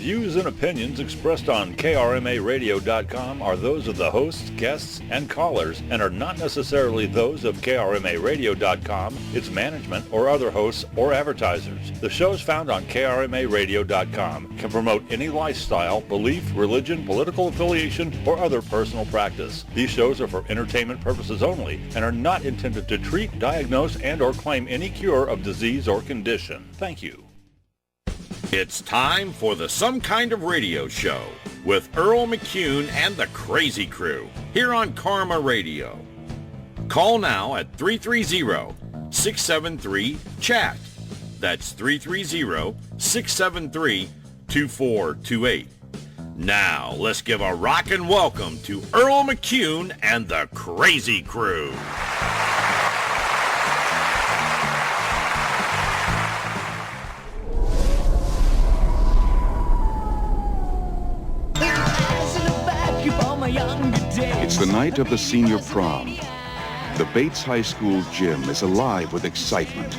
views and opinions expressed on KRMARadio.com are those of the hosts, guests, and callers and are not necessarily those of KRMARadio.com, its management, or other hosts or advertisers. The shows found on KRMARadio.com can promote any lifestyle, belief, religion, political affiliation, or other personal practice. These shows are for entertainment purposes only and are not intended to treat, diagnose, and or claim any cure of disease or condition. Thank you. It's time for the Some Kind of Radio Show with Earl McCune and the Crazy Crew here on Karma Radio. Call now at 330-673-CHAT. That's 330-673-2428. Now, let's give a rockin' welcome to Earl McCune and the Crazy Crew. It's the night of the senior prom. The Bates High School gym is alive with excitement.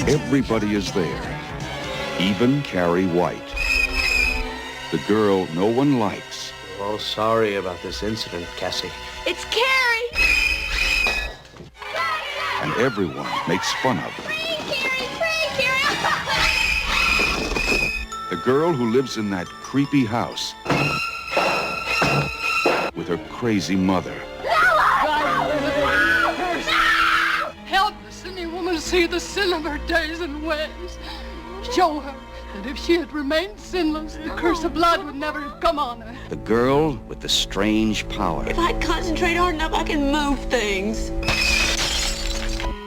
Everybody is there, even Carrie White. The girl no one likes. Oh, sorry about this incident, Cassie. It's Carrie! And everyone makes fun of her. The girl who lives in that creepy house with her crazy mother. Help the sinning woman see the sin of her days and ways. Show her that if she had remained sinless, the curse of blood would never have come on her. The girl with the strange power. If I concentrate hard enough, I can move things.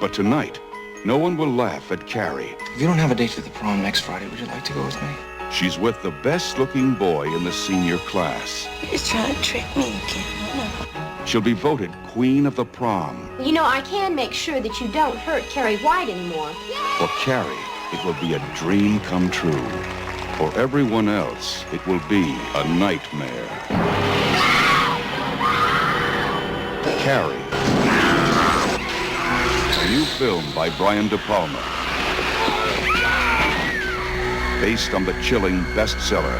But tonight, no one will laugh at Carrie. If you don't have a date to the prom next Friday, would you like to go with me? She's with the best-looking boy in the senior class. He's trying to trick me again. She'll be voted queen of the prom. You know, I can make sure that you don't hurt Carrie White anymore. For Carrie, it will be a dream come true. For everyone else, it will be a nightmare. Carrie. A new film by Brian De Palma. Based on the chilling bestseller.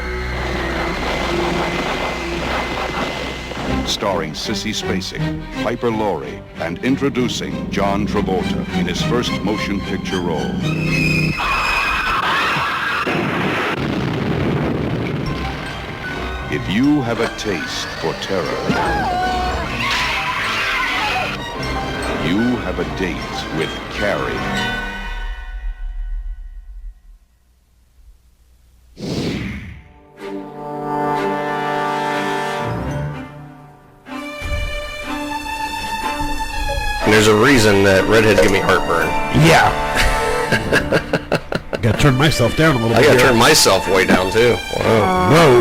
Starring Sissy Spacek, Piper Laurie, and introducing John Travolta in his first motion picture role. If you have a taste for terror, you have a date with Carrie. There's a reason that redheads give me heartburn. Yeah. I gotta turn myself down a little bit. I gotta turn myself way down too. Wow. Whoa.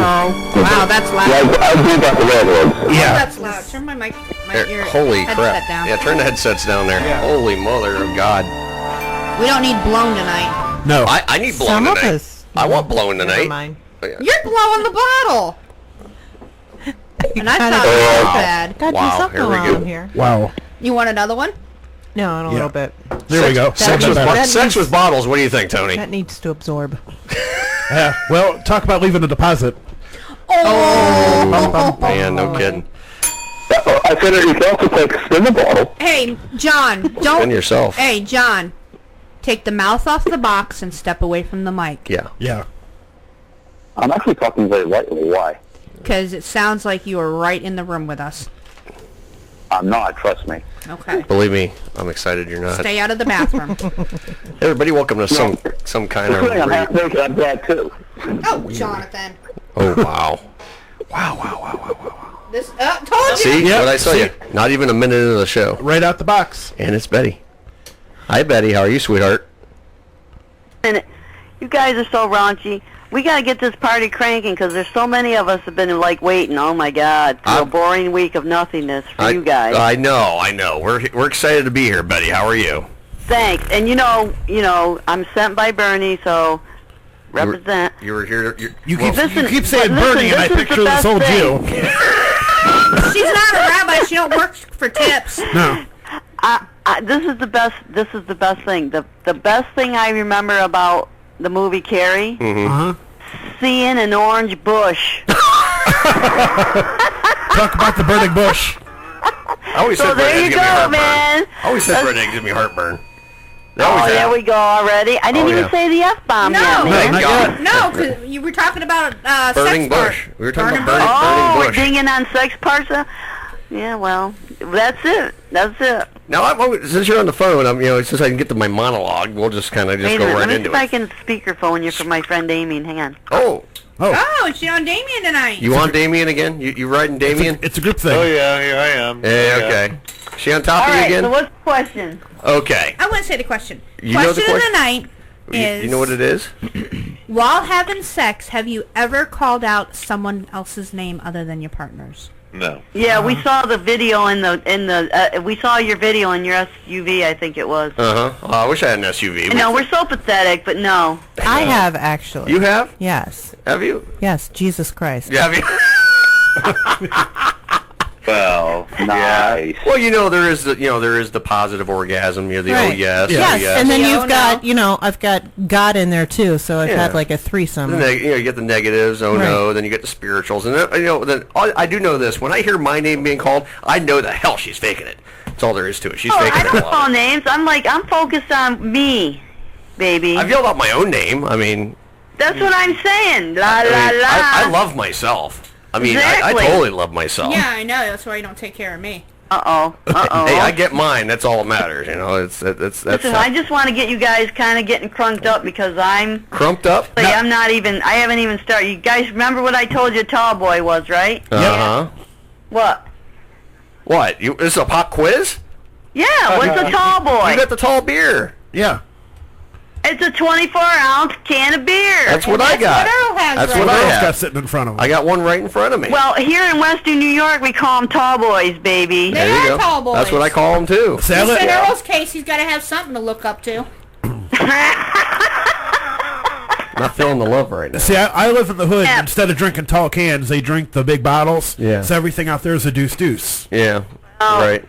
Wow, that's loud. Yeah, I agree about the redheads. Yeah. That's loud. Turn my mic, ear, holy headset crap. down. Yeah, turn the headsets down there. Yeah. Holy mother of God. We don't need blown tonight. No. I need blown Some tonight. of us. I want blown tonight. Never mind. You're blowing the bottle. And I thought it was bad. God, Wow, do something here we go. around here. Wow. You want another one? No, in a little bit. There we go. Sex with bottles. What do you think, Tony? That needs to absorb. Yeah. Well, talk about leaving a deposit. Oh. Man, no kidding. I said it yourself. It's like spin the bottle. Hey, John, don't. Spin yourself. Hey, John, take the mouth off the box and step away from the mic. Yeah. Yeah. I'm actually talking very lightly. Why? Because it sounds like you are right in the room with us. I'm not. Trust me. Okay. Believe me, I'm excited you're not. Stay out of the bathroom. Everybody, welcome to some kind of. I'm half naked. I'm bad too. Oh, Jonathan. Oh wow. Wow. This told you. See what I tell you? Not even a minute into the show. Right out the box. And it's Betty. Hi, Betty. How are you, sweetheart? And you guys are so raunchy. We got to get this party cranking because there's so many of us have been like waiting. Oh my God, for a boring week of nothingness for you guys. I know. We're excited to be here, Betty. How are you? Thanks. And you know, I'm sent by Bernie, so represent. You were here. You keep saying Bernie, and I picture this old Jew. She's not a rabbi. She don't work for tips. No. This is the best. This is the best thing. The best thing I remember about the movie Carrie. Mm-hmm. seeing an orange bush. Talk about the burning bush. I always So said there burning you eggs give me go, heartburn. man. I always said burning eggs give me heartburn. There we go already. I didn't even say the F-bomb yet, No, man. Thank God. no, because you were talking about Burning sex bush. part. We were talking Burning about burning We're bush. dinging on sex parts? Yeah, well, that's it. That's it. Now, since you're on the phone, since I can get to my monologue, we'll just kind of just Wait a go minute, right let me see into if I it. can speakerphone you for my friend Damien. Hang on. Oh. Oh, is she on Damien tonight? You on Damien again? You riding Damien? It's a group thing. Oh, yeah, here I am. Yeah, okay. She on top All of you right, again? so what's the question? Okay. I want to say the question. You know the Question of the night is... You know what it is? While having sex, have you ever called out someone else's name other than your partner's? No. Yeah, we saw the video we saw your video in your SUV, I think it was. Uh-huh. Oh, I wish I had an SUV. No, we're so pathetic, but no. I have, actually. You have? Yes. Have you? Yes, Jesus Christ. Yeah, have you? Well, nice. Well, there is the positive orgasm. You're the Right. oh yes, Yes, oh yes. and then The you've oh got, no. I've got God in there too, so I've Yeah. had like a threesome. You get the negatives, oh no, Right. then you get the spirituals, and then I do know this. When I hear my name being called, I know the hell she's faking it. That's all there is to it. She's faking I it. don't call names. I'm focused on me, baby. I've yelled out my own name. I mean, That's what I'm saying. La I, la mean, la. I love myself. I mean, I Exactly. totally love myself. Yeah, I know. That's why you don't take care of me. Uh-oh. Hey, I get mine. That's all that matters. That's Listen, I just want to get you guys kind of getting crunked up because I'm... Crumped up? I haven't even started. You guys remember what I told you Tall Boy was, right? Uh-huh. What? What? This is a pop quiz? Yeah, what's a Tall Boy? You got the tall beer. Yeah. It's a 24-ounce can of beer. That's what I got. What Earl has That's right what now. I Earl's have. got sitting in front of him. I got one right in front of me. Well, here in Western New York, we call them Tall Boys, baby. They there you are go. tall boys. That's what I call them too. Sell In it. Earl's case, he's got to have something to look up to. Not feeling the love right now. See, I live in the hood. Yeah. Instead of drinking tall cans, they drink the big bottles. Yeah. So everything out there is a deuce. Yeah. Oh. Right.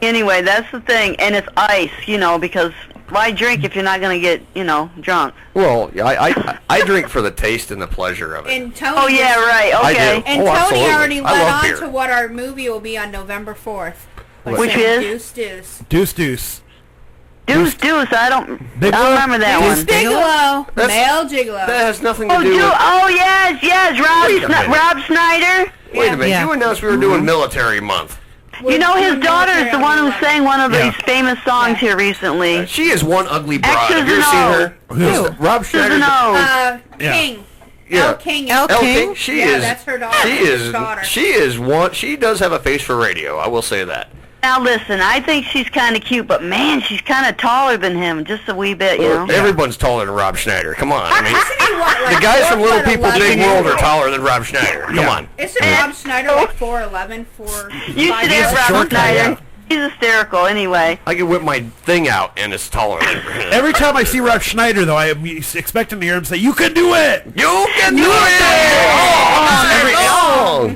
Anyway, that's the thing, and it's ice, because why drink if you're not going to get, drunk? Well, I drink for the taste and the pleasure of it. And Tony. Oh yeah, right. I Okay. do. And Oh, Tony absolutely. already I led love on beer. to what our movie will be on November 4th. by Which saying is? Deuce. Deuce. Deuce. I don't Big remember that Deuce one. Bigelow. That's- Male Gigolo. That has nothing to Oh, do with... yes. Wait a minute. Rob Snyder. Wait a minute. Yeah. You announced we were doing military month. His daughter is the one who sang one of these famous songs here recently. She is one ugly broad. X's Have you ever and seen O's. her? Who? Rob X's and Schneider's... O's. King. Yeah. Elle King. Elle Elle King? King, she Yeah, is... that's her daughter. She is... Daughter. She is one... She does have a face for radio. I will say that. Now listen, I think she's kind of cute, but man, she's kind of taller than him, just a wee bit, Everyone's taller than Rob Schneider. Come on. I mean, Isn't he what, like the guys from Little 4'11"? People Big World are taller than Rob Schneider. Come on. Isn't Rob Schneider like 4'11", You should have Rob short guy, Snyder. yeah. He's hysterical, anyway. I can whip my thing out and it's taller than him. Every time I see Rob Schneider, though, I am expecting to hear him say, "You can do it." You can do it!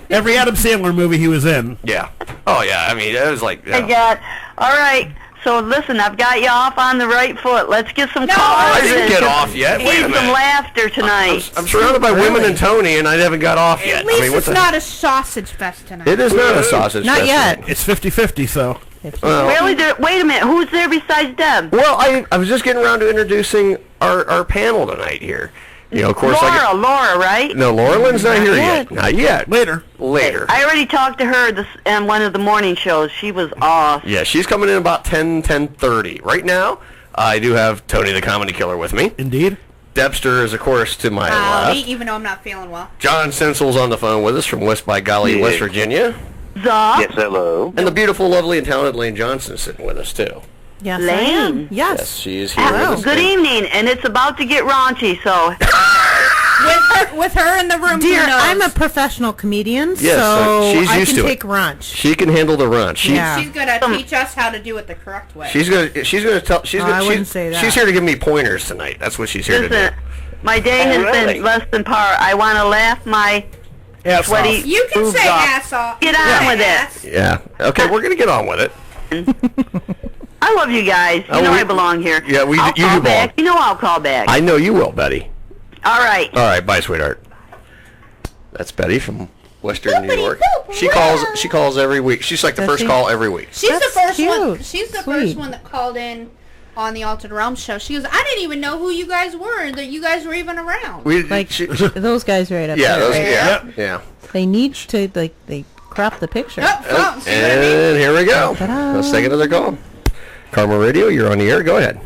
Every Adam Sandler movie he was in. Yeah. Oh, yeah. I mean, it was like... I got. All right. So listen, I've got you off on the right foot. Let's get some calls. I didn't in. get off yet. Wait a Need some minute. laughter tonight. I'm surrounded by women and Tony, and I haven't got off yet. At least I mean, what it's the... not a sausage fest tonight. It is not a sausage Not fest yet. tonight. It's 50-50, so. Well, Really? Wait a minute. Who's there besides Deb? well, I was just getting around to introducing our panel tonight here. Of course, Laura, right? No, Laura Lynn's not here yet. Not yet. Later. I already talked to her on one of the morning shows. She was awesome. Yeah, she's coming in about 10:30. Right now, I do have Tony the Comedy Killer with me. Indeed. Debster is, of course, to my Howdy, left. even though I'm not feeling well. John Sensel's on the phone with us from West by Golly, West Virginia. Yes, hello. And the beautiful, lovely, and talented Elaine Johnston is sitting with us, too. Yes, Lane. I am. Yes. She is here with us. Good evening, and it's about to get raunchy, so... With her in the room, Dear, who knows? I'm a professional comedian, Yes, so she's I used can to it. take runch. She can handle the run. Yeah. She's gonna teach us how to do it the correct way. She's gonna tell. I wouldn't say that. She's here to give me pointers tonight. That's what she's here to do. Listen, my day has been less than par. I want to laugh my Ass sweaty off. You can boobs say off. ass off. Get on with it. Yeah. Okay, we're gonna get on with it. I love you guys. You know I belong here. Yeah, I'll you call do back. belong. You know I'll call back. I know you will, Betty. All right. All right, bye, sweetheart. That's Betty from Western New York. She calls every week. She's like the first call every week. She's the first one. She's the first one that called in on the Altered Realms show. She goes, I didn't even know who you guys were, that you guys were even around. Those guys right up there. Yeah. They need to, they crop the picture. And here we go. Let's take another call. Karma Radio, you're on the air. Go ahead.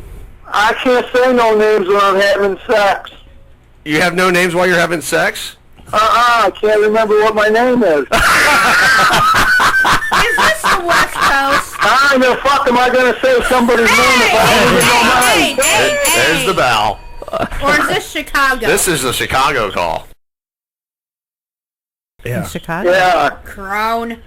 I can't say no names when I'm having sex. You have no names while you're having sex? I can't remember what my name is. Is this the West Coast? How the fuck am I going to say somebody's name if I don't even know mine? There's the bell. Or is this Chicago? This is the Chicago call. Yeah. Chicago? Yeah. Crown.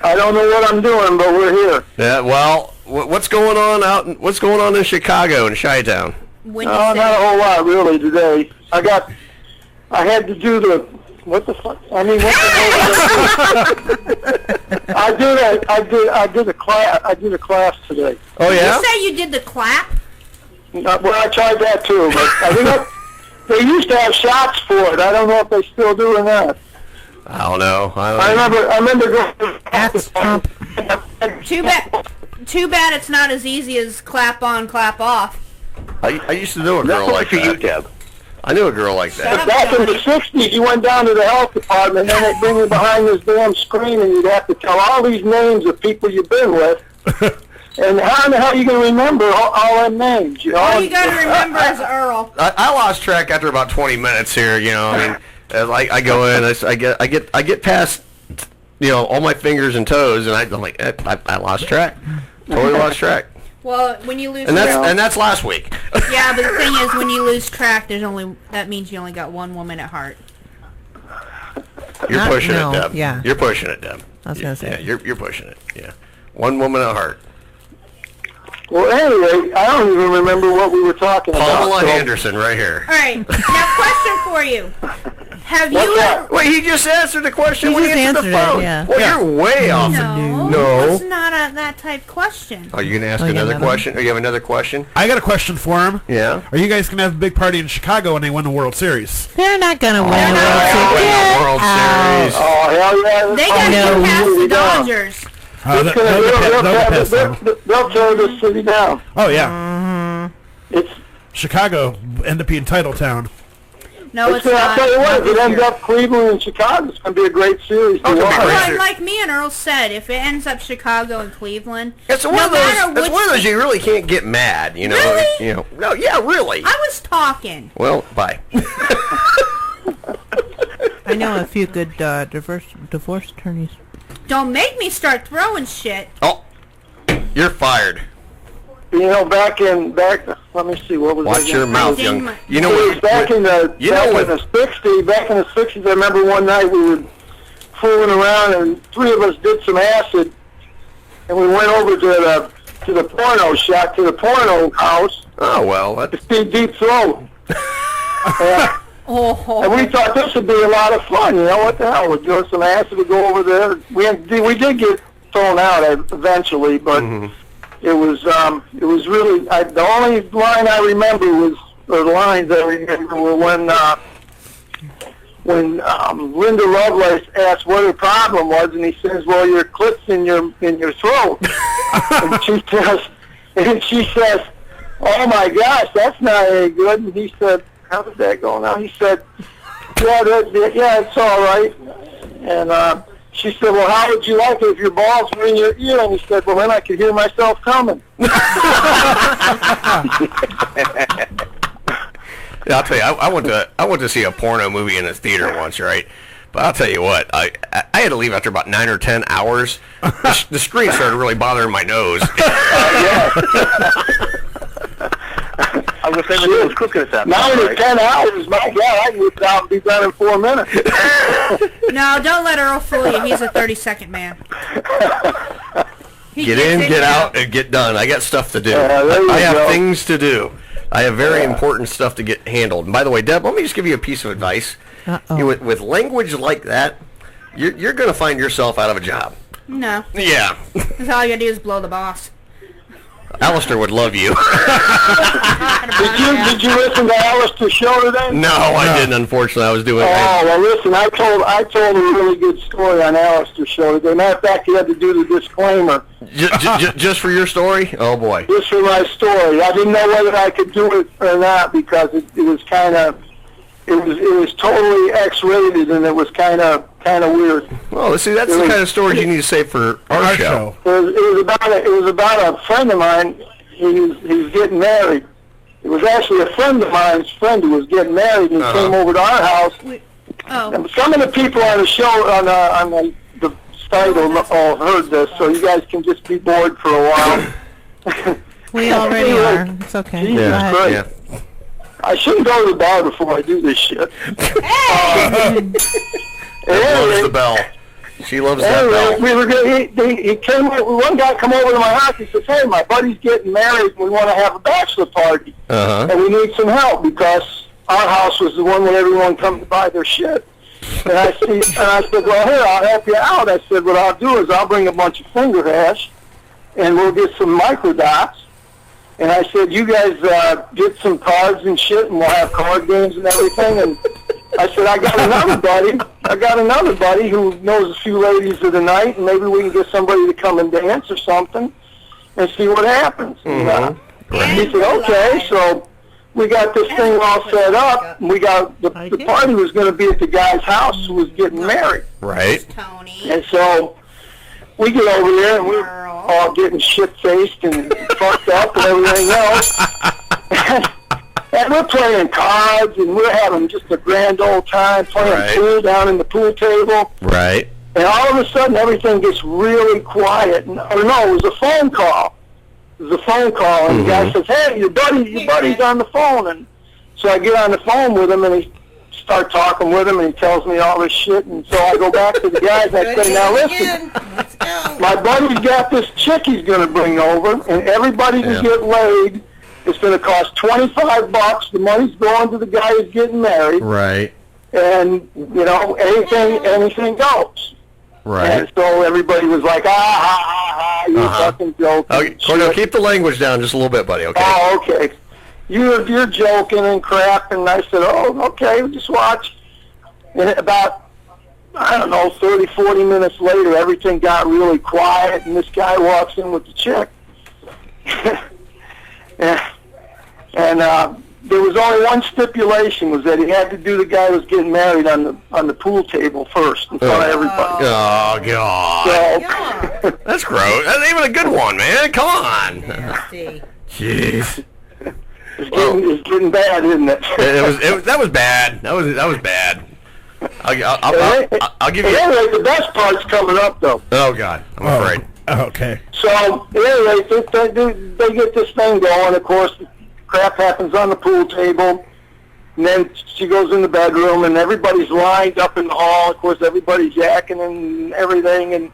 I don't know what I'm doing, but we're here. Yeah, well, what's going on what's going on in Chicago and Chi-Town? Not a whole lot really today. I had to do what the fuck? I mean, what the hell? I did a class. I did a class today. Oh yeah. You say you did the clap? Well, I tried that too, but I think they used to have shots for it. I don't know if they still do or not. I don't know. I remember going. That's Trump. Too bad it's not as easy as clap on, clap off. I used to know a girl like that. you, Deb. I knew a girl like that. Back in the 60s, you went down to the health department, and then they'd bring you behind this damn screen, and you'd have to tell all these names of people you've been with. And how in the hell are you going to remember all them names? You know? All you got to remember is Earl. I lost track after about 20 minutes here. You know, I mean, I go in, I get past, all my fingers and toes, and I'm like, I lost track. Totally lost track. Well, when you lose and that's last week. Yeah, but the thing is, when you lose track, that means you only got one woman at heart. You're pushing it, Deb. Yeah. You're pushing it, Deb. I was gonna say. Yeah, you're pushing it. Yeah. One woman at heart. Well, anyway, I don't even remember what we were talking about. Pamela Anderson, right here. All right. Now, question for you. Have you ever... Wait, he just answered the question when he answered the phone. Yeah. Well, you're way off. No. It's not that type question. Are you going to ask another question? Or you have another question? I got a question for him. Yeah? Are you guys going to have a big party in Chicago when they win the World Series? They're not going to win the World Series. Oh, hell yeah. They got to get past the Dodgers. They'll tear the city down. Oh, yeah. It's Chicago end up being title town. No, it's not. I'll tell you what, if it ends up Cleveland and Chicago, it's going to be a great series. Like me and Earl said, if it ends up Chicago and Cleveland, it's one of those you really can't get mad, you know. Really? No, yeah, really. I was talking. Well, bye. I know a few good divorce attorneys. Don't make me start throwing shit. Oh, you're fired. Back. Let me see. What was? Watch your mouth, young. You know what? Back in the 60s, I remember one night we were fooling around, and three of us did some acid, and we went over to the porno shop, to the porno house. Oh well, that's Deep Throat. And we thought this would be a lot of fun. You know what the hell? We're doing some acid. We go over there. We did get thrown out eventually, but. Mm-hmm. It was really the only line I remember were when Linda Lovelace asked what her problem was, and he says, "Well, your clip's in your throat," and she says, "Oh my gosh, that's not any good." And he said, "How did that go now?" He said, "Yeah, it's all right," and. She said, "Well, how would you like it if your balls were in your ear?" And he said, "Well, then I could hear myself coming." Yeah, I'll tell you, I went to see a porno movie in a theater once, right? But I'll tell you what, I had to leave after about 9 or 10 hours. The screen started really bothering my nose. I was saying it was cooking at that 9 or 10 hours. My God, I can get out and be done in 4 minutes. No, don't let Earl fool you. He's a 30-second man. Get in, get out, and get done. I got stuff to do. I have things to do. I have very important stuff to get handled. And by the way, Deb, let me just give you a piece of advice. With language like that, you're going to find yourself out of a job. No. Yeah. That's all you got to do is blow the boss. Alistair would love you. Did you listen to Alistair's show today? No, I didn't. Unfortunately, I was doing. Oh well, listen. I told a really good story on Alistair's show today. Matter of fact, you had to do the disclaimer. Just for your story? Oh boy. Just for my story. I didn't know whether I could do it or not because it was kind of. It was totally X-rated and it was kind of weird. Well, see, that's the kind of stories you need to say for our show. It was about a friend of mine. He was getting married. It was actually a friend of mine's friend who was getting married, and he came over to our house. And some of the people on the show on the site all heard this, so you guys can just be bored for a while. We already are. It's okay. Jesus Christ. I shouldn't go to the bar before I do this shit. Loves the bell. She loves that bell. He came. One guy come over to my house. He says, "Hey, my buddy's getting married. And we want to have a bachelor party, and we need some help because our house was the one where everyone come to buy their shit." And I said, "Well, here, I'll help you out." I said, "What I'll do is I'll bring a bunch of finger hash, and we'll get some microdots." And I said, "You guys get some cards and shit, and we'll have card games and everything." And I said, I got another buddy who knows a few ladies of the night, and maybe we can get somebody to come and dance or something and see what happens." And, he said, "Okay." So we got this thing all set up. And we got the party was going to be at the guy's house who was getting married. Right. And so we get over there, and we're all getting shit-faced and fucked up and everything else. And we're playing cards, and we're having just a grand old time playing pool down in the pool table. Right. And all of a sudden, everything gets really quiet. And, it was a phone call. And the guy says, "Hey, your buddy's on the phone." And so I get on the phone with him, and he start talking with him, and he tells me all this shit. And so I go back to the guys, and I say, "Now listen, my buddy's got this chick he's going to bring over, and everybody can get laid. It's going to cost $25. The money's going to the guy who's getting married. Right. And, anything goes." Right. And so everybody was like, you're fucking joking. Okay, Cornell, keep the language down just a little bit, buddy, okay? Oh, okay. You're joking and crap. And I said, "Oh, okay, just watch." And about, 30, 40 minutes later, everything got really quiet, and this guy walks in with the chick. And there was only one stipulation, was that he had to do the guy who was getting married on the pool table first in front of everybody. Oh, God. So, that's gross. That's even a good one, man. Come on. Jeez. It's getting bad, isn't it? That was bad. That was bad. I'll give you. Anyway, the best part's coming up, though. Oh God, I'm afraid. Okay. So anyway, they get this thing going. Of course, crap happens on the pool table, and then she goes in the bedroom, and everybody's lined up in the hall. Of course, everybody's yakking and everything, and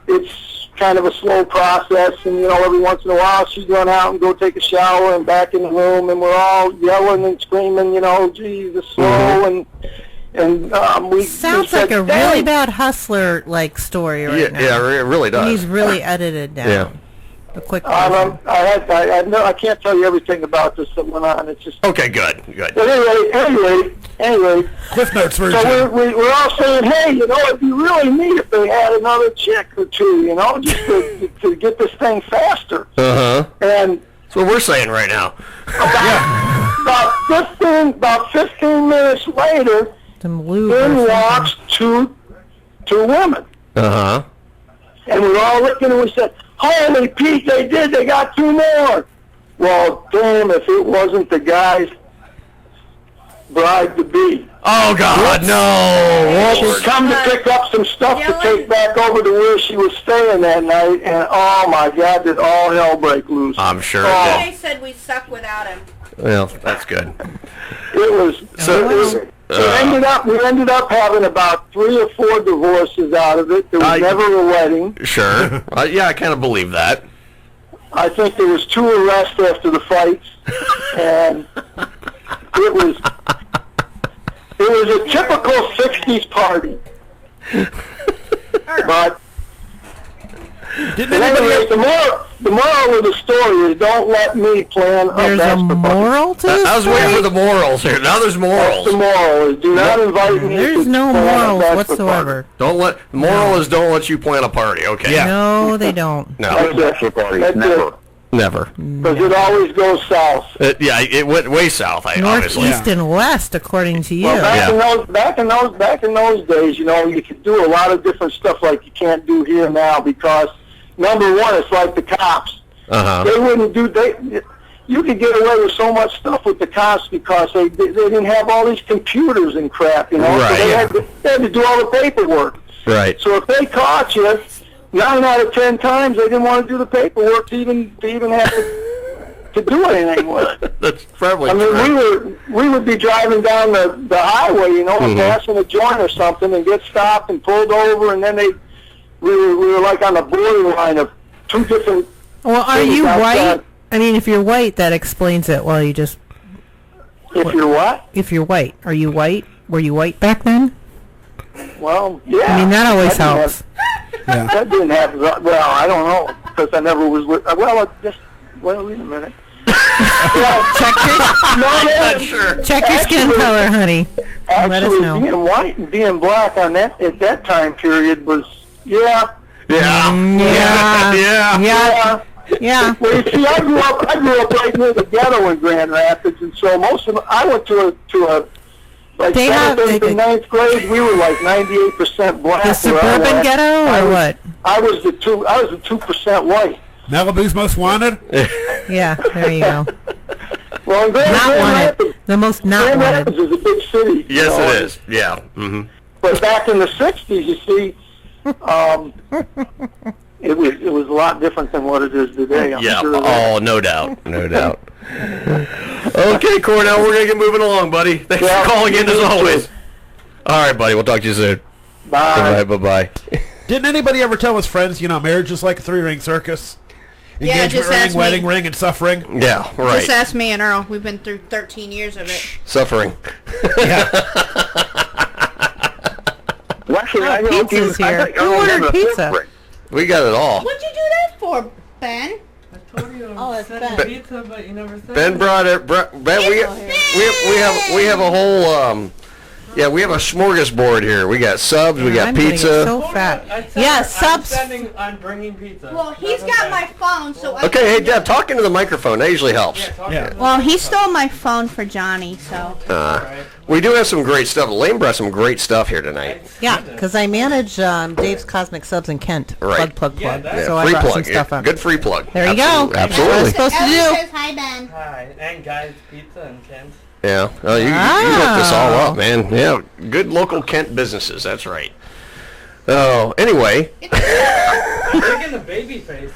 it's kind of a slow process. And every once in a while, she'd run out and go take a shower, and back in the room, and we're all yelling and screaming. Geez, it's slow and we sounds like a really bad Hustler story right now. Yeah, it really does. And he's really edited down. Yeah. A quick I can't tell you everything about this that went on. It's just okay. Good. But anyway. Cliff Notes version. So we're all saying, hey, it'd be really neat if they had another chick or two, just to get this thing faster. And that's what we're saying right now. About 15 minutes later, in walks two women. And we're all looking, and we said, "Holy Pete, they did. They got two more." Well, damn if it wasn't the guy's bride-to-be. Oh, God, no. She's come to pick up some stuff to take back over to where she was staying that night, and oh, my God, did all hell break loose. I'm sure They said we suck without him. Well, that's good. It was... we ended up having about 3 or 4 divorces out of it. There was never a wedding. Sure. Yeah, I kind of believe that. I think there was 2 arrests after the fights, and it was a typical 60s party. But Didn't At any rate, the moral of the story is don't let me plan a There's a bachelor party. moral to this I was waiting for the morals here. Now there's morals. That's the moral is do not invite me. There's to no plan a morals bachelor whatsoever. party. The moral is don't let you plan a party. Okay. Yeah. No, they don't. No. That's it. Never. Never. Because it always goes south. It went way south. North, Obviously. east, and west, according to you. Well, back in those days, you know, you could do a lot of different stuff like you can't do here now because number one, it's like the cops. They wouldn't do you could get away with so much stuff with the cops because they didn't have all these computers and crap, you know. Right. So they had to do all the paperwork. Right. So if they caught you, 9 out of 10 times they didn't want to do the paperwork to even have to do anything with it. That's probably I mean, we would be driving down the highway, you know, and passing a joint or something, and get stopped and pulled over, and then we were like on the borderline of two different. Well, are you white? I mean, if you're white, that explains it. Well, you just. If you're what? If you're white, are you white? Were you white back then? Well, yeah. I mean, that always helps. That didn't happen. Well, I don't know because I never was with. Well, wait a minute. Check your skin color, honey. Actually, let us know. Being white and being black on that at that time period was yeah. Yeah. Well, you see, I grew up right near the ghetto in Grand Rapids, and so I went to a like 7th and 9th grade. We were like 98% black. The suburban ghetto, or what? I was the 2% white. Malibu's Most Wanted? Yeah, there you go. Well, Grand Rapids, the most not Grand wanted. Rapids is a big city. Yes, it is. Yeah. Mm-hmm. But back in the 60s, you see, it was a lot different than what it is today. I'm sure no doubt. No doubt. Okay, Cornell, we're going to get moving along, buddy. Thanks for calling in as always. All right, buddy. We'll talk to you soon. Bye. Bye-bye. Didn't anybody ever tell his friends, marriage is like a 3-ring circus? Yeah, Engagement ring, wedding ring, and suffering? Yeah, right. Just ask me and Earl. We've been through 13 years of it. Suffering. Yeah. Pizza's here. Who ordered pizza? We got it all. What'd you do that for, Ben? Oh, it's Ben. Pizza, but you never said Ben brought it. Ben, we have a whole we have a smorgasbord here. We got subs. We got I'm pizza. So fat. Yeah, subs. I'm bringing pizza. Well, he's got my phone, so I Okay, hey Deb, talk into the microphone. That usually helps. Yeah. Well, he stole my phone for Johnny, so. We do have some great stuff. Elaine brought some great stuff here tonight. Yeah, because I manage Dave's Cosmic Subs in Kent. Right. Plug. Yeah, so I free brought plug. some stuff up. Good free plug. There you go. Absolutely. That's what I'm supposed to do. Says hi, Ben. Hi, and guys, pizza and Kent. Yeah. Oh, you hooked this all up, man. Yeah. Good local Kent businesses. That's right. Oh, anyway. I'm taking the baby face.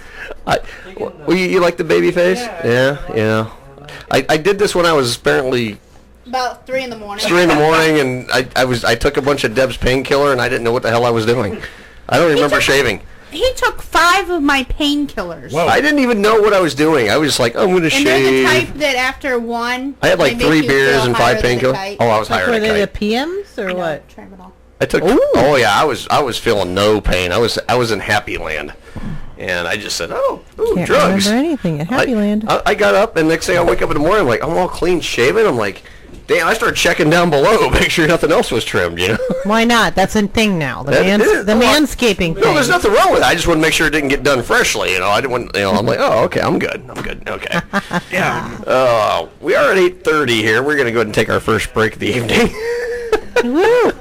You like the baby face? Yeah. I did this when I was apparently About 3 in the morning. 3 in the morning, and I took a bunch of Deb's painkiller, and I didn't know what the hell I was doing. I don't remember shaving. He took 5 of my painkillers. Whoa. I didn't even know what I was doing. I was just like, I'm going to shave. And they're the type that after one, I had like 3 beers and 5 painkillers. Oh, I was higher than a kite. Were they the PMs or what? I took. Ooh. Oh yeah, I was feeling no pain. I was in Happy Land, and I just said, Can't drugs. remember anything at Happy Land. I got up, and next thing I wake up in the morning, I'm like, I'm all clean shaven. I'm like, damn. I started checking down below, make sure nothing else was trimmed. Why not? That's a thing now. The manscaping thing. No, there's nothing wrong with it. I just want to make sure it didn't get done freshly. I didn't want. I'm like, oh, okay, I'm good. Okay. Yeah. We are at 8:30 here. We're gonna go ahead and take our first break of the evening. Woo.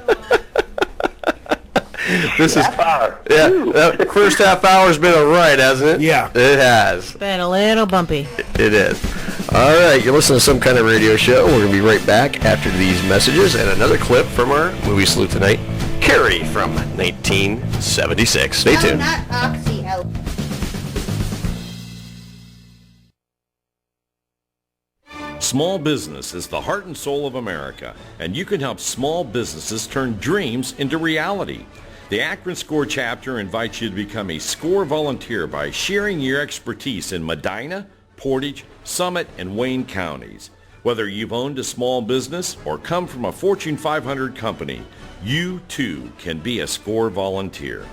This is that first half hour's been all right, hasn't it? Yeah, it has. Been a little bumpy. It is. All right, you're listening to Some Kind of Radio Show. We're gonna be right back after these messages and another clip from our movie salute tonight, Carrie from 1976. Stay tuned. Not Oxy Help. Small business is the heart and soul of America, and you can help small businesses turn dreams into reality. The Akron SCORE chapter invites you to become a SCORE volunteer by sharing your expertise in Medina, Portage, Summit, and Wayne counties. Whether you've owned a small business or come from a Fortune 500 company, you too can be a SCORE volunteer.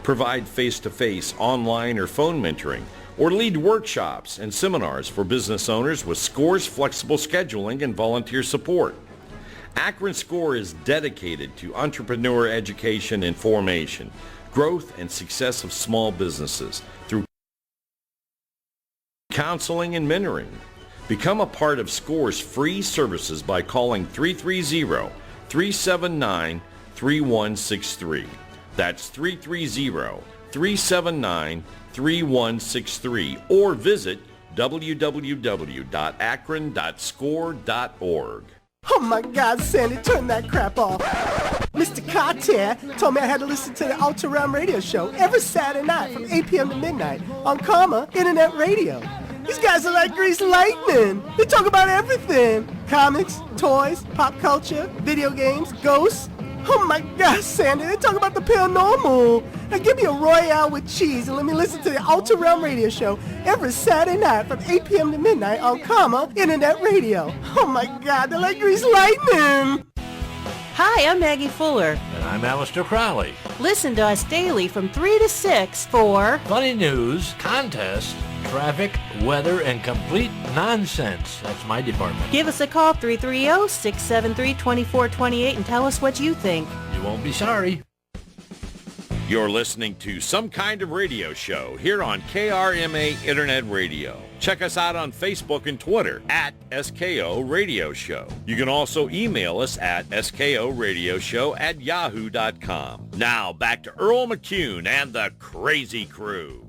provide face-to-face, online, or phone mentoring, or lead workshops and seminars for business owners with SCORE's flexible scheduling and volunteer support. Akron SCORE is dedicated to entrepreneur education and formation, growth and success of small businesses through counseling and mentoring. Become a part of SCORE's free services by calling 330-379-3163. That's 330-379-3163, or visit www.akron.score.org. Oh my God, Sandy, turn that crap off. Mr. Carter told me I had to listen to the Ultra Realm radio show every Saturday night from 8 p.m. to midnight on Karma Internet Radio. These guys are like greased lightning. They talk about everything. Comics, toys, pop culture, video games, ghosts. Oh my gosh, Sandy, they talk about the paranormal. Now give me a Royale with cheese and let me listen to the Ultra Realm radio show every Saturday night from 8 p.m. to midnight on Karma Internet Radio. Oh my God, they're like greased lightning. Hi, I'm Maggie Fuller. And I'm Alistair Crowley. Listen to us daily from 3 to 6 for funny news, contests, traffic, weather, and complete nonsense. That's my department. Give us a call, 330-673-2428, and tell us what you think. You won't be sorry. You're listening to Some Kind of Radio Show here on KRMA Internet Radio. Check us out on Facebook and Twitter at SKO Radio Show. You can also email us at skoradioshow@yahoo.com. Now back to Earl McCune and the Crazy Crew.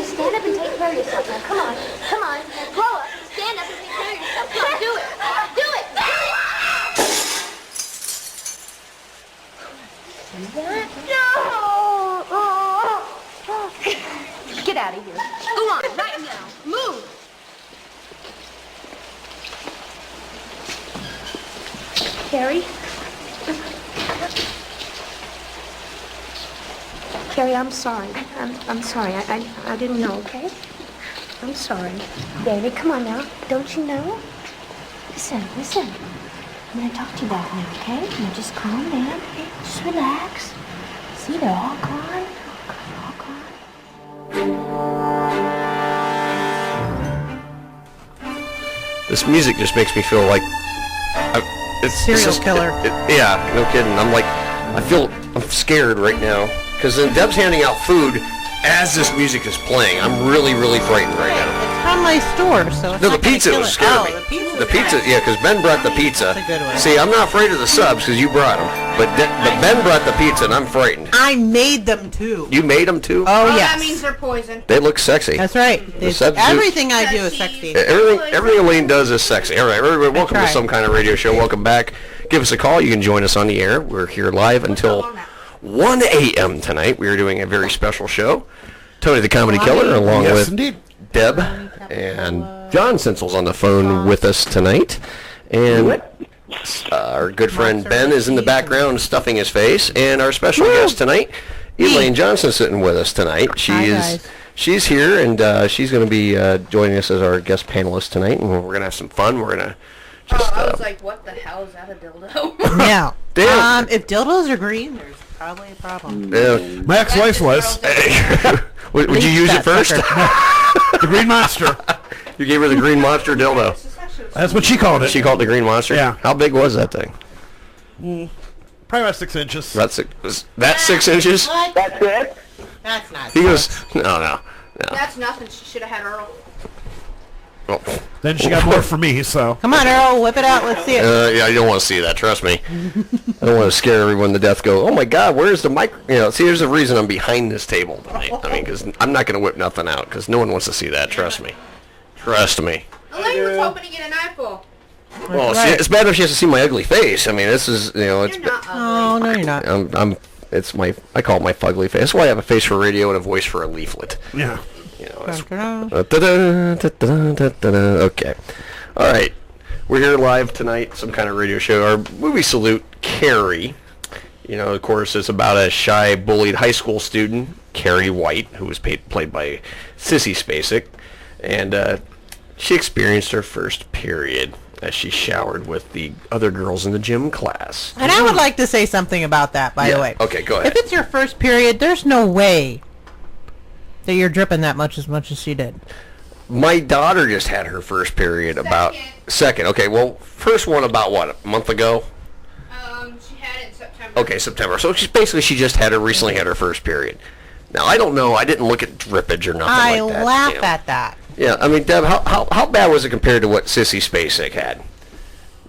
Stand up and take care of yourself now. Come on. Come on. Now grow up. Stand up and take care of yourself. Come on, do it. Do it. No. Get out of here. Go on, right now. Move. Carrie? Carrie, I'm sorry. I'm sorry. I didn't know, okay? I'm sorry. David, come on now. Don't you know? Listen. I'm going to talk to you about me, okay? Now just calm down. Just relax. See, they're all gone. All gone. This music just makes me feel like... Serial killer. Yeah, no kidding. I'm scared right now. Because Deb's handing out food as this music is playing. I'm really, really frightened right now. It's from my store, so it's No, not the pizza was scaring me. The pizza, yeah, because Ben brought the pizza. That's a good one. See, I'm not afraid of the subs because you brought them. But Ben brought the pizza, and I'm frightened. I made them, too. You made them, too? Oh, yes. That means they're poison. They look sexy. That's right. Everything I do is sexy. Everything Elaine does is sexy. All right, everybody, welcome to Some Kind of Radio Show. Welcome back. Give us a call. You can join us on the air. We're here live until 1 a.m. tonight. We are doing a very special show. Tony the Comedy Killer, along with Deb and John Sensel's on the phone with us tonight. And our good friend Ben is in the background stuffing his face. And our special guest tonight, Elaine Johnston, sitting with us tonight. She's here, and she's going to be joining us as our guest panelist tonight. And we're going to have some fun. We're going to just... I was like, what the hell is that, a dildo? Yeah. Damn. If dildos are green, there's probably a problem. Yeah. My ex-wife was. Would you use it first? The Green Monster. You gave her the Green Monster dildo. That's what she called it. She called it the Green Monster? Yeah. How big was that thing? Probably about 6 inches. That's 6 inches? That's it? That's not. He goes, no. That's nothing. She should have had Earl. Then she got more for me, so. Come on, Earl, whip it out. Let's see it. Yeah, I don't want to see that. Trust me. I don't want to scare everyone to death. Go, oh my God, where's the mic? See, here's the reason I'm behind this table tonight. I mean, because I'm not going to whip nothing out, because no one wants to see that. Trust me. Trust me. Elaine was hoping to get an eyeful. Well, it's bad if she has to see my ugly face. I mean, this is, it's. You're not ugly. Oh, no, you're not. I call it my fugly face. That's why I have a face for radio and a voice for a leaflet. Yeah. Okay. All right. We're here live tonight, some kind of radio show. Our movie salute, Carrie. Of course, it's about a shy, bullied high school student, Carrie White, who was played by Sissy Spacek. And she experienced her first period as she showered with the other girls in the gym class. And I would like to say something about that, by the way. Okay, go ahead. If it's your first period, there's no way that you're dripping that much as she did. My daughter just had her first period about... Second. Okay, well, first one about, what, a month ago? She had it in September. Okay, September. So she just recently had her first period. Now, I don't know. I didn't look at drippage or nothing like that. I laugh at that. Yeah, I mean, Deb, how bad was it compared to what Sissy Spacek had?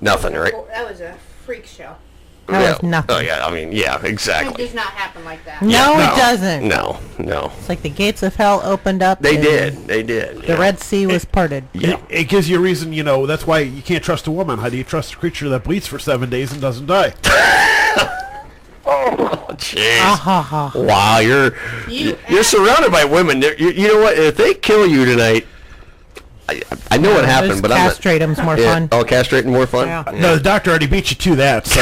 Nothing, right? That was a freak show. That was nothing. Oh, yeah, I mean, yeah, exactly. It does not happen like that. No, it doesn't. No. It's like the gates of hell opened up. They did. The Red Sea was parted. Yeah. It gives you a reason, that's why you can't trust a woman. How do you trust a creature that bleeds for 7 days and doesn't die? Oh, jeez. Wow, you're surrounded by women. You know what? If they kill you tonight, I know what happened, but castrate them's more fun. Oh, castrating more fun? Yeah. No, the doctor already beat you to that, so.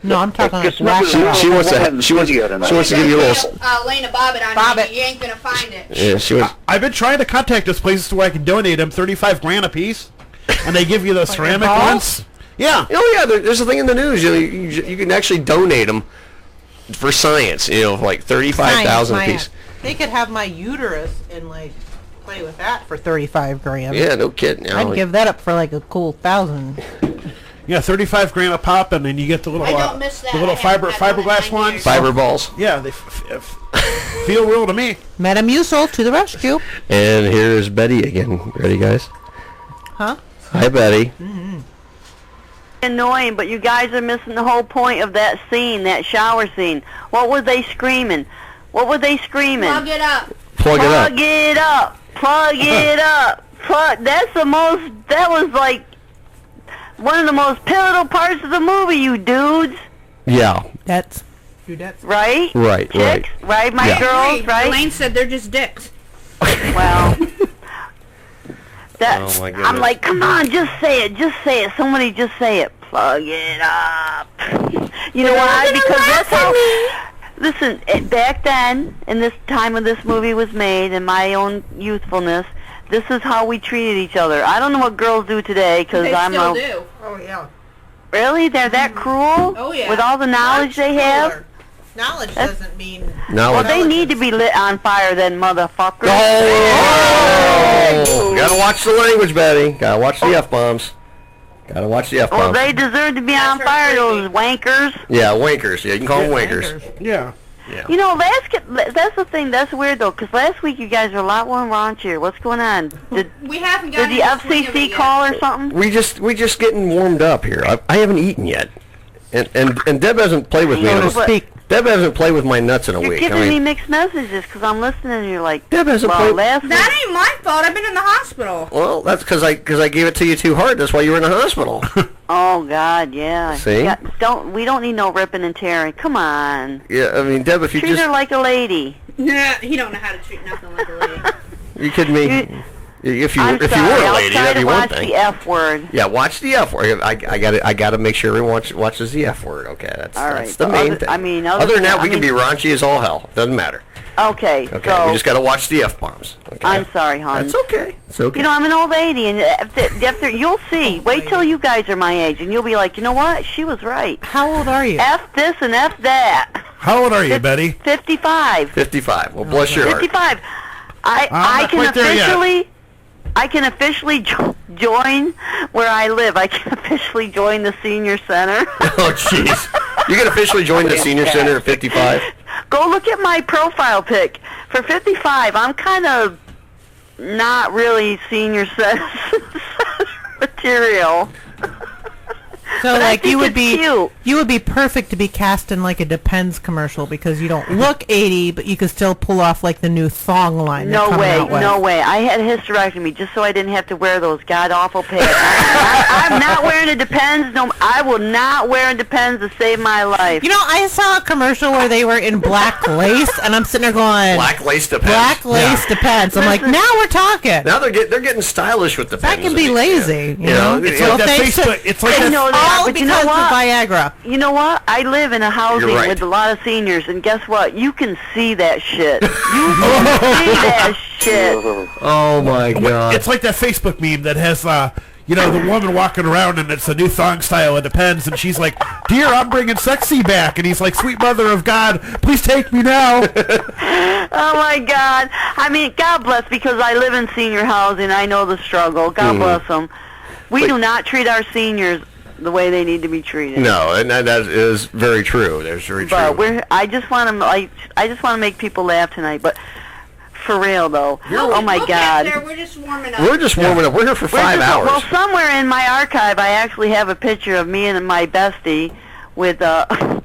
No, I'm talking like she wants to give you a little... Laying a bobbit on you. You ain't going to find it. Yeah, I've been trying to contact this place so I can donate them $35,000 a piece, and they give you those ceramic ones. Yeah. Oh, yeah, there's a thing in the news. You can actually donate them for science, like $35,000 a piece. They could have my uterus and, play with that for $35,000. Yeah, no kidding. I'd give that up for, a cool 1,000. Yeah, $35,000 a pop, and then you get the little fiberglass ones. Fiber balls. Yeah, they feel real to me. Metamucil to the rescue. And here's Betty again. Ready, guys? Huh? Hi, Betty. Mm-hmm. Annoying, but you guys are missing the whole point of that scene, that shower scene. What were they screaming? Plug it up. Plug it up. That was like one of the most pivotal parts of the movie, you dudes. Yeah. That's right? Right. Chicks? Right, my girls, right? Elaine said they're just dicks. Well, oh my goodness. I'm like, come on, just say it. Somebody just say it. Plug it up. You know why? Because that's how... Listen, back then, in this time when this movie was made, in my own youthfulness, this is how we treated each other. I don't know what girls do today, because I'm still do. Oh, yeah. Really? They're that cruel? Oh, yeah. With all the knowledge they have? Knowledge doesn't mean... Well, they need to be lit on fire then, motherfuckers. Oh! Gotta watch the language, Betty. Gotta watch the F-bombs. Well, they deserve to be on fire, those wankers. Yeah, wankers. Yeah, you can call them wankers. Yeah. That's the thing. That's weird, though, because last week you guys were a lot more raunchier. What's going on? We haven't got Did the FCC call or something? We just getting warmed up here. I haven't eaten yet. And Deb hasn't played with me. Deb hasn't played with my nuts in a week. You're giving me mixed messages because I'm listening and you're like, Deb hasn't played. That ain't my fault. I've been in the hospital. Well, that's because I gave it to you too hard. That's why you were in the hospital. Oh God, yeah. See? We don't need no ripping and tearing. Come on. Yeah, I mean, Deb, if you treat her like a lady. Nah, he don't know how to treat nothing like a lady. You kidding me? If you were a lady, that'd be one thing. Watch the F word. Yeah, watch the F word. I got to make sure everyone watches the F word. Okay, that's the main thing. I mean, other than that, we can be raunchy as all hell. Doesn't matter. Okay. So we just got to watch the F-bombs. Okay? I'm sorry, hon. That's okay. It's okay. I'm an old lady, and after you'll see. Wait till you guys are my age, and you'll be like, you know what? She was right. How old are you? F this and F that. How old are you, Betty? 55. 55. Well, bless your heart. 55. I can officially join where I live. I can officially join the senior center. Oh, jeez. You can officially join the senior center at 55? Go look at my profile pic. For 55, I'm kind of not really senior material. So But I like think you would it's be cute. you would be perfect to be cast in like a Depends commercial because you don't look 80, but you could still pull off like the new thong line. they're No coming way, out with. no way. I had a hysterectomy just so I didn't have to wear those god-awful pants. I'm not wearing a Depends. No, I will not wear a Depends to save my life. You know, I saw a commercial where they were in black lace, and I'm sitting there going, Black lace Depends. Black lace Depends. I'm like, now we're talking. Now they're getting stylish with the That pens. can be lazy, you know? It's like that Facebook. It's like I know that, all but because you know what? of Viagra. You know what? I live in a housing You're right. with a lot of seniors, and guess what? You can see that shit. You can see that shit. Oh my God! It's like that Facebook meme that has, you know, the woman walking around and it's a new thong style. It depends, and she's like, "Dear, I'm bringing sexy back," and he's like, "Sweet mother of God, please take me now." Oh my God! I mean, God bless, because I live in senior housing. I know the struggle. God bless them. We do not treat our seniors the way they need to be treated. No, and that is very true. That's very true. But I just want to make people laugh tonight. But for real though, oh my God, We're just warming up. We're just warming up. We're here for 5 hours. Well, somewhere in my archive, I actually have a picture of me and my bestie with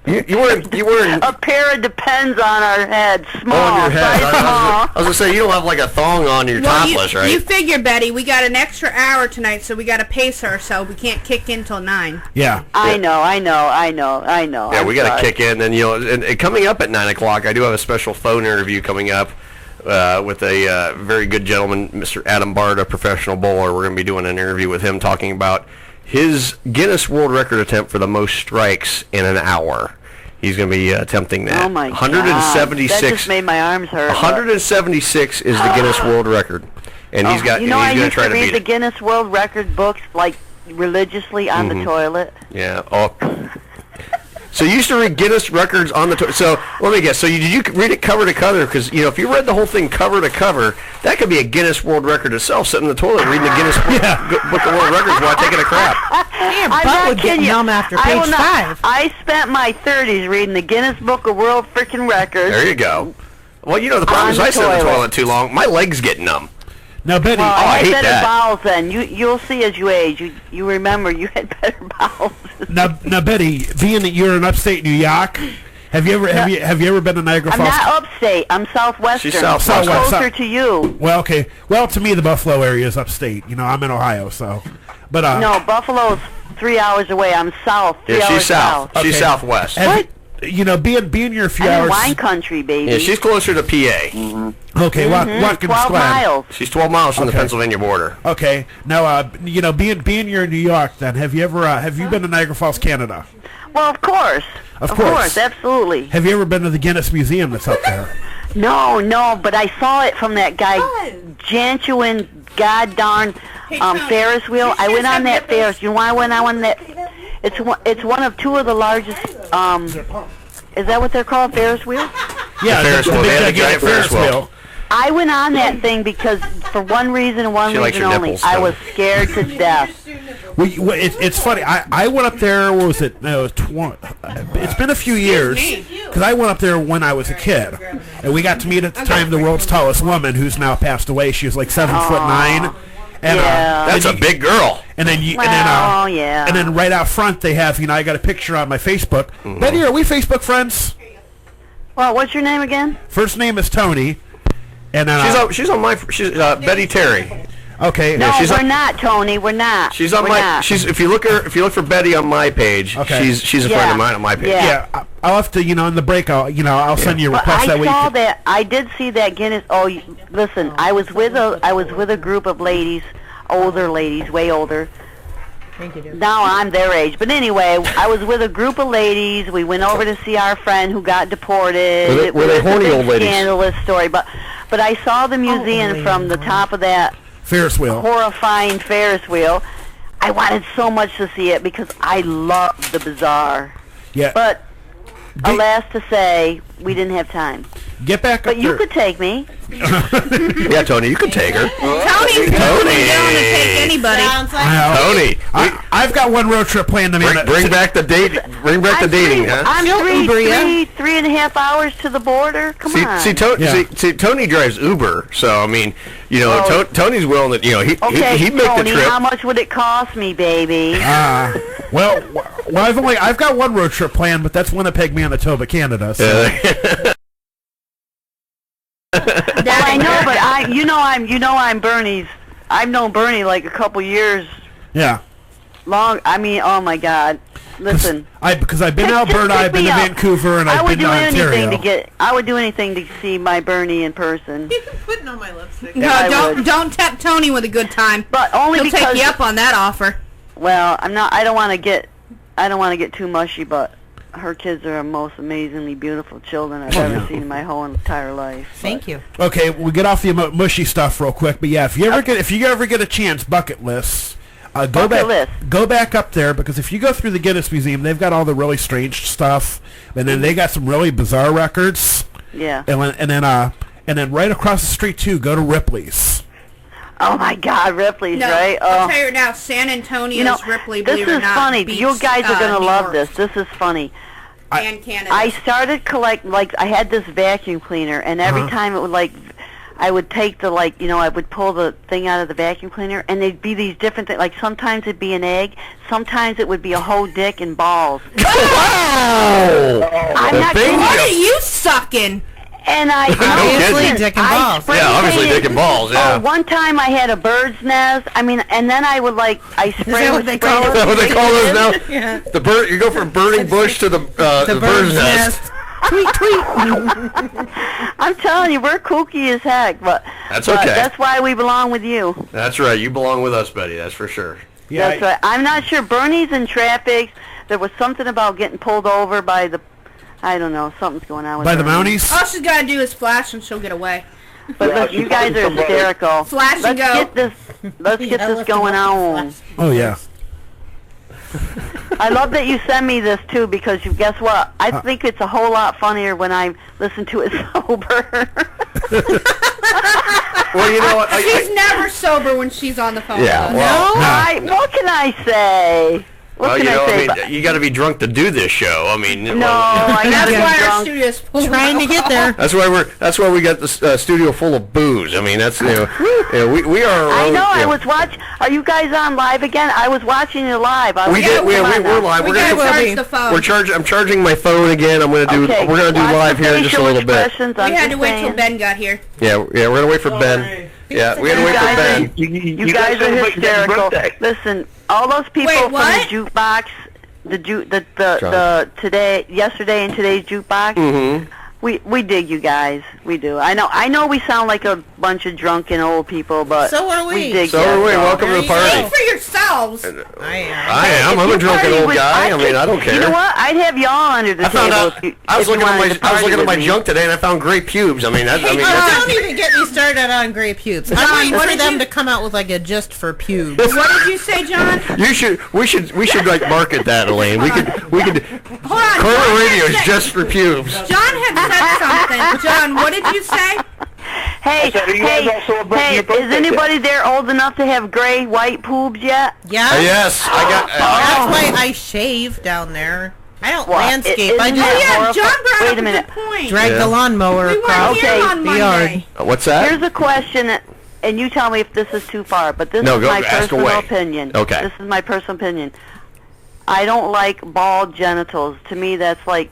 you were in a pair of Depends on our head, small, on your head. size small. I was gonna say you don't have like a thong on your topless, right? You figure, Betty, we got an extra hour tonight, so we got to pace ourselves. We can't kick in till 9. Yeah. I know. Yeah, we got to kick in, and and coming up at 9 o'clock, I do have a special phone interview coming up with a very good gentleman, Mr. Adam Barta, professional bowler. We're going to be doing an interview with him talking about his Guinness World Record attempt for the most strikes in an hour. He's going to be attempting that. Oh my 176. God. That just made my arms hurt. 176 is the Guinness World Record, and he's got. You know, and he's I going used to try to to read beat the it. Guinness World Record books like religiously on the toilet. Yeah. Oh. So you used to read Guinness records on the toilet. So let me guess. So did you read it cover to cover? Because if you read the whole thing cover to cover, that could be a Guinness World Record itself. Sitting in the toilet reading the Guinness Book of World Records while taking a crap. Your I'm butt not would get kidding you. numb after I page will not- 5. I spent my 30s reading the Guinness Book of World freaking Records. There you go. Well, the problem is I sit in the toilet too long. My legs get numb. Now, Betty. Well, I hate better that. bowels then. You'll see as you age. You remember you had better bowels. Now, Betty, being that you're in upstate New York, have you ever been to Niagara I'm Falls? not upstate. I'm southwestern. She's southwest. I'm Southwest. closer to you. Well, okay. Well, to me, the Buffalo area is upstate. I'm in Ohio, so. But No, Buffalo's 3 hours away. I'm south. 3 hours she's south. Okay. She's southwest. What? Being here a few I'm in hours. wine country, baby. Yeah, she's closer to PA. Okay, Watkins 12 Glen. miles. She's 12 miles from the Okay. Pennsylvania border. Okay. Now, being you're in New York, then have you been to Niagara Falls, Canada? Well, of course. Of course. Absolutely. Have you ever been to the Guinness Museum that's up there? No, but I saw it from that guy, Jantuin, goddarn Ferris wheel. I went on that Ferris. You know why I went on that? It's one of two of the largest. Is that what they're called, Ferris wheel? Yeah, Ferris wheel. They had a giant Ferris wheel. I went on that thing because for one reason and one She likes reason your only. nipples, I so. was scared to death. Well, it's funny. I went up there. What was it? No, it's been a few years because I went up there when I was a kid, and we got to meet at the time the world's tallest woman, who's now passed away. She was like 7'9". And, That's a big girl. And then yeah. And then right out front they have I got a picture on my Facebook. Mm-hmm. Betty, are we Facebook friends? Well, what's your name again? First name is Tony, and She's Betty Terry. Okay. No, Yeah, we're not, Tony. We're not. She's on We're my. not. If you look for Betty on my page, Okay. she's a friend of mine on my page. Yeah. I'll have to in the break I'll send you a But request that way. I did see that Guinness. Oh, listen, I was with a group of ladies, older ladies, way older. Now I'm their age, but anyway, I was with a group of ladies. We went over to see our friend who got deported. Were they horny old ladies? Scandalous story, but I saw the museum from the top of that Ferris wheel. horrifying Ferris wheel. I wanted so much to see it because I love the bizarre. Yeah. But alas to say, we didn't have time. Get back up But you there. could take me. Yeah, Tony, you could take her. Tony's down to take anybody. Tony, I've got one road trip planned to bring back the date. Bring back the dating, huh? I'm 3.5 hours to the border. Come on. See, Tony drives Uber, so I mean, you know, Tony's willing to, you know, he'd make Tony, the trip. how much would it cost me, baby? Well, I've got one road trip planned, but that's Winnipeg, Manitoba, Canada. So. Well, I know, but I'm Bernie's. I've known Bernie like a couple years. Yeah. Long. I mean, oh my God. Listen. Because I've been to Alberta, I've been to Vancouver, and I've been to Ontario. I would do anything to see my Bernie in person. You're putting on my lipstick. No, don't tempt Tony with a good time. But only He'll because take you up on that offer. Well, I don't want to get too mushy, but her kids are the most amazingly beautiful children I've ever seen in my whole entire life. Thank you. Okay, we'll get off the mushy stuff real quick, but yeah, if you ever get a chance, bucket lists. Go back up there, because if you go through the Guinness Museum, they've got all the really strange stuff, and then they got some really bizarre records. Yeah. And then right across the street too, go to Ripley's. Oh my God, Ripley's, No, right? I'll tell you now, San Antonio's Ripley. This Believe it or is not, funny. beats, You guys are gonna New love York. this. This is funny. And Canada. I started I had this vacuum cleaner, and every time it would I would take I would pull the thing out of the vacuum cleaner, and they'd be these different things. Like sometimes it'd be an egg, sometimes it would be a whole dick and balls. Oh! I'm not kidding. What are you sucking? And obviously dick and balls. Yeah, obviously dick and balls. Yeah. One time I had a bird's nest. I mean, and then I would I spray. Is that what they call it? Is that what they call those now? Yeah. The bird. You go from burning bush to the bird's nest. Tweet, tweet. I'm telling you, we're kooky as heck, but okay. That's why we belong with you. That's right. You belong with us, Betty. That's for sure. Yeah, That's right. I'm not sure. Bernie's in traffic. There was something about getting pulled over by the. I don't know. Something's going on with By the Bernie. Mounties? All she's got to do is flash and she'll get away. But look, you guys are hysterical. Flash and go. Let's get this going on. Oh, yeah. I love that you send me this, too, because guess what? I think it's a whole lot funnier when I listen to it sober. Well, you know what? She's never sober when she's on the phone. Yeah, with us. well, What can I say? What can I say? I mean, you got to be drunk to do this show. I mean, No, I got to That's why be our drunk. studio's full. Trying to get there. That's why we got the studio full of booze. I mean, that's we are. I know. I was watching. Are you guys on live again? I was watching you live. We're live. We gotta charge the phone. I'm charging my phone again. We're gonna do live here in just a little bit. We had to wait till Ben got here. Yeah, we're gonna wait for Ben. Yeah, we had to wait for Ben. You guys are hysterical. Listen, all those people from the jukebox, yesterday and today's jukebox. Mm-hmm. We dig you guys. We do. I know we sound like a bunch of drunken old people, but So are we. we dig So you. are we. Welcome to the party. Speak for yourselves. I am. I am. I'm a drunken old guy. I mean, I don't care. You know what? I'd have y'all under the table. I was looking at my junk today, and I found gray pubes. I mean, don't even get me started on gray pubes. I want for them to come out with like a just for pubes. What did you say, John? We should like market that, Elaine. We could. Hold on. Corner radio is just for pubes. John had said something. John, what did you say? Hey, is anybody there old enough to have gray, white pubes yet? Yeah. Yes, I got. That's why I shave down there. I don't landscape. I just John brought Wait up a minute. good point. drag the lawnmower We across weren't here on the yard. Monday. What's that? Here's a question, and you tell me if this is too far, but this is my ask personal away. opinion. Okay. This is my personal opinion. I don't like bald genitals. To me, that's like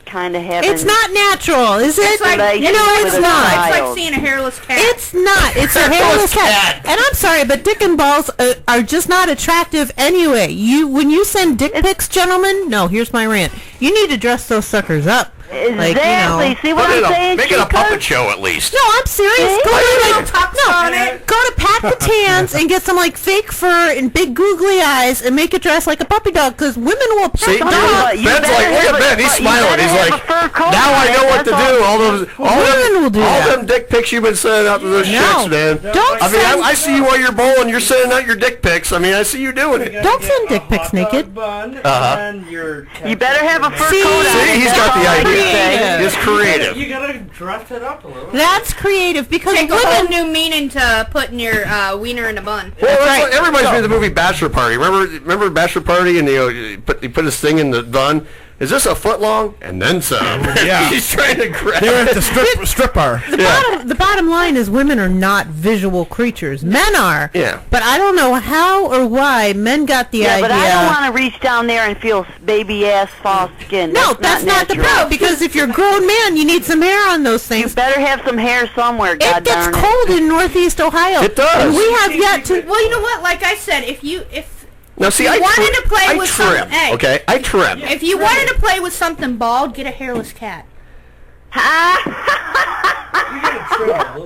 kind of having... It's not natural, is it? It's like, it's not. It's like seeing a hairless cat. It's not. It's a hairless cat. And I'm sorry, but dick and balls are just not attractive anyway. When you send dick pics, gentlemen, no, here's my rant. You need to dress those suckers up. Exactly. See what I'm saying? Make it a puppet show at least. No, I'm serious. Go to Pat Patan's and get some like fake fur and big googly eyes and make it dress like a puppy dog because women will pet the dog. Ben's like, look at Ben. He's smiling. He's like, now I know what to do. All them dick pics you've been sending out to those chicks, man. I see you while you're bowling. You're sending out your dick pics. I mean, I see you doing it. Don't send dick pics naked. You better have a fur coat on. See, he's got the idea. It's creative. You gotta dress it up a little. That's creative because take a whole new meaning to putting your wiener in a bun. Well, that's everybody's made the movie Bachelor Party. Remember Bachelor Party, and he put his thing in the bun. Is this a foot long? And then some. Yeah. He's trying to grab They're at the strip bar. The bottom line is women are not visual creatures. Men are. Yeah. But I don't know how or why men got the idea. But I don't want to reach down there and feel baby ass false skin. No, that's not the problem. Because if you're a grown man, you need some hair on those things. You better have some hair somewhere. It gets cold in Northeast Ohio. It does. And we have yet to. Well, you know what? Like I said, if now, see, I wanted to play with trim. something. Hey, okay, I trim. If you wanted to play with something bald, get a hairless cat.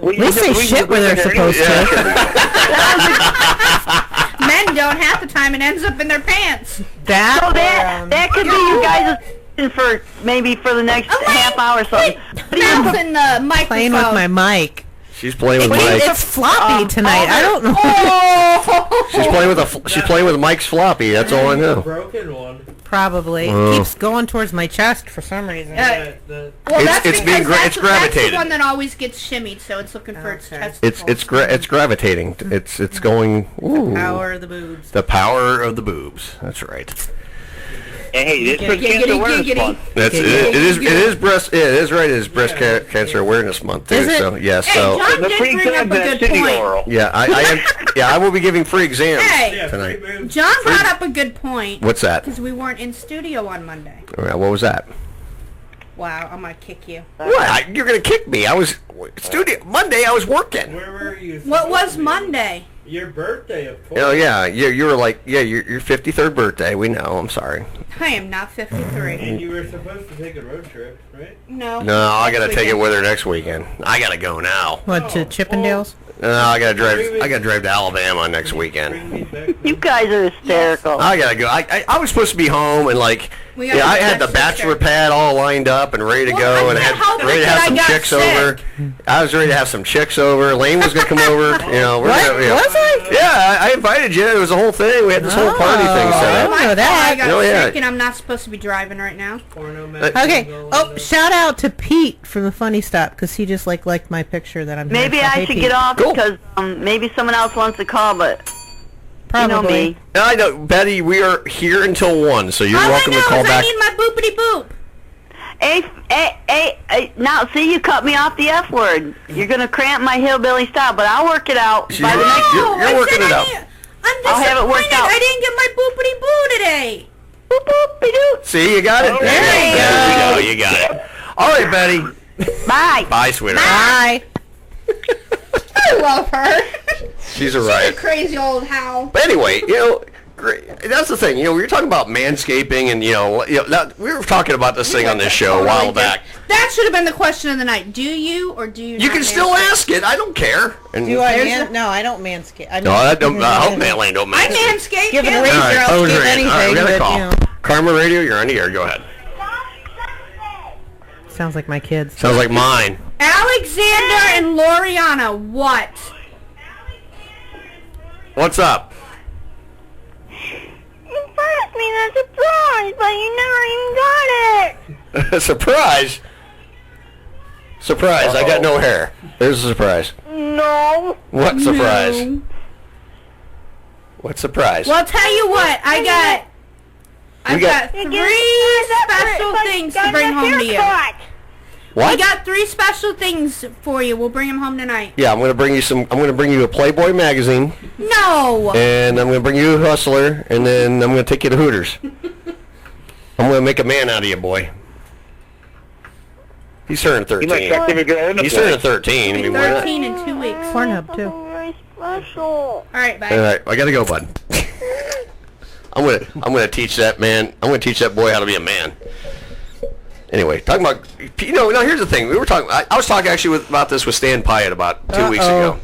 We say shit where they're supposed to. Men don't half the time. It ends up in their pants. That could be you guys for maybe for the next half hour or something. Bouncing the microphone. Playing with my mic. She's playing with Mike. It's floppy tonight. I don't know. She's playing with Mike's floppy. That's all I know. Broken one. Probably. It keeps going towards my chest for some reason. Well, it's gravitated. That's the one that always gets shimmied, so it's looking for its chest. It's gravitating. It's going. Ooh. The power of the boobs. The power of the boobs. That's right. Hey, it's Breast Cancer Awareness Month. It is breast. Yeah, it is right. It is Breast Cancer Awareness Month too. So yes. Hey, so John did bring up a good point. yeah, I am. Yeah, I will be giving free exams tonight. John brought up a good point. What's that? Because we weren't in studio on Monday. What was that? Wow, I'm gonna kick you. What? You're gonna kick me? I was studio Monday. I was working. Where were you? What was Monday? Your birthday, of course. Oh yeah, you were like your 53rd birthday. We know. I'm sorry. I am not 53. And you were supposed to take a road trip, right? No. No, I gotta take it with her next weekend. I gotta go now. What, to Chippendales? No, I gotta drive to Alabama next weekend. You guys are hysterical. I gotta go. I was supposed to be home and like. Yeah, I had the bachelor pad all lined up and ready to go, and I had ready to have some chicks over. I was ready to have some chicks over. Elaine was gonna come over. You know, was I? Yeah, I invited you. It was a whole thing. We had this whole party thing set up. I know that. I got sick, and I'm not supposed to be driving right now. Okay. Oh, shout out to Pete from the Funny Stop because he just liked my picture that I'm. Maybe I should get off because maybe someone else wants to call, but. Probably. You know me. I know, Betty. We are here until 1, so you're welcome to call back. I need my boopity boop. Hey, now see, you cut me off the F word. You're gonna cramp my hillbilly style, but I'll work it out. You're working it out. I'll have it worked out. I didn't get my boopity boo today. Boop boopity doo. See, you got it. There you go. You got it. All right, Betty. Bye. Bye, sweetheart. Bye. I love her. She's a riot. She's a crazy old howl. But anyway, that's the thing. We were talking about manscaping, and we were talking about this thing on this show a while back. That should have been the question of the night. Do you or do you? You can still ask it. I don't care. And do I? No, I don't manscape. I hope Elaine don't manscape. I manscape. Give it a razor. I'll skip anything. All right, we got a call. Karma Radio, you're on the air. Go ahead. Sounds like my kids. Sounds like mine. Alexander and Loriana, what? What's up? You promised me a surprise, but you never even got it. Surprise? Surprise, I got no hair. There's a surprise. No. What surprise? No. What surprise? Well, I'll tell you what, I've got 3 special things to bring home to you. What? We got 3 special things for you. We'll bring them home tonight. Yeah, I'm gonna bring you a Playboy magazine. No. And I'm gonna bring you a Hustler, and then I'm gonna take you to Hooters. I'm gonna make a man out of you, boy. He's turning 13. He's turning 13. He's 13 in 2 weeks. Pornhub too. Very special. All right, bye. All right, I gotta go, bud. I'm gonna teach that man. I'm gonna teach that boy how to be a man. Anyway, talking about, now here's the thing. We were talking. I was talking actually about this with Stan Pyatt about 2 weeks ago.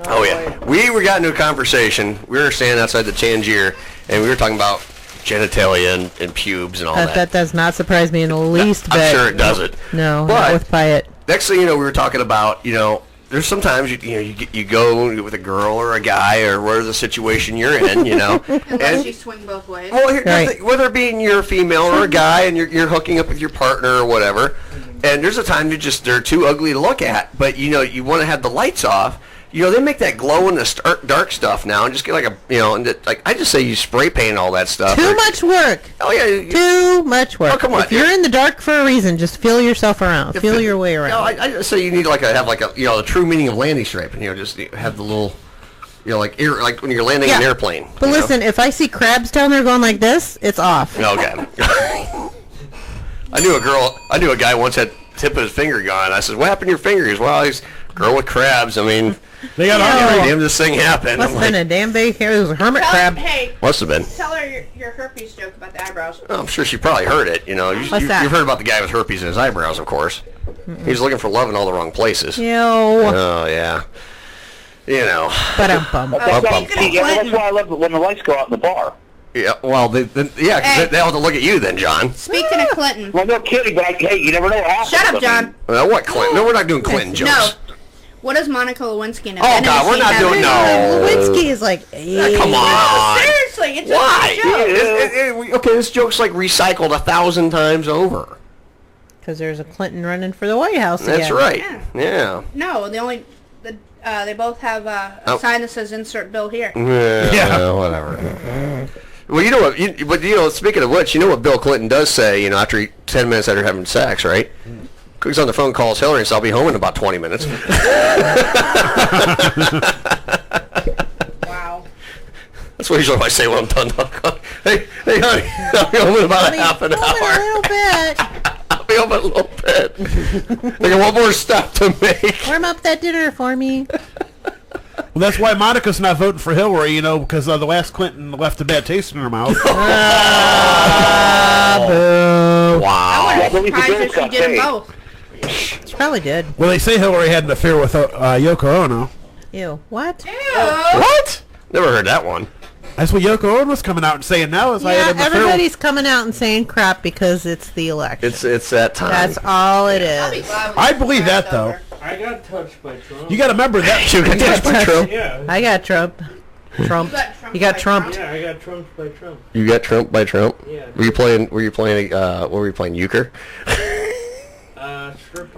Oh yeah, we got into a conversation. We were standing outside the Tangier, and we were talking about genitalia and pubes and all that. That does not surprise me in the least bit. I'm sure it doesn't. No, but not with Pyatt. Next thing you know, we were talking about, there's sometimes you go with a girl or a guy or whatever the situation you're in, Unless you swing both ways. Well, here's the thing, whether it being you're a female or a guy and you're hooking up with your partner or whatever, and there's a time they're too ugly to look at, but you want to have the lights off. They make that glow in the dark stuff now, and just get I just say you spray paint all that stuff. Too much work. Oh yeah, too much work. Oh come on! If you're in the dark for a reason, just feel yourself around. Feel your way around. I just say you need have the true meaning of landing strip, and just have the little, like when you're landing an airplane. But listen, if I see crabs down there going like this, it's off. Okay. I knew a guy once had tip of his finger gone. I said, "What happened to your finger?" He goes, "Well, he's a girl with crabs. I mean." They got damn this thing happened. Must have been a damn big hair. It was a hermit crab. Hey, must have been. Tell her your herpes joke about the eyebrows. Oh, I'm sure she probably heard it. You've heard about the guy with herpes in his eyebrows, of course. He was looking for love in all the wrong places. Ew. Oh yeah. That's why I love it when the lights go out in the bar. Yeah, well, they have to look at you then, John. Speaking of Clinton. Well, no kidding, but hey, you never know what happens. Shut up, John. What Clinton? No, we're not doing Clinton jokes. No. What does Monica Lewinsky know? Oh, God, we're not doing Lewinsky is like, come on. Seriously, it's Why? a joke. Okay, this joke's like recycled 1,000 times over. Because there's a Clinton running for the White House again. That's right. Yeah. No, they both have a sign that says "Insert bill here." Yeah, whatever. Well, you know what? But speaking of which, you know what Bill Clinton does say? After 10 minutes after having sex, right? He's on the phone, calls Hillary, and says, "I'll be home in about 20 minutes." Wow. That's what usually I say when I'm done. Hey, honey, I'll be home in about half an hour. A little bit. I'll be home in a little bit. I got one more stop to make. Warm up that dinner for me. Well, that's why Monica's not voting for Hillary, because the last Clinton left a bad taste in her mouth. Boo. Wow. I wouldn't be surprised if she did them both. She probably did. Well, they say Hillary had an affair with Yoko Ono. Ew. What? Ew. What? Never heard that one. That's what Yoko Ono was coming out and saying now. I had an affair Everybody's coming out and saying crap because it's the election. It's that time. That's all it is. I believe that, though. I got touched by Trump. You got to remember that. You got touched by Trump? Yeah. I got Trump. You got trumped. Yeah, I got trumped by Trump. You got trumped by Trump? Yeah. Were you playing euchre?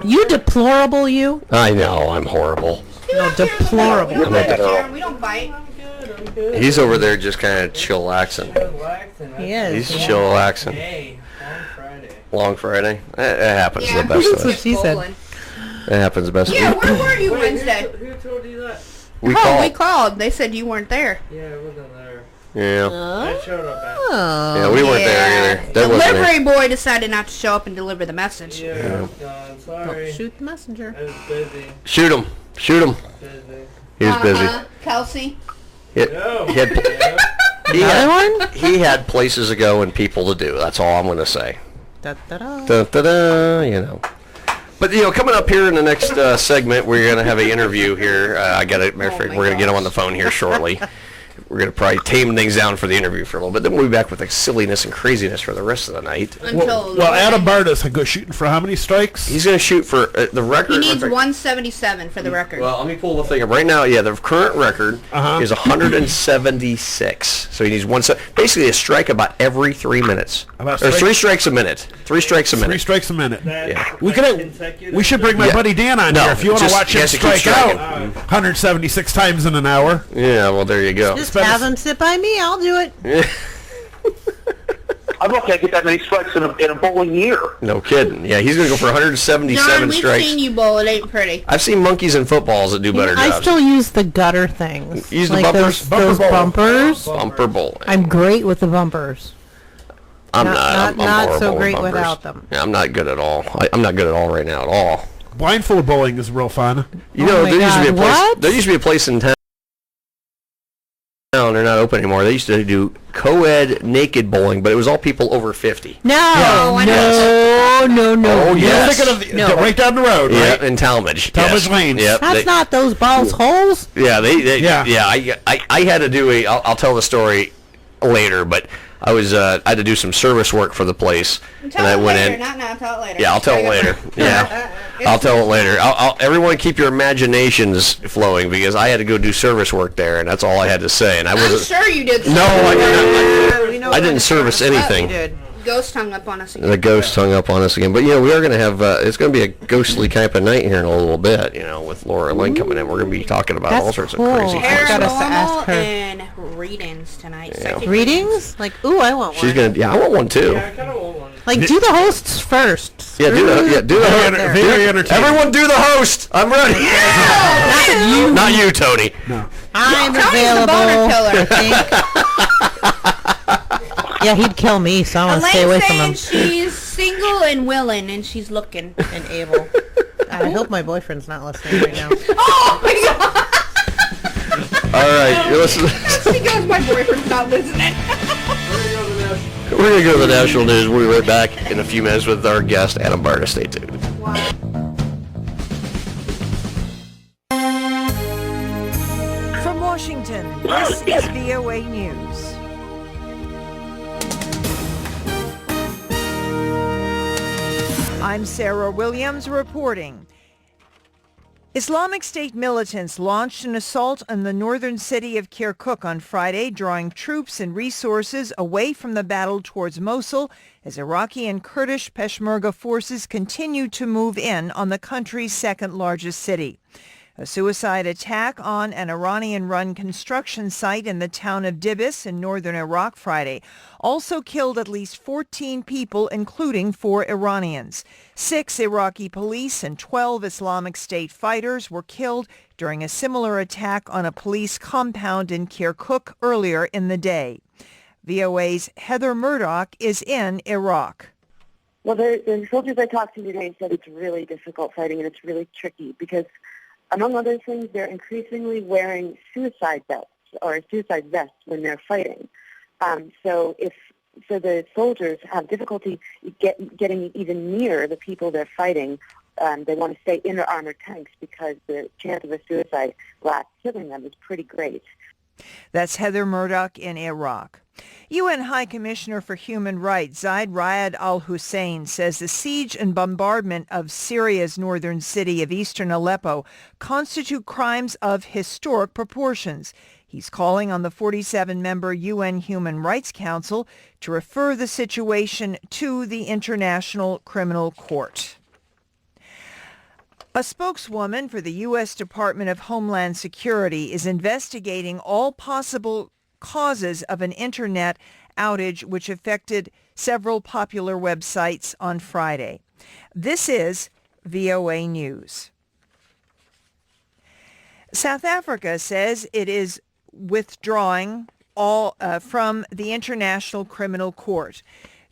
You deplorable, you. I know, I'm horrible. No, deplorable. We don't bite. I'm good. He's over there just kind of chillaxing. He is. He's chillaxing. Hey, on Friday. Long Friday? It happens the best That's of what us. she said. It happens the best Yeah, of us. where were you Wednesday? Who told you that? We We called. They said you weren't there. Yeah, I wasn't there. Yeah. I showed up after. Yeah, we weren't there either. That wasn't Delivery it. boy decided not to show up and deliver the message. Yeah, I was gone. Sorry. Don't shoot the messenger. I was busy. Shoot him. Shoot him. Busy. He was busy. Kelsey. He had places to go and people to do. That's all I'm going to say. Da-da-da. Da-da-da, But, coming up here in the next segment, we're going to have an interview here. Matter of fact, we're going to get him on the phone here shortly. We're going to probably tame things down for the interview for a little bit. Then we'll be back with like silliness and craziness for the rest of the night. Well, Adam Barta's go shooting for how many strikes? He's going to shoot for the record. He needs 177 for the record. Well, let me pull the thing up right now. Yeah, the current record is 176. So he needs basically a strike about every 3 minutes. Or 3 strikes a minute. 3 strikes a minute. 3 strikes a minute. Yeah. We should bring my buddy Dan on here if you want to watch him strike out 176 times in an hour. Yeah, well, there you go. Just have him sit by me. I'll do it. I'm not going to get that many strikes in a bowling year. No kidding. Yeah, he's going to go for 177 John, we've strikes. seen you bowl. It ain't pretty. I've seen monkeys in footballs that do better jobs. I still use the gutter things. Use the like bumpers? Those bumpers. Bumper bowling. I'm great with the bumpers. I'm not not so horrible great with bumpers. without them. Yeah, I'm not good at all. I'm not good at all right now at all. Blindfold bowling is real fun. There used to be a place. There used to be a place in town. They're not open anymore. They used to do co-ed naked bowling, but it was all people over 50. No. Oh, yes. You're thinking of right down the road, right? Yeah, in Talmadge. Talmadge Lanes. Yep. That's not those balls holes. Yeah, I had to do I'll tell the story later, but I had to do some service work for the place, and I went later, in. Not now, tell it later. Yeah, I'll tell it later. Yeah, I'll tell it later. Everyone keep your imaginations flowing because I had to go do service work there, and that's all I had to say. And I wasn't. I'm sure you did. No, I didn't. I didn't service anything. Ghost hung up on us again. The ghost hung up on us again. But, we are going to have, it's going to be a ghostly type of night here in a little bit, with Laura Elaine coming in. We're going to be talking about all sorts of crazy things. Paranormal and readings tonight. Yeah. Readings? Like, ooh, I want one. She's going to, I want one too. Yeah, I kind of want one. Like, do the hosts first. Yeah, do the host. Very entertaining. Everyone do the host. I'm ready. Yeah. Not you, Tony. No. I'm Tony's available. the boner killer. Yeah, he'd kill me, so I want to stay away from him. She's single and willing, and she's looking And able. I hope my boyfriend's not listening right now. Oh my God! All right, listen. She goes, my boyfriend's not listening. We're going to go to the national news. We'll be right back in a few minutes with our guest, Adam Barta. Stay tuned. From Washington, this is VOA News. I'm Sarah Williams reporting. Islamic State militants launched an assault on the northern city of Kirkuk on Friday, drawing troops and resources away from the battle towards Mosul as Iraqi and Kurdish Peshmerga forces continue to move in on the country's second largest city. A suicide attack on an Iranian-run construction site in the town of Dibis in northern Iraq Friday also killed at least 14 people, including 4 Iranians. 6 Iraqi police and 12 Islamic State fighters were killed during a similar attack on a police compound in Kirkuk earlier in the day. VOA's Heather Murdoch is in Iraq. Well, the soldiers I talked to today said it's really difficult fighting and it's really tricky because, among other things, they're increasingly wearing suicide belts or suicide vests when they're fighting. So the soldiers have difficulty getting even near the people they're fighting. They want to stay in their armored tanks because the chance of a suicide blast killing them is pretty great. That's Heather Murdoch in Iraq. UN High Commissioner for Human Rights Zaid Ra'ad al-Hussein says the siege and bombardment of Syria's northern city of eastern Aleppo constitute crimes of historic proportions. He's calling on the 47-member UN Human Rights Council to refer the situation to the International Criminal Court. A spokeswoman for the U.S. Department of Homeland Security is investigating all possible causes of an internet outage which affected several popular websites on Friday. This is VOA News. South Africa says it is withdrawing from the International Criminal Court.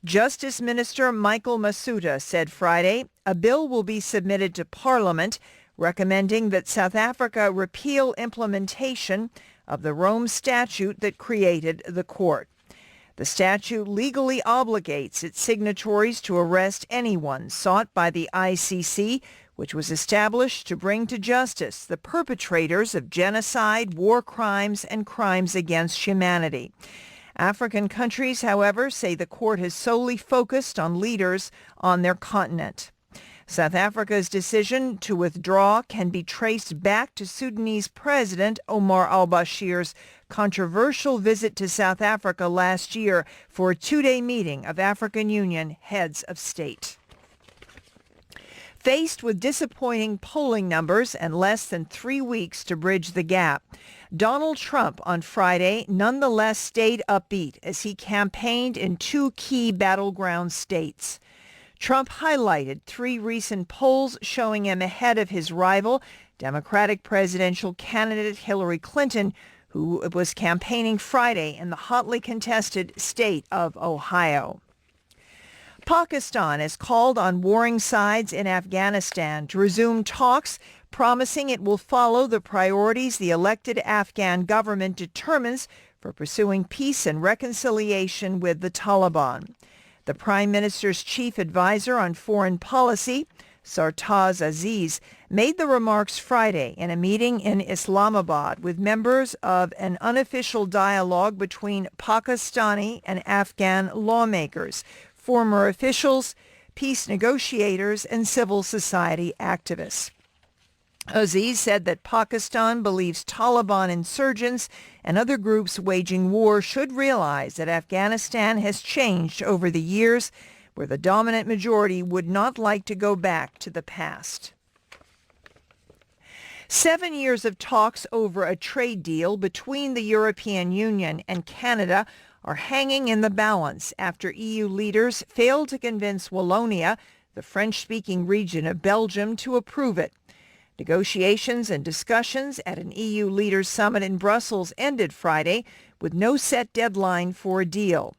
Justice Minister Michael Masuta said Friday a bill will be submitted to Parliament recommending that South Africa repeal implementation of the Rome Statute that created the court. The statute legally obligates its signatories to arrest anyone sought by the ICC, which was established to bring to justice the perpetrators of genocide, war crimes, and crimes against humanity. African countries, however, say the court has solely focused on leaders on their continent. South Africa's decision to withdraw can be traced back to Sudanese President Omar al-Bashir's controversial visit to South Africa last year for a 2-day meeting of African Union heads of state. Faced with disappointing polling numbers and less than 3 weeks to bridge the gap, Donald Trump on Friday nonetheless stayed upbeat as he campaigned in 2 key battleground states. Trump highlighted 3 recent polls showing him ahead of his rival, Democratic presidential candidate Hillary Clinton, who was campaigning Friday in the hotly contested state of Ohio. Pakistan has called on warring sides in Afghanistan to resume talks, promising it will follow the priorities the elected Afghan government determines for pursuing peace and reconciliation with the Taliban. The Prime Minister's chief advisor on foreign policy, Sartaz Aziz made the remarks Friday in a meeting in Islamabad with members of an unofficial dialogue between Pakistani and Afghan lawmakers, former officials, peace negotiators, and civil society activists. Aziz said that Pakistan believes Taliban insurgents and other groups waging war should realize that Afghanistan has changed over the years, where the dominant majority would not like to go back to the past. 7 years of talks over a trade deal between the European Union and Canada are hanging in the balance after EU leaders failed to convince Wallonia, the French-speaking region of Belgium, to approve it. Negotiations and discussions at an EU leaders summit in Brussels ended Friday with no set deadline for a deal.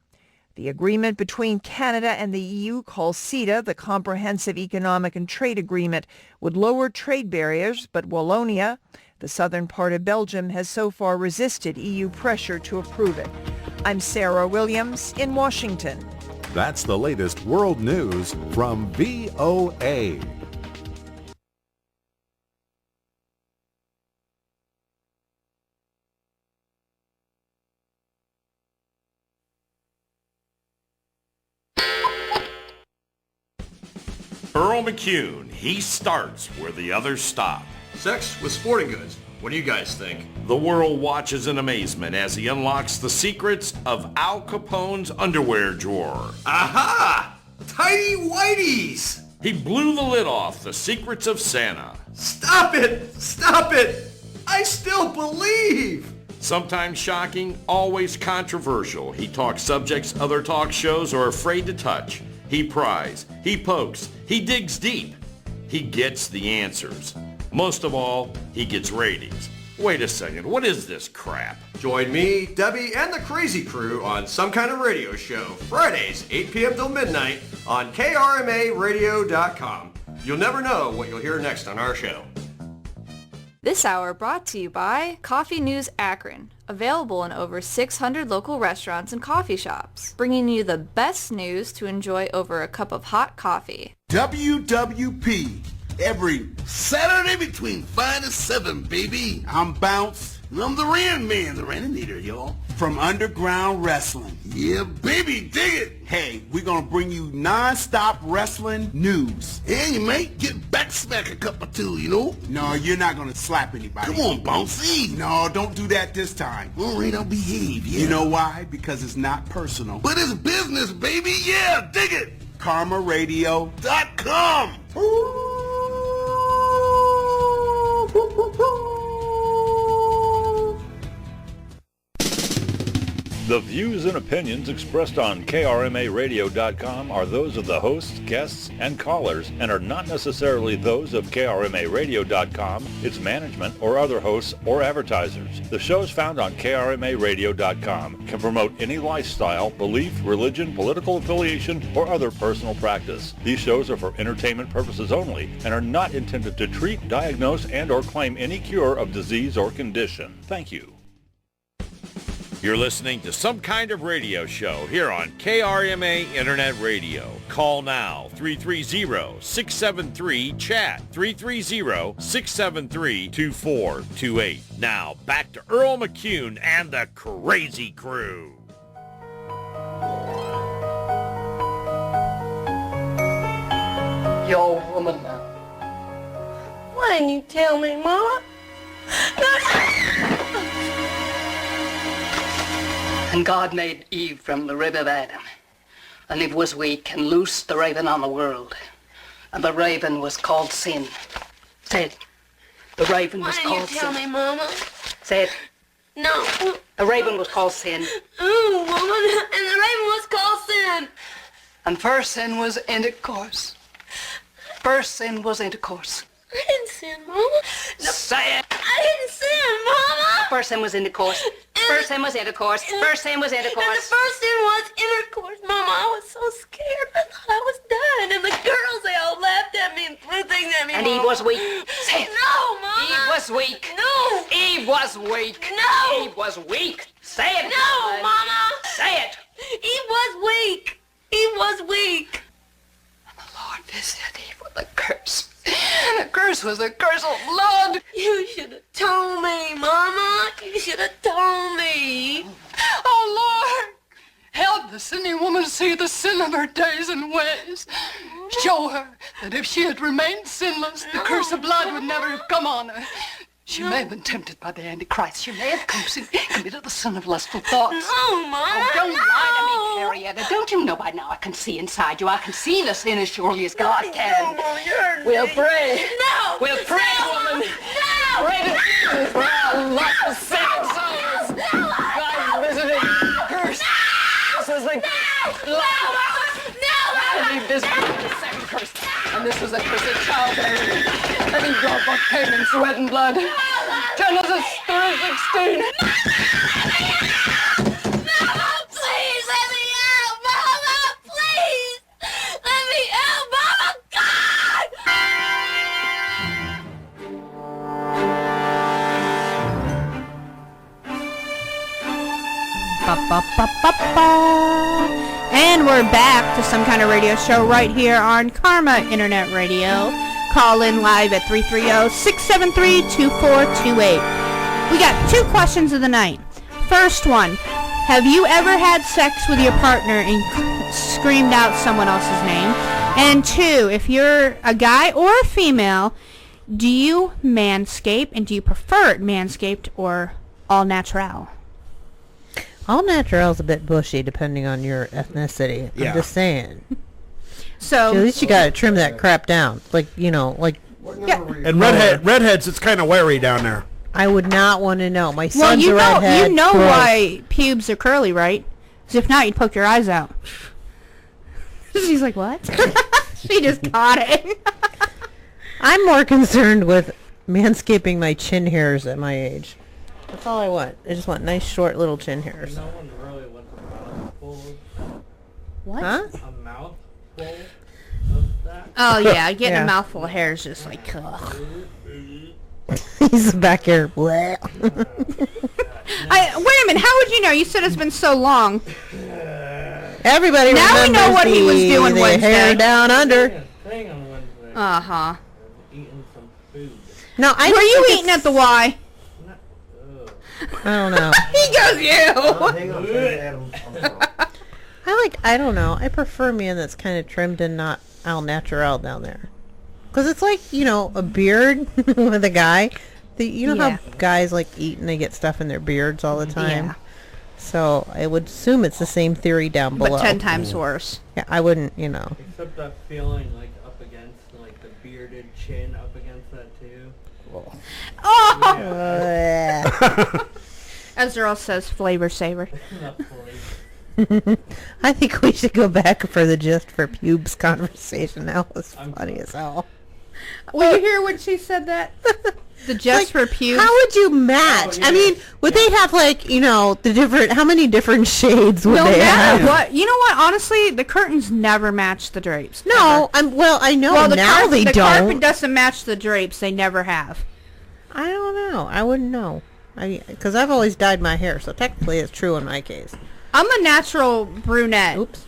The agreement between Canada and the EU, called CETA, the Comprehensive Economic and Trade Agreement, would lower trade barriers, but Wallonia, the southern part of Belgium, has so far resisted EU pressure to approve it. I'm Sarah Williams in Washington. That's the latest world news from VOA. Earl McCune, he starts where the others stop. Sex with sporting goods. What do you guys think? The world watches in amazement as he unlocks the secrets of Al Capone's underwear drawer. Aha! Tidy whities! He blew the lid off the secrets of Santa. Stop it! Stop it! I still believe! Sometimes shocking, always controversial. He talks subjects other talk shows are afraid to touch. He pries, he pokes, he digs deep. He gets the answers. Most of all, he gets ratings. Wait a second, what is this crap? Join me, Debbie, and the crazy crew on Some Kind of Radio Show, Fridays, 8 p.m. till midnight on KRMARadio.com. You'll never know what you'll hear next on our show. This hour brought to you by Coffee News Akron, available in over 600 local restaurants and coffee shops, bringing you the best news to enjoy over a cup of hot coffee. WWP, every Saturday between 5 to 7, baby. I'm Bounce. I'm the Rain Man, the Rain Eater, y'all. From Underground Wrestling. Yeah, baby, dig it. Hey, we're going to bring you non-stop wrestling news. And you might get back smack a cup or two, you know? No, you're not going to slap anybody. Come on, Bouncy. No, don't do that this time. All right, I'll behave, yeah. You know why? Because it's not personal. But it's business, baby. Yeah, dig it. KarmaRadio.com. The views and opinions expressed on KRMARadio.com are those of the hosts, guests, and callers and are not necessarily those of KRMARadio.com, its management, or other hosts or advertisers. The shows found on KRMARadio.com can promote any lifestyle, belief, religion, political affiliation, or other personal practice. These shows are for entertainment purposes only and are not intended to treat, diagnose, and or claim any cure of disease or condition. Thank you. You're listening to Some Kind of Radio Show here on KRMA Internet Radio. Call now, 330-673-CHAT, 330-673-2428. Now, back to Earl McCune and the Crazy Crew. Yo, woman now. Why didn't you tell me, Mama? And God made Eve from the rib of Adam. And Eve was weak and loosed the raven on the world. And the raven was called sin. Say it. The raven was called sin. Why didn't you tell me, Mama? Say it. No. The raven was called sin. Ooh, woman. And the raven was called sin. And first sin was intercourse. First sin was intercourse. I didn't sin, Mama. No. Say it. I didn't sin, Mama. First sin was intercourse. First sin was intercourse. First sin was intercourse. And the first sin was intercourse. Mama, I was so scared. I thought I was dying. And the girls, they all laughed at me and threw things at me, And Mama. Eve was weak. Say it. No, Mama. Eve was weak. No. Eve was weak. No. Eve was weak. Say it. No, Mama. Say it. Eve was weak. Eve was weak. And the Lord visited Eve with The curse. The curse was a curse of blood. You should have told me, Mama. You should have told me. Oh, Lord. Help the sinning woman see the sin of her days and ways. Show her that if she had remained sinless, the curse of blood would never have come on her. She may have been tempted by the Antichrist. She may have committed the sin of lustful thoughts. No, Mama. Oh, don't lie to me, Carrie. Don't you know by now I can see inside you? I can see the sin as surely as God can. We'll pray. No. We'll pray, woman. No. Pray to Jesus for our lustful sinning souls. God is visiting the curse. This is the this is the second curse. And this is a curse of childbearing. And he brought forth pain and sweat and blood. Genesis 3:16. Mama, please let me out. Mama, please let me out. Mama, God. And we're back to Some Kind of Radio Show right here on Karma Internet Radio. Call in live at 330-673-2428. We got 2 questions of the night. First one, have you ever had sex with your partner and screamed out someone else's name? And 2, if you're a guy or a female, do you manscape, and do you prefer it manscaped or all natural? All natural is a bit bushy depending on your ethnicity. Yeah. I'm just saying. So at least you gotta trim that crap down. Like, you know, like. Yeah. And redheads, it's kind of wiry down there. I would not want to know. My son's Well, you a know, redhead. you know Gross. why pubes are curly, right? Because if not, you'd poke your eyes out. She's like, what? She just caught it. I'm more concerned with manscaping my chin hairs at my age. That's all I want. I just want nice, short, little chin hairs. No one really wants a mouthful. What? Huh? A mouthful of that? Oh, yeah, getting Yeah. a mouthful of hair is just like, ugh. He's back here. Wait a minute, how would you know? You said it's been so long. Everybody now we know remembers what he was doing the Wednesday. hair down under. Thing on Wednesday. Uh-huh. Eating some food. No, I Were don't you think eating at the Y? I don't know. He goes, you. I don't know. I prefer man that's kind of trimmed and not al natural down there. Because it's like, you know, a beard with a guy. You know how guys like eat and they get stuff in their beards all the time? Yeah. So I would assume it's the same theory down below. But 10 times worse. Yeah, I wouldn't, you know. Except that feeling like up against like the bearded chin up against that too. Oh! As Earl says, flavor saver. I think we should go back for the gist for pubes conversation. That was funny as hell. Will you hear when she said that? The just for pubes? How would you match? I mean, would they have like, you know, the different, how many different shades would No they matter have? what. You know what? Honestly, the curtains never match the drapes. No, I know well, now they the don't. carpet doesn't match the drapes. They never have. I don't know. I wouldn't know. Because I've always dyed my hair, so technically it's true in my case. I'm a natural brunette. Oops.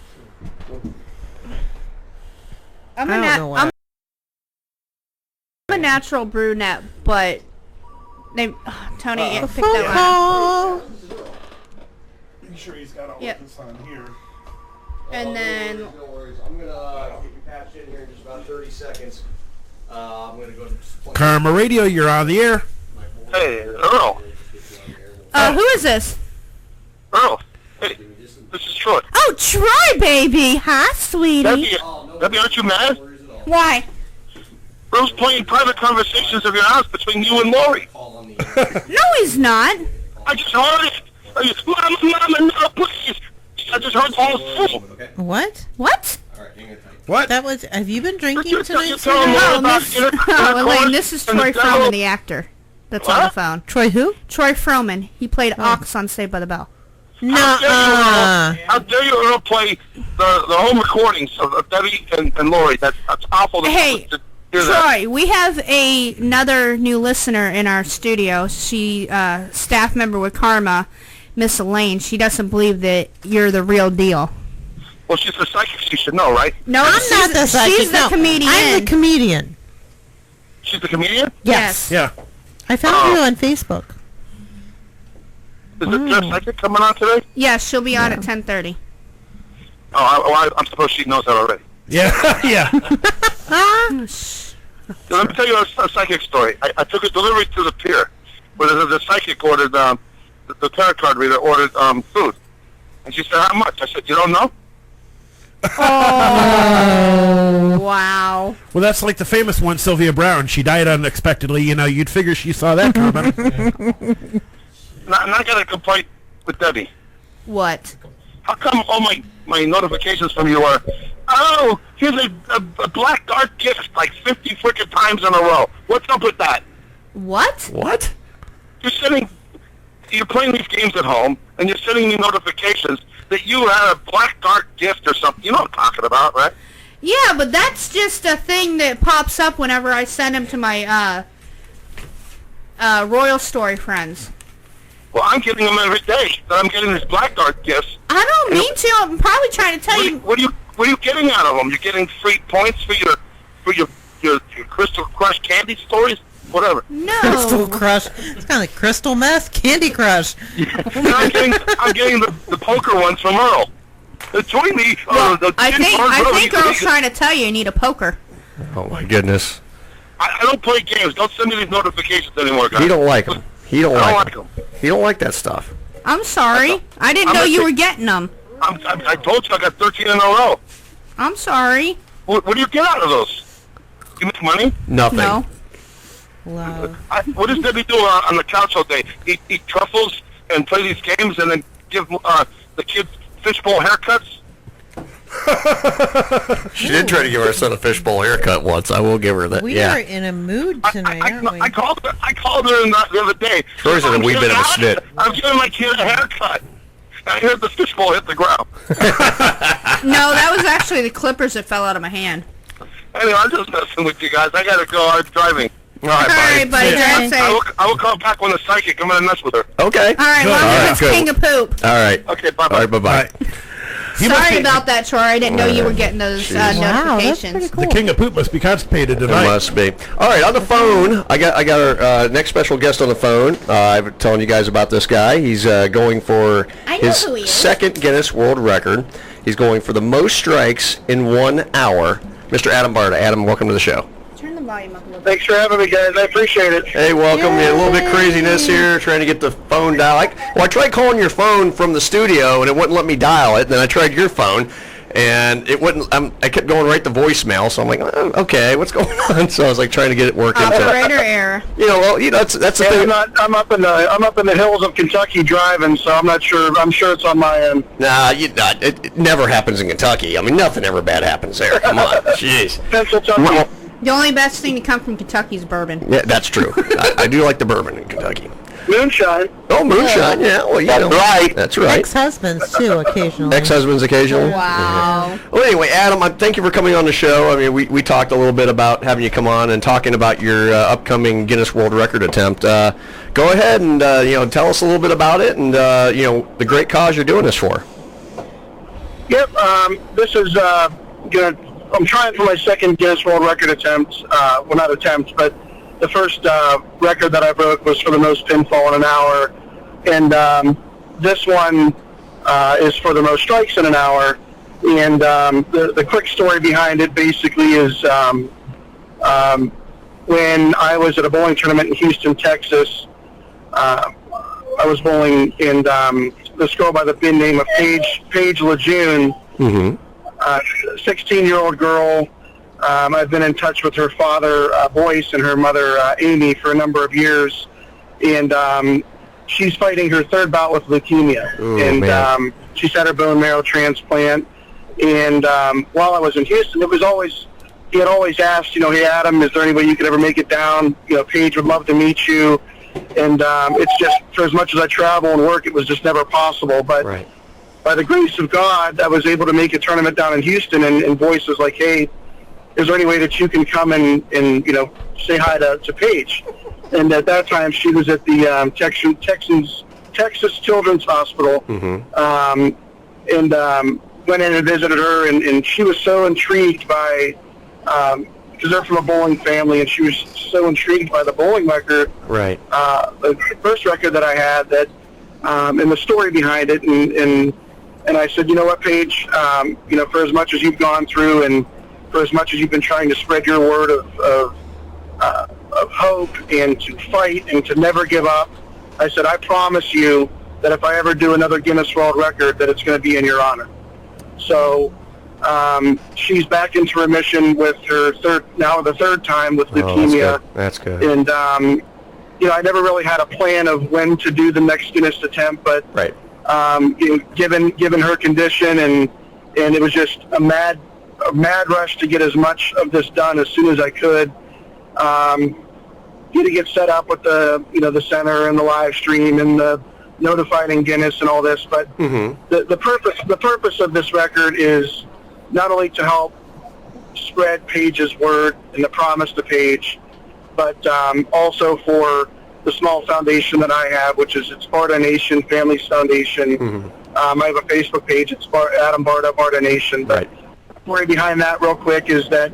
I'm I don't know why. I'm a natural brunette, but they Tony picked that one. Make sure he's got all Yep. of this on here. And then No worries. I'm gonna get you patched in here in just about 30 seconds. I'm gonna go to Karma Radio, you're on the air. Hey, Earl. who is this? Earl. Hey, this is Troy. Oh, Troy, baby. Hi, sweetie. Debbie, aren't you mad? Why? Earl's playing private conversations of your house between you and Lori. No, he's not. I just heard it. Mama, no, please. I just heard all full. What? What? What? That was. Have you been drinking tonight? Elaine, this is Troy Froman, the actor. That's on the phone. Troy who? Troy Froman. He played Ox on Saved by the Bell. How dare you, Earl, play the home recordings of Debbie and Lori? That's awful. Hey, to hear that. Troy, we have another new listener in our studio. She, staff member with Karma, Miss Elaine. She doesn't believe that you're the real deal. Well, she's the psychic. She should know, right? No, I'm not the psychic. She's the comedian. I'm the comedian. She's the comedian? Yes. Yeah. I found you on Facebook. Is there a psychic coming on today? Yes, she'll be on at 10:30. I'm supposed she knows that already. Yeah, yeah. So let me tell you a psychic story. I took a delivery to the pier where the psychic ordered, the tarot card reader ordered food. And she said, how much? I said, you don't know? Oh, wow. Well, that's like the famous one, Sylvia Brown. She died unexpectedly. You know, you'd figure she saw that coming. I'm not going to complain with Debbie. What? How come all my notifications from you are, oh, here's a black dark gift like 50 frickin' times in a row. What's up with that? What? What? You're playing these games at home, and you're sending me notifications that you had a black dark gift or something. You know what I'm talking about, right? Yeah, but that's just a thing that pops up whenever I send them to my Royal Story friends. Well, I'm getting them every day. That I'm getting these black dark gifts. I don't mean to. I'm probably trying to tell you. What are you getting out of them? You're getting free points for your Crystal Crush candy stories? Whatever. No. Crystal Crush. It's kind of like Crystal Meth, Candy Crush. I'm getting the poker ones from Earl. Join me. I think Earl's trying to tell you need a poker. Oh my goodness. I don't play games. Don't send me these notifications anymore, guys. He don't like them. He don't like them. He don't like that stuff. I'm sorry. I didn't know you were getting them. I told you I got 13 in a row. I'm sorry. What do you get out of those? You make money? Nothing. No. Love. What does Debbie do on the couch all day? Eat truffles and play these games and then give the kids fishbowl haircuts? She did try to give her son a fishbowl haircut once. I will give her that. We are in a mood tonight, aren't we? I called her the other day. Troy's in a wee bit of a snit. I'm giving my kid a haircut. I heard the fishbowl hit the ground. No, that was actually the clippers that fell out of my hand. Anyway, I'm just messing with you guys. I gotta go. I'm driving. All right, buddy. Drive safe. I will call back when the psychic. I'm gonna mess with her. Okay. All right, long as it's king of poop. All right. Okay, bye-bye. All right, bye-bye. Sorry about that, Troy. I didn't know you were getting those notifications. The king of poop must be constipated tonight. It must be. All right, on the phone, I got our next special guest on the phone. I'm telling you guys about this guy. He's going for his second Guinness World Record. He's going for the most strikes in 1 hour. Mr. Adam Barta. Adam, welcome to the show. Turn the volume up a little bit. Thanks for having me, guys. I appreciate it. Hey, welcome. Yeah, a little bit craziness here, trying to get the phone dial. I tried calling your phone from the studio, and it wouldn't let me dial it. Then I tried your phone, and it wouldn't. I kept going right to voicemail. So I'm like, oh, okay, what's going on? So I was like trying to get it working. Operator error. That's the thing. I'm up in the hills of Kentucky driving, so I'm not sure. I'm sure it's on my end. Nah, it never happens in Kentucky. I mean, nothing ever bad happens there. Come on, jeez. Pennsylvania. The only best thing to come from Kentucky is bourbon. Yeah, that's true. I do like the bourbon in Kentucky. Moonshine. Oh, moonshine, yeah. Well, that's right. That's right. Ex-husbands, too, occasionally. Ex-husbands occasionally? Wow. Yeah. Well, anyway, Adam, thank you for coming on the show. I mean, we talked a little bit about having you come on and talking about your upcoming Guinness World Record attempt. Go ahead and, tell us a little bit about it and, the great cause you're doing this for. Yep, this is I'm trying for my second Guinness World Record attempt. Well, not attempt, but the first record that I broke was for the most pinfall in an hour. And this one is for the most strikes in an hour. And the quick story behind it basically is when I was at a bowling tournament in Houston, Texas, I was bowling, and this girl by the name of Paige Lejeune, 16-year-old girl. I've been in touch with her father, Boyce, and her mother, Amy, for a number of years. And she's fighting her third bout with leukemia. Ooh, and man. she's had her bone marrow transplant. And while I was in Houston, he had always asked, hey, Adam, is there any way you could ever make it down? Paige would love to meet you. And it's just, for as much as I travel and work, it was just never possible. But right. By the grace of God, I was able to make a tournament down in Houston, and Boyce was like, hey, is there any way that you can come and say hi to Paige? And at that time, she was at the Texas Children's Hospital. went in and visited her, and she was so intrigued by, because they're from a bowling family, and she was so intrigued by the bowling record, Right. the first record that I had, that, and the story behind it, and I said, you know what, Paige, for as much as you've gone through, and for as much as you've been trying to spread your word of hope and to fight and to never give up, I said, I promise you that if I ever do another Guinness World Record, that it's going to be in your honor. So she's back into remission with her the third time with leukemia. That's good. And, I never really had a plan of when to do the next Guinness attempt, but right. Given her condition, and it was just a mad rush to get as much of this done as soon as I could. To get set up with the center and the live stream and the notifying Guinness and all this, but the purpose of this record is not only to help spread Paige's word and the promise to Paige, but also for the small foundation that I have, which is it's Barta Nation Families Foundation. I have a Facebook page. It's Adam Barta, Barta Nation. But the story behind that, real quick, is that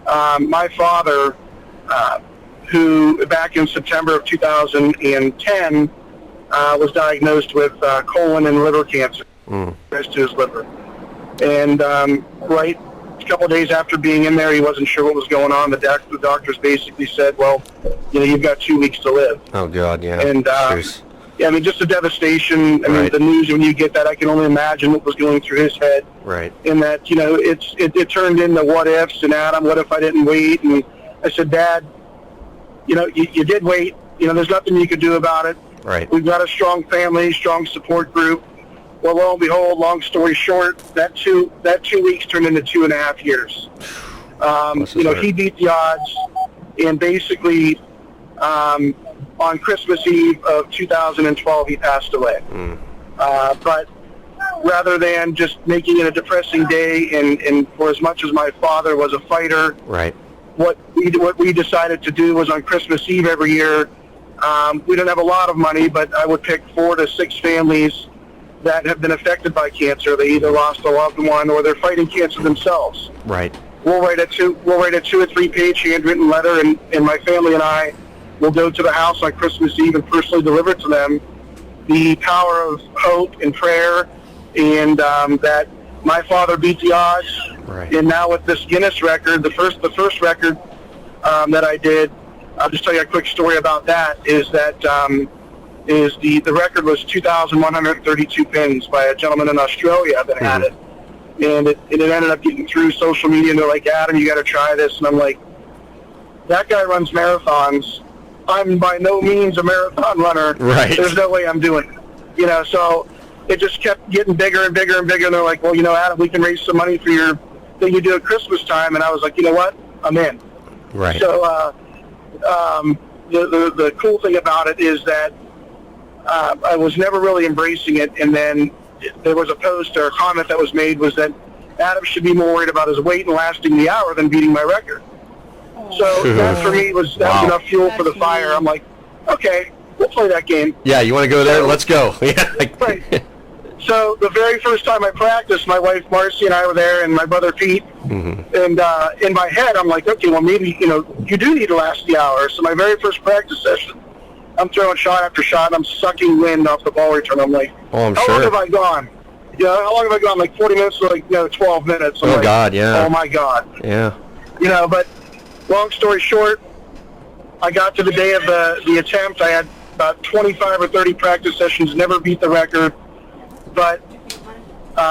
my father, who back in September of 2010 was diagnosed with colon and liver cancer, rest to his liver. And right a couple of days after being in there, he wasn't sure what was going on. The doctors basically said, well, you've got 2 weeks to live. Oh, God, yeah. And, yeah, I mean, just the devastation. I mean, the news, when you get that, I can only imagine what was going through his head. Right. In that, it turned into what ifs, and Adam, what if I didn't wait? And I said, Dad, you did wait. There's nothing you could do about it. Right. We've got a strong family, strong support group. Well, lo and behold, long story short, that 2 weeks turned into 2.5 years. He beat the odds, and basically on Christmas Eve of 2012, he passed away. But rather than just making it a depressing day, and for as much as my father was a fighter, right. What we decided to do was on Christmas Eve every year. We didn't have a lot of money, but I would pick 4 to 6 families that have been affected by cancer. They either lost a loved one or they're fighting cancer themselves. Right. We'll write a 2 or 3 page handwritten letter, and my family and I will go to the house on Christmas Eve and personally deliver to them the power of hope and prayer, and that my father beat the odds. Right. And now with this Guinness record, the first record that I did, I'll just tell you a quick story about that, is that the record was 2,132 pins by a gentleman in Australia that had it. And it ended up getting through social media, and they're like, Adam, you got to try this. And I'm like, that guy runs marathons. I'm by no means a marathon runner. Right. There's no way I'm doing it. So it just kept getting bigger and bigger and bigger. And they're like, well, Adam, we can raise some money for your thing you do at Christmas time. And I was like, you know what? I'm in. Right. So the cool thing about it is that I was never really embracing it. And then there was a post or a comment that was made was that Adam should be more worried about his weight and lasting the hour than beating my record. So that for me was enough fuel for the fire. I'm like, okay, we'll play that game. Yeah, you want to go there? Let's go. Yeah. Right. So the very first time I practiced, my wife Marcy and I were there, and my brother Pete. And in my head, I'm like, okay, well maybe you do need to last the hour. So my very first practice session, I'm throwing shot after shot, and I'm sucking wind off the ball return. I'm like, how long have I gone? How long have I gone? Like 40 minutes to 12 minutes. I'm like, God, yeah. Oh my God. Yeah. But long story short, I got to the day of the attempt. I had about 25 or 30 practice sessions, never beat the record. But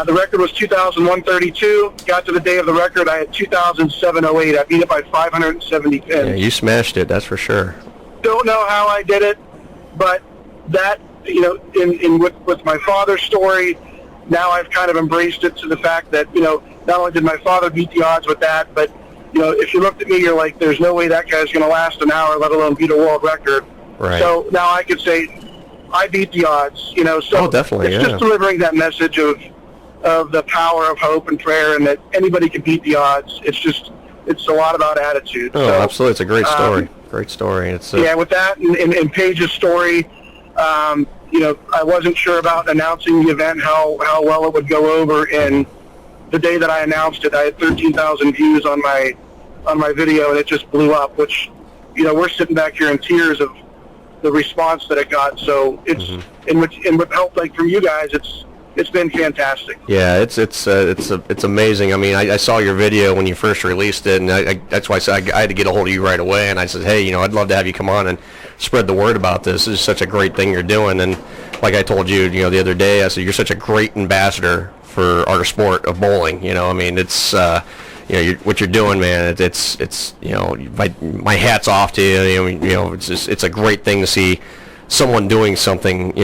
the record was 2,132. Got to the day of the record, I had 2,708. I beat it by 570 pins. Yeah, you smashed it, that's for sure. Don't know how I did it, but that, with my father's story, now I've kind of embraced it to the fact that, not only did my father beat the odds with that, but if you looked at me, you're like, there's no way that guy's going to last an hour, let alone beat a world record. Right. So now I could say, I beat the odds, So definitely, it's just delivering that message of the power of hope and prayer, and that anybody can beat the odds. It's a lot about attitude. Oh, so, absolutely. It's a great story. Great story. It's with that, and Paige's story, I wasn't sure about announcing the event, how well it would go over, and the day that I announced it, I had 13,000 views on my video, and it just blew up. Which, we're sitting back here in tears of the response that it got. So it's and with help like from you guys, it's been fantastic. Yeah, it's amazing. I mean, I saw your video when you first released it, and that's why I said I had to get a hold of you right away. And I said, hey, I'd love to have you come on and spread the word about this. This is such a great thing you're doing. And like I told you, the other day, I said you're such a great ambassador for our sport of bowling. I mean, it's what you're doing, man. It's my hat's off to you. It's a great thing to see someone doing something.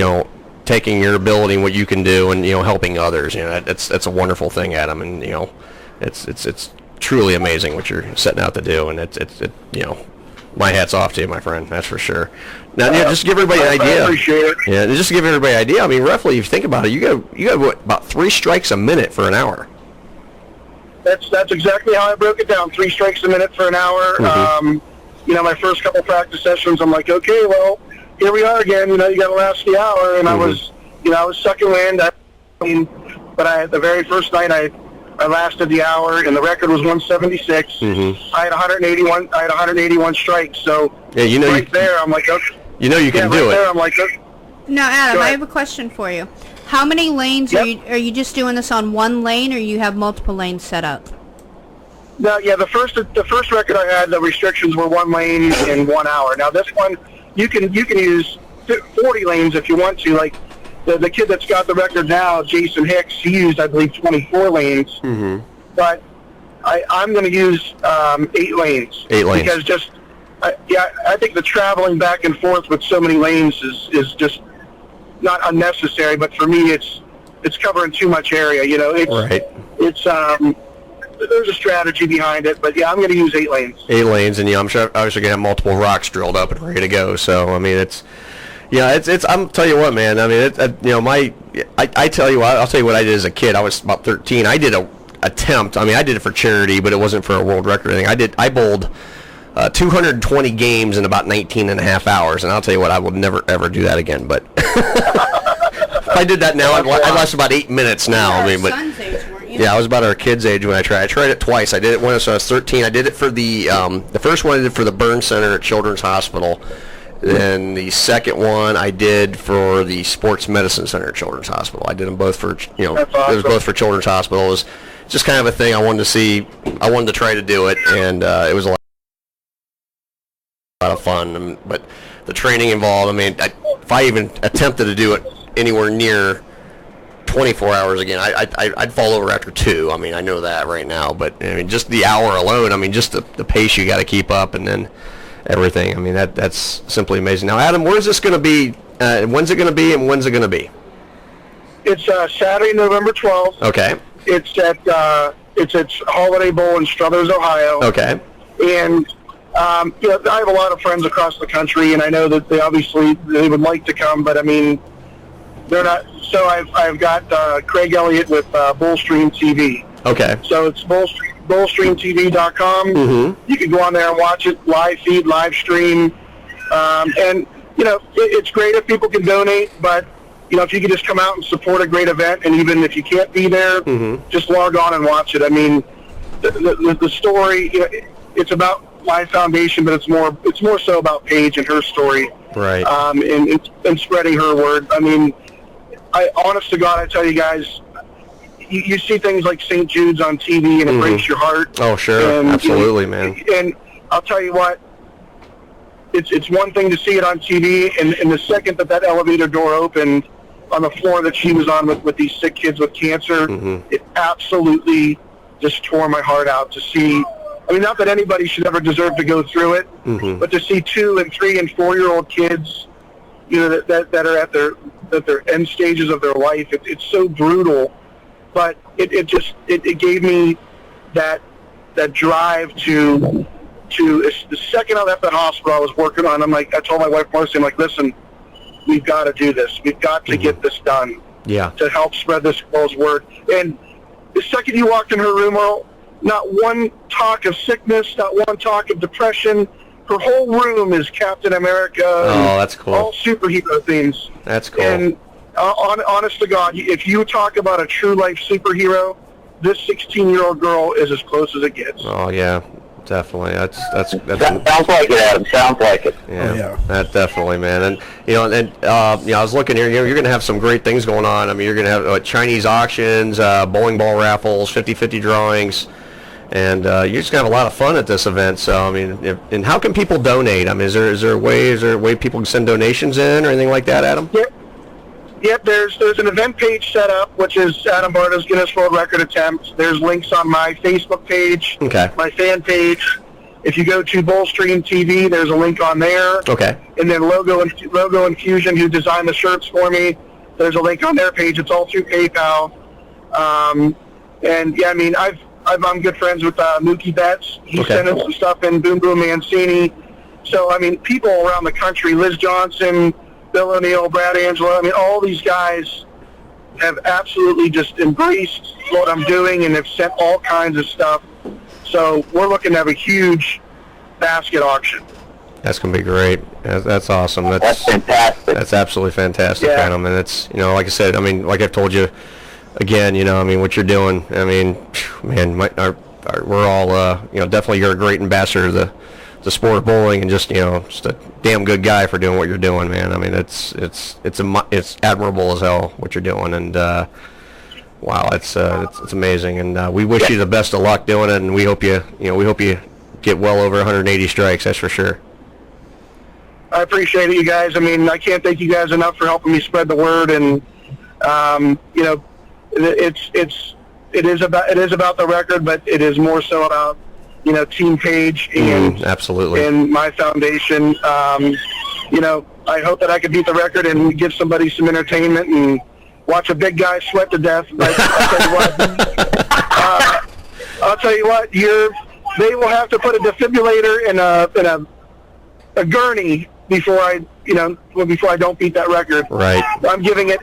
Taking your ability and what you can do, and helping others. That's a wonderful thing, Adam. And it's truly amazing what you're setting out to do. And it's my hat's off to you, my friend. That's for sure. Now, just to give everybody an idea. I appreciate it. Yeah, just to give everybody an idea. I mean, roughly, if you think about it, you got what, about 3 strikes a minute for an hour. That's exactly how I broke it down. 3 strikes a minute for an hour. My first couple practice sessions, I'm like, okay, well, here we are again. You got to last the hour, and I was sucking wind. But the very first night, I lasted the hour, and the record was 176. I had 181. I had 181 strikes. So right there, I'm like, okay. You can do it. There, I'm like, okay. Now, Adam, I have a question for you. How many lanes are you just doing this on one lane, or you have multiple lanes set up? No, yeah. The first record I had, the restrictions were 1 lane in 1 hour. Now this one, you can use 40 lanes if you want to. Like the kid that's got the record now, Jason Hicks, he used, I believe, 24 lanes. But I'm going to use 8 lanes. 8 lanes. Because I think the traveling back and forth with so many lanes is just not unnecessary. But for me, it's covering too much area. It's there's a strategy behind it, but yeah, I'm going to use 8 lanes. 8 lanes, and I'm sure obviously going to have multiple rocks drilled up and ready to go. So I mean, it's I'm tell you what, man. I mean, I tell you what, I'll tell you what I did as a kid. I was about 13. I did a attempt. I mean, I did it for charity, but it wasn't for a world record or anything. I bowled 220 games in about 19 and a half hours, and I'll tell you what, I will never ever do that again. But if I did that now, I'd last about 8 minutes now. Yeah, I was about our kids' age when I tried. I tried it twice. I did it when I was 13. I did it for the first one I did for the burn center at Children's Hospital. Then the second one I did for the sports medicine center at Children's Hospital. I did them both for Awesome. It was both for Children's Hospital. It was just kind of a thing I wanted to see. I wanted to try to do it, and it was a lot of fun. But the training involved. I mean, if I even attempted to do it anywhere near 24 hours again, I'd fall over after 2. I mean, I know that right now, but I mean, just the hour alone, I mean, just the pace you got to keep up, and then everything. I mean, that's simply amazing. Now, Adam, where's this going to be? When's it going to be, and when's it going to be? It's Saturday, November 12th. Okay. It's at Holiday Bowl in Struthers, Ohio. Okay. And I have a lot of friends across the country, and I know that they would like to come, but I mean, they're not. So I've got Craig Elliott with Bullstream TV. Okay. So it's bullstreamtv.com. You can go on there and watch it, live feed, live stream. And, it's great if people can donate, but, if you could just come out and support a great event, and even if you can't be there, just log on and watch it. I mean, the story, it's about my foundation, but it's more so about Paige and her story. Right. And spreading her word. I mean, honest to God, I tell you guys, you see things like St. Jude's on TV, and it breaks your heart. Oh, sure. And, absolutely, man. And I'll tell you what, it's one thing to see it on TV, and the second that elevator door opened on the floor that she was on with these sick kids with cancer, it absolutely just tore my heart out to see. I mean, not that anybody should ever deserve to go through it, but to see 2 and 3 and 4-year-old kids, that are at their end stages of their life, it's so brutal. But it gave me that drive to the second I left the hospital, I was working on. I told my wife Marcy, I'm like, listen, we've got to do this. We've got to get this done. Yeah. To help spread this girl's word. And the second you walked in her room, Earl, not one talk of sickness, not one talk of depression. Her whole room is Captain America. Oh, that's cool. All superhero themes. That's cool. And honest to God, if you talk about a true life superhero, this 16-year-old girl is as close as it gets. Oh yeah, definitely. That's Sounds like it, Adam. Sounds like it. Yeah, that definitely, man. And I was looking here. You're going to have some great things going on. I mean, you're going to have Chinese auctions, bowling ball raffles, 50-50 drawings, and you're just going to have a lot of fun at this event. So, I mean, and how can people donate? I mean, is there a way people can send donations in or anything like that, Adam? Yep, there's an event page set up, which is Adam Barta's Guinness World Record attempt. There's links on my Facebook page, my fan page. If you go to Bullstream TV, there's a link on there. Okay. And then Logo Infusion, who designed the shirts for me, there's a link on their page. It's all through PayPal. And yeah, I mean, I'm good friends with Mookie Betts. He sent us some stuff in, Boom Boom Mancini. So I mean, people around the country, Liz Johnston, Bill O'Neill, Brad Angelo, I mean, all these guys have absolutely just embraced what I'm doing and have sent all kinds of stuff. So we're looking to have a huge basket auction. That's going to be great. That's awesome. That's fantastic. That's absolutely fantastic, Adam. And it's, like I said, I mean, like I've told you again, I mean, what you're doing, I mean, man, we're all, definitely you're a great ambassador of the sport of bowling, and just just a damn good guy for doing what you're doing, man. I mean, it's admirable as hell what you're doing, and wow, it's amazing, and we wish you the best of luck doing it, and we hope you get well over 180 strikes. That's for sure. I appreciate it, you guys. I mean, I can't thank you guys enough for helping me spread the word, and it is about the record, but it is more so about Team Page and absolutely, and my foundation. I hope that I could beat the record and give somebody some entertainment and watch a big guy sweat to death. But I'll tell you what, they will have to put a defibrillator in a gurney before I don't beat that record. Right. I'm giving it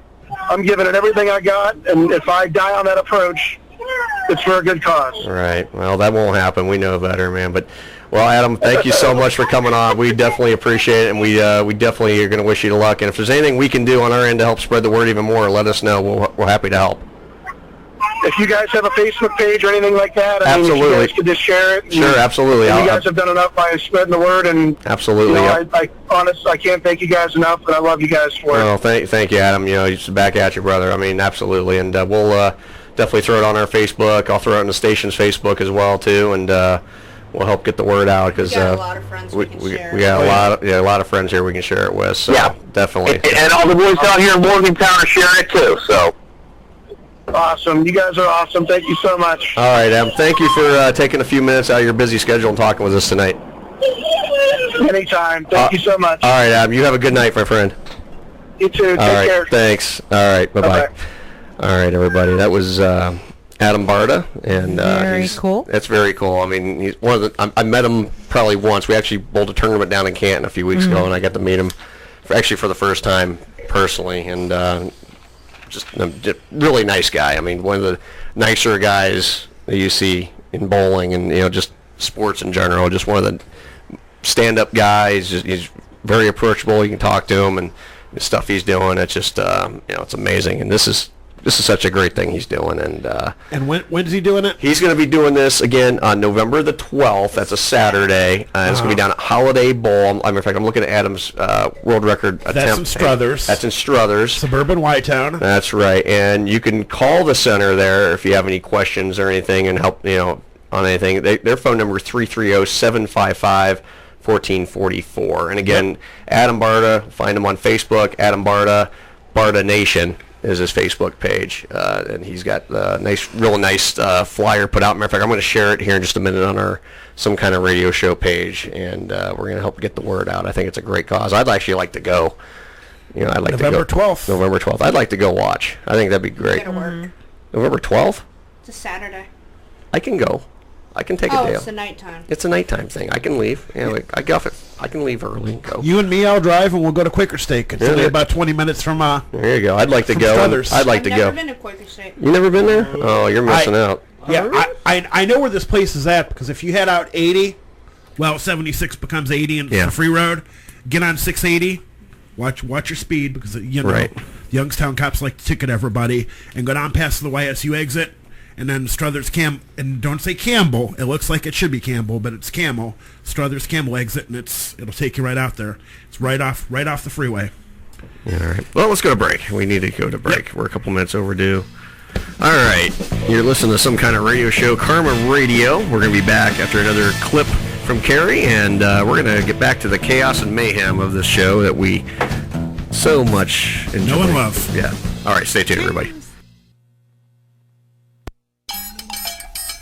everything I got, and if I die on that approach, it's for a good cause. Right. Well, that won't happen. We know better, man. But, well, Adam, thank you so much for coming on. We definitely appreciate it, and we definitely are going to wish you luck. And if there's anything we can do on our end to help spread the word even more, let us know. We're happy to help. If you guys have a Facebook page or anything like that, I mean, if you guys could just share it. Sure, absolutely. You guys have done enough by spreading the word, and absolutely. I can't thank you guys enough, and I love you guys for it. Well, thank you, Adam. Just back at you, brother. I mean, absolutely, and we'll definitely throw it on our Facebook. I'll throw it on the station's Facebook as well too, and we'll help get the word out, because we got a lot of friends we got a lot of friends here we can share it with. So definitely. And all the boys down here in Morgantown are sharing it too. So. Awesome. You guys are awesome. Thank you so much. All right, Adam. Thank you for taking a few minutes out of your busy schedule and talking with us tonight. Anytime. Thank you so much. All right, Adam. You have a good night, my friend. You too. Take All care. right. Thanks. All right. Bye-bye. All right, everybody. That was Adam Barta, and very cool. That's very cool. I mean, he's one of the. I met him probably once. We actually bowled a tournament down in Canton a few weeks ago, and I got to meet him for the first time personally, and just really nice guy. I mean, one of the nicer guys that you see in bowling, and just sports in general. Just one of the stand-up guys. He's very approachable. You can talk to him, and the stuff he's doing. It's just it's amazing. And this is such a great thing he's doing. And when is he doing it? He's going to be doing this again on November the 12th. That's a Saturday. And it's going to be down at Holiday Bowl. In fact, I'm looking at Adam's world record attempt. That's in Struthers. That's in Struthers. Suburban Whitetown. That's right. And you can call the center there if you have any questions or anything and help, on anything. Their phone number is 330-755-1444. And again, Adam Barta, find him on Facebook, Adam Barta, Barta Nation is his Facebook page, and he's got a real nice flyer put out. Matter of fact, I'm going to share it here in just a minute on our some kind of radio show page, and we're going to help get the word out. I think it's a great cause. I'd actually like to go. I'd like November to go. 12th. November 12th. I'd like to go watch. I think that'd be great. November 12th? It's a Saturday. I can go. I can take a day off. Oh, it's a nighttime. It's a nighttime thing. I can leave. I can leave early and go. You and me, I'll drive, and we'll go to Quaker Steak. It's only about 20 minutes from. There you go. I'd like to go. I'd like to go. I've never been to Quaker Steak. You never been there? Oh, you're missing out. Yeah, I know where this place is at, because if you head out 80, 76 becomes 80 and it's a free road. Get on 680. Watch your speed, because right. Youngstown cops like to ticket everybody, and go down past the YSU exit. And then Struthers and don't say Campbell. It looks like it should be Campbell, but it's Camel. Struthers Campbell exit, and it'll take you right out there. It's right off the freeway. All right. Well, let's go to break. We need to go to break. Yep. We're a couple minutes overdue. All right. You're listening to Some Kind of Radio Show, Karma Radio. We're going to be back after another clip from Carrie, and we're going to get back to the chaos and mayhem of this show that we so much enjoy. Know and love. Yeah. All right. Stay tuned, everybody.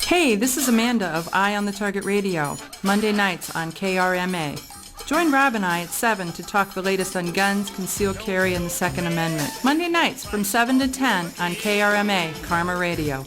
Hey, this is Amanda of Eye on the Target Radio, Monday nights on KRMA. Join Rob and I at 7 to talk the latest on guns, concealed carry, and the Second Amendment. Monday nights from 7 to 10 on KRMA, Karma Radio.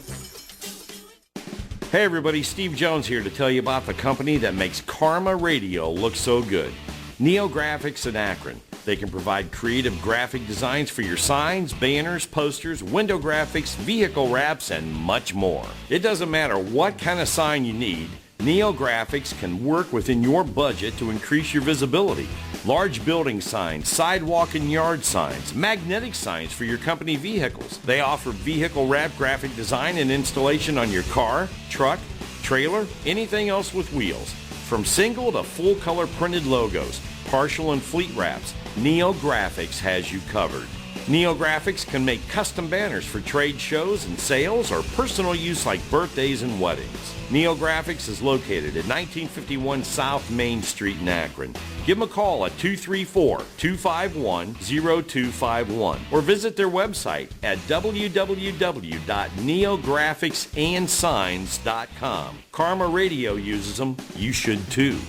Hey everybody, Steve Jones here to tell you about the company that makes Karma Radio look so good. Neo Graphics in Akron. They can provide creative graphic designs for your signs, banners, posters, window graphics, vehicle wraps, and much more. It doesn't matter what kind of sign you need, Neo Graphics can work within your budget to increase your visibility. Large building signs, sidewalk and yard signs, magnetic signs for your company vehicles. They offer vehicle wrap graphic design and installation on your car, truck, trailer, anything else with wheels. From single to full color printed logos, partial and fleet wraps, Neo Graphics has you covered. Neo Graphics can make custom banners for trade shows and sales or personal use like birthdays and weddings. Neo Graphics is located at 1951 South Main Street in Akron. Give them a call at 234-251-0251 or visit their website at www.neographicsansigns.com. Karma Radio uses them. You should too.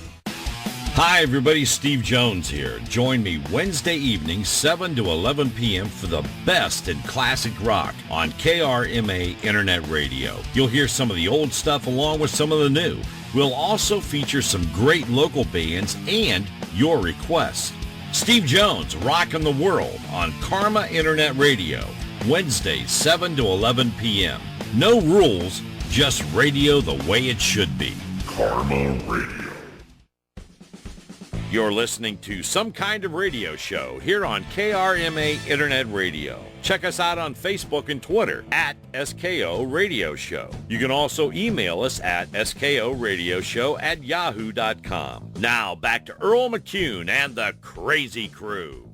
Hi everybody, Steve Jones here. Join me Wednesday evening, 7 to 11 p.m. for the best in classic rock on KRMA Internet Radio. You'll hear some of the old stuff along with some of the new. We'll also feature some great local bands and your requests. Steve Jones, rocking the world on Karma Internet Radio, Wednesdays, 7 to 11 p.m. No rules, just radio the way it should be. Karma Radio. You're listening to Some Kind of Radio Show here on KRMA Internet Radio. Check us out on Facebook and Twitter at SKO Radio Show. You can also email us at skoradioshow@yahoo.com. Now back to Earl McCune and the Crazy Crew.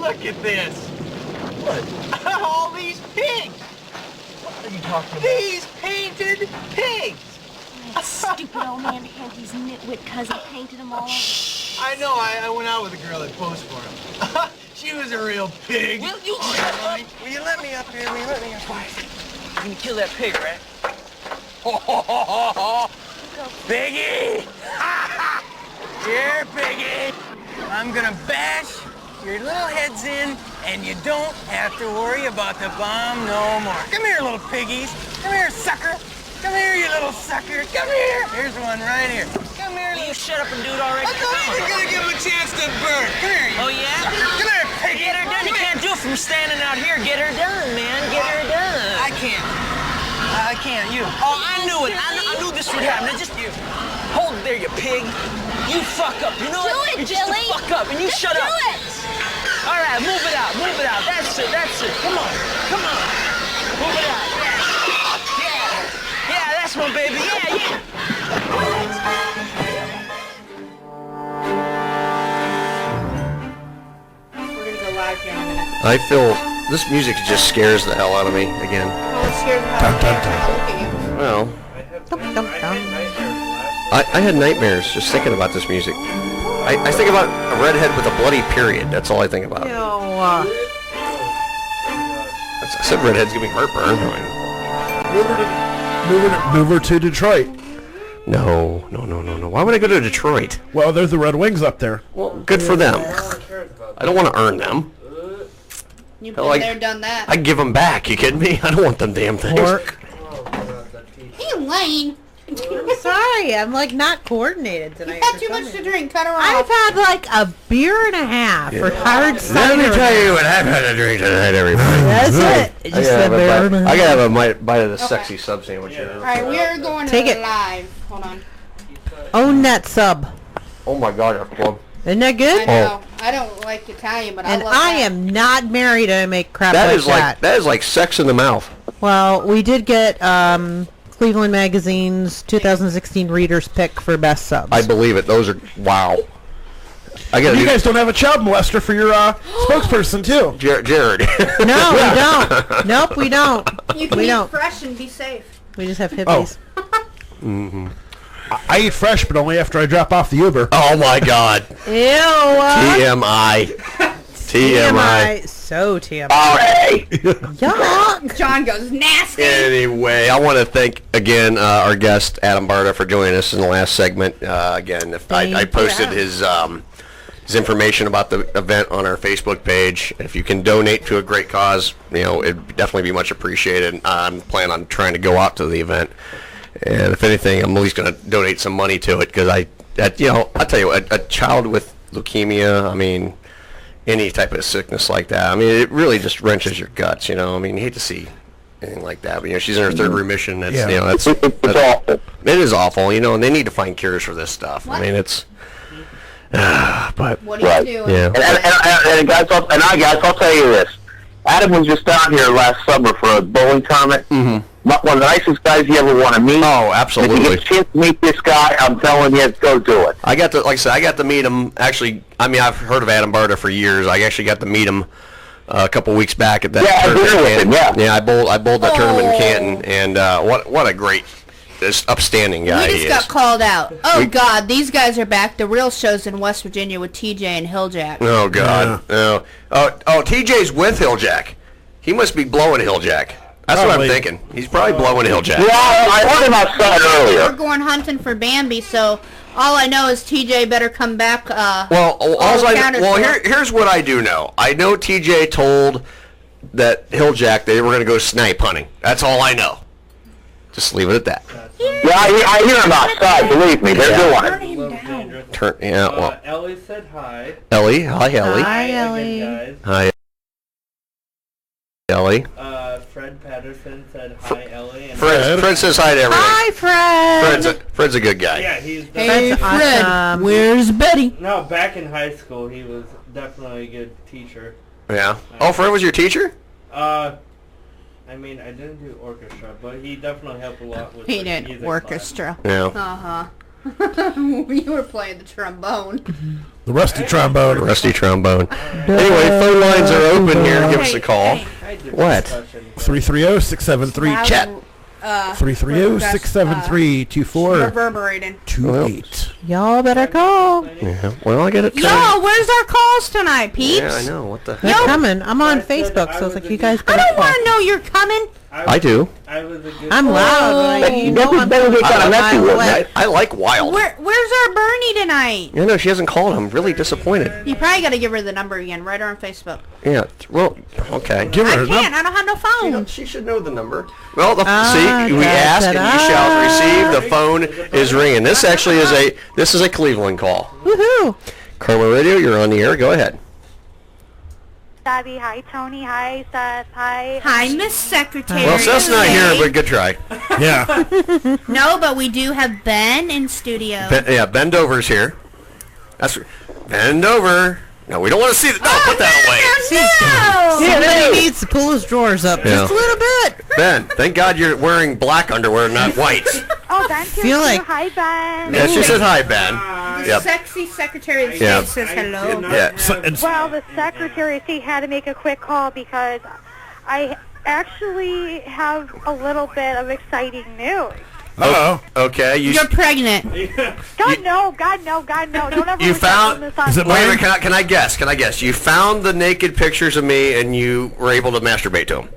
Look at this. What? All these pigs. What are you talking about? These painted pigs. That stupid old man had his nitwit cousin painted them all over. I know. I went out with a girl that posed for him. She was a real pig. Will you shut up? Will you let me up here? Will you let me up? Quiet. You can kill that pig, right? Piggy! Here, piggy! I'm gonna bash your little heads in, and you don't have to worry about the bomb no more. Come here, little piggies. Come here, sucker. Come here, you little sucker. Come here. Here's one right here. Come here. Will you shut up and do it already? I thought you were going to give him a chance to burn. Come here, you sucker. Come here, piggy. Get her done. You can't do it from standing out here. Get her done, man. Get her done. I can't. I can't. You. Oh, I knew it. I knew this would happen. It's just you. Hold there, you pig. You fuck up. You know what? Do it, You're Billy. Just fuck up, and you shut up. Do it. All right, move it out. Move it out. That's it. That's it. Come on. Come on. Move it out. Yeah, that's my baby. Yeah. We're going to go live here in a minute. I feel this music just scares the hell out of me again. Oh, it scared the hell out of me. Well, I had nightmares just thinking about this music. I think about a redhead with a bloody period. That's all I think about. I said redhead's giving heartburn. Move her to Detroit. No. Why would I go to Detroit? Well, there's the Red Wings up there. Well, good for them. I don't want to earn them. You've been there, done that. I give them back. You kidding me? I don't want them damn things. Hey, Elaine. Sorry, I'm like not coordinated tonight. You've had too much to drink. Cut her off. I've had like a beer and a half for hard cider. Let me tell you what I've had to drink tonight, everybody. That's it. Just said beer and a half. I gotta have a bite of the sexy sub sandwich here. All right, we're going to the live. Hold on. Own that sub. Oh my God, that's club. Isn't that good? I know. I don't like Italian, but I love that. And I am not married. I make crap That like is that. That is like sex in the mouth. Well, we did get Cleveland Magazine's 2016 Reader's Pick for Best Subs. I believe it. Those are, wow. You guys don't have a child molester for your spokesperson, too. Jared. No, we don't. Nope, we don't. You can We eat don't. fresh and be safe. We just have hippies. Mm-hmm. I eat fresh, but only after I drop off the Uber. Oh, my God. Ew. TMI. TMI. So TMI. All right. Yuck. John goes nasty. Anyway, I want to thank again our guest Adam Barta for joining us in the last segment. Again, if I posted his information about the event on our Facebook page. If you can donate to a great cause, it'd definitely be much appreciated. I'm planning on trying to go out to the event, and if anything, I'm at least going to donate some money to it because I'll tell you, a child with leukemia, any type of sickness like that, it really just wrenches your guts, you hate to see anything like that, but she's in her third remission. That's awful. It is awful, and they need to find cures for this stuff. It's but what are you doing? Yeah. And guys, I'll tell you this. Adam was just down here last summer for a bowling tournament. Mm-hmm. One of the nicest guys you ever want to meet. Oh, absolutely. If you get a chance to meet this guy, I'm telling you, go do it. I got to meet him. Actually, I've heard of Adam Barta for years. I actually got to meet him a couple weeks back at that tournament in Canton. Yeah, I bowled that tournament in Canton, and what a great, this upstanding guy We he just is. got called out. Oh, God, these guys are back. The real show's in West Virginia with TJ and Hilljack. Oh, God. Yeah. Oh, TJ's with Hilljack. He must be blowing Hilljack. That's what I'm thinking. He's probably blowing Hilljack. Yeah, I heard him outside earlier. We're going hunting for Bambi, so all I know is TJ better come back. Here's what I do know. I know TJ told that Hilljack they were going to go snipe hunting. That's all I know. Just leave it at that. Yeah, I hear him outside. Believe me, they're doing it. Ellie said hi. Ellie, hi Ellie. Hi Ellie. Hi Ellie. Fred Patterson said hi Ellie. And Fred says hi to everyone. Hi Fred. Fred's a good guy. Yeah, he's Hey Fred, awesome. where's Betty? No, back in high school, he was definitely a good teacher. Yeah. Oh, Fred was your teacher? I didn't do orchestra, but he definitely helped a lot with He music did orchestra. Yeah. Uh-huh. You were playing the trombone. The rusty trombone. Anyway, phone lines are open here. Give us a call. What? 330-673-CHAT. 330-673-2428. Reverberating. Y'all better call. Yeah. Well, I get it. Yo, where's our calls tonight, peeps? Yeah, I know. What the They're coming. I'm on Facebook, so it's like you guys I better don't call. want to know you're coming. I do. I'm loud. But you know I'm I like wild. Where's our Bernie tonight? No, she hasn't called. I'm really disappointed. You probably got to give her the number again. Write her on Facebook. Yeah. Well, okay. Give her I can't. I don't have no phone. She should know the number. Well, we ask and you shall receive. The phone is ringing. This actually is a Cleveland call. Woohoo! Karma Radio, you're on the air. Go ahead. Abby, hi Tony, hi Seth, hi. Hi, Miss Secretary. Well, Seth's not here, but good try. Yeah. No, but we do have Ben in studio. Ben Dover's here. Bend over. No, we don't want to see that. No, put that away. Somebody needs to pull his drawers up just a little bit. Ben, thank God you're wearing black underwear, not white. Oh, Ben, Feel like- hi Ben. Yeah, she said hi, Ben. The sexy Secretary of State Yeah. says hello. Yeah. Well, the Secretary of State had to make a quick call because I actually have a little bit of exciting news. Uh-oh. Okay. You're pregnant. God no. Don't ever You found. this Wait a minute. Can I guess? You found the naked pictures of me, and you were able to masturbate to them.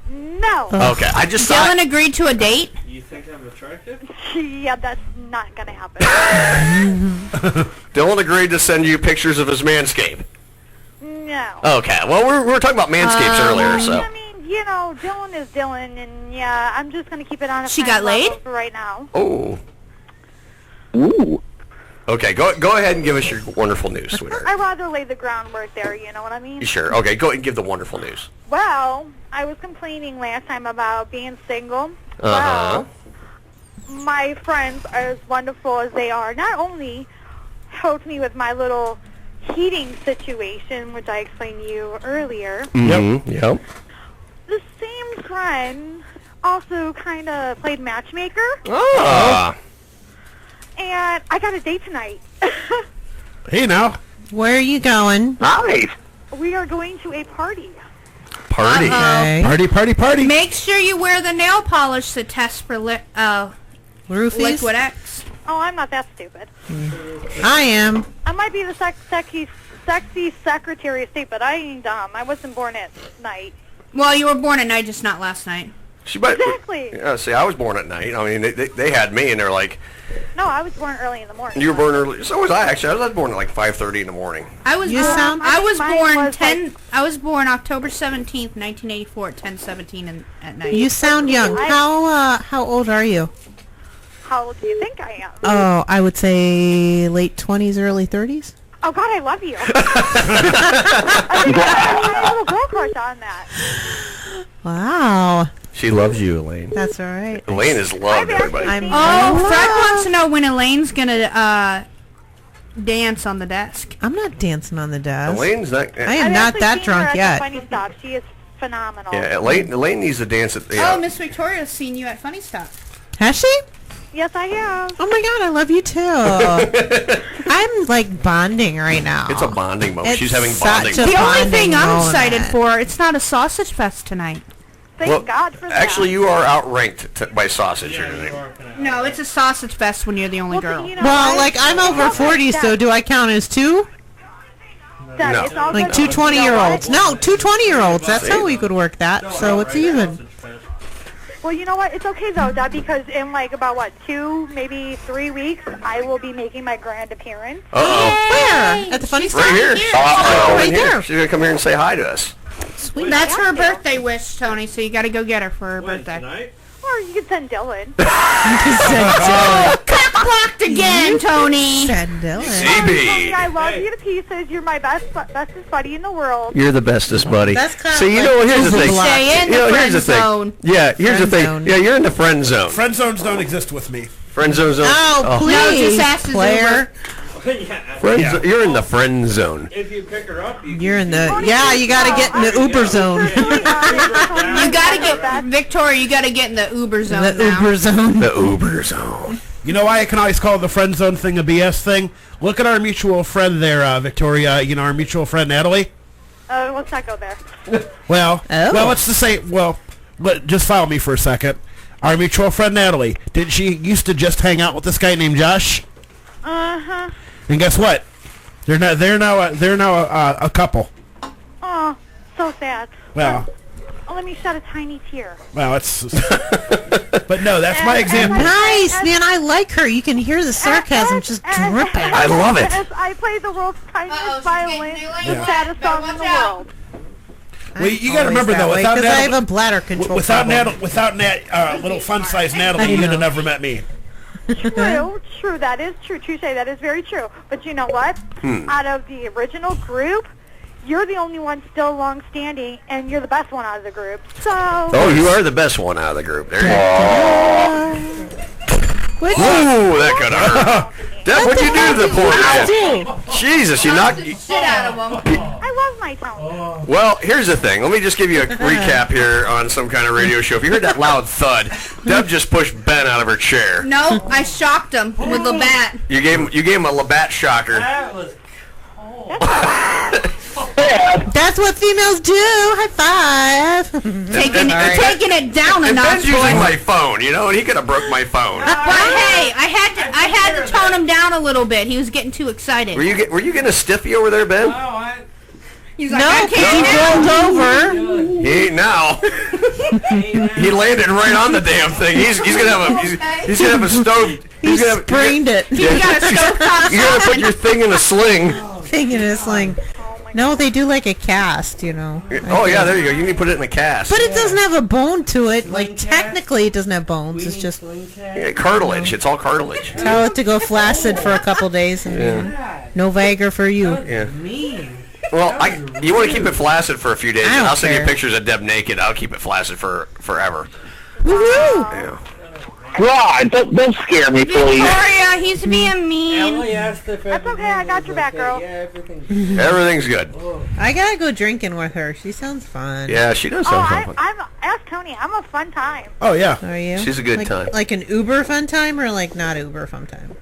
No. Okay. I just thought. Dylan agreed to a date. You think I'm attractive? Yeah, that's not gonna happen. Dylan agreed to send you pictures of his manscape. No. Okay. Well, we were talking about manscapes earlier, so. I mean, Dylan is Dylan, and yeah, I'm just gonna keep it on a She friend got laid? level for right now. Oh. Ooh. Okay. Go ahead and give us your wonderful news, sweetheart. I'd rather lay the groundwork there, you know what I mean? Sure. Okay. Go ahead and give the wonderful news. Well, I was complaining last time about being single. Uh-huh. Well, my friends, as wonderful as they are, not only helped me with my little heating situation, which I explained to you earlier. Mm-hmm. Yep. The same friend also kind of played matchmaker. Ah. And I got a date tonight. Hey, now. Where are you going? Nice. We are going to a party. Party. Okay. Party. Make sure you wear the nail polish to test for Roofies? Liquid X. Oh, I'm not that stupid. I am. I might be the sexy Secretary of State, but I ain't dumb. I wasn't born at night. Well, you were born at night, just not last night. Exactly. Yeah, see, I was born at night. I mean, they had me, and they're like, No, I was born early in the morning. you were born early. So was I, actually. I was born at like 5:30 in the morning. I was born October 17th, 1984 at 10:17 at night. You sound young. How old are you? How old do you think I am? Oh, I would say late 20s, early 30s. Oh, God, I love you. I think I have a little girl crush on that. Wow. She loves you, Elaine. That's all right. Elaine is loved, everybody. Fred wants to know when Elaine's gonna dance on the desk. I'm not dancing on the desk. Elaine's not... I am not that drunk yet. Funny Stop. She is phenomenal. Yeah, Elaine needs to dance at the... Oh, Miss Victoria's seen you at Funny Stuff. Has she? Yes, I have. Oh my God, I love you too. I'm like bonding right now. It's a bonding moment. It's She's having such bonding. a The only thing I'm moment. excited for, it's not a sausage fest tonight. Thank God for that. Actually, you are outranked by sausage here tonight. No, it's a sausage fest when you're the only girl. Well, like I'm over 40, so do I count as two? No. Like two 20-year-olds. No, two 20-year-olds. That's how we could work that. So it's even. Well, you know what? It's okay, though, Dad, because in, like, about, 2, maybe 3 weeks, I will be making my grand appearance. Where? At the Funny Stuff? Right here. Right there. She's going to come here and say hi to us. Sweet. That's her birthday wish, Tony, so you got to go get her for her birthday. Or you can send Dylan. Cock-blocked again, Tony. Send Dylan. Tony, I love you to pieces. You're my bestest buddy in the world. You're the bestest, buddy. That's kind See, of you know, like here's the thing. Stay in the Here's the friend zone. thing. Yeah, here's the thing. Friend zone. Yeah, you're in the friend zone. Friend zones don't exist with me. Friend zone. Oh, please, just ask the Claire. You're in the friend zone. If you pick her up, You're in the. Yeah, you got to get in the Uber zone. You got to get, Victoria, you got to get in the Uber zone The now. Uber zone. The Uber zone. You know why I can always call the friend zone thing a BS thing? Look at our mutual friend there, Victoria. You know, our mutual friend Natalie. Let's not go there. Well, let's just say, just follow me for a second. Our mutual friend Natalie, didn't she used to just hang out with this guy named Josh? Uh-huh. And guess what? They're now a couple. Oh, so sad. Well, let me shed a tiny tear. well, it's. But no, that's my example. Nice, man. I like her. You can hear the sarcasm just dripping. I love it. As I play the world's tiniest violin, the saddest song in the world. Well, you got to remember though, because I have a bladder control problem. without little fun-sized Natalie, you'd have never met me. True. That is true. Touche. That is very true. But you know what? Out of the original group, you're the only one still long-standing, and you're the best one out of the group. So. Oh, you are the best one out of the group. There you go. Ooh, that could hurt. Deb, what'd you do to the poor man? Jesus, you knocked... Shit out of him. I love my tone. Well, here's the thing. Let me just give you a recap here on some kind of radio show. If you heard that loud thud, Deb just pushed Ben out of her chair. No, I shocked him with Labatt. You gave him a Labatt shocker. That was That's what females do. High five. Taking it down a And notch. Ben's using my phone, you know, and he could have broke my phone. But hey, I had to tone him down a little bit. He was getting too excited. Were you getting a stiffy over there, Ben? He's like, I can't he rolled over. He ain't now. He landed right on the damn thing. He's gonna have a stove. He sprained it. He's got a stovetop. You gotta put your thing in a sling. Thing in a sling. No, they do like a cast, you know. Oh yeah, there you go. You need to put it in a cast. But it doesn't have a bone to it. Like technically, it doesn't have bones. It's just cartilage. It's all cartilage. tell it to go flaccid for a couple days, and no Viagra for you. Yeah. Well, you want to keep it flaccid for a few days, and I'll send you care. pictures of Deb naked. I'll keep it flaccid for forever. Woohoo! Yeah. God, don't scare me, please. Victoria, he's being mean. Ellie asked if That's okay, I got your back, girl. Yeah, everything's Everything's good. I gotta go drinking with her. She sounds fun. Yeah, she does sound fun. Ask Tony. I'm a fun time. Oh, yeah. Are you? She's a good time. Like an Uber fun time or like not Uber fun time?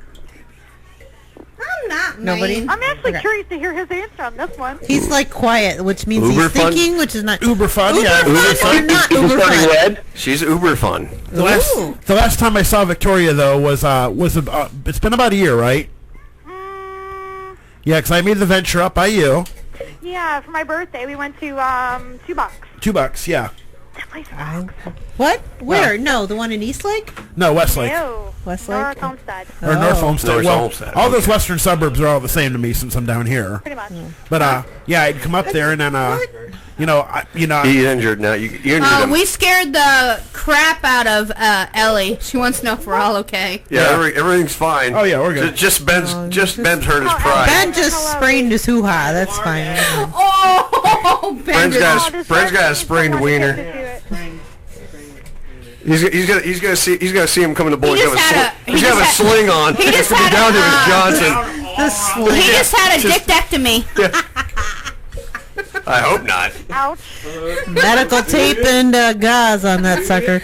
I'm not. Nobody? I'm actually Okay. curious to hear his answer on this one. He's like quiet, which means Uber he's fun? thinking, which is not Uber fun, Uber yeah. fun or not Uber fun? She's uber fun. The last time I saw Victoria, though, was it's been about a year, right? Yeah, because I made the venture up by you. Yeah, for my birthday, we went to $2. $2, yeah. What? Where? No, the one in Eastlake? No, Westlake. Ew. Westlake? North Homestead. Or North Homestead. North Well, Homestead, all those western suburbs are all the same to me since I'm down here. Pretty much. But yeah, I'd come up there and then He's injured now. You injured him. We scared the crap out of Ellie. She wants to know if we're all okay. Yeah, everything's fine. Oh yeah, we're good. Just Ben's hurt his pride. Ben just sprained his hoo-ha. That's fine. Oh, Ben. Brent's got a sprained wiener. He's gonna see him coming to boys. He's got a sling on. He just to be had down to his Johnson. He just had a dictectomy. I hope not. Ouch. Medical tape and gauze on that sucker.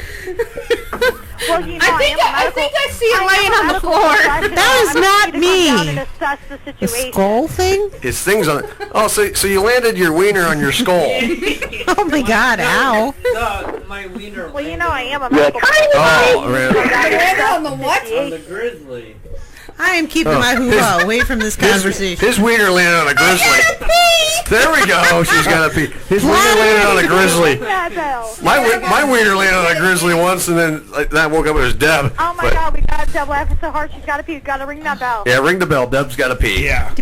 Well, you know, I think I see it laying on the floor. That is not me. The The skull thing? His thing's on. Oh, so you landed your wiener on your skull. Oh my God! Ow. My wiener. Well, you know, I am a medical Oh, really? On the what? On the grizzly. I am keeping my hoo-ha away from this conversation. His wiener landed on a grizzly. There we go. She's got to pee. His wiener landed on a grizzly. My wiener landed on a grizzly once, and then I woke up. It was Deb. Oh my God, we got Deb laughing so hard she's got to pee. Got to ring that bell. Yeah, ring the bell. Deb's got to pee. Yeah.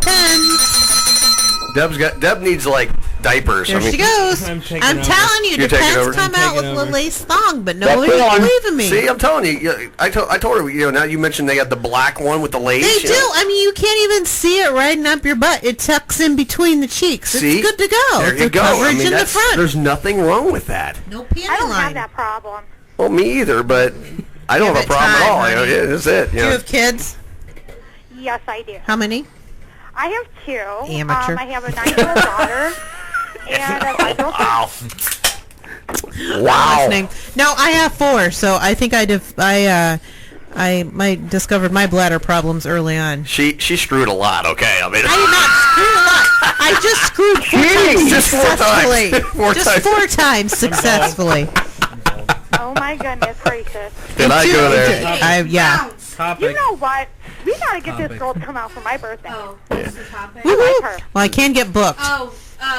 Deb needs like diapers. There she goes. I'm telling you, You're taking over? Depends come out with a lace thong, but That's nobody's believing me. See, I'm telling you. I told her. Now you mentioned they got the black one with the lace. They do. I mean, you can't even see it riding up your butt. It tucks in between the cheeks. See? It's good to go. There it's you a go. coverage I mean, in the front. there's nothing wrong with that. No panty I don't line. have that problem. Well, me either, but I don't have a problem at all. Yeah, that's it. Do you have kids? Yes, I do. How many? I have 2. Amateur. I have a 9-year-old daughter and a 5-year-old son. Wow. No, I have 4, so I think I discovered my bladder problems early on. She screwed a lot. Okay, I mean. I did not screw a lot. I just screwed 4 times Just 4 successfully. times. Just 4 times successfully. Oh my goodness gracious. Did I go there? Yeah. You know what? We gotta get this girl to come out for my birthday. Oh, what's the topic? I like her. Well, I can get booked.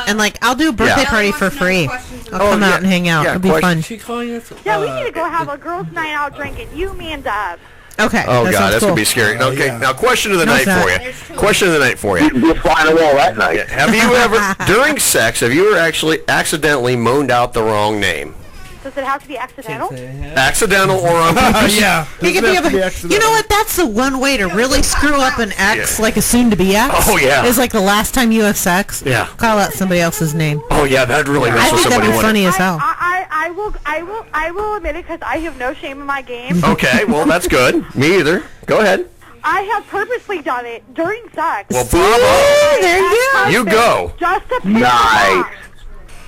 And like, I'll do a birthday Yeah. party for free. I'll come yeah. out and hang out. Yeah, It'll be fun. She calling us? Yeah, we need to go have a girls' night out drinking. You, me, and Deb. Okay. Oh that God, sounds that's cool. gonna be scary. Okay, yeah. now question of the No, night it's not. for you. Question of the night for you. You're flying a wall that night. Have you ever, during sex, have you ever actually accidentally moaned out the wrong name? Does it have to be accidental? Accidental or on purpose? Yeah. You know what? That's the one way to really screw up an ex, like a soon-to-be ex. Oh, yeah. Is like the last time you have sex. Yeah. Call out somebody else's name. Oh yeah, that'd really mess I with think somebody. that'd be funny as hell. I will admit it because I have no shame in my game. Okay, well that's good. Me either. Go ahead. I have purposely done it during sex. Well, bravo. There you go. You go. Just to piss him off.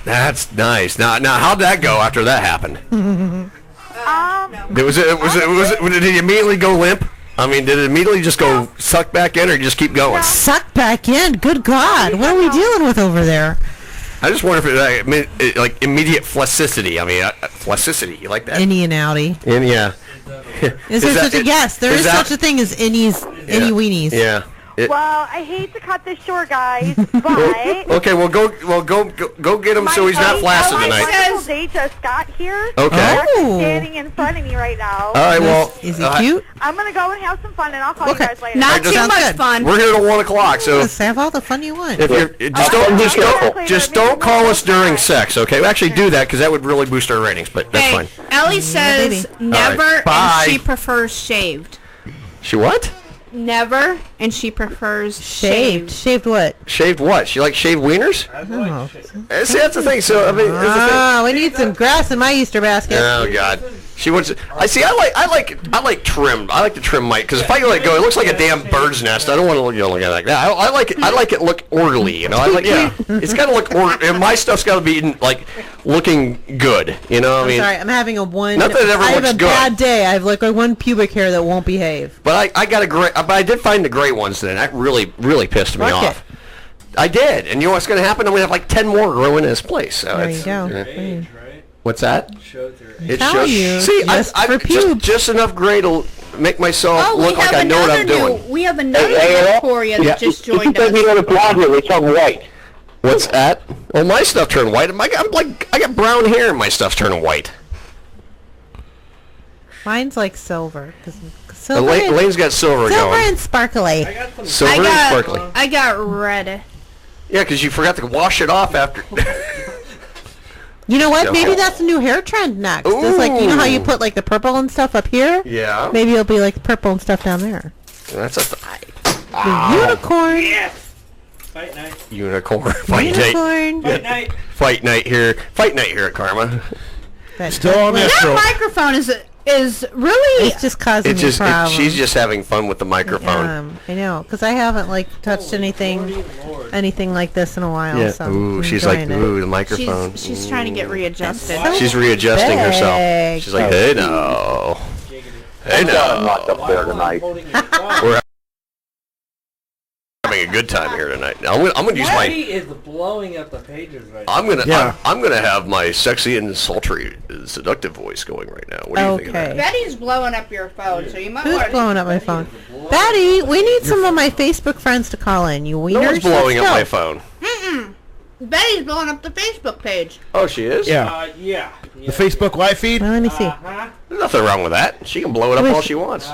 That's nice. Now, how'd that go after that happened? Did he immediately go limp? I mean, did it immediately just go suck back in, or just keep going? Suck back in. Good God. What are we dealing with over there? I just wonder if it like immediate flaccidity. I mean, flaccidity. You like that? Innie and outie. Yeah. Is there such a yes? There is such a thing as innies, innie weenies. Yeah. Well, I hate to cut this short, guys, but Okay, well go get him so he's not flaccid tonight. My wonderful date just got here. Okay. They're actually standing in front of me right now. All right, well, is he cute? I'm gonna go and have some fun, and I'll call you guys later. Not too much fun. We're here till 1 o'clock, so Let's have all the fun you want. if you're just don't call us during sex, okay? We actually do that because that would really boost our ratings, but that's Okay, fine. Ellie says never, All right, bye. and she prefers shaved. She what? Never, and she prefers Shaved. Shaved what? Shaved what? She likes shaved wieners? Oh. See, that's the thing. So I mean, We need some grass in my Easter basket. oh God. She wants. I see. I like trimmed. I like to trim my because if I let it go, it looks like a damn bird's nest. I don't want to look at it like that. I like it. I like it look orderly. You know. It's got to look orderly, and my stuff's got to be like looking good. You know. I mean, sorry, I'm having a one. Not that it ever I have looks a good. bad day. I have like a one pubic hair that won't behave. But I got a great. But I did find the great ones today. And that really pissed me off. I did, and you know what's going to happen? I'm going to have like 10 more growing in this place. So there you go. What's that? It shows. You, see, I've just enough gray to make myself look like I know what I'm doing. We have another new Korea that just joined us. It's on white. What's that? Well, my stuff turned white. I got brown hair, and my stuff's turning white. Mine's like silver. Elaine's got silver going. Silver and sparkly. Silver and sparkly. I got red. Yeah, because you forgot to wash it off after. You know what? Maybe that's a new hair trend next. It's like, you know how you put like the purple and stuff up here? Yeah. Maybe it'll be like the purple and stuff down there. That's a the unicorn. Yes. Fight night. Unicorn. Fight night. Fight night here. Fight night here at Karma. Still on natural. That microphone is really. It's just causing me problems. She's just having fun with the microphone. I know, because I haven't like touched anything like this in a while. Yeah. So ooh, she's like, ooh, the microphone. She's trying to get readjusted. She's readjusting herself. She's like, hey no, hey no. I'm locked up there tonight. We're having a good time here tonight. I'm gonna use my. He is blowing up the pages right now. I'm gonna have my sexy and sultry, seductive voice going right now. What do you think of that? Betty's blowing up your phone, so you might Who's want to... blowing up my phone? Betty, we need some of my Facebook friends to call in. You wieners. No one's blowing up my phone. Betty's blowing up the Facebook page. Oh, she is? Yeah. Yeah. The Facebook live feed? Well, let me see. There's nothing wrong with that. She can blow it up all she wants.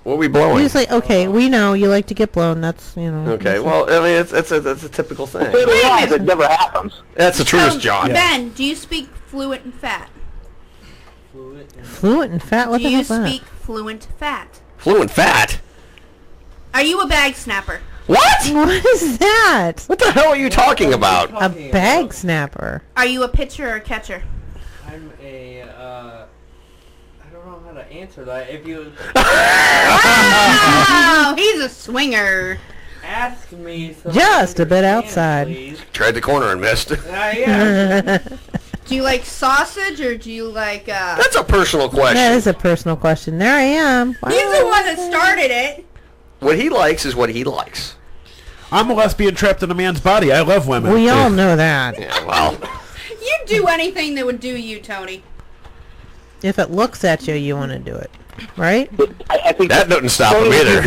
What are we blowing? Usually, okay, we know you like to get blown. That's, you know. Okay, well, I mean, it's a typical thing. It never happens. That's the truest, John. Ben, do you speak fluent and fat? Fluent and fat? What the hell is that? Do you speak fluent fat? Fluent fat? Are you a bag snapper? What? What is that? What the hell are you talking about? A bag snapper. Are you a pitcher or a catcher? I'm a, I don't know how to answer that. If you... Wow, he's a swinger. Ask me... Just a bit outside. Please. Tried the corner and missed. Yeah. Do you like sausage or do you like, That's a personal question. That is a personal question. There I am. Wow. He's the one that started it. What he likes is what he likes. I'm a lesbian trapped in a man's body. I love women. We all know that. Yeah, well. You'd do anything that would do you, Tony. If it looks at you, you want to do it. Right? I think that doesn't stop him either.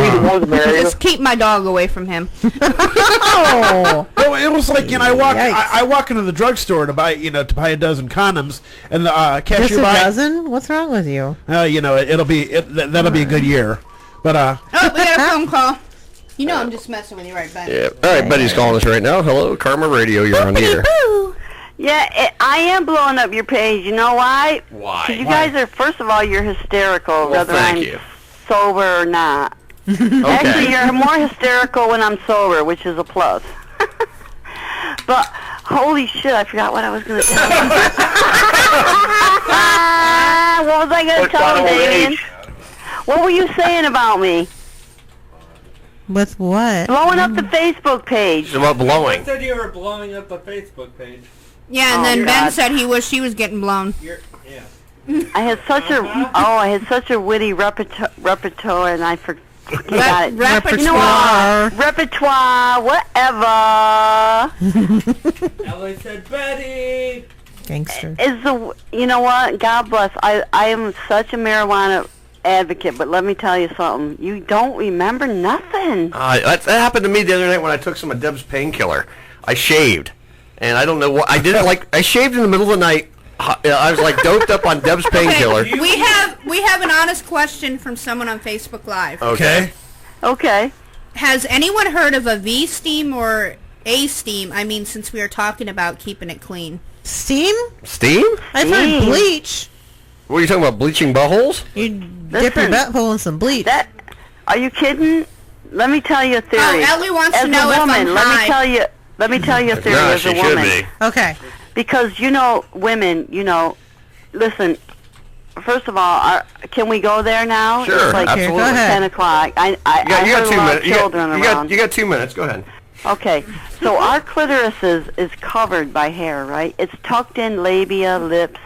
Just keep my dog away from him. Oh. Well, it was like, you know, I walk into the drugstore to buy a dozen condoms, and the cashier Just a dozen? What's wrong with you? You know, that'll be a good year. But oh, we got a phone call. You know I'm just messing with you, right, Ben? Yeah. All right, Betty's calling us right now. Hello, Karma Radio. You're on the air. Yeah, I am blowing up your page. You know why? Why? 'Cause you guys are, first of all, you're hysterical, whether I'm sober or not. Okay. Actually, you're more hysterical when I'm sober, which is a plus. But, holy shit, I forgot what I was going to tell you. What was I going to tell him, Damien? What were you saying about me? With what? Blowing up the Facebook page. It's about blowing. I said you were blowing up the Facebook page. Yeah, and then Ben said she was getting blown. I had such a witty repertoire, and I forgot it. Repertoire. You know what? Repertoire, whatever. Ellie said, Betty. Gangster. You know what? God bless. I am such a marijuana advocate, but let me tell you something. You don't remember nothing. That happened to me the other night when I took some of Deb's painkiller. I shaved, and I don't know what I did. I shaved in the middle of the night. I was like doped up on Deb's painkiller. Okay, we have an honest question from someone on Facebook Live. Okay. Okay. Has anyone heard of a V-steam or A-steam? I mean, since we are talking about keeping it clean. Steam? Steam? I've heard bleach. What are you talking about? Bleaching buttholes? You dip your butthole in some bleach. Are you kidding? Let me tell you a theory. Oh, Ellie wants as to know a woman, if I'm high. Let me tell you a theory as a woman. Okay. Because, women, listen, first of all, can we go there now? Sure, it's like absolutely. 10 o'clock. I heard a lot of children around. You got 2 minutes. Go ahead. Okay, so our clitoris is covered by hair, right? It's tucked in labia, lips,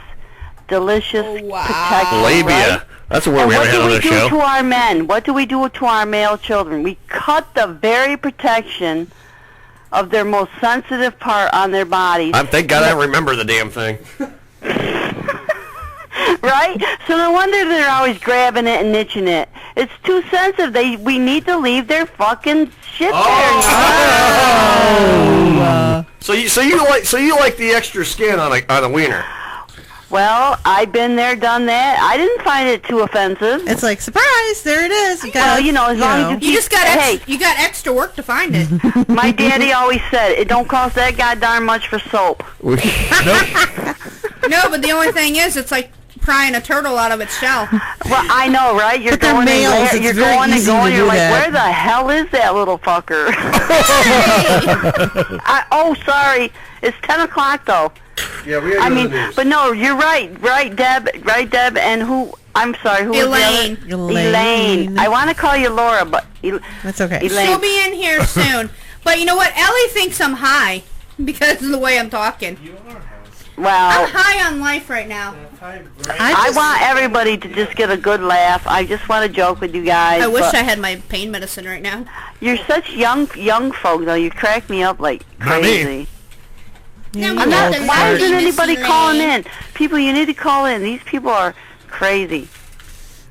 delicious protection. Labia. Right? That's a word we haven't had on this show. What do we do to our men? What do we do to our male children? We cut the very protection of their most sensitive part on their bodies. Thank God I remember the damn thing. Right? So no wonder they're always grabbing it and itching it. It's too sensitive. We need to leave their fucking shit there. So you like the extra skin on a wiener? Well, I've been there, done that. I didn't find it too offensive. It's like, surprise, there it is. As long as you just got you got extra work to find it. My daddy always said it don't cost that goddamn much for soap. No, but the only thing is, it's like prying a turtle out of its shell. Well, I know, right? You're going and you're going. You're like, where the hell is that little fucker? Sorry. It's 10 o'clock though. Yeah, we. I mean, but no, you're right, Deb, and who? I'm sorry, who Elaine. was the other? Elaine. I want to call you Laura, but that's okay. Elaine. She'll be in here soon. But you know what? Ellie thinks I'm high because of the way I'm talking. Well, I'm high on life right now. I want everybody to just get a good laugh. I just want to joke with you guys. I wish I had my pain medicine right now. You're such young folk, though. You crack me up like crazy. Why isn't anybody calling in? People, you need to call in. These people are crazy.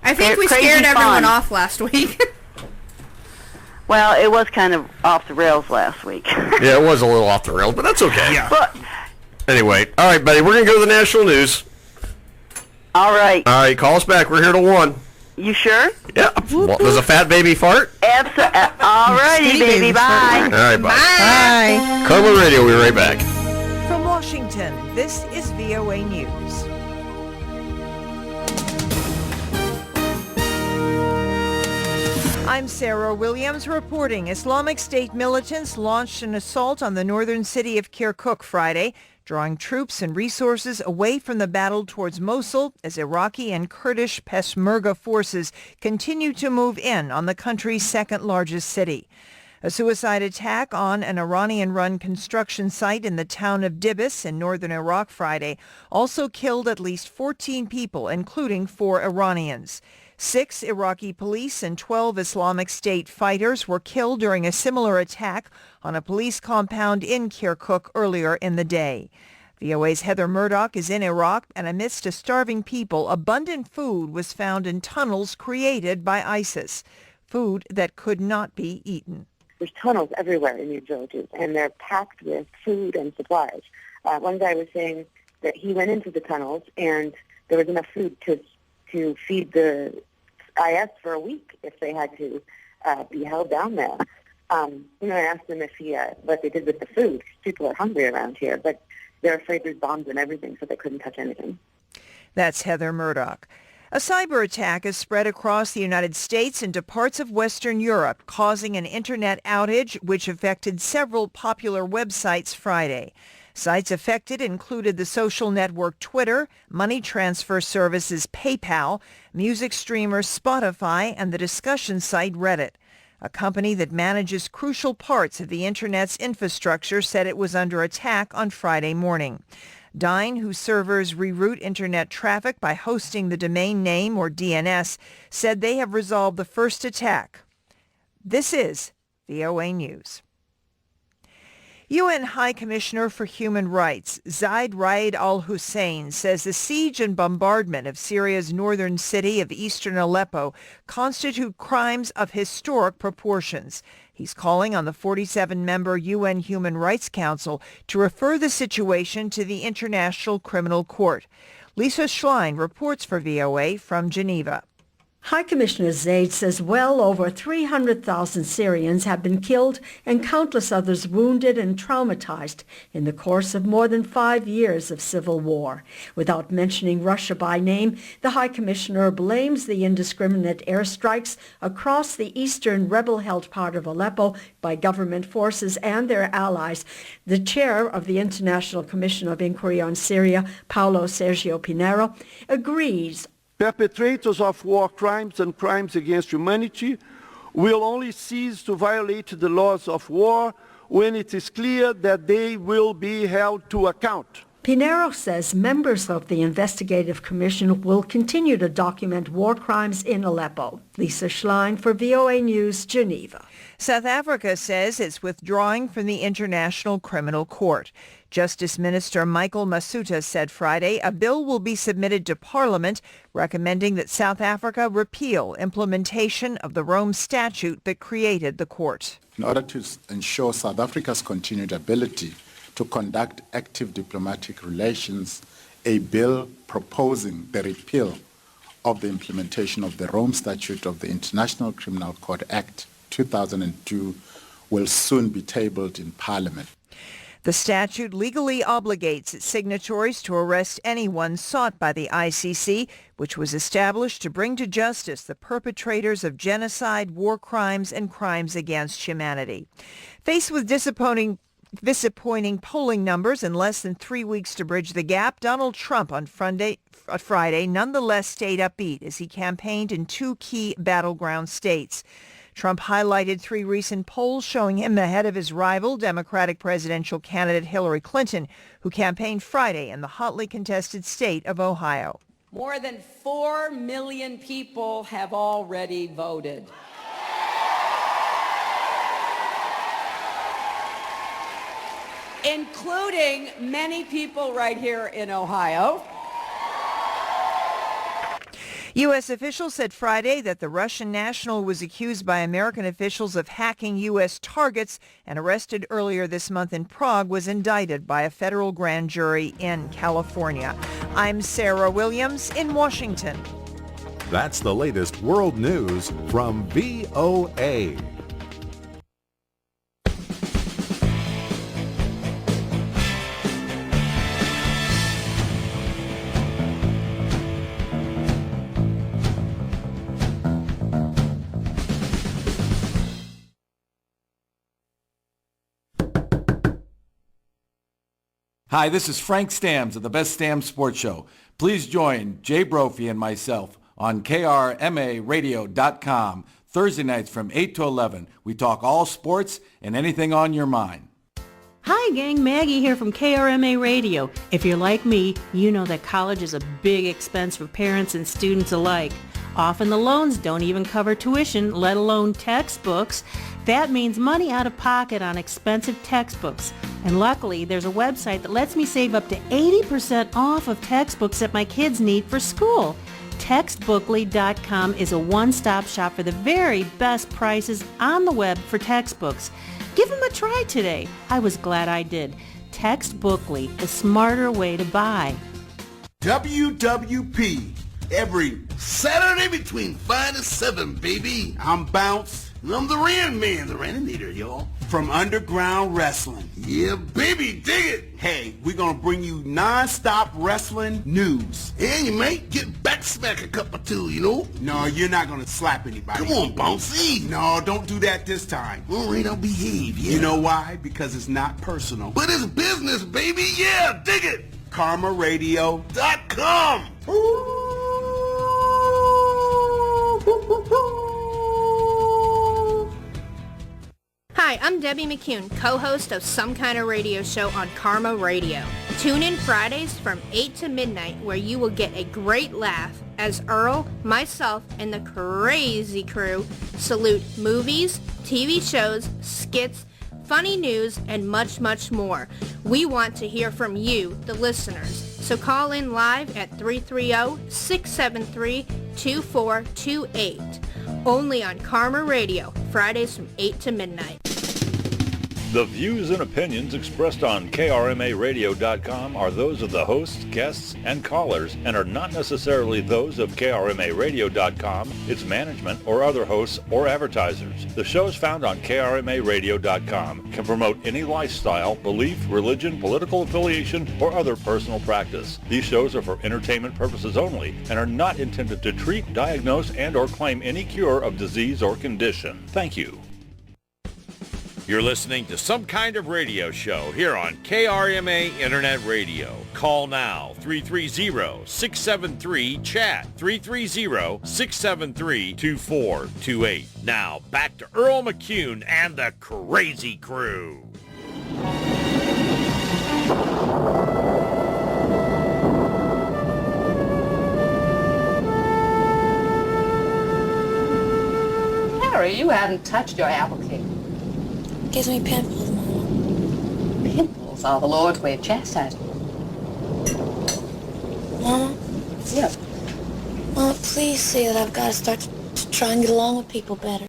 I think we scared everyone off last week. Well, it was kind of off the rails last week. Yeah, it was a little off the rails, but that's okay. Yeah. But anyway, all right, buddy, we're going to go to the national news. All right. All right, call us back. We're here till 1. You sure? Yeah. Well, does a fat baby fart? Absolutely. All righty, baby. Bye. All right, bye. Bye. Carmen Radio, we'll be right back. From Washington, this is VOA News. I'm Sarah Williams reporting. Islamic State militants launched an assault on the northern city of Kirkuk Friday, drawing troops and resources away from the battle towards Mosul as Iraqi and Kurdish Peshmerga forces continue to move in on the country's second largest city. A suicide attack on an Iranian-run construction site in the town of Dibis in northern Iraq Friday also killed at least 14 people, including 4 Iranians. 6 Iraqi police and 12 Islamic State fighters were killed during a similar attack on a police compound in Kirkuk earlier in the day. VOA's Heather Murdoch is in Iraq, and amidst a starving people, abundant food was found in tunnels created by ISIS, food that could not be eaten. There's tunnels everywhere in these villages, and they're packed with food and supplies. One guy was saying that he went into the tunnels, and there was enough food to feed the IS for a week if they had to be held down there. I asked him if what they did with the food. People are hungry around here, but they're afraid there's bombs and everything, so they couldn't touch anything. That's Heather Murdoch. A cyber attack has spread across the United States into parts of Western Europe, causing an internet outage which affected several popular websites Friday. Sites affected included the social network Twitter, money transfer services PayPal, music streamer Spotify, and the discussion site Reddit. A company that manages crucial parts of the Internet's infrastructure said it was under attack on Friday morning. Dyn, whose servers reroute Internet traffic by hosting the domain name or DNS, said they have resolved the first attack. This is VOA News. UN High Commissioner for Human Rights Zaid Raed al-Hussein says the siege and bombardment of Syria's northern city of eastern Aleppo constitute crimes of historic proportions. He's calling on the 47-member UN Human Rights Council to refer the situation to the International Criminal Court. Lisa Schlein reports for VOA from Geneva. High Commissioner Zaid says well over 300,000 Syrians have been killed and countless others wounded and traumatized in the course of more than 5 years of civil war. Without mentioning Russia by name, the High Commissioner blames the indiscriminate airstrikes across the eastern rebel-held part of Aleppo by government forces and their allies. The chair of the International Commission of Inquiry on Syria, Paulo Sergio Pinheiro, agrees. Perpetrators of war crimes and crimes against humanity will only cease to violate the laws of war when it is clear that they will be held to account. Pinheiro says members of the investigative commission will continue to document war crimes in Aleppo. Lisa Schlein for VOA News, Geneva. South Africa says it's withdrawing from the International Criminal Court. Justice Minister Michael Masuta said Friday a bill will be submitted to Parliament recommending that South Africa repeal implementation of the Rome Statute that created the court. In order to ensure South Africa's continued ability to conduct active diplomatic relations, a bill proposing the repeal of the implementation of the Rome Statute of the International Criminal Court Act 2002 will soon be tabled in Parliament. The statute legally obligates its signatories to arrest anyone sought by the ICC, which was established to bring to justice the perpetrators of genocide, war crimes, and crimes against humanity. Faced with disappointing polling numbers and less than 3 weeks to bridge the gap, Donald Trump on Friday nonetheless stayed upbeat as he campaigned in 2 key battleground states. Trump highlighted 3 recent polls showing him ahead of his rival, Democratic presidential candidate Hillary Clinton, who campaigned Friday in the hotly contested state of Ohio. More than 4 million people have already voted. Including many people right here in Ohio. U.S. officials said Friday that the Russian national was accused by American officials of hacking U.S. targets and arrested earlier this month in Prague was indicted by a federal grand jury in California. I'm Sarah Williams in Washington. That's the latest world news from VOA. Hi, this is Frank Stams of the Best Stams Sports Show. Please join Jay Brophy and myself on KRMARadio.com Thursday nights from 8 to 11. We talk all sports and anything on your mind. Hi gang, Maggie here from KRMA Radio. If you're like me, you know that college is a big expense for parents and students alike. Often the loans don't even cover tuition, let alone textbooks. That means money out of pocket on expensive textbooks. And luckily, there's a website that lets me save up to 80% off of textbooks that my kids need for school. Textbookly.com is a one-stop shop for the very best prices on the web for textbooks. Give them a try today. I was glad I did. Textbookly, the smarter way to buy. WWP, every Saturday between 5 to 7, baby. I'm Bounce. I'm the Ran Man, the Raninator, y'all. From Underground Wrestling. Yeah, baby, dig it. Hey, we're going to bring you non-stop wrestling news. And you might get back smack a cup or two, you know? No, you're not going to slap anybody. Come on, Bouncy. No, don't do that this time. All right, I'll behave, yeah. You know why? Because it's not personal. But it's business, baby. Yeah, dig it. KarmaRadio.com. Hi, I'm Debbie McCune, co-host of Some Kind of Radio Show on Karma Radio. Tune in Fridays from 8 to midnight where you will get a great laugh as Earl, myself, and the crazy crew salute movies, TV shows, skits, funny news, and much, much more. We want to hear from you, the listeners. So call in live at 330-673-2428. Only on Karma Radio, Fridays from 8 to midnight. The views and opinions expressed on KRMARadio.com are those of the hosts, guests, and callers and are not necessarily those of KRMARadio.com, its management, or other hosts or advertisers. The shows found on KRMARadio.com can promote any lifestyle, belief, religion, political affiliation, or other personal practice. These shows are for entertainment purposes only and are not intended to treat, diagnose, and or claim any cure of disease or condition. Thank you. You're listening to Some Kind of Radio Show here on KRMA Internet Radio. Call now, 330-673-CHAT, 330-673-2428. Now, back to Earl McCune and the Crazy Crew. Carrie, you haven't touched your apple cake. Gives me pimples, Mama. Pimples are the Lord's way of chastising. Mama? Yes. Mama, please say that I've got to start to try and get along with people better.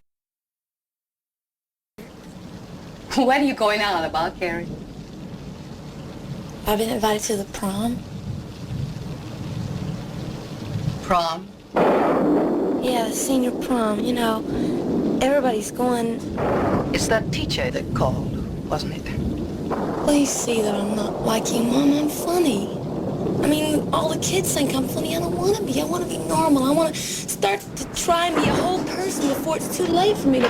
What are you going on about, Carrie? I've been invited to the prom. Prom? Yeah, the senior prom. You know, everybody's going. It's that teacher that called, wasn't it? Please see that I'm not like you, Mama. I'm funny. I mean, all the kids think I'm funny. I don't want to be. I want to be normal. I want to start to try and be a whole person before it's too late for me to...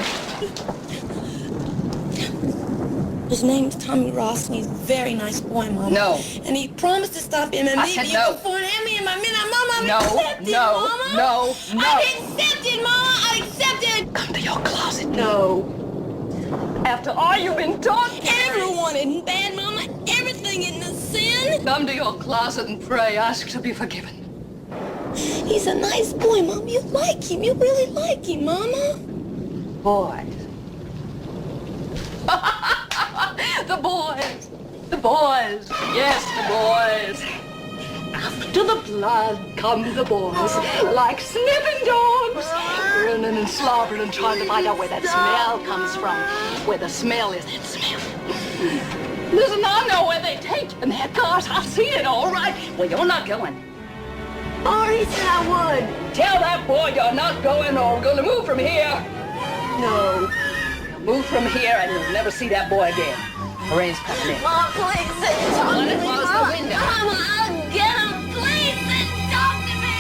His name's Tommy Ross, and he's a very nice boy, Mama. No. And he promised to stop him and I meet said me no. before and me and my men. Mama, I'm No, accepted, no, Mama. no, no. I'm accepted, Mama. I'm accepted. Come to your closet. No. After all you've been taught, Everyone isn't bad, Mama. Everything isn't a sin. come to your closet and pray. Ask to be forgiven. He's a nice boy, Mom. You like him. You really like him, Mama. Boys. The boys. The boys. Yes, the boys. After the blood come the boys, like sniffing dogs, grinning and slobbering and trying to find out where that smell comes from. Where the smell is, that smell. Listen, I know where they take in their cars. I see it all right. Well, you're not going. Oh, he said I would. Tell that boy you're not going or we're going to move from here. No. You'll move from here and you'll never see that boy again. Rain's coming in. Mom, please sit and talk to me. Close the window. Mama, I'll get him. Please sit and talk to me.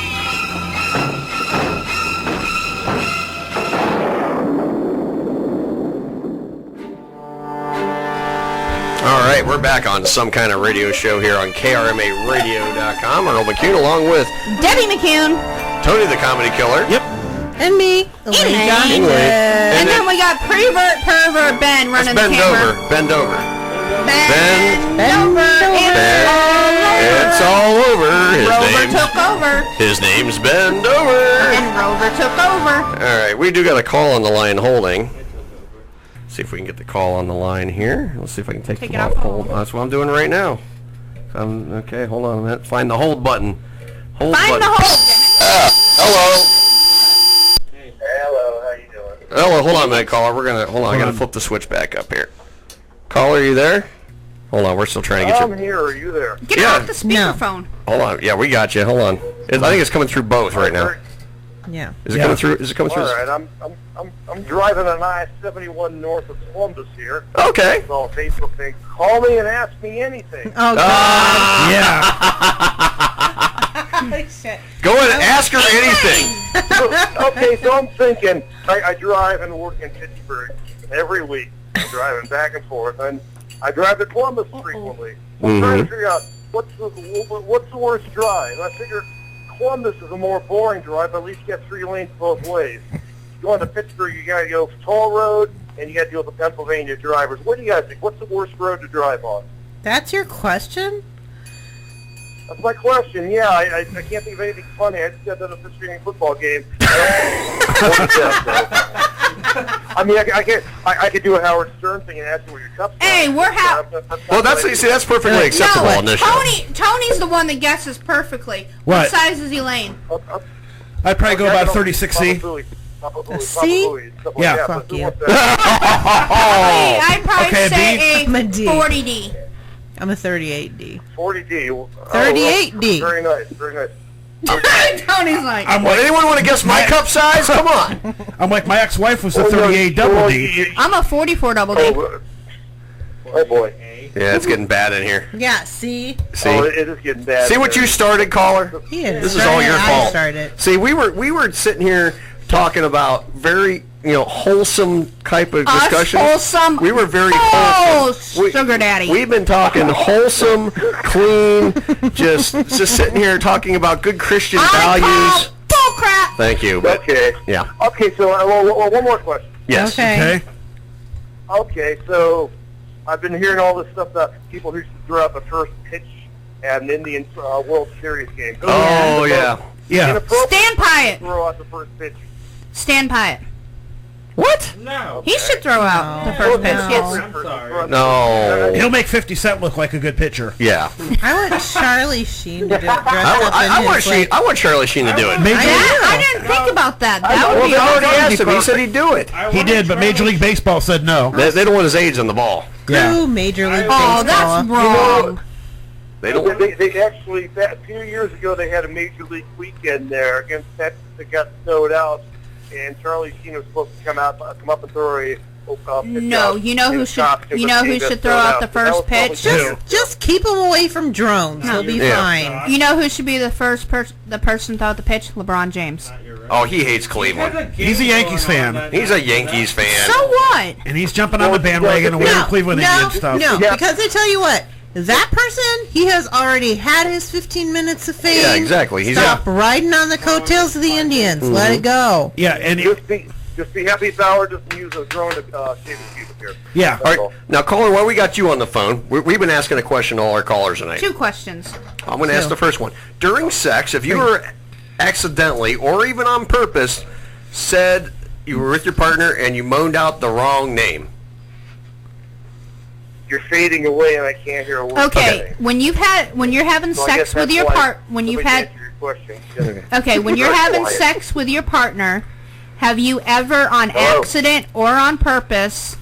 All right, we're back on Some Kind of Radio Show here on KRMARadio.com. Earl McCune along with Debbie McCune. Tony the Comedy Killer. Yep. And me. Elaine. Johnston. And then we got pervert Ben running the Bend camera. over. Bend over. Bend over. It's all over. Rover took over. His name's Bend Over. And Rover took over. All right, we do got a call on the line holding. See if we can get the call on the line here. Let's see if I can take it the off hold. That's what I'm doing right now. Okay, hold on a minute. Find the hold button. Hold Find button. the hold. Hello. Hello, how you doing? Hello, hold on a minute, caller. We're gonna hold on. I gotta flip the switch back up here. Caller, are you there? Hold on, we're still trying to get you. I'm here. Are you there? Get off the speakerphone. Hold on. Yeah, we got you. Hold on. I think it's coming through both right now. Yeah. Is it coming through? Is it coming through? All right, I'm driving on I-71 north of Columbus here. Okay. It's all Facebook thing. Call me and ask me anything. Oh, God. Yeah. Go ahead and ask her anything. Okay, so I'm thinking, I drive and work in Pittsburgh every week. I'm driving back and forth, and I drive to Columbus frequently. I'm trying to figure out what's the worst drive. I figure Columbus is a more boring drive, but at least you get 3 lanes both ways. Going to Pittsburgh, you got to go toll road, and you got to deal with the Pennsylvania drivers. What do you guys think? What's the worst road to drive on? That's your question? That's my question. Yeah, I can't think of anything funny. I just got done a streaming football game. I mean, I could do a Howard Stern thing and ask you where your cups are. Hey, we're Well, that's perfectly acceptable on this show. Tony's the one that guesses perfectly. What size is Elaine? I'd probably go about 36C. C? Yeah. Fuck you. I'd probably Okay, say I'm a a D. 40D. I'm a 38D. 40D. 38D. Very nice, very nice. Tony's like, Anyone want to guess my cup size? Come on. I'm like, my ex-wife was a 38 double D. I'm a 44 double D. Oh boy. Yeah, it's getting bad in here. Yeah, see? See? Oh, it is getting bad. See what you started, caller? He is. This is all your I fault. started. See, we were sitting here talking about very, wholesome type of discussion. Wholesome. We were very Oh, wholesome. sugar daddy. We've been talking wholesome, clean, just sitting here talking about good Christian values. Bull crap. Thank you. But, Okay. yeah. Okay, so one more question. Yes. Okay. Okay, so I've been hearing all this stuff about people who should throw out the first pitch at an Indian World Series game. Oh, yeah. Yeah. Stan Pyatt. Throw out the first pitch. Stan Pyatt. What? No. He should throw out the first pitch. Yes. I'm sorry. No. He'll make 50 Cent look like a good pitcher. Yeah. I want Charlie Sheen to do it. I want Charlie Sheen to do it. I didn't think about that. That would be already awesome. asked him. He said he'd do it. He did, but Major League Baseball said no. They don't want his age on the ball. Ooh, Major League Baseball. Oh, that's wrong. They actually, a few years ago, they had a Major League weekend there against Texas that got snowed out, and Charlie Sheen was supposed to come up and throw a No, you know who should throw out the first pitch? Just keep him away from drones. He'll be fine. You know who should be the first person to throw out the pitch? LeBron James. Oh, he hates Cleveland. He's a Yankees fan. He's a Yankees fan. So what? And he's jumping on the bandwagon away from Cleveland Indian stuff. No, because I tell you what, that person, he has already had his 15 minutes of fame. Yeah, exactly. Stop riding on the coattails of the Indians. Let it go. Yeah, and just be happy Bauer doesn't use a drone to shave his pubes here. Yeah. All right. Now, caller, while we got you on the phone, we've been asking a question to all our callers tonight. 2 questions. I'm going to ask the first one. During sex, if you were accidentally or even on purpose said you were with your partner and you moaned out the wrong name. You're fading away and I can't hear a word. Okay, when you're having sex with your when you've had when you're having sex with your partner, have you ever on accident or on purpose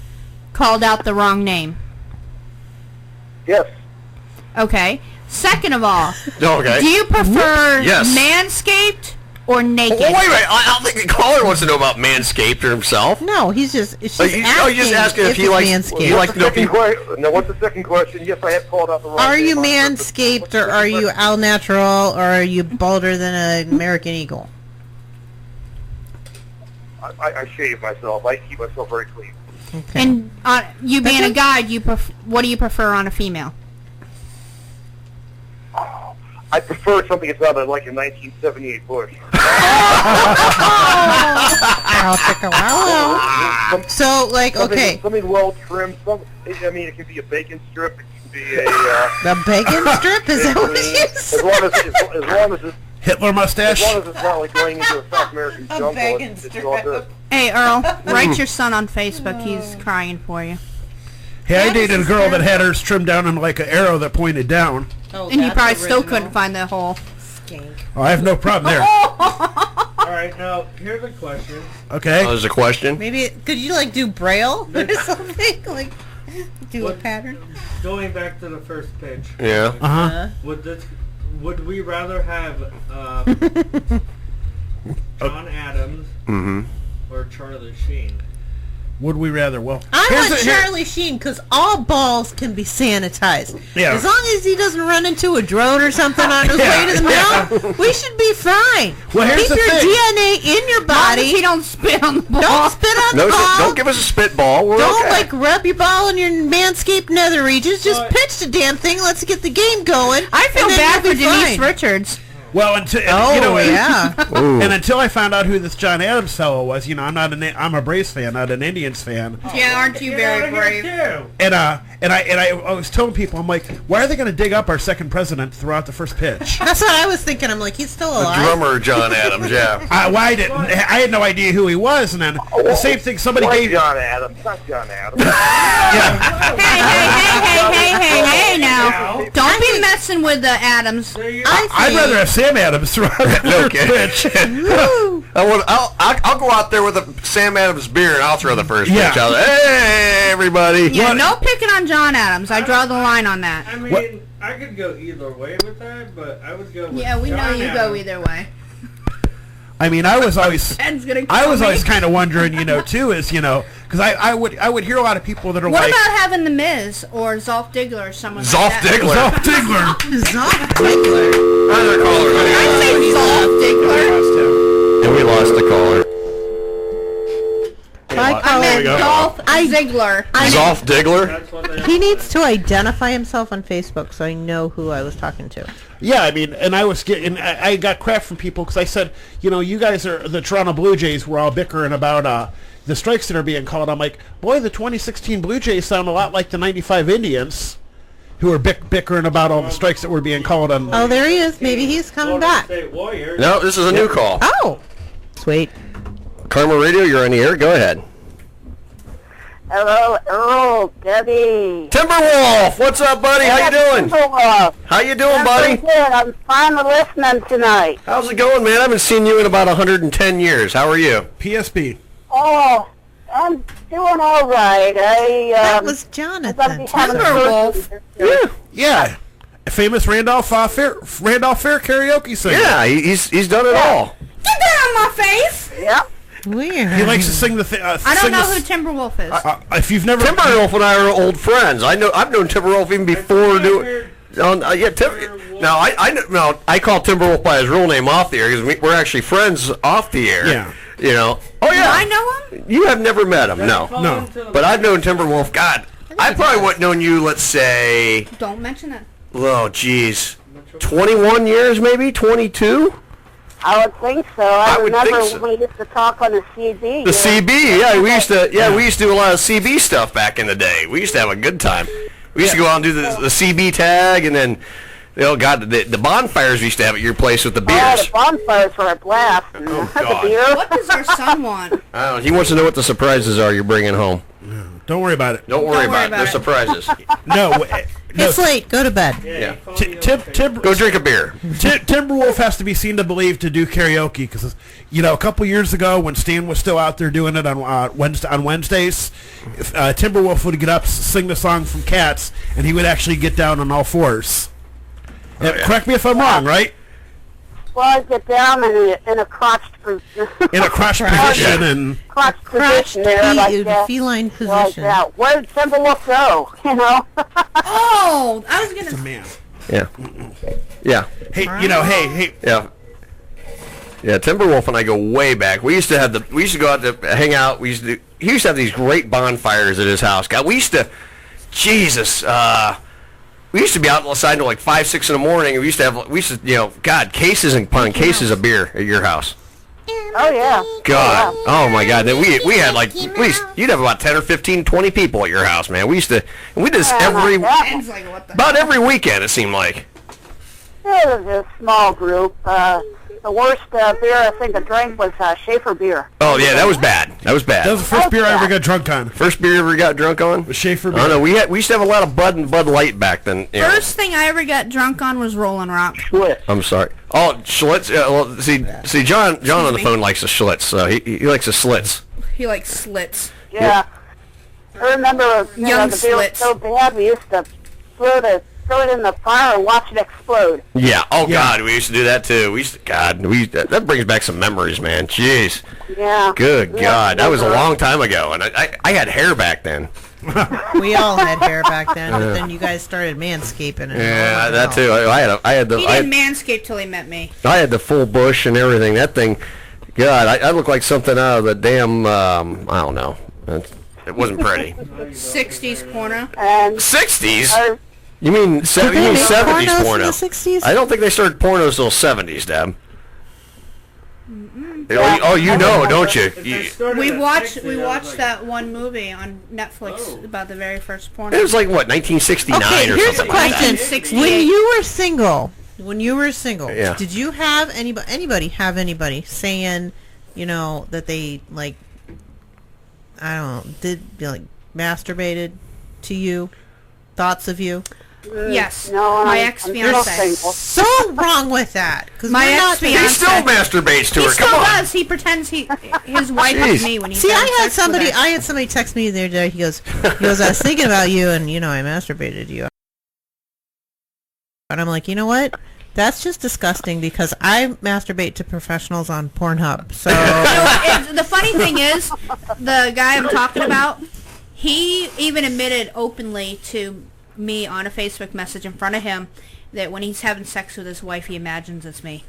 called out the wrong name? Yes. Okay. Second of all, okay. Do you prefer Yes. Manscaped or naked? Oh, wait a minute. I don't think the caller wants to know about Manscaped or himself. No, he's just asking if he likes Manscaped. You like to know if he... Now, what's the second question? Yes, I have called out the wrong Are name. you Manscaped or are you al natural or are you bolder than an American Eagle? I shave myself. I keep myself very clean. Okay. And you being a guy, what do you prefer on a female? I prefer something that's out of like a 1978 Bush. I'll take a while. So, like, okay. Something well trimmed. It can be a bacon strip. It can be a... The bacon strip? Is that what you said? As long as it's... Hitler mustache? As long as it's not like going into a South American jungle, bacon it's all good. Hey, Earl, write your son on Facebook. He's crying for you. Hey, I dated a girl that had hers trimmed down in like an arrow that pointed down. Oh, and you probably still couldn't find that hole. Oh, I have no problem there. All right, now here's a question. Okay. Oh, there's a question? Maybe, could you, like, do Braille or something? Like, do a pattern? Going back to the first pitch. Yeah. Uh-huh. Would we rather have John Adams or Charlie Sheen? Would we rather? Well, I want Charlie Sheen because all balls can be sanitized. Yeah. As long as he doesn't run into a drone or something on his way to the mail, we should be fine. Well, here's Keep the your thing. DNA in your body. He don't spit on the ball. Don't spit on the ball. Don't give us a spitball. We're Don't okay. rub your ball in your Manscaped nether regions. Just pitch the damn thing. Let's get the game going. I feel and then bad you'll for be Denise fine. Richards. Well, until and until I found out who this John Adams fellow was, I'm a Braves fan, not an Indians fan. Yeah, aren't you very brave? And And I was telling people, I'm like, why are they going to dig up our second president throughout the first pitch? That's what I was thinking. I'm like, he's still alive. The drummer, John Adams, yeah. I didn't. I had no idea who he was, and then the same thing. Somebody gave John Adams, not John Adams. Hey, now. Don't be messing with the Adams. I'd rather have Sam Adams throughout the pitch. I'll go out there with a Sam Adams beer, and I'll throw the first pitch out. Hey, everybody. Yeah, no picking on John Adams. I draw the line on that. I mean, I could go either way with that, but I would go with Yeah, we know John you Adams. go either way. I mean, I was always always kind of wondering, too, is because I would hear a lot of people that are What like, about having the Miz or Zolf Diggler or someone Zolf like that? Diggler. Zolf Diggler. Zolf Diggler. Another caller. Did I say Zolf Diggler? And we lost the caller. I meant Zolf Ziggler. Zolf Diggler? He needs to identify himself on Facebook so I know who I was talking to. Yeah, I mean, and I got crap from people because I said, you guys are the Toronto Blue Jays. We're all bickering about the strikes that are being called. I'm like, boy, the 2016 Blue Jays sound a lot like the 95 Indians, who are bickering about all the strikes that were being called on. Oh, there he is. Maybe he's coming back. No, this is a new call. Oh, sweet. Karma Radio, you're on the air. Go ahead. Hello, Earl, Debbie. Timberwolf, what's up, buddy? How you doing? Timberwolf. How you doing, I'm buddy? pretty good. I'm finally listening tonight. How's it going, man? I haven't seen you in about 110 years. How are you? PSP. Oh, I'm doing all right. That was Jonathan. Timberwolf. Yeah. Famous Randolph Fair karaoke singer. Yeah, he's done it all. Get that on my face. Yep. Weird. He likes to sing the. I don't know who Timberwolf is. If you've never Timberwolf and I are old friends. I've known Timberwolf even before doing. Now I call Timberwolf by his real name off the air because we're actually friends off the air. Yeah. Oh yeah. Do I know him? You have never met him, no. But I've known Timberwolf. God, I probably wouldn't known you. Let's say. Don't mention that. Oh, geez, 21 years, maybe 22. I would think so. I would remember think so. when we used to talk on the CB. The CB, we used to do a lot of CB stuff back in the day. We used to have a good time. We used to go out and do the CB tag, and then, the bonfires we used to have at your place with the beers. Oh, the bonfires were a blast. And the beer. What does your son want? I don't know. He wants to know what the surprises are you're bringing home. Don't worry about it. Don't worry about it. They're surprises. No. It's late. Go to bed. Yeah. Go drink a beer. Timberwolf has to be seen to believe to do karaoke because, a couple years ago when Stan was still out there doing it on Wednesdays, Timberwolf would get up, sing the song from Cats, and he would actually get down on all fours. Correct me if I'm wrong, right? Well, I get down in a crotched position. In a crotch position and crotched position there, like that. Feline Like position. that. Where did Timberwolf go? Oh, I was gonna. Man. Yeah. Yeah. Hey, hey. Yeah. Yeah, Timberwolf and I go way back. We used to go out to hang out. He used to have these great bonfires at his house. God, we used to be out outside until like 5, 6 in the morning. We used to cases upon cases of beer at your house. Oh yeah. God. Oh my God. Then we had you'd have about 10 or 15, 20 people at your house, man. We did this about every weekend, it seemed like. It was a small group. The worst beer I think I drank was Schaefer beer. Oh yeah, that was bad. That was That was the first beer I ever got drunk on. First beer you ever got drunk on? Was Schaefer beer. Oh no, we used to have a lot of Bud and Bud Light back then. First thing I ever got drunk on was Rollin' Rock. Schlitz. I'm sorry. Oh, Schlitz. See, John on the phone likes the Schlitz. So he likes the Schlitz. He likes slits. Yeah. I remember the beer was so bad we used to throw it in the fire and watch it explode. Yeah. Oh God, we used to do that too. That brings back some memories, man. Jeez. Yeah. Good God, that was a long time ago, and I had hair back then. We all had hair back then, but then you guys started manscaping. And that too. I had the. He didn't manscape till he met me. I had the full bush and everything. That thing, God, I looked like something out of the damn. I don't know. It wasn't pretty. 60s porno. 60s? You mean 70s porno? In the 60s? I don't think they started pornos till 70s, Deb. Oh, you know, don't you? We watched that one movie on Netflix about the very first porn. It was like what, 1969 Okay, or here's a something like question. that. When you were single, Yeah. did you have anybody saying, that they like, I don't know, did like masturbated to you, thoughts of you? Yes, No, my I'm ex-fiance. So wrong with that. 'Cause My we're not- ex-fiance. He still masturbates to He her. still Come on. does. He pretends his wife is me when he's See, having I had sex with her. somebody text me the other day. He goes, I was thinking about you, and I masturbated to you. And I'm like, you know what? That's just disgusting because I masturbate to professionals on Pornhub. So The funny thing is, the guy I'm talking about, he even admitted openly to me on a Facebook message in front of him that when he's having sex with his wife, he imagines it's me.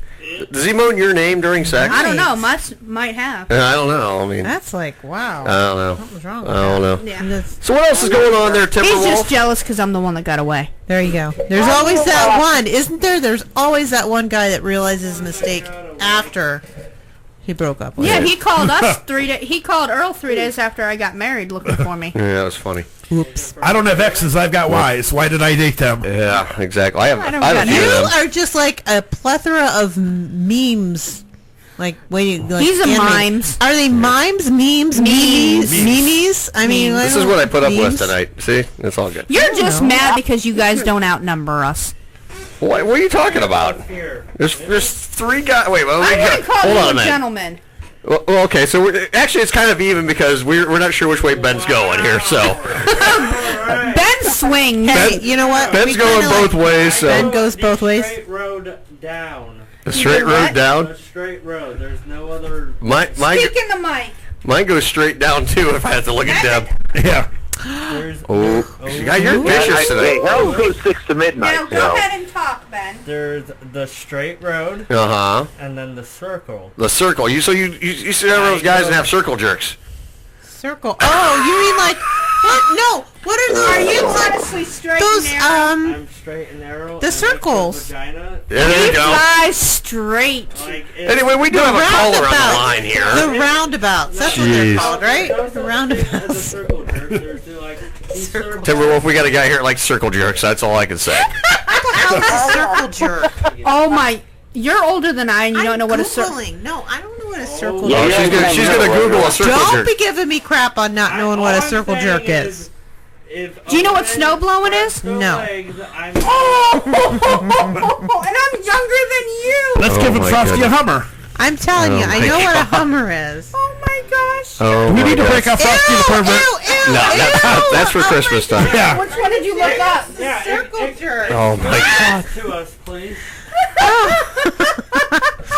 Does he moan your name during sex? I don't know. Might have. I don't know. I mean, that's like, wow. I don't know. Something's wrong I don't know. Yeah. So what else is going on there, Timberwolf? He's just jealous because I'm the one that got away. There you go. There's always that one, isn't there? There's always that one guy that realizes his mistake after he broke up with Yeah, her. he called us 3 days. He called Earl 3 days after I got married, looking for me. Yeah, that was funny. Oops. I don't have exes. I've got Ys. Why did I date them? Yeah, exactly. I have a few You of them. are just like a plethora of memes. Like, He's a mimes. Are they mimes, memes, memes? I mean, This is what I put up with memes. tonight. See, it's all good. You're just mad because you guys don't outnumber us. What are you talking about? There's 3 guys. Wait, well, I wouldn't call hold you on a a minute. gentleman. Well, okay, so actually it's kind of even because we're not sure which way Ben's going here. So Ben swings. Hey, you know what? Ben's going both ways. So Ben goes both ways. Straight road down. a straight road down. A straight road. There's no other. Mine Speak in the mic. Mine goes straight down too. If I have to look at Deb. Yeah. Oh, you're vicious today. Hell goes 6 to midnight. Now go ahead and talk, Ben. There's the straight road. Uh-huh. And then the circle. The circle. You see those guys that have circle jerks. Circle. Oh, you mean like what? No. What are you honestly straight those? and narrow? I'm straight and narrow. The and circles. Vagina. There you go. Flies straight. Anyway, we do have a caller on the line here. The roundabouts. That's what they're called, right? The roundabouts. Timberwolf, we got a guy here that likes circle jerks. That's all I can say. What the hell is a circle jerk? Oh my! You're older than I, and you don't know what a circle. No, I don't know what a circle Oh, jerk is. she's gonna Google a circle Don't jerk. be giving me crap on not knowing what a circle jerk is. Do you know what snow blowing is? No. Oh, and I'm younger than you. Let's give him Frosty a Hummer. I'm telling you, I know what a Hummer is. Oh my gosh. Oh, we need to break God. up Frosty the pervert. No, that's for Christmas time. Yeah. Which one did you look up? Circle jerk. Oh my God. To us, please.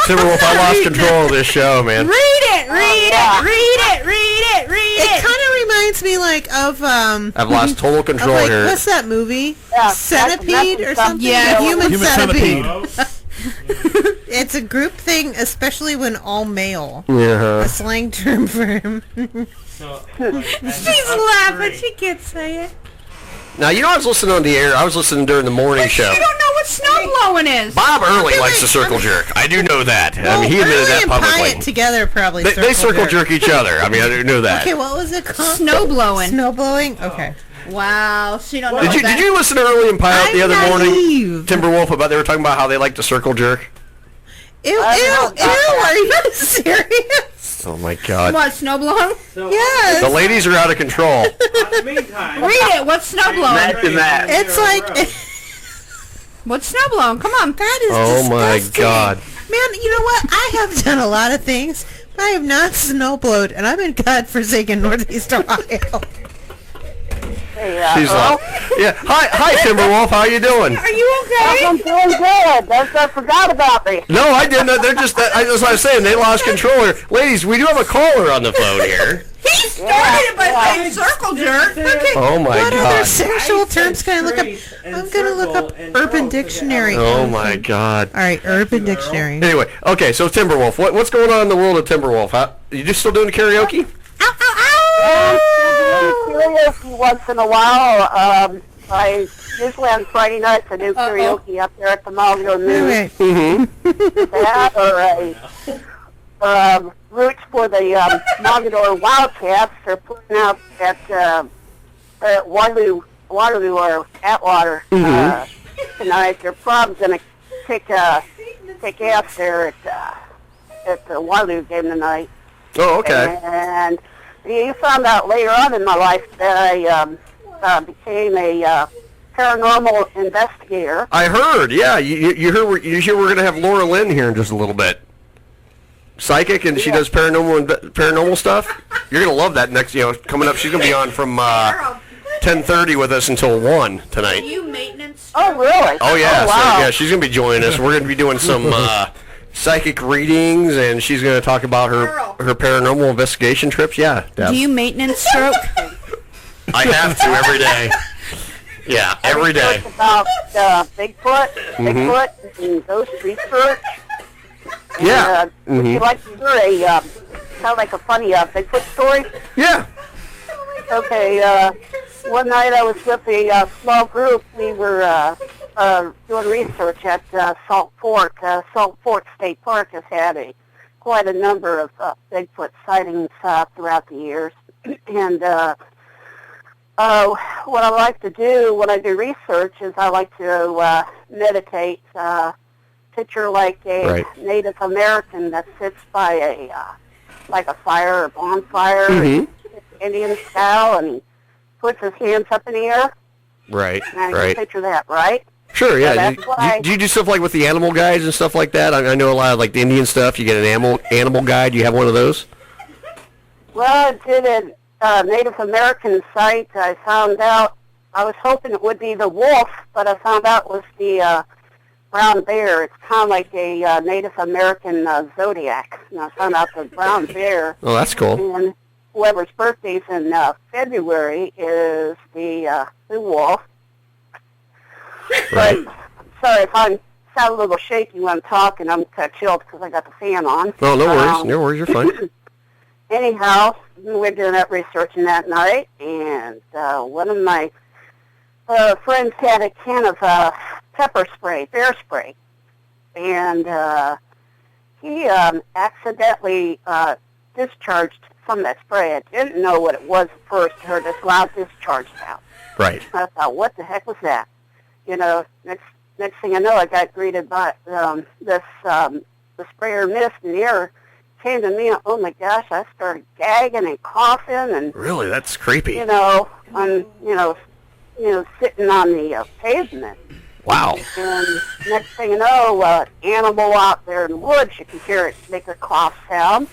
Timberwolf, I lost control of this show, man. Read it. It kind of reminds me like of I've lost total control like, here. what's that movie? Yeah, Centipede or something? Yeah, Human Centipede. It's a group thing, especially when all male. Yeah. A slang term for him. She's laughing. She can't say it. Now, you know, I was listening on the air. I was listening during the morning show. You don't know what snow blowing is. Bob Early likes to circle jerk. I do know that. I mean, he admitted that and publicly. Pyatt together probably. They circle jerk each other. I mean, I didn't know that. Okay, what was it called? Snow blowing. Snow blowing. Okay. Wow, she don't know Did that. you listen to Early and Pyatt the other morning, naive. Timberwolf, about they were talking about how they like to circle jerk? Ew, are you serious? Oh my God. What, snow blowing? Yes. The ladies are out of control. Meantime. Read it. What's snow blowing? Imagine that. It's like What's snow blowing? Come on. that is Oh my disgusting. God. Man, you know what? I have done a lot of things, but I have not snowblowed, and I'm in godforsaken Northeast Ohio. She's like, yeah. Hi, Timberwolf. How you doing? Are you okay? I'm doing good. I forgot about me. No, I didn't. They're just. That's what I was saying. They lost control here. Ladies, we do have a caller on the phone here. He started it by saying circle jerk. Okay. Oh my What other God. sexual terms can I look up? I'm going to look up Urban Dictionary. Oh my God. All right, Urban Dictionary. Anyway, okay. So Timberwolf, what's going on in the world of Timberwolf? You just still doing the karaoke? Karaoke once in a while. Usually on Friday nights I do karaoke up there at the Malio News. Okay. Mm-hmm. That or roots for the Mogador Wildcats. They're putting out at Waterloo or Atwater tonight. They're probably going to take ass there at the Waterloo game tonight. Oh, okay. And you found out later on in my life that I became a paranormal investigator. I heard, yeah. You hear we're going to have Laura Lynn here in just a little bit. Psychic, and she does paranormal stuff. You're going to love that next, coming up. She's going to be on from 10:30 with us until 1 tonight. Are you maintenance? Oh, really? Oh, yeah. Oh, wow. So, yeah, she's going to be joining us. We're going to be doing some psychic readings, and she's going to talk about her paranormal investigation trips. Yeah, Deb. Do you maintenance stroke? I have to every day. Yeah, every day. It's about Bigfoot, and ghost research. And, Yeah. Would you like to hear a kind of like a funny Bigfoot story? Yeah. Okay. One night I was with a small group. We were doing research at Salt Fork. Salt Fork State Park has had quite a number of Bigfoot sightings throughout the years. And what I like to do when I do research is I like to meditate. Picture like a Native American that sits by a fire or bonfire, Indian style, and he puts his hands up in the air. Right, And I can picture that, right? Sure, yeah. So Do you do stuff like with the animal guides and stuff like that? I know a lot of like the Indian stuff. You get an animal guide. You have one of those? Well, I did a Native American site. I found out, I was hoping it would be the wolf, but I found out it was the brown bear. It's kind of like a Native American zodiac. And I found out the brown bear. Oh, that's cool. And whoever's birthday's in February is the wolf. Right. But, sorry if I sound a little shaky when I'm talking. I'm kind of chilled because I got the fan on. Oh, no worries. No worries. You're fine. Anyhow, we're doing that researching that night, and one of my friends had a can of pepper spray, bear spray, and he accidentally discharged some of that spray. I didn't know what it was at first. I heard this loud discharge sound. Right. I thought, what the heck was that? Next thing I know, I got greeted by the sprayer mist in the air came to me. Oh my gosh! I started gagging and coughing and. Really, that's creepy. I'm sitting on the pavement. Wow. And next thing you know, animal out there in the woods, you can hear it make a cough sound.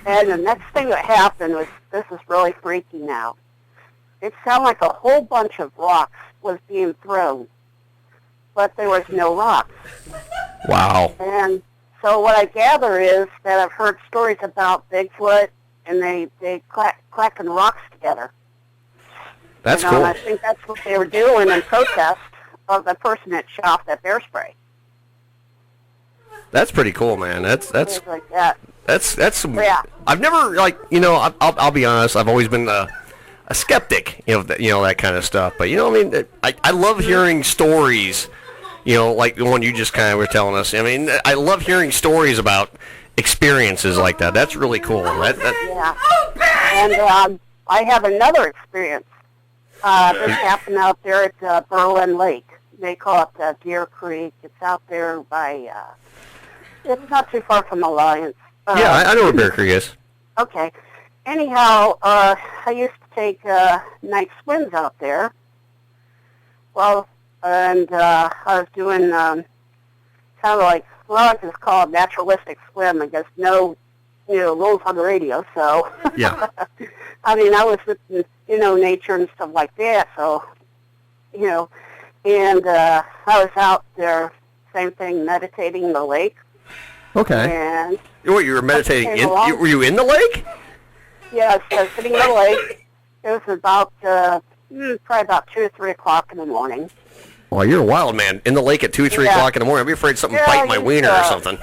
And the next thing that happened was, this is really freaky now. It sounded like a whole bunch of rocks was being thrown, but there was no rocks. Wow. And so what I gather is that I've heard stories about Bigfoot, and they clacking rocks together. That's cool. And I think that's what they were doing in protest of the person that shot off that bear spray. That's pretty cool, man. That's Things like that. That's some. Yeah. I've never I'll be honest. I've always been a skeptic, that kind of stuff. But I love hearing stories, like the one you just kind of were telling us. I mean, I love hearing stories about experiences like that. That's really cool. Yeah. And I have another experience. This happened out there at Berlin Lake. They call it Deer Creek. It's out there by. It's not too far from Alliance. Yeah, I know where Bear Creek is. Okay. Anyhow, I used to take night swims out there. Well, and I was doing kind of like, I just call it naturalistic swim. I guess no, rules on the radio. So yeah. I mean, I was with nature and stuff like that. So and I was out there, same thing, meditating in the lake. Okay. And what, you were meditating were you in the lake? Yes, I was sitting in the lake. It was about probably about 2 or 3 o'clock in the morning. Well, you're a wild man. In the lake at 2 or 3 o'clock in the morning. I'd be afraid something bite my wiener or something.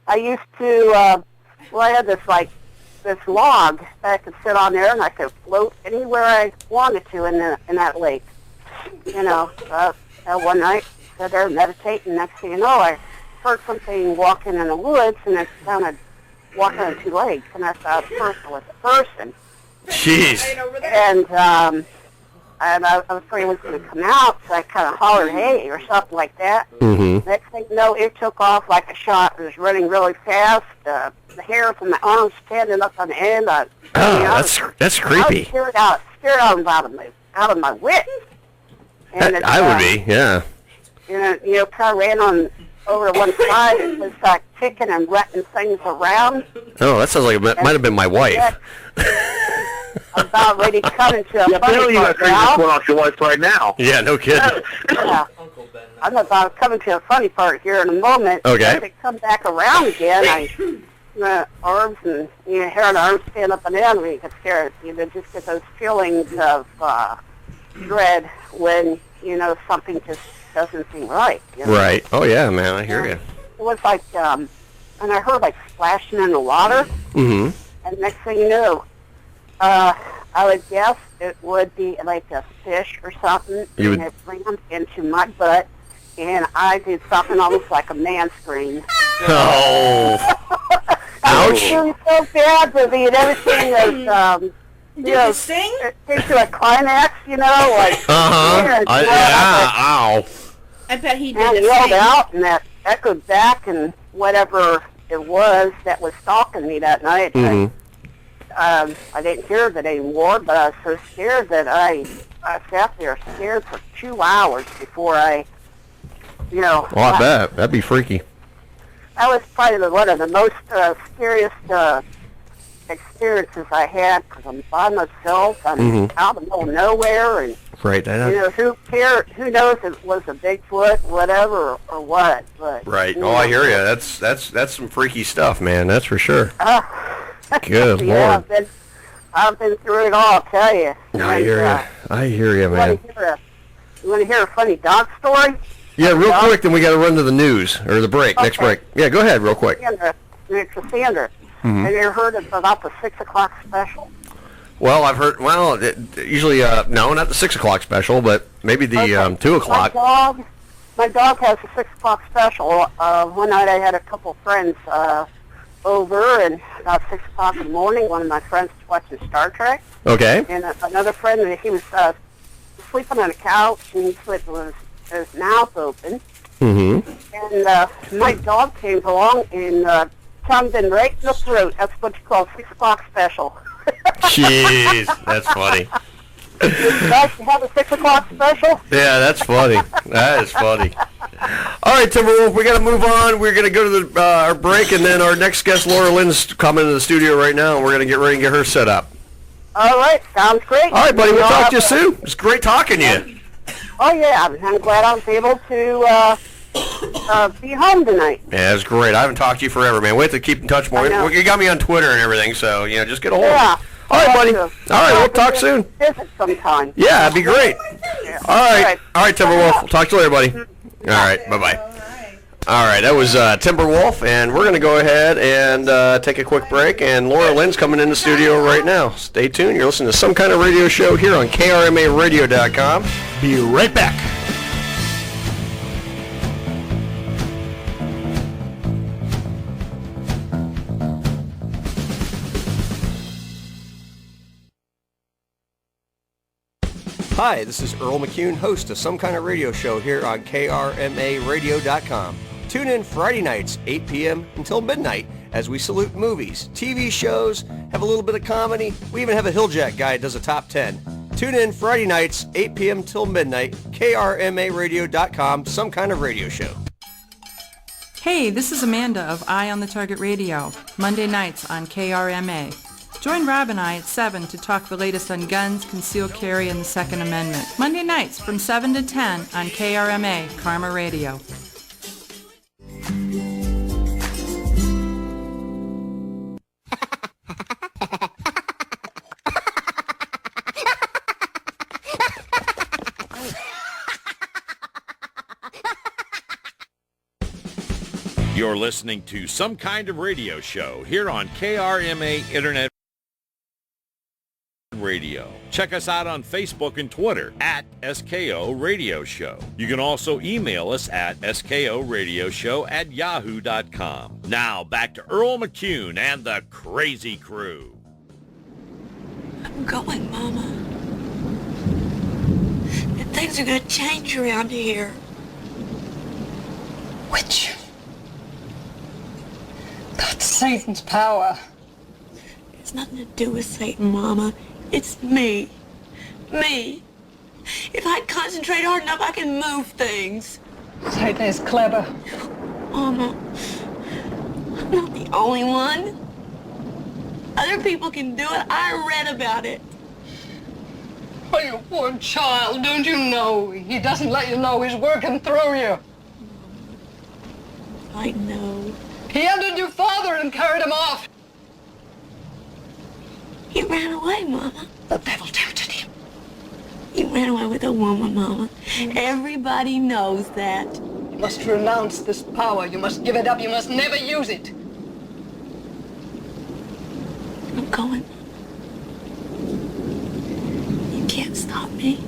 I used to, I had this log that I could sit on there, and I could float anywhere I wanted to in that lake. One night, sat there meditating. Next thing you know, I heard something walking in the woods, and it sounded walking on two legs, and I thought first it was a person. Jeez. And I was afraid it was going to come out, so I kind of hollered, hey, or something like that. Mm-hmm. Next thing you know, it took off like a shot. It was running really fast. The hair from my arms standing up on the end. That's creepy. I was scared out of my wits. And I would be, yeah. And you know, kind of ran on over to one side. It was like kicking and ratting things around. Oh, that sounds like it might have been my wife. I'm about ready to come into a funny part now. One off your wife right now. Yeah, no kidding. Yeah. I'm about coming to a funny part here in a moment. Okay. As they come back around again, arms and hair on the arms stand up and down. We get scared. Just get those feelings of dread when something just doesn't seem right. Right. Oh yeah, man. I hear you. It was like, and I heard like splashing in the water. Mm-hmm. And next thing you know, I would guess it would be like a fish or something, and it rammed into my butt, and I did something almost like a man scream. Oh. Ouch. It was so bad, but everything was, Did you sing? It came to a climax, like... Uh-huh. Ow. I bet he did and the yelled same. out, and that echoed back, and whatever it was that was stalking me that night, Mm-hmm. I didn't hear it anymore, but I was so scared that I sat there scared for 2 hours before I, Well, I bet. That'd be freaky. That was probably one of the most scariest experiences I had, because I'm by myself, I'm out in the middle of nowhere, and Right. who cares? Who knows if it was a Bigfoot, whatever, or what? But Right. Oh, I hear you. That's some freaky stuff, man. That's for sure. Good yeah, Lord. I've been through it all, I'll tell you. I hear you, man. You want to hear a funny dog story? Yeah, real quick, then we got to run to the news, or the break, next break. Yeah, go ahead, real quick. It's Cassandra. Mhm. Have you ever heard about the 6 o'clock special? Well, I've heard, usually, no, not the 6 o'clock special, but maybe the 2 o'clock. My dog has a 6 o'clock special. One night I had a couple friends over, and about 6 o'clock in the morning, one of my friends was watching Star Trek. Okay. And another friend, he was sleeping on a couch, and he slept with his mouth open. Mm-hmm. And my dog came along and tongued him right in the throat. That's what you call 6 o'clock special. Jeez, that's funny. You guys have a 6 o'clock special? Yeah, that's funny. That is funny. All right, Timberwolf, we got to move on. We're going to go to our break, and then our next guest, Laura Lynn's coming into the studio right now, and we're going to get ready and get her set up. All right, sounds great. All right, buddy, we'll talk to you soon. It's great talking to you. Oh, yeah, I'm glad I was able to be home tonight. Yeah, that's great. I haven't talked to you forever, man. We have to keep in touch more. You got me on Twitter and everything, so, just get a hold of me. All right, buddy. All right, we'll talk soon. Visit sometime. Yeah, that'd be great. All right, Timberwolf. We'll talk to you later, buddy. All right, bye-bye. All right, that was Timberwolf, and we're going to go ahead and take a quick break, and Laura Lynn's coming in the studio right now. Stay tuned. You're listening to Some Kind of Radio Show here on KRMARadio.com. Be right back. Hi, this is Earl McCune, host of Some Kind of Radio Show here on KRMARadio.com. Tune in Friday nights, 8 p.m. until midnight, as we salute movies, TV shows, have a little bit of comedy. We even have a Hilljack guy that does a top 10. Tune in Friday nights, 8 p.m. till midnight, KRMARadio.com, Some Kind of Radio Show. Hey, this is Amanda of Eye on the Target Radio, Monday nights on KRMA. Join Rob and I at 7 to talk the latest on guns, concealed carry, and the Second Amendment. Monday nights from 7 to 10 on KRMA, Karma Radio. You're listening to Some Kind of Radio Show here on KRMA Internet Radio. Check us out on Facebook and Twitter at SKO Radio Show. You can also email us at skoradioshow@yahoo.com. Now back to Earl McCune and the Crazy Crew. I'm going, Mama. And things are going to change around here. Witch. That's Satan's power. It's nothing to do with Satan, Mama. It's me. Me. If I concentrate hard enough, I can move things. Satan is clever. Mama, I'm not the only one. Other people can do it. I read about it. Oh, you poor child, don't you know? He doesn't let you know he's working through you. I know. He undid your father and carried him off. He ran away, Mama. The devil tempted him. He ran away with a woman, Mama. Everybody knows that. You must renounce this power. You must give it up. You must never use it. I'm going. You can't stop me.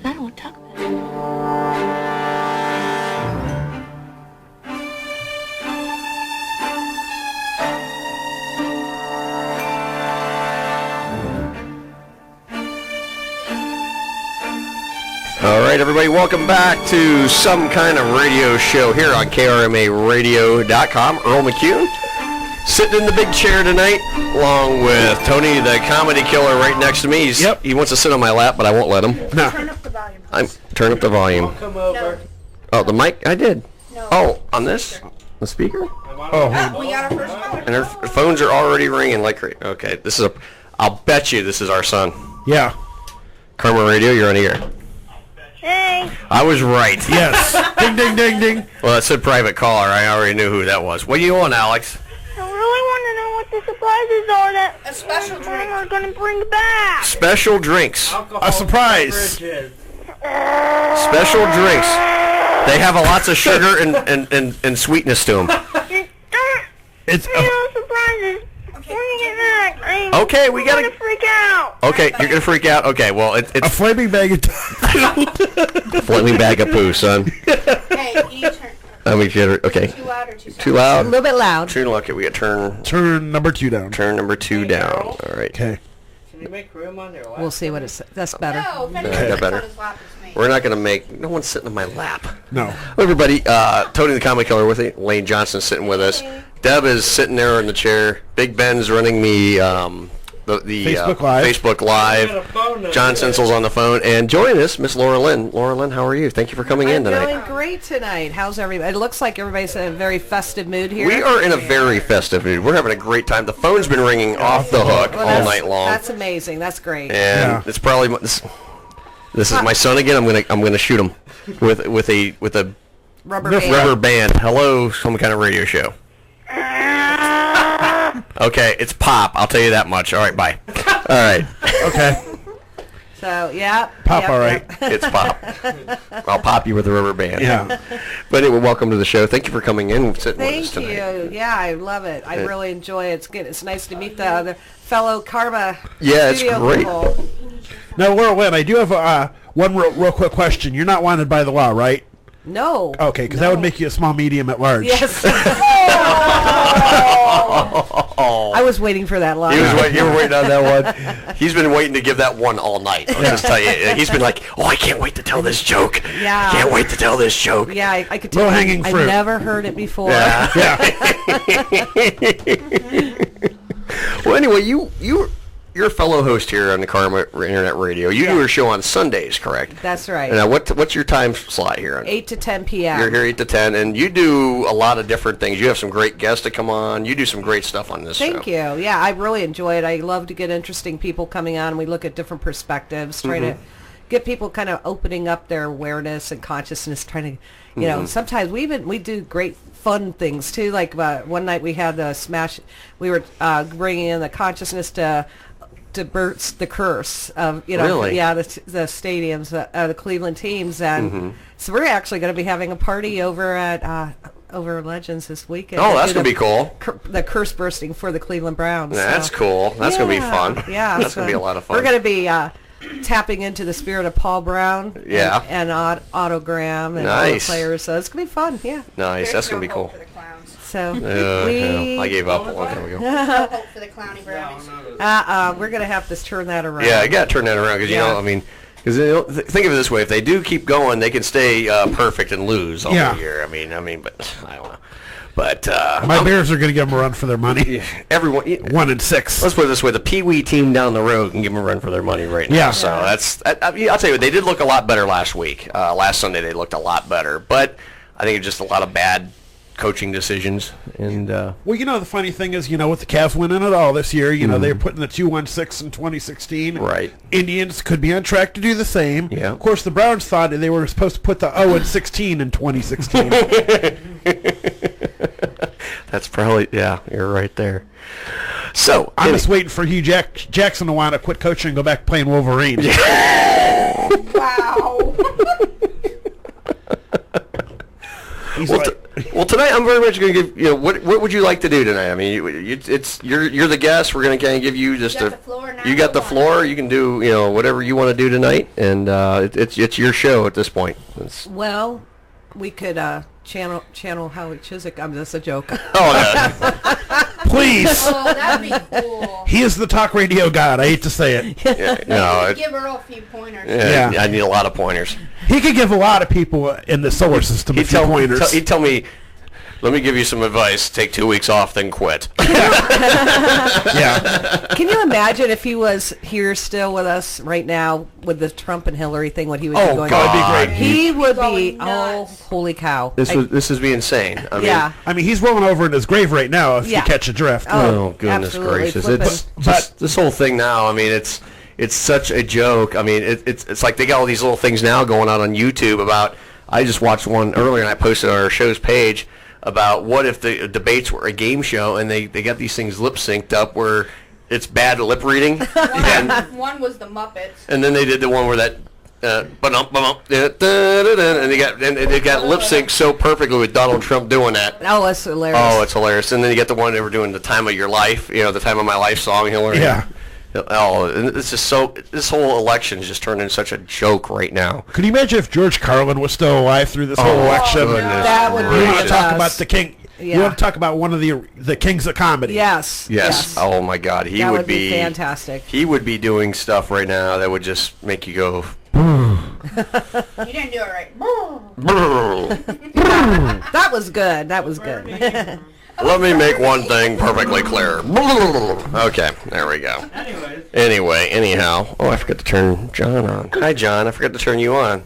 I don't want to talk about it. All right, everybody, welcome back to Some Kind of Radio Show here on KRMARadio.com. Earl McCune sitting in the big chair tonight, along with Tony, the comedy killer, right next to me. He wants to sit on my lap, but I won't let him. No. Turn up the volume. Turn up the volume. I'll come over. Oh, the mic? I did. No. Oh, on this? The speaker? Oh, we got our first caller. And her phones are already ringing like crazy. Okay, this is I'll bet you this is our son. Yeah. Karma Radio, you're on the air. Hey. I was right. Yes. Ding, ding, ding, ding. Well, it said private caller. I already knew who that was. What are you on, Alex? I really want to know what the surprises are that a special drink are going to bring back. Special drinks. A surprise. Special drinks. They have lots of sugar and sweetness to them. It's surprises. Bring it back. Okay, we gotta freak out. Okay, you're gonna freak out. Okay, well it's a flaming bag of flaming bag of poo, son. Hey, you turn. Okay. Too loud or too soft? Too loud. A little bit loud. Too loud. Okay, we got turn number 2 down. Turn number 2 down. All right. Okay. Can you make room on their lap? We'll see what it's. That's better. No, That better. We're not gonna make. No one's sitting on my lap. No. Hello, everybody. Tony the Comic Killer with me. Elaine Johnston sitting with us. Deb is sitting there in the chair. Big Ben's running the Facebook Live. John Sensel's on the phone. And join us, Miss Laura Lynn. Laura Lynn, how are you? Thank you for coming in tonight. I'm doing great tonight. How's everybody? It looks like everybody's in a very festive mood here. We are in a very festive mood. We're having a great time. The phone's been ringing off the hook all night long. That's amazing. That's great. And it's probably this is my son again. I'm gonna shoot him with a rubber band. Hello, Some Kind of Radio Show. Okay, it's Pop. I'll tell you that much. All right, bye. All right. Okay. So, yeah. Pop, all right. It's Pop. I'll pop you with a rubber band. Yeah. But anyway, welcome to the show. Thank you for coming in and sitting with us Thank tonight. you. Yeah, I love it. I really enjoy it. It's good. It's nice to meet the other fellow Karma studio great. people. Now, Laura Lynn, I do have one real quick question. You're not wanted by the law, right? No. Okay, because that would make you a small medium at large. Yes. I was waiting for that line. You were waiting on that one. He's been waiting to give that one all night. I'll just tell you. He's been like, I can't wait to tell this joke. Yeah. I can't wait to tell this joke. Yeah, I could tell. Low-hanging fruit. I've never heard it before. Yeah. Well, anyway, you're a fellow host here on the Karma Internet Radio. You do a show on Sundays, correct? That's right. Now, what's your time slot here? 8 to 10 p.m. You're here 8 to 10, and you do a lot of different things. You have some great guests to come on. You do some great stuff on this show. Thank you. Yeah, I really enjoy it. I love to get interesting people coming on. We look at different perspectives, trying to get people kind of opening up their awareness and consciousness, trying to, you know, sometimes we do great fun things, too. Like one night we had the Smash, we were bringing in the consciousness to Bert's The Curse of, you know, really? Yeah, the stadiums, the Cleveland teams, and so we're actually going to be having a party over at over Legends this weekend. Oh, that's going to be cool. The curse bursting for the Cleveland Browns. That's cool. That's going to be fun. Yeah. That's going to be a lot of fun. We're going to be tapping into the spirit of Paul Brown. Yeah. And Autogram and all the players. So it's going to be fun. Yeah. Nice. That's going to be cool. So I gave up a long time ago. No hope for the Clowny Brownies. We're going to have to turn that around. Yeah, you got to turn that around because, you know, I mean, because think of it this way: if they do keep going, they can stay perfect and lose all year. I mean, but I don't know. But my Bears are going to give them a run for their money. Everyone, 1-6. Let's put it this way: the Pee Wee team down the road can give them a run for their money right now. Yeah. So I'll tell you what, they did look a lot better last week. Last Sunday they looked a lot better, but I think it's just a lot of bad coaching decisions. And well, you know, the funny thing is, you know, with the Cavs winning it all this year, you know, they're putting the 2-1-6 in 2016. Right. Indians could be on track to do the same. Yeah. Of course, the Browns thought they were supposed to put the 0-16 in 2016. That's probably, you're right there. So I'm just waiting for Hugh Jackson to want to quit coaching and go back playing Wolverine. Wow. Well, tonight I'm very much going to give you know what would you like to do tonight? I mean, you're the guest. We're going to kind of give you just you got the floor. You can do whatever you want to do tonight, and it's your show at this point. Well, we could channel Howie Chiswick. I'm just a joke. Oh yeah. Please. Oh, that'd be cool. He is the talk radio god. I hate to say it. Give Earl a few pointers. Yeah, I need a lot of pointers. He could give a lot of people in the solar system a few pointers. He'd tell me, let me give you some advice. Take 2 weeks off, then quit. Yeah. Can you imagine if he was here still with us right now with the Trump and Hillary thing, what he would be going on? Oh, God. It'd be great. He would be, holy cow. This would be insane. I mean, he's rolling over in his grave right now if you catch a drift. Oh goodness gracious. But this whole thing now, I mean, it's such a joke. I mean, it's like they got all these little things now going on YouTube about, I just watched one earlier and I posted on our show's page about what if the debates were a game show and they got these things lip synced up where it's bad lip reading. One was the Muppets. And then they did the one where that and they got lip synced so perfectly with Donald Trump doing that. Oh, that's hilarious. Oh, it's hilarious. And then you get the one they were doing the Time of Your Life, the Time of My Life song, Hillary. Yeah. Oh, it's just this whole election is just turned into such a joke right now. Could you imagine if George Carlin was still alive through this whole election? That would be You want to talk about the king? Yeah. You want to talk about one of the kings of comedy? Yes. Oh my God, he that would be fantastic. He would be doing stuff right now that would just make you go. You didn't do it right. That was good. That was good. Let me make one thing perfectly clear. Okay, there we go. Anyhow. Oh, I forgot to turn John on. Hi, John. I forgot to turn you on.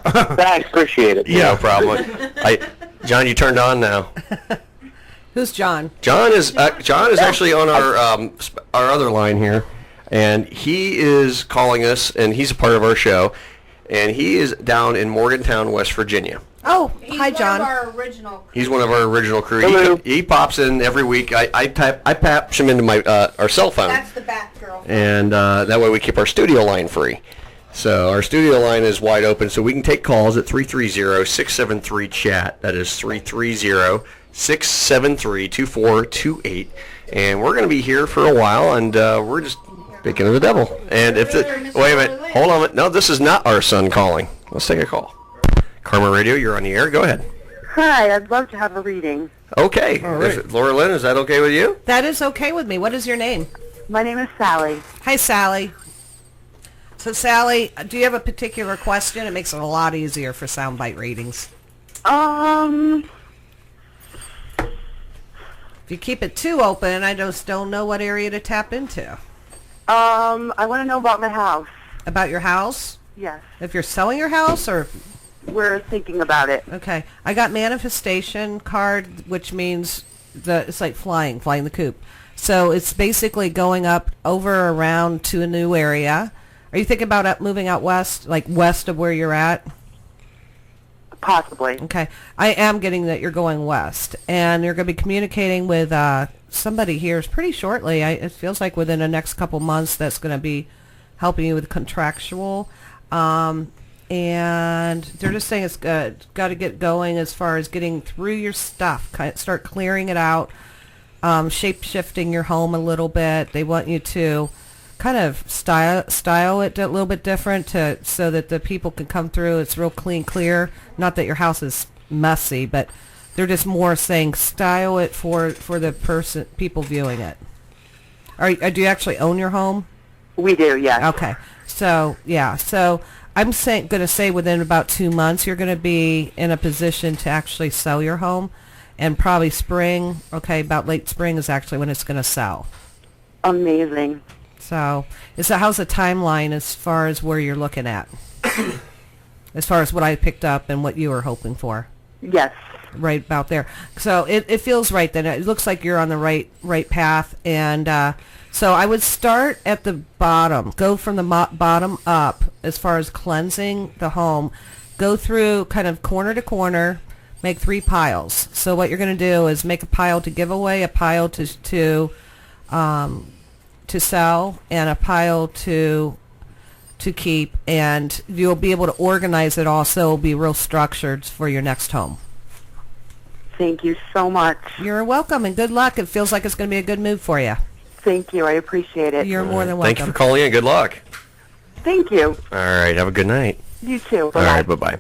Thanks, appreciate it. Yeah, no problem. John, you turned on now. Who's John? John is actually on our other line here, and he is calling us, and he's a part of our show, and he is down in Morgantown, West Virginia. Oh, hi, John. He's one of our original crew. He pops in every week. I patch him into our cell phone. That's the Batgirl. And that way we keep our studio line free. So our studio line is wide open, so we can take calls at 330-673-CHAT. That is 330-673-2428. And we're going to be here for a while, and we're just speaking of the devil. And wait a minute, hold on. No, this is not our son calling. Let's take a call. Karma Radio, you're on the air. Go ahead. Hi, I'd love to have a reading. Okay. Right. Laura Lynn, is that okay with you? That is okay with me. What is your name? My name is Sally. Hi, Sally. So, Sally, do you have a particular question? It makes it a lot easier for soundbite readings. If you keep it too open, I just don't know what area to tap into. I want to know about my house. About your house? Yes. If you're selling your house, or... We're thinking about it. Okay. I got manifestation card, which means it's like flying the coop. So it's basically going up over around to a new area. Are you thinking about moving out west, like west of where you're at? Possibly. Okay. I am getting that you're going west, and you're going to be communicating with somebody here pretty shortly. It feels like within the next couple months that's going to be helping you with contractual. and they're just saying it's got to get going as far as getting through your stuff. Start clearing it out, shape-shifting your home a little bit. They want you to kind of style it a little bit different so that the people can come through. It's real clean, clear. Not that your house is messy, but they're just more saying style it for the people viewing it. Do you actually own your home? We do, yes. Okay. So, yeah. So I'm going to say within about 2 months you're going to be in a position to actually sell your home, and probably spring, about late spring is actually when it's going to sell. Amazing. So, how's the timeline as far as where you're looking at? As far as what I picked up and what you were hoping for? Yes. Right about there. So it feels right then. It looks like you're on the right path. And so I would start at the bottom. Go from the bottom up as far as cleansing the home. Go through kind of corner to corner. Make 3 piles. So what you're going to do is make a pile to give away, a pile to sell, and a pile to keep, and you'll be able to organize it all so it'll be real structured for your next home. Thank you so much. You're welcome, and good luck. It feels like it's going to be a good move for you. Thank you. I appreciate it. You're more than welcome. Thank you for calling in. Good luck. Thank you. All right. Have a good night. You too. Bye-bye. All right. Bye-bye.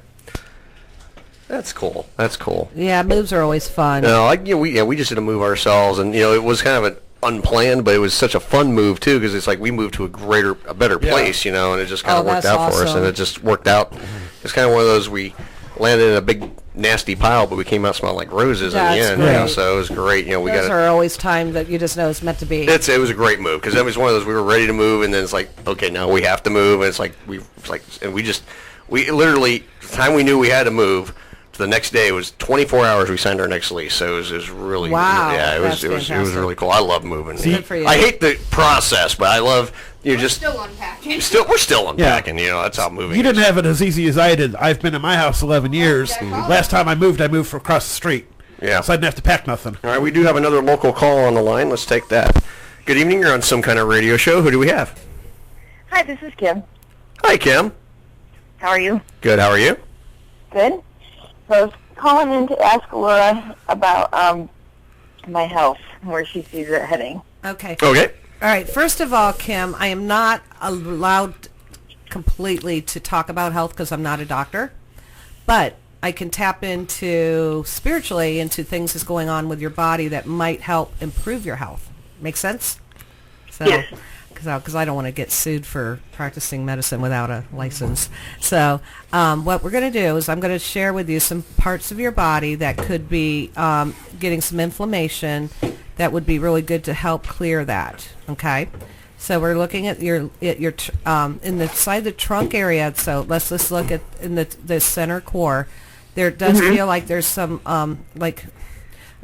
That's cool. That's cool. Yeah, moves are always fun. No, we just did a move ourselves, and it was kind of an unplanned, but it was such a fun move too, because it's like we moved to a better place, and it just kind of worked out for us, and it just worked out. It's kind of one of those, we landed in a big nasty pile, but we came out smelling like roses in the end. So it was great. Those are always time that you just know it's meant to be. It was a great move, because that was one of those, we were ready to move, and then it's like, okay, now we have to move, and it's like we literally, the time we knew we had to move, the next day, it was 24 hours we signed our next lease, so it was really, it was really cool. I love moving. Good for you. I hate the process, but I love We're still unpacking. We're still unpacking. That's how moving. You didn't have it as easy as I did. I've been in my house 11 years. Last time I moved from across the street. Yeah. So I didn't have to pack nothing. All right, we do have another local call on the line. Let's take that. Good evening. You're on Some Kind of Radio Show. Who do we have? Hi, this is Kim. Hi, Kim. How are you? Good. How are you? Good. So I was calling in to ask Laura about my health, where she sees it heading. Okay. Okay. All right. First of all, Kim, I am not allowed completely to talk about health because I'm not a doctor, but I can tap into spiritually into things that's going on with your body that might help improve your health. Make sense? So, yes. Because I don't want to get sued for practicing medicine without a license. So what we're going to do is I'm going to share with you some parts of your body that could be getting some inflammation that would be really good to help clear that. Okay? So we're looking at your in the side of the trunk area. So let's look at in the center core. There does feel like there's some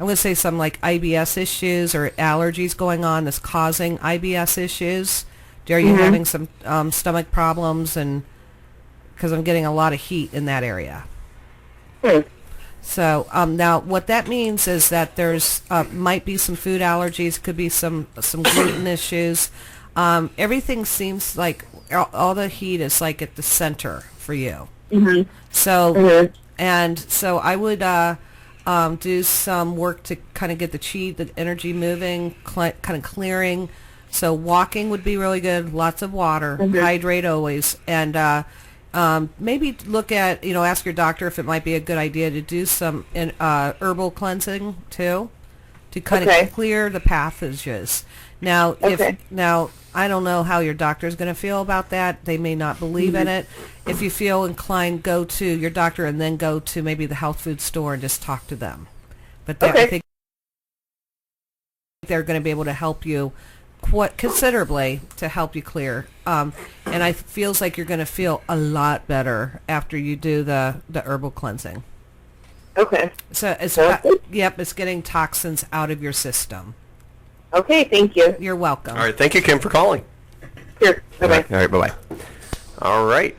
I'm going to say some like IBS issues or allergies going on that's causing IBS issues. Are you having some stomach problems? And because I'm getting a lot of heat in that area. So now what that means is that there's might be some food allergies, could be some gluten issues. Everything seems like all the heat is like at the center for you. So and so I would do some work to kind of get the energy moving, kind of clearing. So walking would be really good. Lots of water. Hydrate always. And maybe look at, ask your doctor if it might be a good idea to do some herbal cleansing too, to kind of clear the pathogens. Now, I don't know how your doctor is going to feel about that. They may not believe in it. If you feel inclined, go to your doctor and then go to maybe the health food store and just talk to them. But I think they're going to be able to help you quite considerably to help you clear. And it feels like you're going to feel a lot better after you do the herbal cleansing. Okay. So it's getting toxins out of your system. Okay, thank you. You're welcome. All right, thank you, Kim, for calling. Sure. Bye-bye. All right, bye-bye. All right.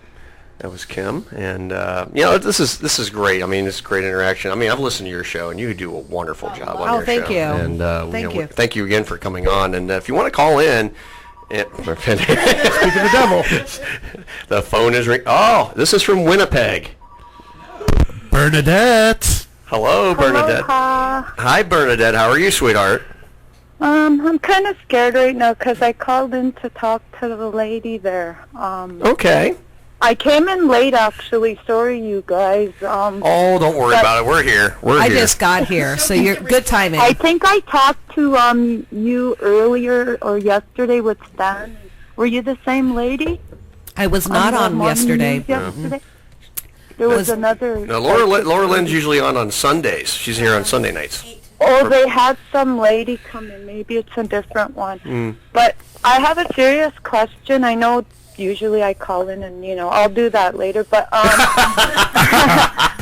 That was Kim, and this is great. I mean, it's great interaction. I mean, I've listened to your show, and you do a wonderful job on your show. Thank you. And thank you. Thank you again for coming on. And if you want to call in, Speaking of the devil. The phone is ringing. Oh, this is from Winnipeg. Bernadette. Hello, Bernadette. Hi, Bernadette. How are you, sweetheart? I'm kind of scared right now because I called in to talk to the lady there. Okay. I came in late, actually. Sorry, you guys. Oh, don't worry about it. We're here. I just got here, so you're good timing. I think I talked to you earlier or yesterday with Stan. Were you the same lady? I was not on yesterday. There was another. No, Laura Lynn's usually on Sundays. She's here on Sunday nights. Oh, they had some lady come in. Maybe it's a different one. But I have a serious question. I know usually I call in and, I'll do that later. But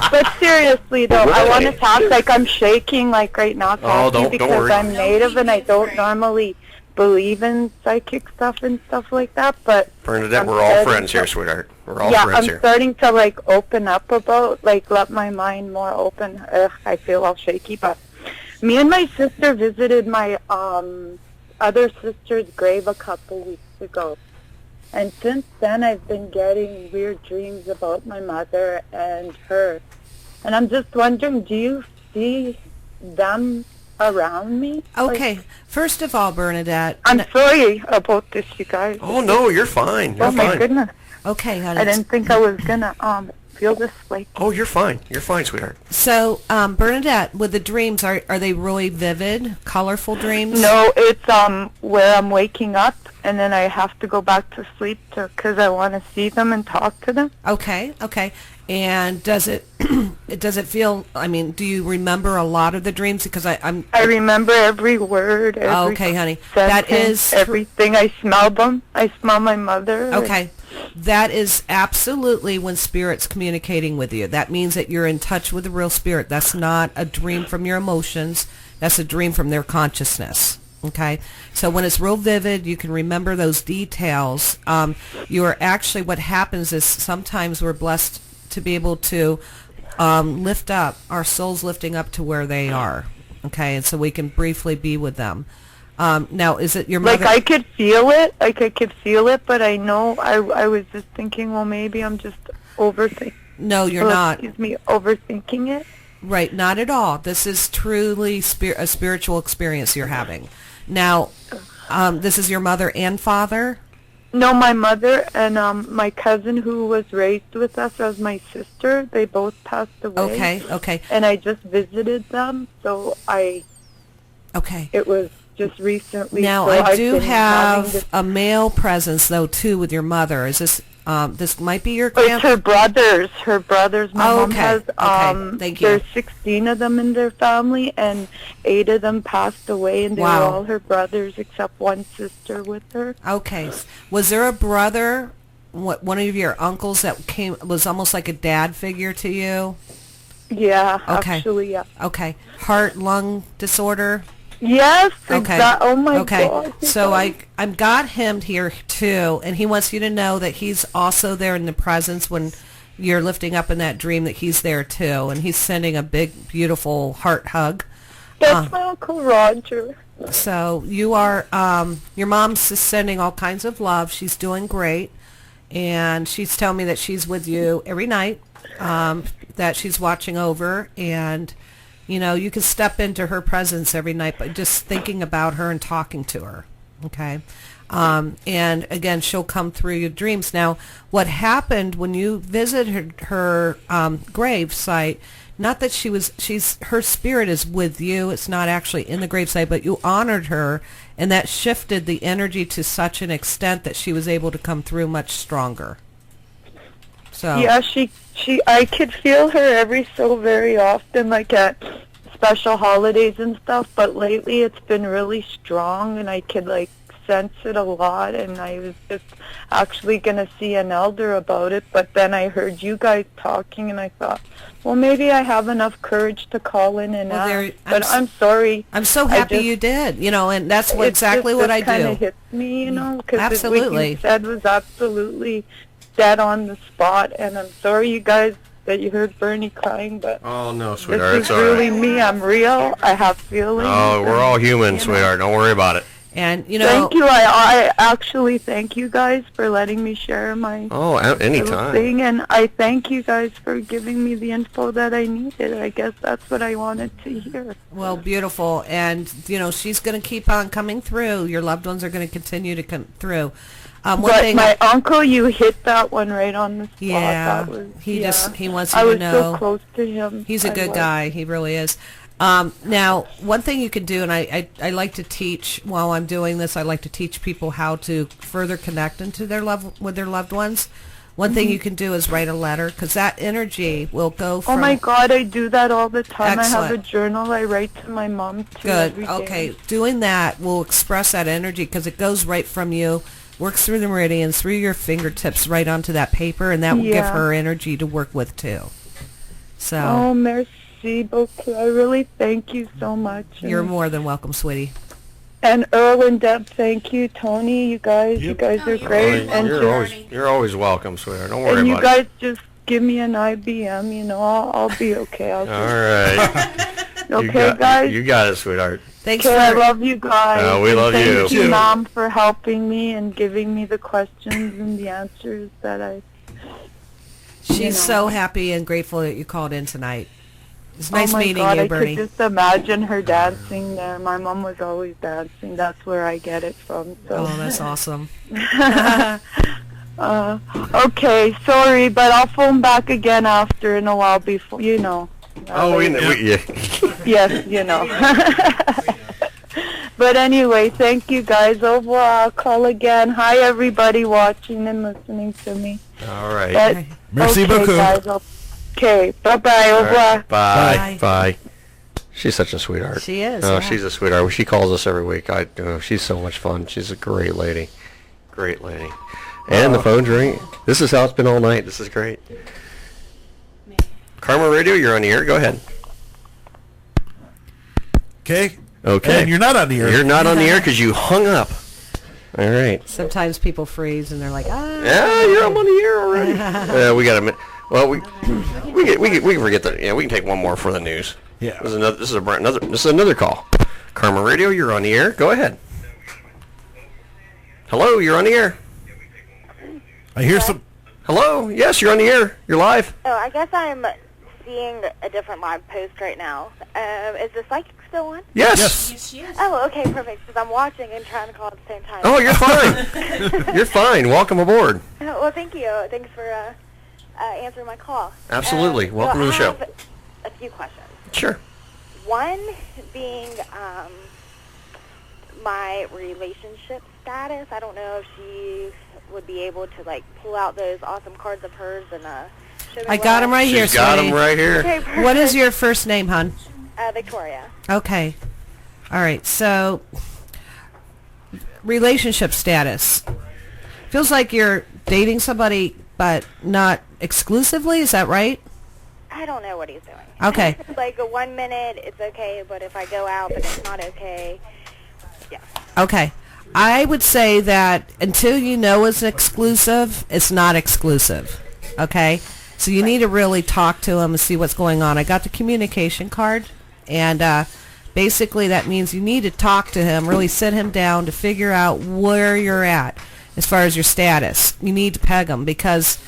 but seriously, though, I want to talk. Like, I'm shaking, like, right now talking because I'm Native and I don't normally believe in psychic stuff and stuff like that. But Bernadette, we're all friends here, sweetheart. We're all friends here. I'm starting to, like, open up about, like, let my mind more open. I feel all shaky, but me and my sister visited my other sister's grave a couple weeks ago. And since then, I've been getting weird dreams about my mother and her. And I'm just wondering, do you see them around me? Okay. First of all, Bernadette. I'm sorry about this, you guys. Oh, no, you're fine. You're fine. Oh, my goodness. Okay, honey. I didn't think I was going to feel this way. Oh, you're fine. You're fine, sweetheart. So, Bernadette, with the dreams, are they really vivid, colorful dreams? No, it's where I'm waking up and then I have to go back to sleep because I want to see them and talk to them. Okay. And does it feel? I mean, do you remember a lot of the dreams? Because I remember every word. Every okay, honey. Sentence, that is everything. I smell them. I smell my mother. Okay. That is absolutely when Spirit's communicating with you. That means that you're in touch with the real Spirit. That's not a dream from your emotions. That's a dream from their consciousness. Okay? So when it's real vivid, you can remember those details. You are actually, what happens is sometimes we're blessed to be able to lift up, our souls lifting up to where they are. Okay? And so we can briefly be with them. Now, is it your mother? Like, I could feel it. Like, I could feel it, but I know I was just thinking, well, maybe I'm just overthinking. No, you're not. Excuse me, overthinking it? Right, not at all. This is truly a spiritual experience you're having. Now, this is your mother and father? No, my mother and my cousin who was raised with us as my sister. They both passed away. Okay. And I just visited them, so Okay. It was just recently. Now, so I do have a male presence, though, too, with your mother. Is this, this might be your It's her brothers. Her brothers. My mom has, thank you. There's 16 of them in their family, and 8 of them passed away, and they were all her brothers, except one sister with her. Okay. Was there a brother, one of your uncles that was almost like a dad figure to you? Yeah, actually, yeah. Okay. Heart, lung disorder? Yes, okay. Oh my God. So I've got him here too, and he wants you to know that he's also there in the presence when you're lifting up in that dream, that he's there too, and he's sending a big, beautiful heart hug. That's my Uncle Roger. So you are, your mom's just sending all kinds of love. She's doing great, and she's telling me that she's with you every night, that she's watching over, and you can step into her presence every night by just thinking about her and talking to her, okay? And again, she'll come through your dreams. Now, what happened when you visited her grave site, not that her spirit is with you, it's not actually in the grave site, but you honored her, and that shifted the energy to such an extent that she was able to come through much stronger. So yeah, I could feel her every so very often, like at special holidays and stuff, but lately it's been really strong, and I could like sense it a lot, and I was just actually going to see an elder about it, but then I heard you guys talking, and I thought, well, maybe I have enough courage to call in and ask, but I'm sorry. I'm so happy you did, and that's exactly what I do. It kind of hits me, because absolutely. What you said was absolutely dead on the spot, and I'm sorry, you guys, that you heard Bernie crying, but oh no, sweetheart, this is really me. I'm real. I have feelings. Oh, we're all human, sweetheart. Don't worry about it. And, you know... Thank you. I actually thank you guys for letting me share my anytime. thing, and I thank you guys for giving me the info that I needed. I guess that's what I wanted to hear. Well, beautiful. And, you know, she's going to keep on coming through. Your loved ones are going to continue to come through. But my uncle, you hit that one right on the spot. Yeah, That was, he wants you I to was know. so close to him. He's a good guy. He really is. Now, one thing you can do, and I like to teach while I'm doing this, I like to teach people how to further connect into their with their loved ones. One thing you can do is write a letter, because that energy will go from... Oh my God, I do that all the time. Excellent. I have a journal I write to my mom too. Good. Every day. Okay, doing that will express that energy, because it goes right from you, works through the meridians, through your fingertips, right onto that paper, and that will give her energy to work with too. So. Oh, merci beaucoup. I really thank you so much. You're more than welcome, sweetie. And Earl and Deb, thank you. Tony, you guys are great. And You're always welcome, sweetheart. Don't worry and you about guys just give me an IBM. You know, I'll be okay. it. All right. Okay, guys. You got it, sweetheart. Thanks Okay, I love you guys. We love you. Thank you, Mom, for helping me and giving me the questions and the answers that I... She's so happy and grateful that you called in tonight. It's nice meeting God, you, Bernie. I could just imagine her dancing there. My mom was always dancing. That's where I get it from. So. Oh, that's awesome. Okay, sorry, but I'll phone back again after in a while before, you know. Yeah. Yes, you know. But anyway, thank you guys. Au revoir. I'll call again. Hi, everybody watching and listening to me. All right. But, Merci beaucoup. Guys, okay, bye-bye. Au revoir. Bye. She's such a sweetheart. She is. Oh, yeah. she's a sweetheart. She calls us every week. She's so much fun. She's a great lady. Great lady. And the phone's ringing. This is how it's been all night. This is great. Karma Radio, you're on the air. Go ahead. Okay. Okay. And you're not on the air. You're not on the air because you hung up. All right. Sometimes people freeze and they're like, ah. Yeah, I'm on the air already. We got a minute. Well, we can forget that. Yeah, we can take one more for the news. Yeah. This is another call. Karma Radio, you're on the air. Go ahead. Hello, you're on the air. I hear some. Hello. Yes, you're on the air. You're live. Oh, I guess I'm seeing a different live post right now. Is the psychic still on? Yes. Yes, she is. Oh, okay, perfect. Because I'm watching and trying to call at the same time. Oh, you're fine. You're fine. Welcome aboard. Well, thank you. Thanks for answering my call. Absolutely. Welcome to the show. I have a few questions. Sure. One being my relationship status. I don't know if she would be able to like pull out those awesome cards of hers and show me. I got them right here, She's got sweetie. them right here. Okay, What is your first name, hon? Victoria. Okay. All right. So, relationship status. Feels like you're dating somebody, but not exclusively. Is that right? I don't know what he's doing. Okay. Like 1 minute it's okay, but if I go out, then it's not okay. Yeah. Okay. I would say that until you know it's exclusive, it's not exclusive. Okay? So you need to really talk to him and see what's going on. I got the communication card, and basically that means you need to talk to him, really sit him down to figure out where you're at as far as your status. You need to peg him because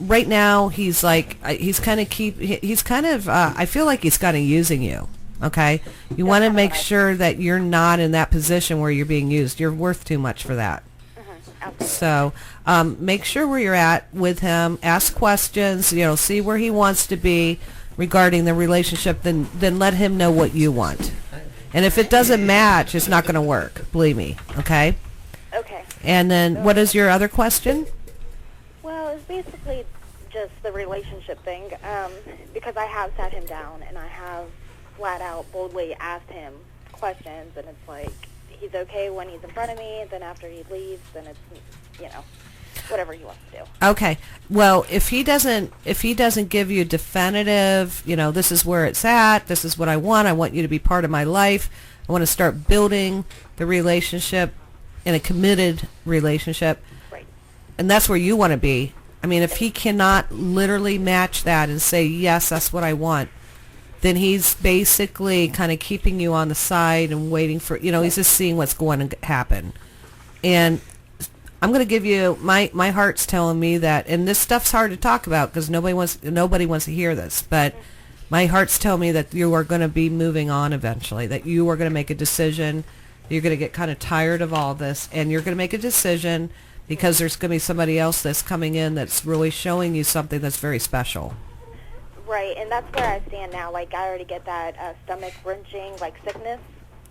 right now he's like, I feel like he's kind of using you. Okay? You want to make sure that you're not in that position where you're being used. You're worth too much for that. So make sure where you're at with him. Ask questions. See where he wants to be regarding the relationship. Then let him know what you want. And if it doesn't match, it's not going to work. Believe me. Okay? Okay. And then what is your other question? Well, it's basically just the relationship thing, because I have sat him down and I have flat out boldly asked him questions, and it's like he's okay when he's in front of me, then after he leaves, then it's, whatever he wants to do. Okay. Well, if he doesn't give you definitive, this is where it's at, this is what I want you to be part of my life, I want to start building the relationship in a committed relationship. Right. And that's where you want to be. I mean, if he cannot literally match that and say, yes, that's what I want, then he's basically kind of keeping you on the side and waiting for, he's just seeing what's going to happen. And I'm going to give you, my heart's telling me that, and this stuff's hard to talk about because nobody wants to hear this, but my heart's telling me that you are going to be moving on eventually, that you are going to make a decision. You're going to get kind of tired of all this, and you're going to make a decision because there's going to be somebody else that's coming in that's really showing you something that's very special. Right, and that's where I stand now. Like, I already get that stomach wrenching, like, sickness,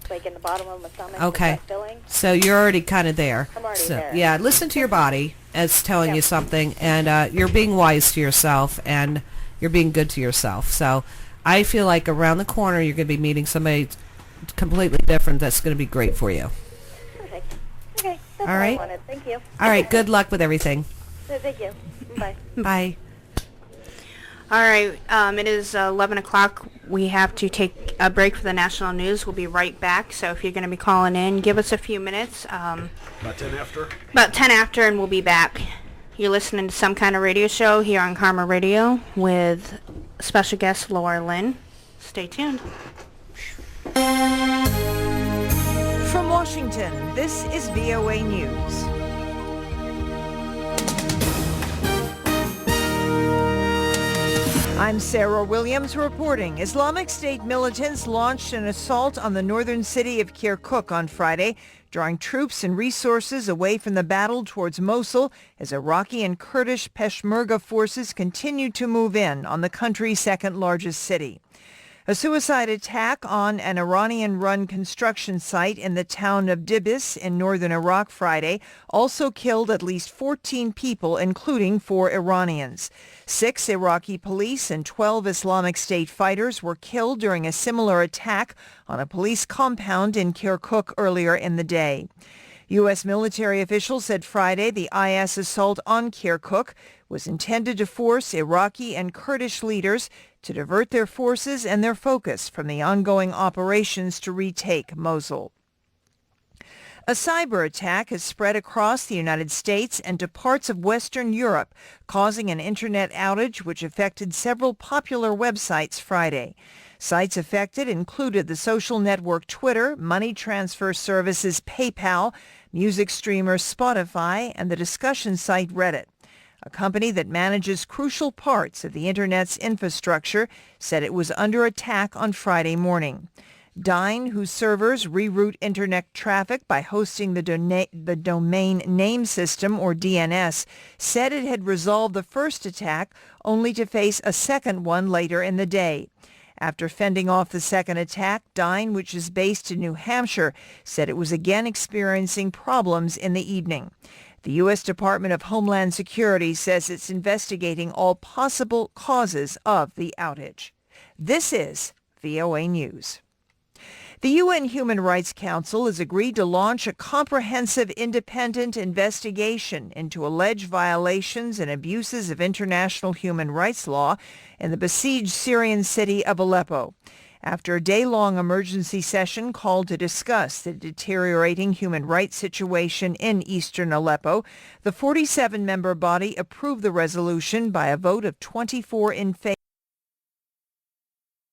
like, in the bottom of my stomach. Okay. With that filling. So you're already kind of there. I'm already there. Yeah, listen to your body as telling you something, and you're being wise to yourself, and you're being good to yourself. So I feel like around the corner you're going to be meeting somebody completely different that's going to be great for you. Perfect. Okay, that's all right. What I wanted. Thank you. All right, good luck with everything. Thank you. Bye. Bye. All right, it is 11 o'clock. We have to take a break for the national news. We'll be right back. So if you're going to be calling in, give us a few minutes. About 10 after? About 10 after, and we'll be back. You're listening to Some Kind of Radio Show here on Karma Radio with special guest Laura Lynn. Stay tuned. From Washington, this is VOA News. I'm Sarah Williams reporting. Islamic State militants launched an assault on the northern city of Kirkuk on Friday, drawing troops and resources away from the battle towards Mosul as Iraqi and Kurdish Peshmerga forces continue to move in on the country's second largest city. A suicide attack on an Iranian-run construction site in the town of Dibis in northern Iraq Friday also killed at least 14 people, including 4 Iranians. 6 Iraqi police and 12 Islamic State fighters were killed during a similar attack on a police compound in Kirkuk earlier in the day. U.S. military officials said Friday the IS assault on Kirkuk was intended to force Iraqi and Kurdish leaders to divert their forces and their focus from the ongoing operations to retake Mosul. A cyber attack has spread across the United States and to parts of Western Europe, causing an internet outage which affected several popular websites Friday. Sites affected included the social network Twitter, money transfer services PayPal, music streamer Spotify, and the discussion site Reddit. A company that manages crucial parts of the Internet's infrastructure said it was under attack on Friday morning. Dyn, whose servers reroute Internet traffic by hosting the Domain Name System, or DNS, said it had resolved the first attack only to face a second one later in the day. After fending off the second attack, Dyn, which is based in New Hampshire, said it was again experiencing problems in the evening. The U.S. Department of Homeland Security says it's investigating all possible causes of the outage. This is VOA News. The UN Human Rights Council has agreed to launch a comprehensive independent investigation into alleged violations and abuses of international human rights law in the besieged Syrian city of Aleppo. After a day-long emergency session called to discuss the deteriorating human rights situation in eastern Aleppo, the 47-member body approved the resolution by a vote of 24 in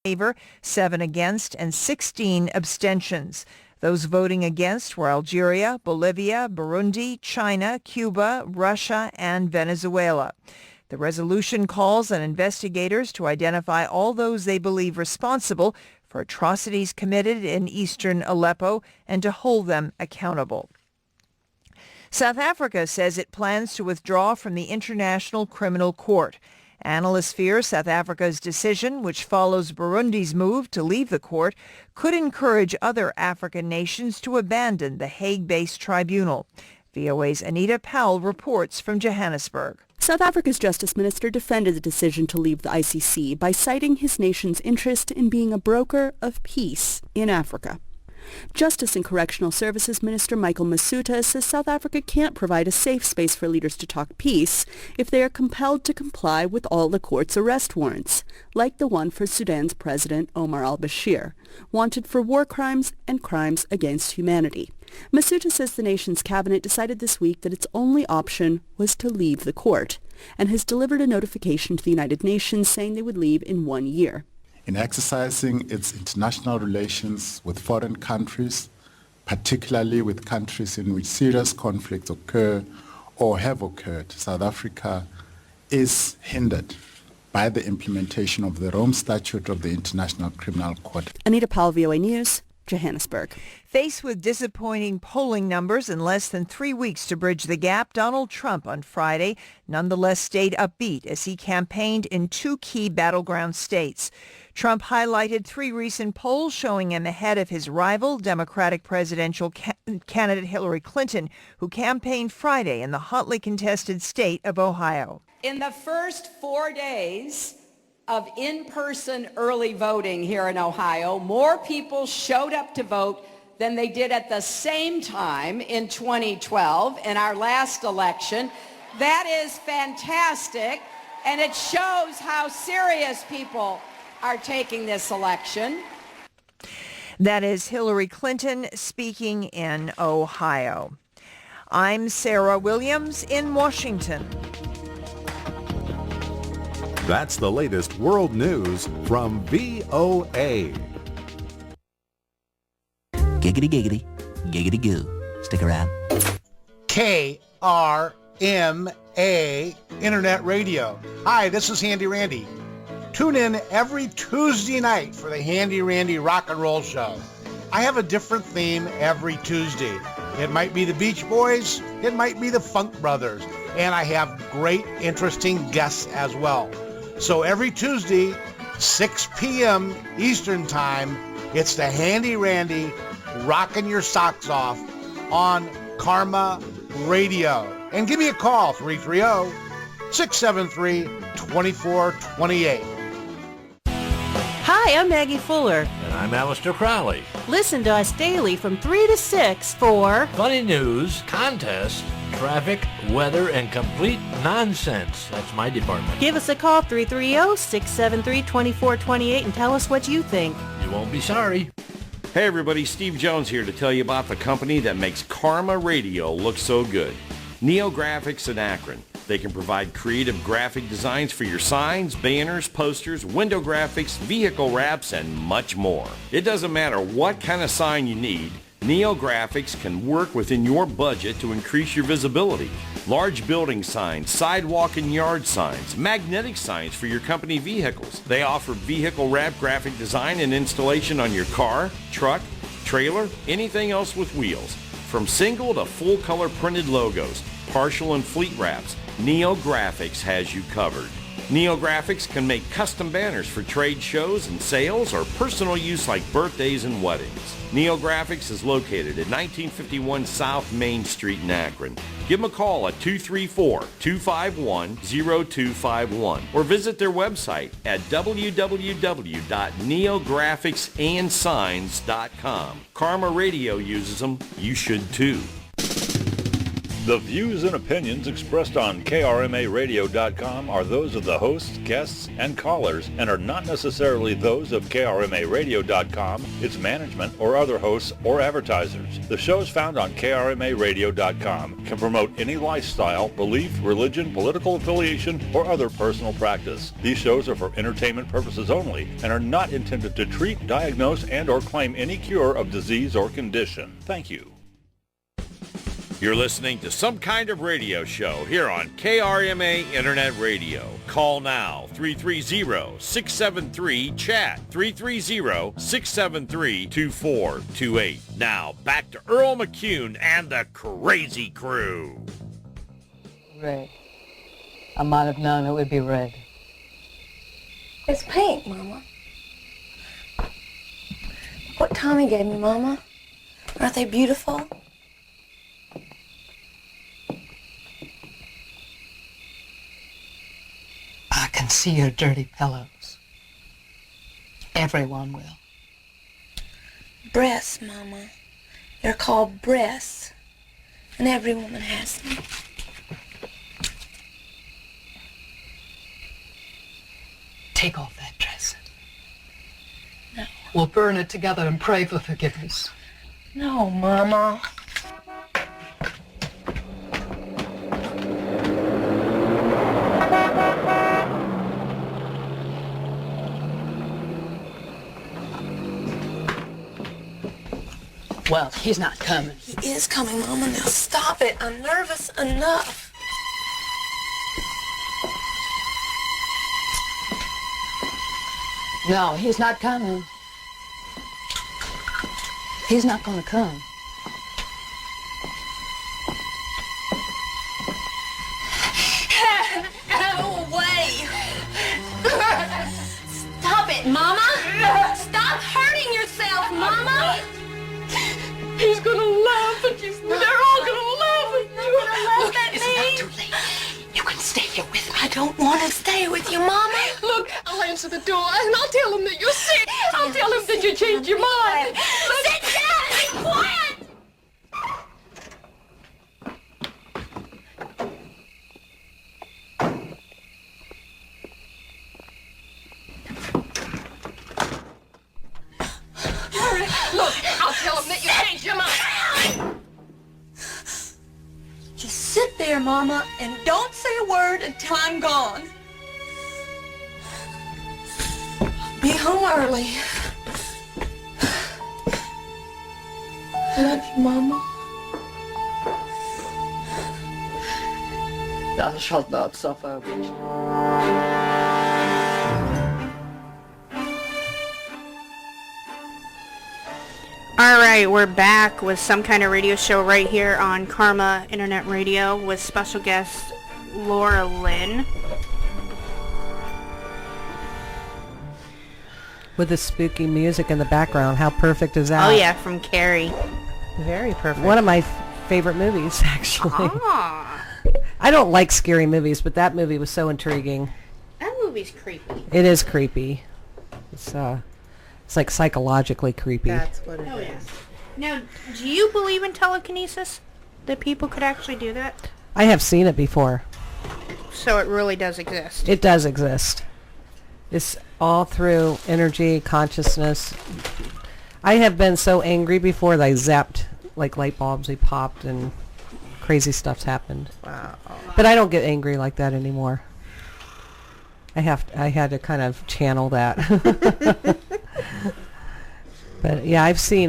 favor, 7 against, and 16 abstentions. Those voting against were Algeria, Bolivia, Burundi, China, Cuba, Russia, and Venezuela. The resolution calls on investigators to identify all those they believe responsible for atrocities committed in eastern Aleppo and to hold them accountable. South Africa says it plans to withdraw from the International Criminal Court. Analysts fear South Africa's decision, which follows Burundi's move to leave the court, could encourage other African nations to abandon the Hague-based tribunal. VOA's Anita Powell reports from Johannesburg. South Africa's Justice Minister defended the decision to leave the ICC by citing his nation's interest in being a broker of peace in Africa. Justice and Correctional Services Minister Michael Masuta says South Africa can't provide a safe space for leaders to talk peace if they are compelled to comply with all the court's arrest warrants, like the one for Sudan's President Omar al-Bashir, wanted for war crimes and crimes against humanity. Masuta says the nation's cabinet decided this week that its only option was to leave the court, and has delivered a notification to the United Nations saying they would leave in 1 year. in exercising its international relations with foreign countries, particularly with countries in which serious conflicts occur or have occurred. South Africa is hindered by the implementation of the Rome Statute of the International Criminal Court. Anita Powell, VOA News, Johannesburg. Faced with disappointing polling numbers and less than 3 weeks to bridge the gap, Donald Trump on Friday nonetheless stayed upbeat as he campaigned in 2 key battleground states. Trump highlighted 3 recent polls showing him ahead of his rival, Democratic presidential candidate Hillary Clinton, who campaigned Friday in the hotly contested state of Ohio. In the first 4 days of in-person early voting here in Ohio, more people showed up to vote than they did at the same time in 2012 in our last election. That is fantastic, and it shows how serious people are taking this election. That is Hillary Clinton speaking in Ohio. I'm Sarah Williams in Washington. That's the latest world news from VOA. Giggity giggity, giggity goo. Stick around. KRMA Internet Radio. Hi, this is Handy Randy. Tune in every Tuesday night for the Handy Randy Rock and Roll Show. I have a different theme every Tuesday. It might be the Beach Boys, it might be the Funk Brothers, and I have great, interesting guests as well. So every Tuesday, 6 p.m. Eastern Time, it's the Handy Randy rocking your socks off on Karma Radio. And give me a call, 330-673-2428. Hi, I'm Maggie Fuller. And I'm Alistair Crowley. Listen to us daily from 3 to 6 for funny news, contests, traffic, weather, and complete nonsense. That's my department. Give us a call, 330-673-2428, and tell us what you think. You won't be sorry. Hey everybody, Steve Jones here to tell you about the company that makes Karma Radio look so good. Neo Graphics in Akron. They can provide creative graphic designs for your signs, banners, posters, window graphics, vehicle wraps, and much more. It doesn't matter what kind of sign you need, Neo Graphics can work within your budget to increase your visibility. Large building signs, sidewalk and yard signs, magnetic signs for your company vehicles. They offer vehicle wrap graphic design and installation on your car, truck, trailer, anything else with wheels. From single to full color printed logos, partial and fleet wraps, Neo Graphics has you covered. Neo Graphics can make custom banners for trade shows and sales or personal use like birthdays and weddings. Neo Graphics is located at 1951 South Main Street in Akron. Give them a call at 234-251-0251 or visit their website at www.neographicsansigns.com. Karma Radio uses them. You should too. The views and opinions expressed on KRMARadio.com are those of the hosts, guests, and callers and are not necessarily those of KRMARadio.com, its management, or other hosts or advertisers. The shows found on KRMARadio.com can promote any lifestyle, belief, religion, political affiliation, or other personal practice. These shows are for entertainment purposes only and are not intended to treat, diagnose, and or claim any cure of disease or condition. Thank you. You're listening to Some Kind of Radio Show here on KRMA Internet Radio. Call now, 330-673-CHAT, 330-673-2428. Now, back to Earl McCune and the Crazy Crew. Red. I might have known it would be red. It's pink, Mama. What Tommy gave me, Mama. Aren't they beautiful? I can see your dirty pillows. Everyone will. Breasts, Mama. They're called breasts. And every woman has them. Take off that dress. No. We'll burn it together and pray for forgiveness. No, Mama. Well, he's not coming. He is coming, Mama. Now stop it. I'm nervous enough. No, he's not coming. He's not going to come. Away. Stop it, Mama. Stop hurting yourself, Mama. He's gonna laugh at you. They're all gonna laugh at you. Look at me. It's not too late. You can stay here with me. I don't want to stay with you, Mama. Look, I'll answer the door and I'll tell him that you're sick. I'll tell him that you changed your mind. Sit down and be quiet. Look, I'll tell him that you changed your mind. Just sit there, Mama, and don't say a word until I'm gone. Be home early. I love you, Mama. Thou shalt not suffer. All right, we're back with Some Kind of Radio Show right here on Karma Internet Radio with special guest Laura Lynn. With the spooky music in the background. How perfect is that? Oh yeah, from Carrie. Very perfect. One of my favorite movies, actually. Ah, I don't like scary movies, but that movie was so intriguing. that movie's creepy. It is creepy. It's like psychologically creepy. That's what it is. Now, do you believe in telekinesis? That people could actually do that? I have seen it before. So it really does exist. It does exist. It's all through energy, consciousness. I have been so angry before that I zapped, like light bulbs, they popped and crazy stuff's happened. Wow. But I don't get angry like that anymore. I had to kind of channel that. But yeah, I've seen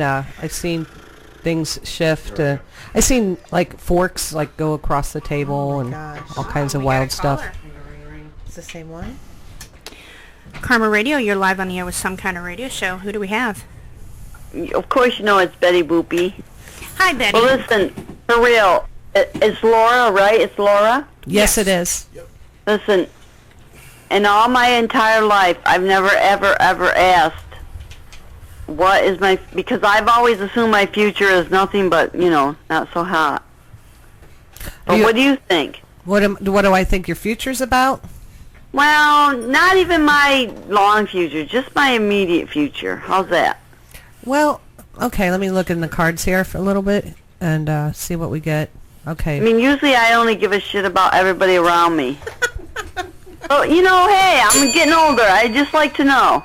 things shift. I've seen like forks like go across the table and all kinds of wild stuff. It's the same one. Karma Radio, you're live on the air with Some Kind of Radio Show. Who do we have? Of course you know it's Betty Boopy. Hi, Betty. Well, listen, for real, it's Laura, right? It's Laura? Yes, it is. Listen, in all my entire life, I've never, ever, ever asked what is my... Because I've always assumed my future is nothing but, not so hot. But what do you think? What do I think your future's about? Well, not even my long future, just my immediate future. How's that? Well, okay, let me look in the cards here for a little bit and see what we get. Okay. I mean, usually I only give a shit about everybody around me. But, hey, I'm getting older. I just like to know.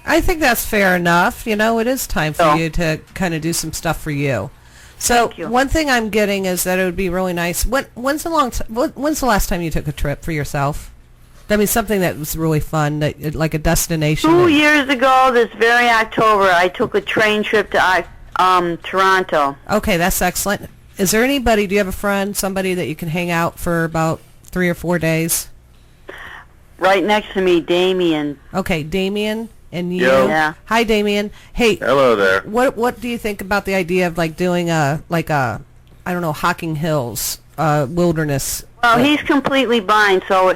I think that's fair enough. It is time for you to kind of do some stuff for you. So one thing I'm getting is that it would be really nice. When's the last time you took a trip for yourself? I mean, something that was really fun, like a destination. 2 years ago, this very October, I took a train trip to Toronto. Okay, that's excellent. Is there anybody, do you have a friend, somebody that you can hang out for about 3 or 4 days? Right next to me, Damien. Okay, Damien and you. Yeah. Hi, Damien. Hey. Hello there. What do you think about the idea of doing I don't know, Hocking Hills wilderness? Well, he's completely blind, so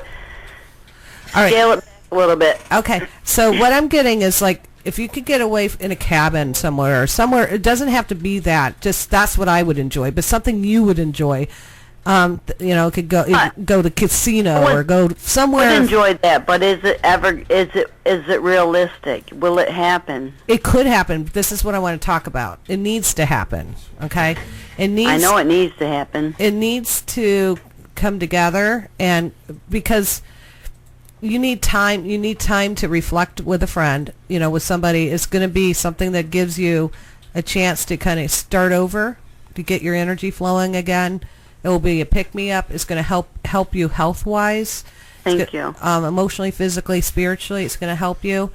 all right. Scale it back a little bit. Okay, so what I'm getting is if you could get away in a cabin somewhere, it doesn't have to be that. Just that's what I would enjoy, but something you would enjoy. Could go to casino or go somewhere. I would enjoy that, but is it realistic? Will it happen? It could happen. This is what I want to talk about. It needs to happen. Okay, I know it needs to happen. It needs to come together, and because you need time. You need time to reflect with a friend. With somebody. It's going to be something that gives you a chance to kind of start over, to get your energy flowing again. It will be a pick-me-up. It's going to help you health-wise. Thank you. Emotionally, physically, spiritually, it's going to help you.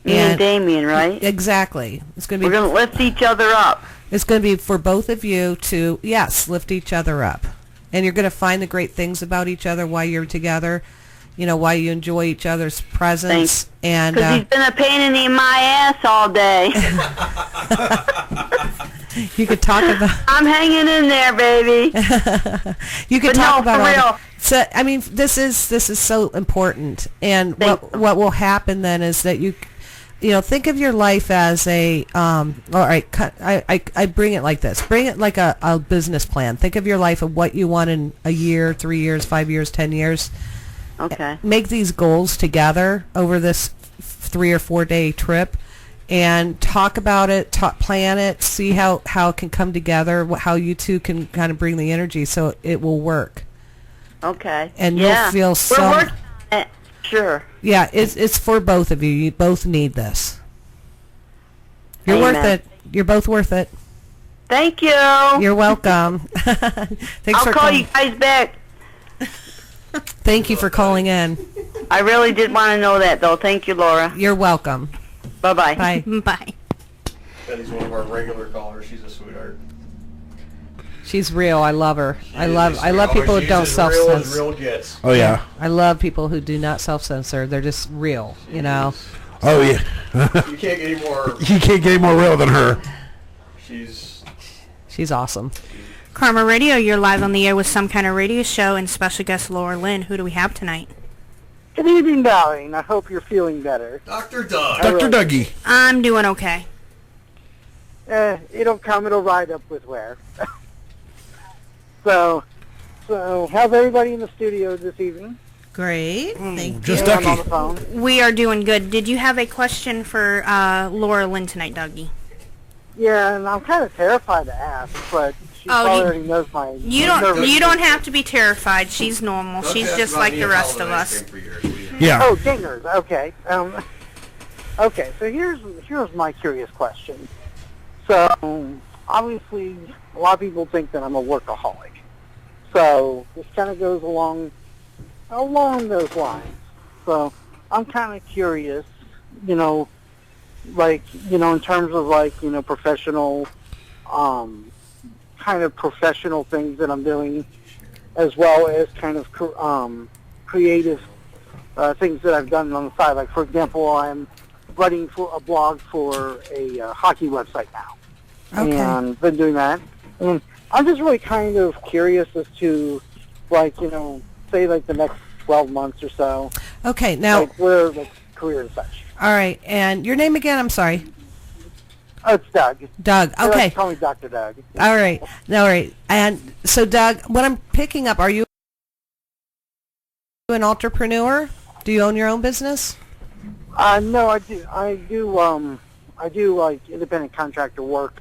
Me and Damien, right? Exactly. It's going to be. We're going to lift each other up. It's going to be for both of you to, yes, lift each other up. And you're going to find the great things about each other while you're together, while you enjoy each other's presence. And because he's been a pain in my ass all day. You could talk about... I'm hanging in there, baby. You could talk about for real. So, I mean, this is so important. And what will happen then is that you think of your life as a, all right, I bring it like this. Bring it like a business plan. Think of your life of what you want in a year, 3 years, 5 years, 10 years. Okay. Make these goals together over this 3 or 4 day trip and talk about it, plan it, see how it can come together, how you two can kind of bring the energy so it will work. Okay. And you'll feel so... We're working on it. Sure. Yeah, it's for both of you. You both need this. You're worth it. You're both worth it. Thank you. You're welcome. Thanks I'll for call calling. you guys back. Thank you for calling in. I really did want to know that, though. Thank you, Laura. You're welcome. Bye-bye. Bye. Bye. Betty's one of our regular callers. She's a sweetheart. She's real. I love her. I love people who don't self-censor. Real gets. Oh yeah. I love people who do not self-censor. They're just real, Oh yeah. You can't get any more. You can't get any more real than her. She's awesome. Karma Radio, you're live on the air with Some Kind of Radio Show and special guest Laura Lynn. Who do we have tonight? Good evening, darling. I hope you're feeling better. Dr. Doug. Dr. Dougie. I'm doing okay. It'll come. It'll ride up with wear. So how's everybody in the studio this evening? Great. Thank Just you. I'm on Dougie. the phone. We are doing good. Did you have a question for Laura Lynn tonight, Dougie? Yeah, and I'm kind of terrified to ask, but she already knows my. You don't have to be terrified. She's normal. She's just like the rest of us. Yeah. Oh, dingers. Okay. Okay. So here's my curious question. So obviously, a lot of people think that I'm a workaholic. So this kind of goes along those lines. So I'm kind of curious, in terms of professional, kind of professional things that I'm doing, as well as kind of creative things that I've done on the side. Like, for example, I'm writing for a blog for a hockey website now. Okay. And been doing that. And I'm just really kind of curious as to, say, the next 12 months or so. Okay, now... where, career and such. All right, and your name again? I'm sorry. Oh, it's Doug. Doug, They like okay. to call me Dr. Doug. All right. And so, Doug, what I'm picking up, are you an entrepreneur? Do you own your own business? No, I do independent contractor work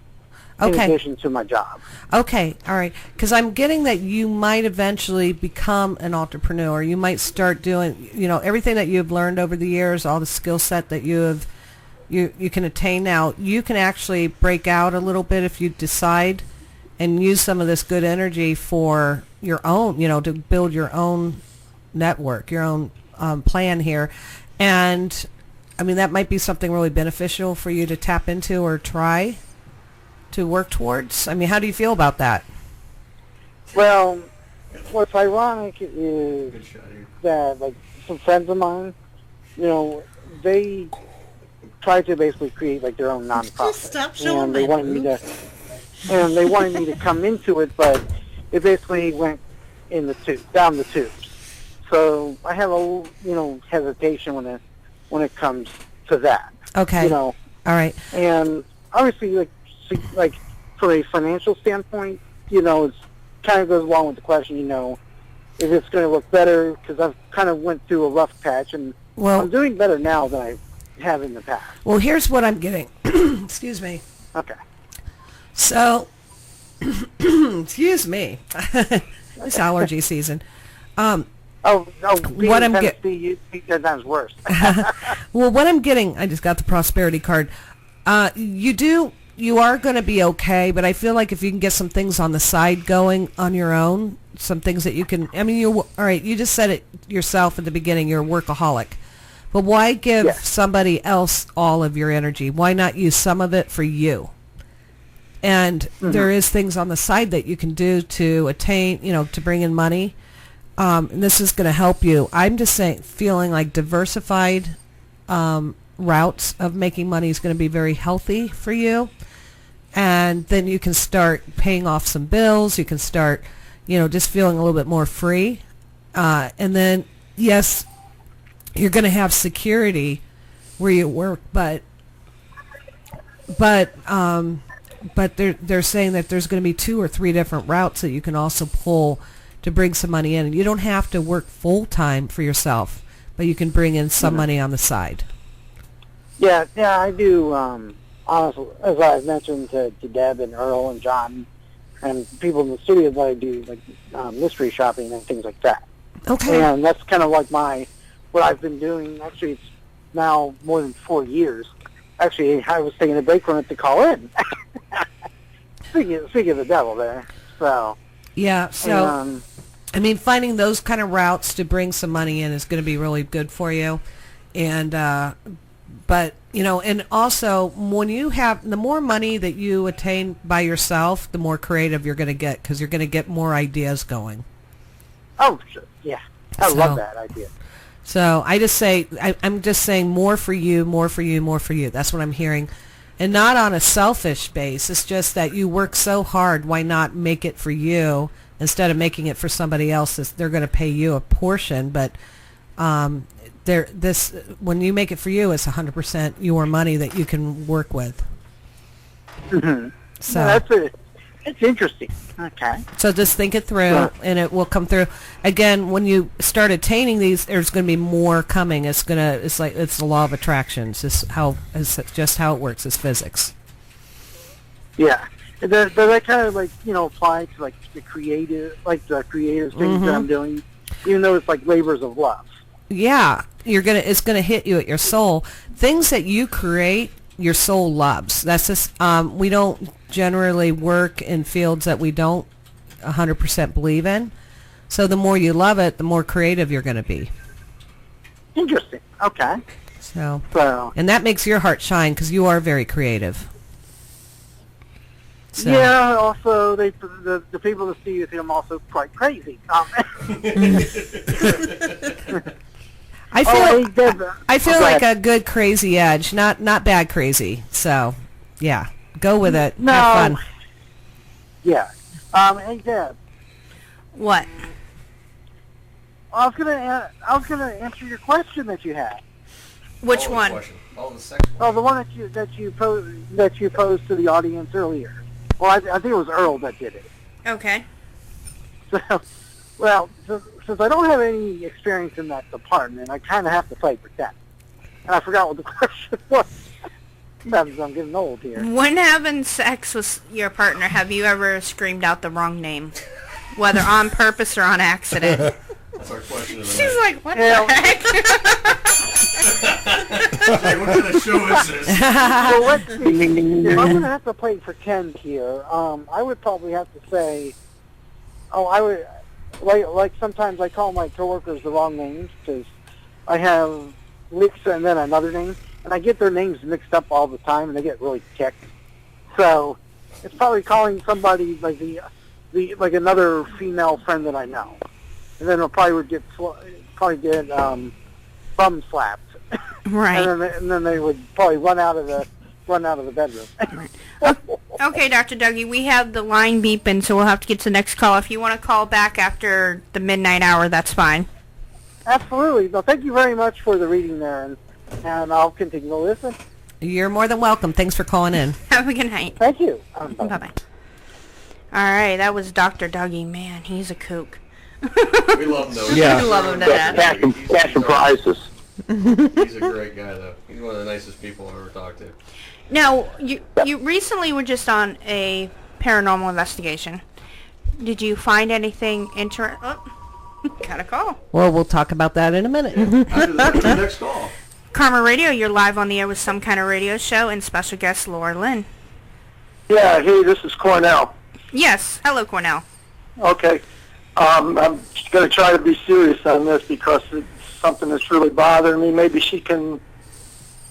in Okay. addition to my job. Okay, all right. Because I'm getting that you might eventually become an entrepreneur. You might start doing, everything that you've learned over the years, all the skill set that you can attain now. You can actually break out a little bit if you decide and use some of this good energy for your own, to build your own network, your own plan here. And, I mean, that might be something really beneficial for you to tap into or try to work towards. I mean, how do you feel about that? Well, what's ironic is that, some friends of mine, they tried to basically create, their own nonprofit. Stop showing and they my wanted me to come into it, but it basically went down the tubes. So I have a hesitation when it comes to that. Okay. All right. And obviously, from a financial standpoint, it's kind of goes along with the question, if it's going to look better, because I've kind of went through a rough patch, and I'm doing better now than I have in the past. Well, here's what I'm getting. Excuse me. Okay. So, excuse me. It's allergy season. Being what I'm in getting. Tennessee, you think 10 times worse. Well, what I'm getting, I just got the prosperity card. You are going to be okay, but I feel like if you can get some things on the side going on your own, some things that you can, all right, you just said it yourself at the beginning, you're a workaholic. But why give somebody else all of your energy? Why not use some of it for you? And there is things on the side that you can do to attain, to bring in money. And this is going to help you. I'm just saying, feeling like diversified routes of making money is going to be very healthy for you. And then you can start paying off some bills. You can start, just feeling a little bit more free. And then, yes, you're going to have security where you work, but they're saying that there's going to be 2 or 3 different routes that you can also pull to bring some money in. And you don't have to work full time for yourself, but you can bring in some money on the side. Yeah, I do. Honestly, as I've mentioned to Deb and Earl and John and people in the studio, that I do like mystery shopping and things like that. Okay. And that's kind of like what I've been doing. Actually, it's now more than 4 years. Actually, I was taking a break from it to call in. Speaking of the devil there. So. Yeah, so, finding those kind of routes to bring some money in is going to be really good for you. And, but, and also, when you have, the more money that you attain by yourself, the more creative you're going to get, because you're going to get more ideas going. Oh, sure. Yeah. I love that idea. So I just say, I'm just saying more for you, more for you, more for you. That's what I'm hearing. And not on a selfish base. It's just that you work so hard. Why not make it for you instead of making it for somebody else? They're going to pay you a portion, but when you make it for you, it's 100% your money that you can work with. Mm-hmm. So yeah, it's interesting. Okay. So just think it through, and it will come through. Again, when you start attaining these, there's going to be more coming. It's the law of attraction. It's just how it works. It's physics. Yeah. Does that kind of apply to the creative things that I'm doing, even though it's like labors of love? Yeah, it's gonna hit you at your soul. Things that you create, your soul loves. That's just we don't generally work in fields that we don't 100% believe in. So the more you love it, the more creative you're going to be. Interesting. Okay. So and that makes your heart shine because you are very creative. So. Yeah. Also, the people that see you think I'm also quite crazy. I feel like a good crazy edge, not bad crazy. So, yeah, go with it. No. Have fun. Yeah. Hey Deb. What? I was gonna answer your question that you had. Which one? Oh, the one that you posed to the audience earlier. Well, I think it was Earl that did it. Okay. So, well, since I don't have any experience in that department, I kind of have to fight with that. And I forgot what the question was. I'm getting old here. When having sex with your partner, have you ever screamed out the wrong name? Whether on purpose or on accident? That's our question of the She's night. like, what the heck? Hey, what kind of show is this? Well, let's see. If I'm going to have to play pretend here, I would probably have to say, I would, like sometimes I call my coworkers the wrong names because I have Lisa and then another name, and I get their names mixed up all the time, and they get really ticked. So it's probably calling somebody like another female friend that I know, and then it probably would get bum slapped. Right. And then they would probably run out of the bedroom. Okay, Dr. Dougie, we have the line beeping, so we'll have to get to the next call. If you want to call back after the midnight hour, that's fine. Absolutely. Well, thank you very much for the reading there, and I'll continue to listen. You're more than welcome. Thanks for calling in. Have a good night. Thank you. Bye-bye. All right, that was Dr. Dougie. Man, he's a kook. We love him, though. Yeah. We love him to death. Cash and prizes. He's a great guy, though. He's one of the nicest people I've ever talked to. Now, you recently were just on a paranormal investigation. Did you find anything interesting? Oh, got a call. Well, we'll talk about that in a minute. After the next call. Karma Radio, you're live on the air with Some Kind of Radio Show and special guest Laura Lynn. Yeah, hey, this is Cornell. Yes. Hello, Cornell. Okay. I'm just going to try to be serious on this because it's something that's really bothering me. Maybe she can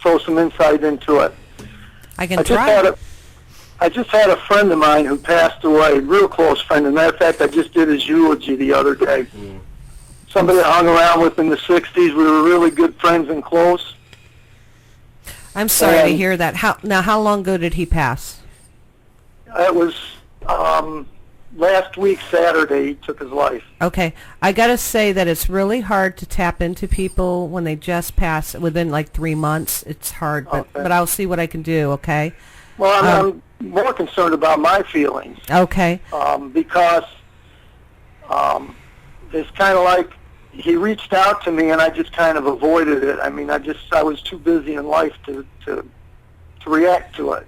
throw some insight into it. I can try. I just had a friend of mine who passed away, a real close friend. As a matter of fact, I just did his eulogy the other day. Somebody I hung around with in the 60s. We were really good friends and close. I'm sorry to hear that. How long ago did he pass? It was last week, Saturday, he took his life. Okay. I got to say that it's really hard to tap into people when they just pass within like 3 months. It's hard, but I'll see what I can do, okay? Well, I'm more concerned about my feelings. Okay. Because it's kind of like he reached out to me and I just kind of avoided it. I mean, I was too busy in life to react to it.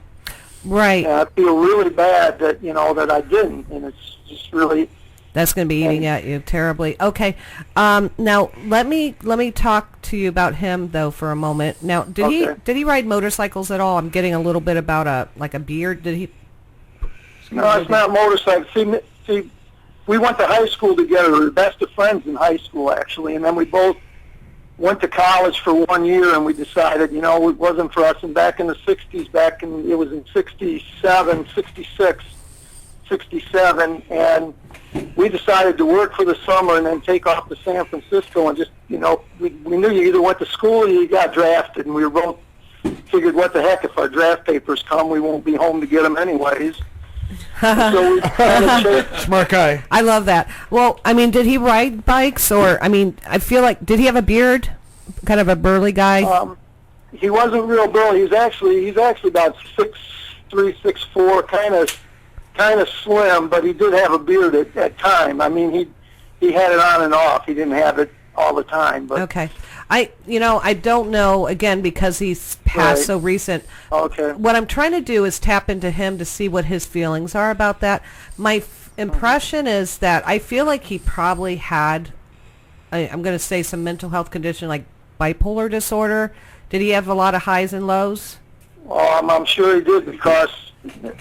Right. And I feel really bad that, that I didn't, and it's just really... That's going to be eating at you terribly. Okay. Now, let me talk to you about him, though, for a moment. Now, did he ride motorcycles at all? I'm getting a little bit about a beard. Did he... No, it's not motorcycles. See, we went to high school together. We were the best of friends in high school, actually, and then we both went to college for 1 year, and we decided, it wasn't for us. And back in the 60s, it was in 67, 66, 67, and we decided to work for the summer and then take off to San Francisco and just, we knew you either went to school or you got drafted, and we were both figured, what the heck, if our draft papers come, we won't be home to get them anyways. So we kind of smart guy. I love that. Well, I mean, did he ride bikes, or I feel like, did he have a beard? Kind of a burly guy. He wasn't real burly. He's actually about 6'3", 6'4", kind of slim, but he did have a beard at time. I mean, he had it on and off. He didn't have it all the time. But okay. I don't know, again, because he's passed so recent. Okay. What I'm trying to do is tap into him to see what his feelings are about that. My impression is that I feel like he probably had, I'm going to say, some mental health condition like bipolar disorder. Did he have a lot of highs and lows? Well, I'm sure he did, because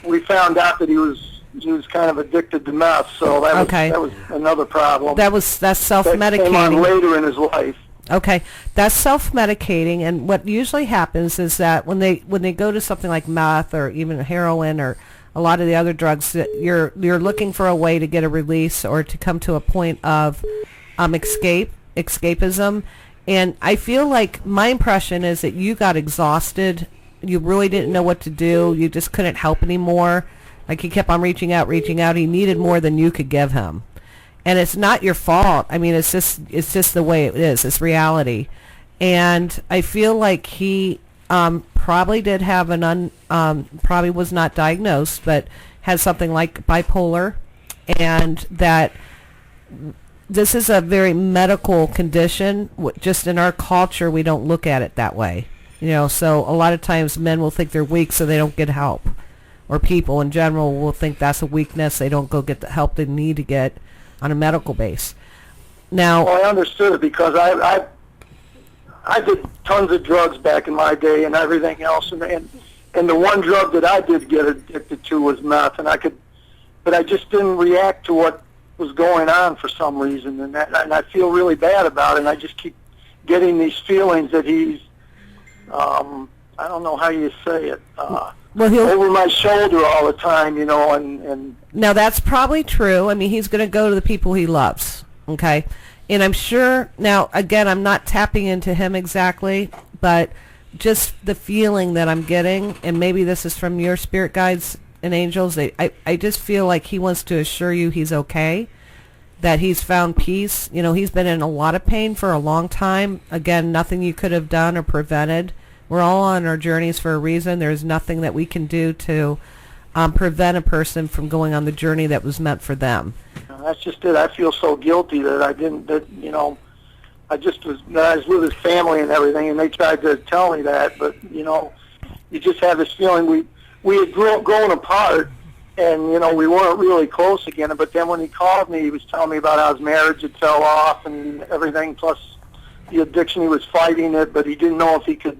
we found out that he was kind of addicted to meth, so that was another problem. That's self-medicating. That came on later in his life. Okay, that's self-medicating, and what usually happens is that when they go to something like meth or even heroin or a lot of the other drugs, that you're looking for a way to get a release or to come to a point of escapism. And I feel like my impression is that you got exhausted. You really didn't know what to do. You just couldn't help anymore. Like, he kept on reaching out. He needed more than you could give him. And it's not your fault. I mean, it's just the way it is. It's reality. And I feel like he probably did have probably was not diagnosed, but had something like bipolar, and that this is a very medical condition. Just in our culture, we don't look at it that way. So a lot of times men will think they're weak, so they don't get help. Or people in general will think that's a weakness. They don't go get the help they need to get on a medical base. Now, well, I understood it because I did tons of drugs back in my day and everything else, and the one drug that I did get addicted to was meth, but I just didn't react to what was going on for some reason, and I feel really bad about it, and I just keep getting these feelings that he's, I don't know how you say it, over my shoulder all the time, and... Now, that's probably true. I mean, he's going to go to the people he loves, okay? And I'm sure, now, again, I'm not tapping into him exactly, but just the feeling that I'm getting, and maybe this is from your spirit guides and angels, I just feel like he wants to assure you he's okay, that he's found peace. He's been in a lot of pain for a long time. Again, nothing you could have done or prevented. We're all on our journeys for a reason. There's nothing that we can do to prevent a person from going on the journey that was meant for them. That's just it. I feel so guilty that I was with his family and everything, and they tried to tell me that, but, you just have this feeling. We had grown apart, and, we weren't really close again, but then when he called me, he was telling me about how his marriage had fell off and everything, plus the addiction. He was fighting it, but he didn't know if he could.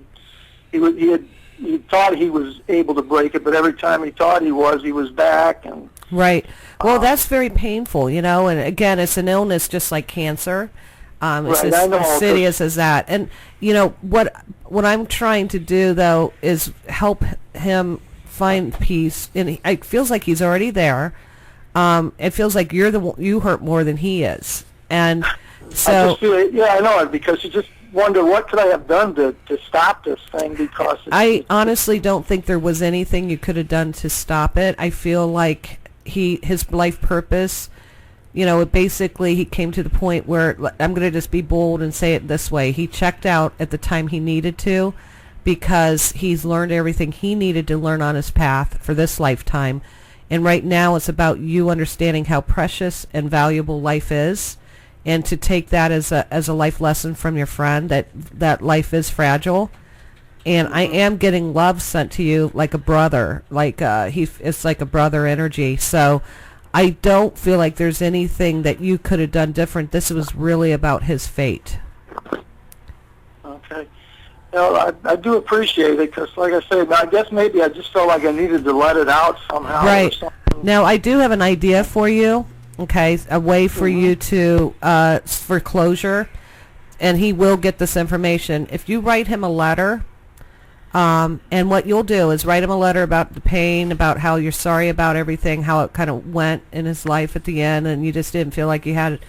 He thought he was able to break it, but every time he thought he was back. And right. Well, that's very painful, and again, it's an illness just like cancer. It's Right, as I know. insidious as that. And you know what I'm trying to do though is help him find peace, and it feels like he's already there. It feels like you hurt more than he is, and so I just feel it, yeah, I know it, because you just wonder what could I have done to stop this thing, because I honestly don't think there was anything you could have done to stop it. I feel like his life purpose, you know, basically he came to the point where, I'm going to just be bold and say it this way, he checked out at the time he needed to, because he's learned everything he needed to learn on his path for this lifetime. And right now it's about you understanding how precious and valuable life is, and to take that as a life lesson from your friend, that life is fragile. And I am getting love sent to you like a brother, like it's like a brother energy. So I don't feel like there's anything that you could have done different. This was really about his fate. Okay. Well, I do appreciate it, because, like I said, I guess maybe I just felt like I needed to let it out somehow. Right. Or something. Now, I do have an idea for you, okay, a way for you to, for closure, and he will get this information. If you write him a letter, and what you'll do is write him a letter about the pain, about how you're sorry about everything, how it kind of went in his life at the end, and you just didn't feel like you had,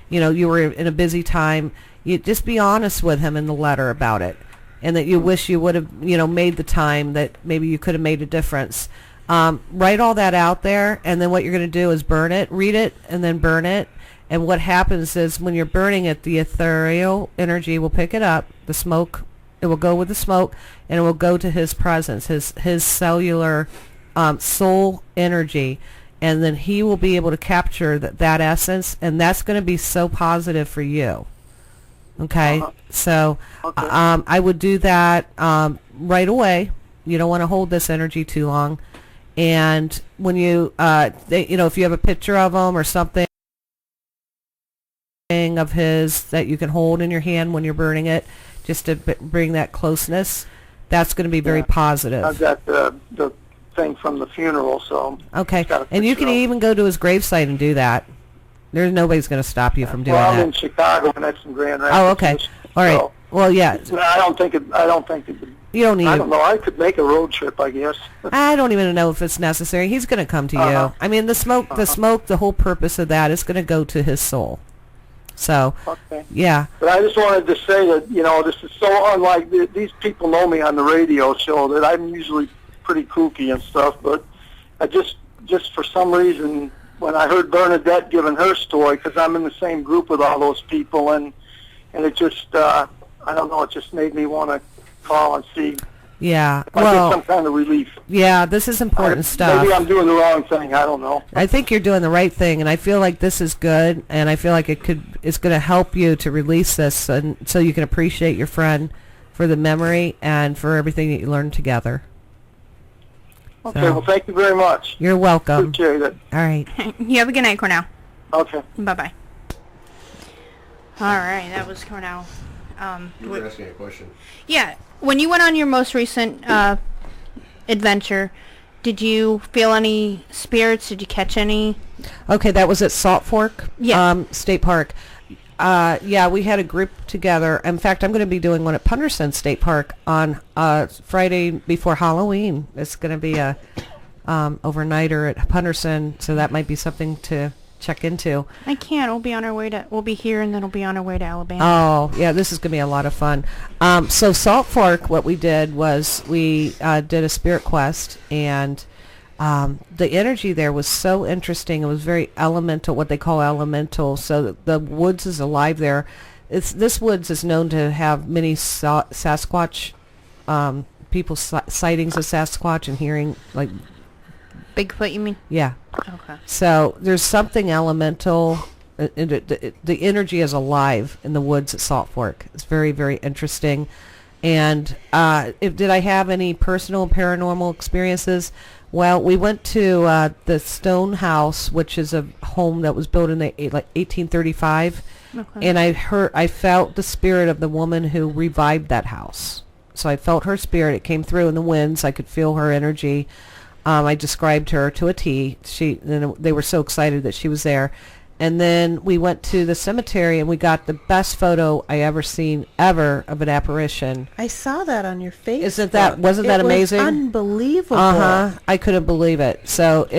you know, you were in a busy time. You just be honest with him in the letter about it, and that you wish you would have, you know, made the time, that maybe you could have made a difference. Write all that out there, and then what you're going to do is burn it, read it, and then burn it. And what happens is when you're burning it, the ethereal energy will pick it up, the smoke, it will go with the smoke, and it will go to his presence, his cellular soul energy, and then he will be able to capture that essence, and that's going to be so positive for you. Okay, so I would do that right away. You don't want to hold this energy too long. And when you, you know, if you have a picture of him or something of his that you can hold in your hand when you're burning it, just to bring that closeness, that's going to be very positive. I've got the thing from the funeral, so... Okay, and you can even go to his gravesite and do that. There's nobody's going to stop you from doing that. Well, I'm in Chicago, and that's in Grand Rapids. Oh, okay. All right. Well, yeah. I don't think it. You don't need. I don't know. I could make a road trip, I guess. I don't even know if it's necessary. He's going to come to you. I mean, the smoke, the whole purpose of that is going to go to his soul. So, yeah. But I just wanted to say that, you know, this is so unlike, these people know me on the radio show, that I'm usually pretty kooky and stuff, but I just for some reason, when I heard Bernadette giving her story, because I'm in the same group with all those people, and it just, I don't know, it just made me want to call and see. Yeah, if I get some kind of relief. Yeah, this is important stuff. Maybe I'm doing the wrong thing. I don't know. I think you're doing the right thing, and I feel like this is good, and I feel like it's going to help you to release this, and so you can appreciate your friend for the memory and for everything that you learned together. Okay, well, thank you very much. You're welcome. Appreciate it. All right. You have a good night, Cornell. Okay. Bye-bye. All right, that was Cornell. You were asking a question. Yeah. When you went on your most recent adventure, did you feel any spirits? Did you catch any? Okay, that was at Salt Fork State Park. Yeah, we had a group together. In fact, I'm going to be doing one at Punderson State Park on Friday before Halloween. It's going to be a overnighter at Punderson, so that might be something to check into. I can't. We'll be here, and then we'll be on our way to Alabama. Oh, yeah, this is going to be a lot of fun. So Salt Fork, what we did was we did a spirit quest, and the energy there was so interesting. It was very elemental, what they call elemental. So the woods is alive there. This woods is known to have many Sasquatch, people sightings of Sasquatch and hearing, like... Bigfoot, you mean? Yeah. Okay. So there's something elemental. The energy is alive in the woods at Salt Fork. It's very, very interesting. And did I have any personal paranormal experiences? Well, we went to the Stone House, which is a home that was built in the 1835, and I felt the spirit of the woman who revived that house. So I felt her spirit. It came through in the winds. I could feel her energy. I described her to a T. They were so excited that she was there. And then we went to the cemetery, and we got the best photo I ever seen of an apparition. I saw that on your Facebook. Wasn't that amazing? Unbelievable. I couldn't believe it. So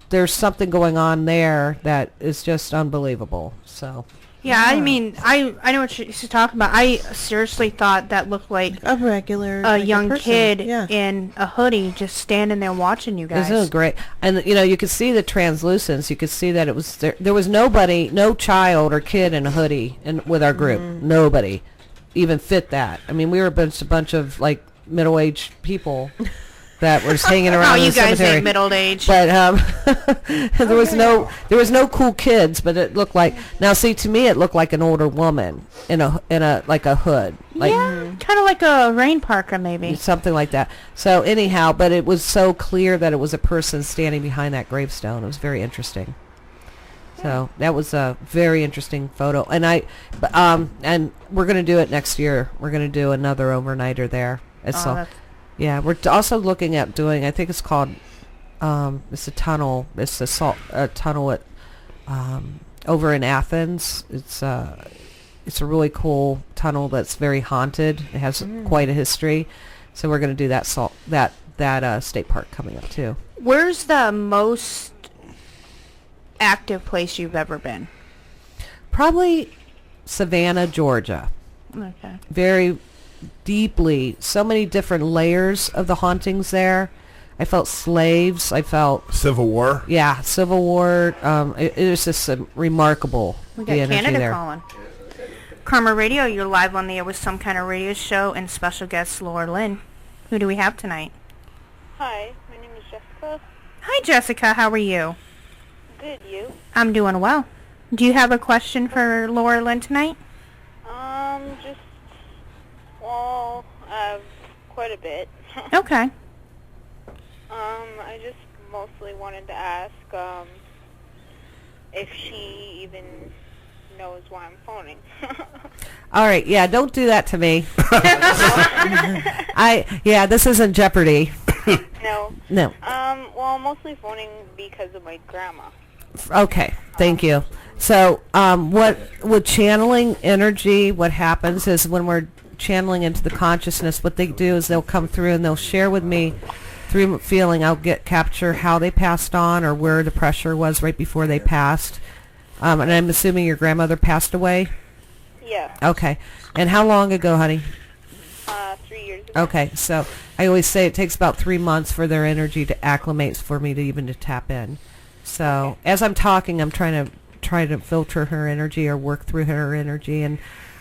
there's something going on there that is just unbelievable. So. Yeah, I mean, I know what she's talking about. I seriously thought that looked like a regular, young person. kid Yeah. in a hoodie just standing there watching you guys. Isn't it great? And you could see the translucence. You could see that it was there was nobody, no child or kid in a hoodie with our group. Nobody even fit that. I mean, we were a bunch of like middle-aged people that was hanging around you the guys cemetery. ain't middle-aged. But there was no cool kids, but it looked like, now see, to me it looked like an older woman in a like a hood. Like, yeah, kind of like a rain parka maybe. Something like that. So anyhow, but it was so clear that it was a person standing behind that gravestone. It was very interesting. So that was a very interesting photo. And and we're going to do it next year. We're going to do another overnighter there. Yeah, we're also looking at doing, I think it's called, it's a tunnel. It's a tunnel at, over in Athens. It's a really cool tunnel that's very haunted. It has quite a history. So we're going to do that state park coming up too. Where's the most active place you've ever been? Probably Savannah, Georgia. Okay. Very deeply, so many different layers of the hauntings there. I felt slaves. I felt Civil War. Yeah, Civil War. It was just remarkable. We the got energy Canada there. calling. Karma Radio, you're live on the air with Some Kind of Radio Show and special guest Laura Lynn. Who do we have tonight? Hi, my name is Jessica. Hi, Jessica. How are you? Good, you? I'm doing well. Do you have a question for Laura Lynn tonight? Quite a bit. Okay. I just mostly wanted to ask if she even knows why I'm phoning. All right, yeah, don't do that to me. This isn't Jeopardy. No. No. Well, I'm mostly phoning because of my grandma. Okay, thank you. So, with channeling energy, what happens is when we're channeling into the consciousness, what they do is they'll come through and they'll share with me through feeling. I'll capture how they passed on or where the pressure was right before they passed. And I'm assuming your grandmother passed away? Yeah. Okay. And how long ago, honey? 3 years ago. Okay, so I always say it takes about 3 months for their energy to acclimate for me to even to tap in. So as I'm talking, I'm trying to filter her energy or work through her energy, and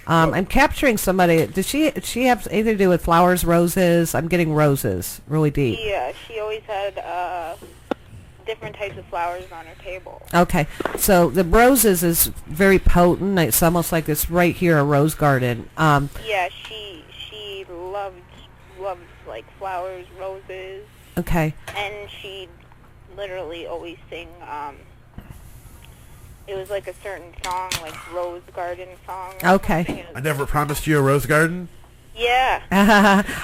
I'm capturing somebody. Does she have anything to do with flowers, roses? I'm getting roses, really deep. Yeah, she always had different types of flowers on her table. Okay, so the roses is very potent. It's almost like it's right here, a rose garden. Yeah, she loved like flowers, roses. Okay. And she literally always sing. It was like a certain song, like Rose Garden song. Okay. I never promised you a rose garden. Yeah.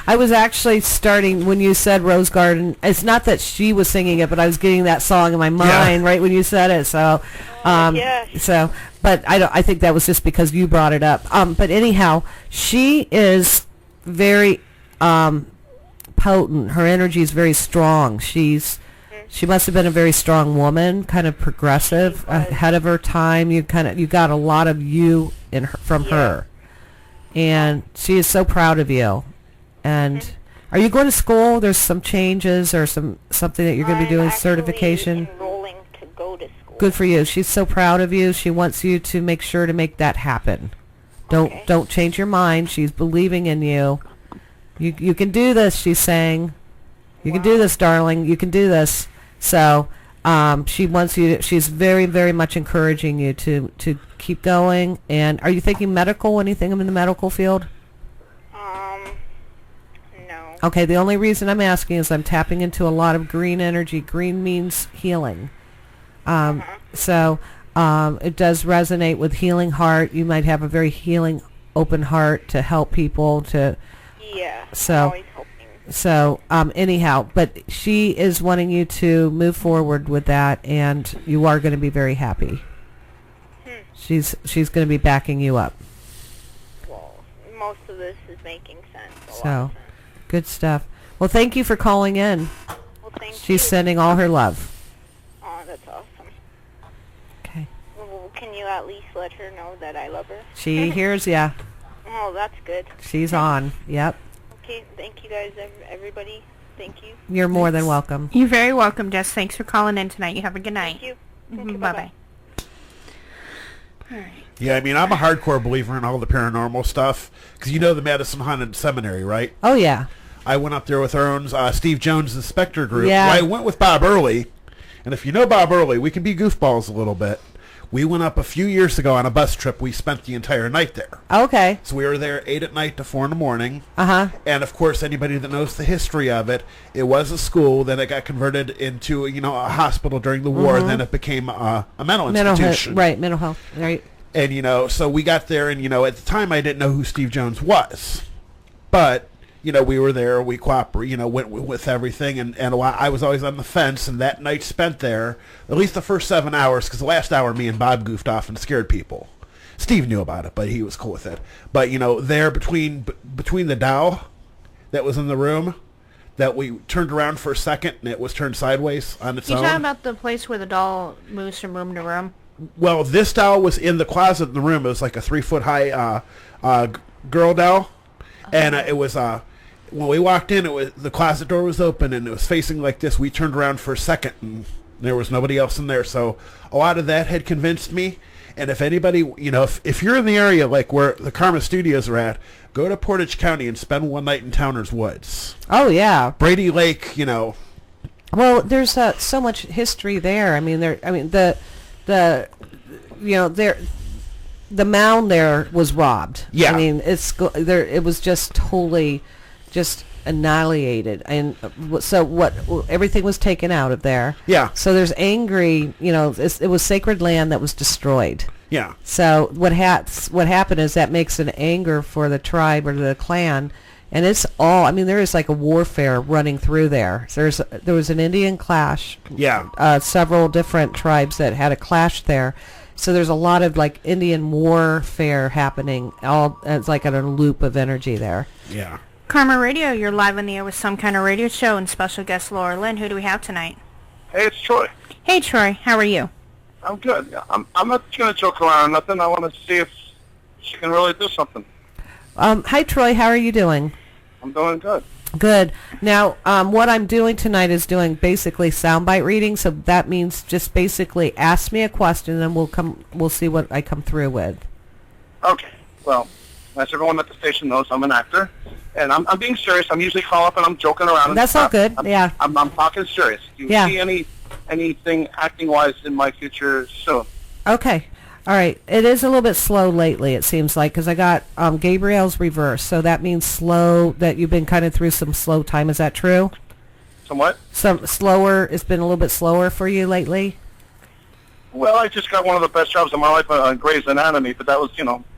I was actually starting when you said Rose Garden. It's not that she was singing it, but I was getting that song in my mind right when you said it. So, so, but I think that was just because you brought it up. But anyhow, she is very potent. Her energy is very strong. She must have been a very strong woman, kind of progressive, ahead of her time. You got a lot of you in her, from her. And she is so proud of you. And are you going to school? There's some changes or something that you're going to be doing, certification? Enrolling to go to school. Good for you. She's so proud of you. She wants you to make sure to make that happen. Don't change your mind. She's believing in you. You can do this, she's saying. You can do this, darling. You can do this. So she wants you to, she's very, very much encouraging you to keep going. And are you thinking medical, anything in the medical field? No. Okay, the only reason I'm asking is I'm tapping into a lot of green energy. Green means healing. So it does resonate with healing heart. You might have a very healing, open heart to help people to... Yeah, so, I'm always hoping. So, anyhow, but she is wanting you to move forward with that, and you are going to be very happy. She's going to be backing you up. Well, most of this is making sense. So, good stuff. Well, thank you for calling in. Well, thank you. She's sending all her love. Oh, that's awesome. Okay. Well, can you at least let her know that I love her? She hears ya. Oh, that's good. She's on. Yep. Okay, thank you guys, everybody. Thank you. You're more than welcome. You're very welcome, Jess. Thanks for calling in tonight. You have a good night. Thank you. Thank you. Bye-bye. All right. Yeah, I mean, I'm a hardcore believer in all the paranormal stuff because you know the Madison Haunted Seminary, right? Oh yeah. I went up there with our own Steve Jones, the Spectre group. Yeah. Well, I went with Bob Early, and if you know Bob Early, we can be goofballs a little bit. We went up a few years ago on a bus trip. We spent the entire night there. Okay. So we were there 8 at night to 4 in the morning. Uh-huh. And, of course, anybody that knows the history of it, it was a school, then it got converted into, a hospital during the war, and then it became a mental institution. Mental health, right. And, so we got there, and, at the time I didn't know who Steve Jones was. But, we were there, we cooperated, went with everything, and I was always on the fence, and that night spent there, at least the first 7 hours, because the last hour me and Bob goofed off and scared people. Steve knew about it, but he was cool with it. But, there between the dowel that was in the room, that we turned around for a second, and it was turned sideways on its own. You talking about the place where the doll moves from room to room? Well, this dowel was in the closet in the room. It was like a 3-foot high girl dowel, and it was when we walked in, the closet door was open and it was facing like this. We turned around for a second and there was nobody else in there. So a lot of that had convinced me. And if anybody, if you're in the area like where the Karma Studios are at, go to Portage County and spend one night in Towner's Woods. Oh yeah, Brady Lake. Well, there's so much history there. I mean, the mound there was robbed. Yeah. I mean, it was just totally just annihilated, and so everything was taken out of there. Yeah. So there's angry, it was sacred land that was destroyed. Yeah. So what happened is that makes an anger for the tribe or the clan, and it's all, there is like a warfare running through there. So there was an Indian clash. Yeah. Several different tribes that had a clash there. So there's a lot of like Indian warfare happening. It's like a loop of energy there. Yeah. Karma Radio, you're live on the air with Some Kind of Radio Show and special guest Laura Lynn. Who do we have tonight? Hey, it's Troy. Hey, Troy. How are you? I'm good. I'm not going to joke around or nothing. I want to see if she can really do something. Hi, Troy. How are you doing? I'm doing good. Good. Now, what I'm doing tonight is doing basically soundbite reading. So that means just basically ask me a question, and we'll see what I come through with. Okay. Well, as everyone at the station knows, I'm an actor, and I'm being serious. I'm usually call up and I'm joking around. That's all good. Yeah. I'm talking serious. Do you see anything acting-wise in my future soon? Okay. All right. It is a little bit slow lately, it seems like, because I got Gabriel's reverse. So that means slow, that you've been kind of through some slow time. Is that true? Somewhat. Some slower. It's been a little bit slower for you lately? Well, I just got one of the best jobs of my life on Grey's Anatomy, but that was,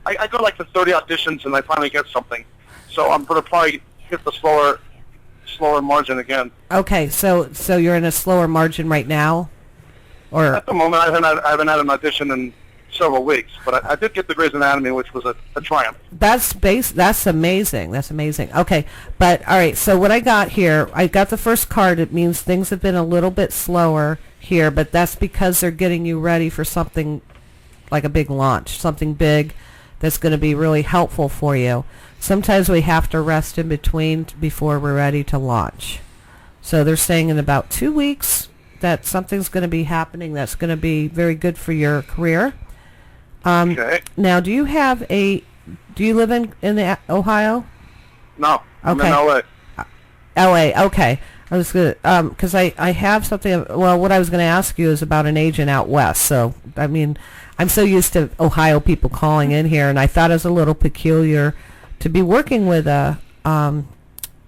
I go like to 30 auditions and I finally get something. So I'm going to probably hit the slower margin again. Okay. So you're in a slower margin right now? Or at the moment, I haven't had an audition in several weeks, but I did get the Grey's Anatomy, which was a triumph. That's amazing. That's amazing. Okay, but all right. So what I got here, I got the first card. It means things have been a little bit slower here, but that's because they're getting you ready for something like a big launch, something big that's going to be really helpful for you. Sometimes we have to rest in between before we're ready to launch. So they're saying in about 2 weeks that something's going to be happening that's going to be very good for your career. Okay. Now, do you live in Ohio? No, I'm in LA. LA, okay. I was going to, because I have something, well, what I was going to ask you is about an agent out west. So, I'm so used to Ohio people calling in here, and I thought it was a little peculiar to be working with a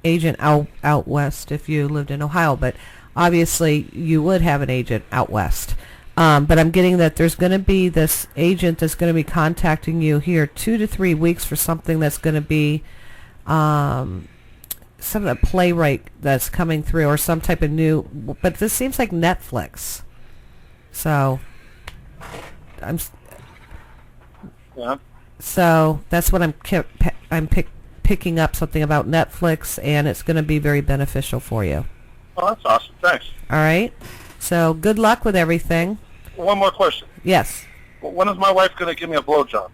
agent out west if you lived in Ohio, but obviously you would have an agent out west. But I'm getting that there's going to be this agent that's going to be contacting you here 2 to 3 weeks for something that's going to be some of the playwright that's coming through or some type of new, but this seems like Netflix. So Yeah. So that's what I'm picking up something about Netflix, and it's going to be very beneficial for you. Oh, that's awesome. Thanks. All right. So good luck with everything. One more question. Yes. When is my wife going to give me a blowjob?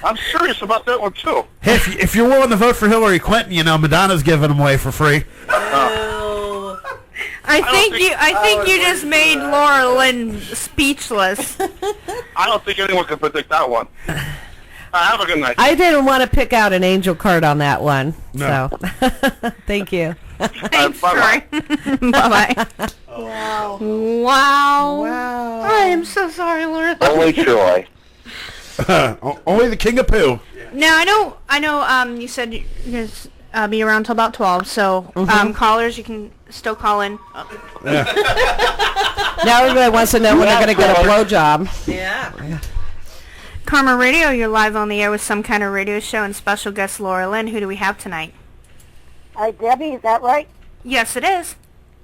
I'm serious about that one, too. Hey, if you're willing to vote for Hillary Clinton, you know, Madonna's giving them away for free. I think you just made Laura Lynn speechless. I don't think anyone can predict that one. Have a good night. I didn't want to pick out an angel card on that one. No. So, thank you. Thanks, Troy. Bye-bye. Wow. Wow. I am so sorry, Laura. Only Troy. Only the king of poo. Now, I know. You said you're going to be around till about 12, so callers, you can still call in. Now everybody wants to know when they're going to get a blowjob. Yeah. Karma Radio, you're live on the air with Some Kind of Radio Show and special guest Laura Lynn. Who do we have tonight? Hi, Debbie, is that right? Yes, it is.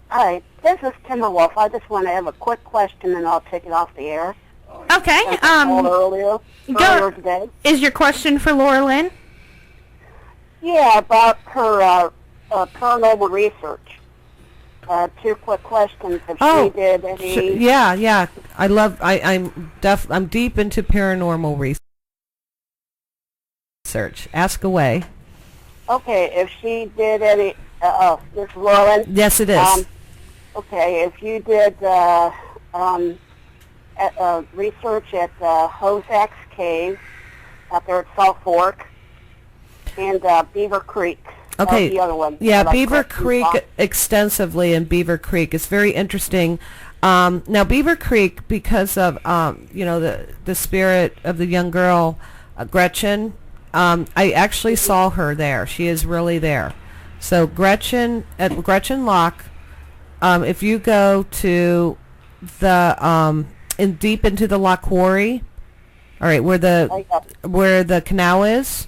Hi, this is Timberwolf. I just want to have a quick question and I'll take it off the air. Okay. Earlier today. Is your question for Laura Lynn? Yeah, about her paranormal research. 2 quick questions. If she did any... Yeah. I'm deep into paranormal research. Ask away. Okay, if she did any... this is Lauren? Yes, it is. Okay, if you did research at Hozak's Cave out there at Salt Fork and Beaver Creek. Okay. The other one. Yeah, Beaver Creek extensively in Beaver Creek. It's very interesting. Now Beaver Creek, because of the spirit of the young girl, Gretchen. I actually saw her there. She is really there. So Gretchen at Gretchen Lock. If you go to the deep into the Lock Quarry, all right, where the canal is.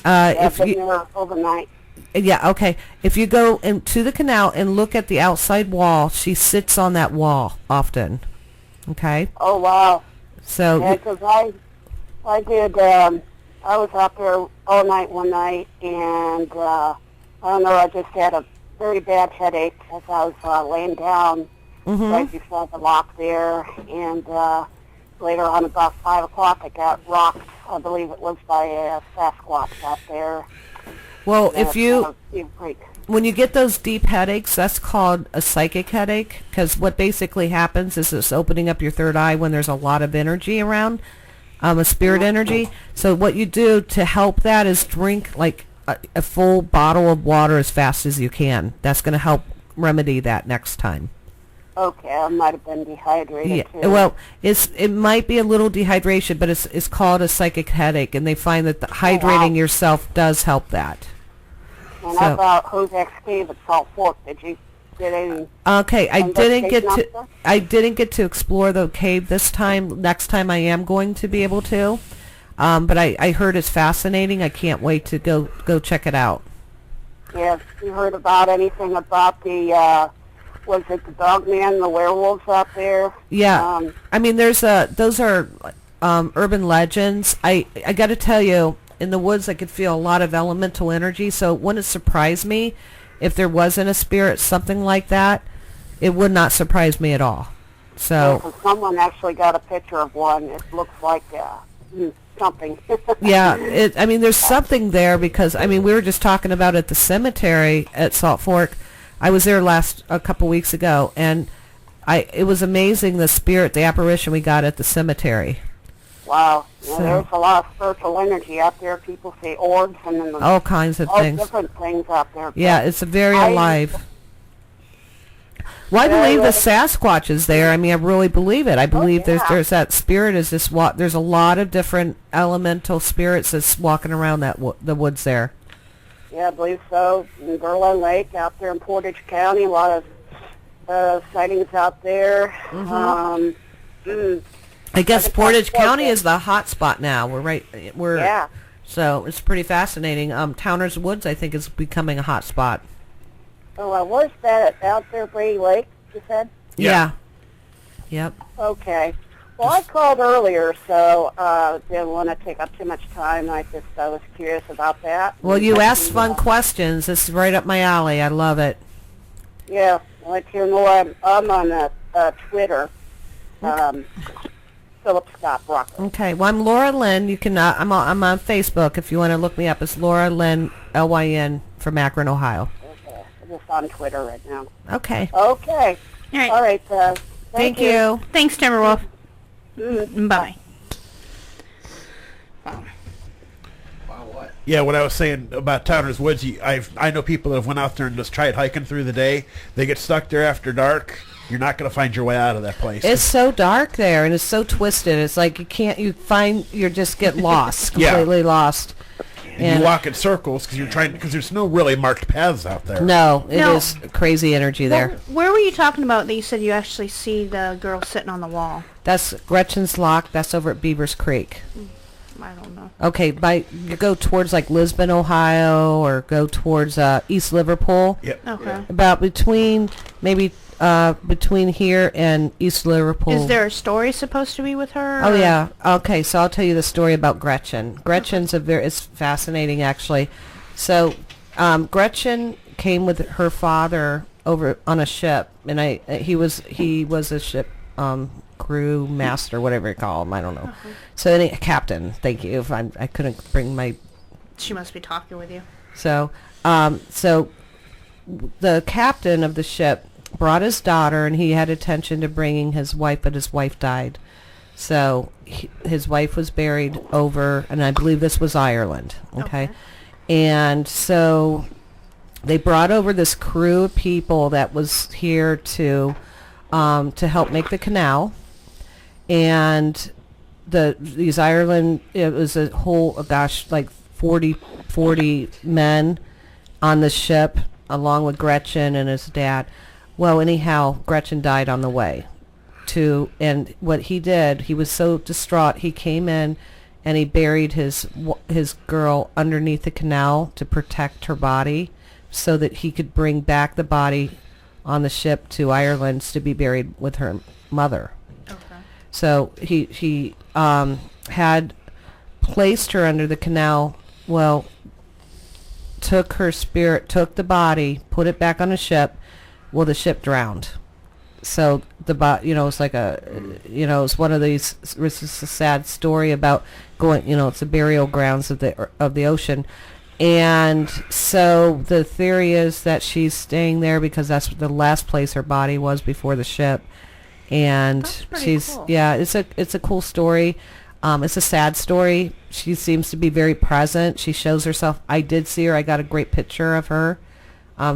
I've been there overnight. Yeah, okay. If you go into the canal and look at the outside wall, she sits on that wall often. Okay? Oh, wow. So... Yeah, because I did, I was out there all night one night, and I don't know, I just had a very bad headache as I was laying down right before the lock there, and later on about 5 o'clock I got rocked, I believe it was by a Sasquatch out there. Well, when you get those deep headaches, that's called a psychic headache, because what basically happens is it's opening up your third eye when there's a lot of energy around, a spirit energy. So what you do to help that is drink like a full bottle of water as fast as you can. That's going to help remedy that next time. Okay, I might have been dehydrated too. Well, it might be a little dehydration, but it's called a psychic headache, and they find that hydrating yourself does help that. And how about Hozak's Cave at Salt Fork? Did you get any? Okay, I didn't get to explore the cave this time. Next time I am going to be able to. But I heard it's fascinating. I can't wait to go check it out. Yes, you heard about anything about the was it the Dogman, the werewolves out there? Yeah, I mean those are urban legends. I got to tell you, in the woods I could feel a lot of elemental energy, so it wouldn't surprise me if there wasn't a spirit, something like that. It would not surprise me at all. So someone actually got a picture of one. It looks like something. Yeah, I mean there's something there, because I mean we were just talking about at the cemetery at Salt Fork. I was there a couple weeks ago, and it was amazing the apparition we got at the cemetery. Wow. Yeah, there's a lot of spiritual energy out there. People say orbs and then all kinds of things. All different things out there. Yeah, it's very alive. Well, I believe the Sasquatch is there. I mean, I really believe it. I believe there's that spirit is this. There's a lot of different elemental spirits that's walking around the woods there. Yeah, I believe so. In Berlin Lake out there in Portage County, a lot of sightings out there. I guess Portage County is the hot spot now. We're so it's pretty fascinating. Towner's Woods, I think, is becoming a hot spot. Oh, where's that out there, Brady Lake? You said? Yeah. Yep. Okay. Well, I called earlier, so didn't want to take up too much time. I was curious about that. Well, you asked fun questions. This is right up my alley. I love it. Yeah. I'd like to know I'm on Twitter. Philip Scott Broccoli. Okay. Well, I'm Laura Lynn. You can. I'm on Facebook if you want to look me up. It's Laura Lynn LYN from Akron, Ohio. Okay. I'm just on Twitter right now. Okay. Okay. All right. Thank you. Thanks, Timberwolf. Bye. Wow. Yeah, what I was saying about Towner's Woods, I know people that have went out there and just tried hiking through the day. They get stuck there after dark. You're not going to find your way out of that place. It's so dark there, and it's so twisted. It's like you just get lost, completely lost. And you walk in circles because there's no really marked paths out there. No, it is crazy energy there. Where were you talking about that you said you actually see the girl sitting on the wall? That's Gretchen's Lock. That's over at Beavers Creek. I don't know. Okay, you go towards like Lisbon, Ohio, or go towards East Liverpool. Yep. Okay. About between here and East Liverpool. Is there a story supposed to be with her? Oh yeah. Okay, so I'll tell you the story about Gretchen. Gretchen's it's fascinating actually. So Gretchen came with her father over on a ship, and he was a ship crew master, whatever you call him. I don't know. So captain. Thank you. If I couldn't bring my. She must be talking with you. So the captain of the ship brought his daughter, and he had intention to bringing his wife, but his wife died. So his wife was buried over, and I believe this was Ireland. Okay. And so they brought over this crew of people that was here to help make the canal. And these Ireland, it was a whole, like 40 men on the ship, along with Gretchen and his dad. Well, anyhow, Gretchen died on the way. And what he did, he was so distraught, he came in and he buried his girl underneath the canal to protect her body, so that he could bring back the body on the ship to Ireland to be buried with her mother. So he had placed her under the canal. Well, took her spirit, took the body, put it back on a ship. Well, the ship drowned. So it's like it's one of these. It's just a sad story about going. It's the burial grounds of the ocean. And so the theory is that she's staying there because that's the last place her body was before the ship. And she's cool. Yeah, it's a cool story. It's a sad story. She seems to be very present. She shows herself. I did see her. I got a great picture of her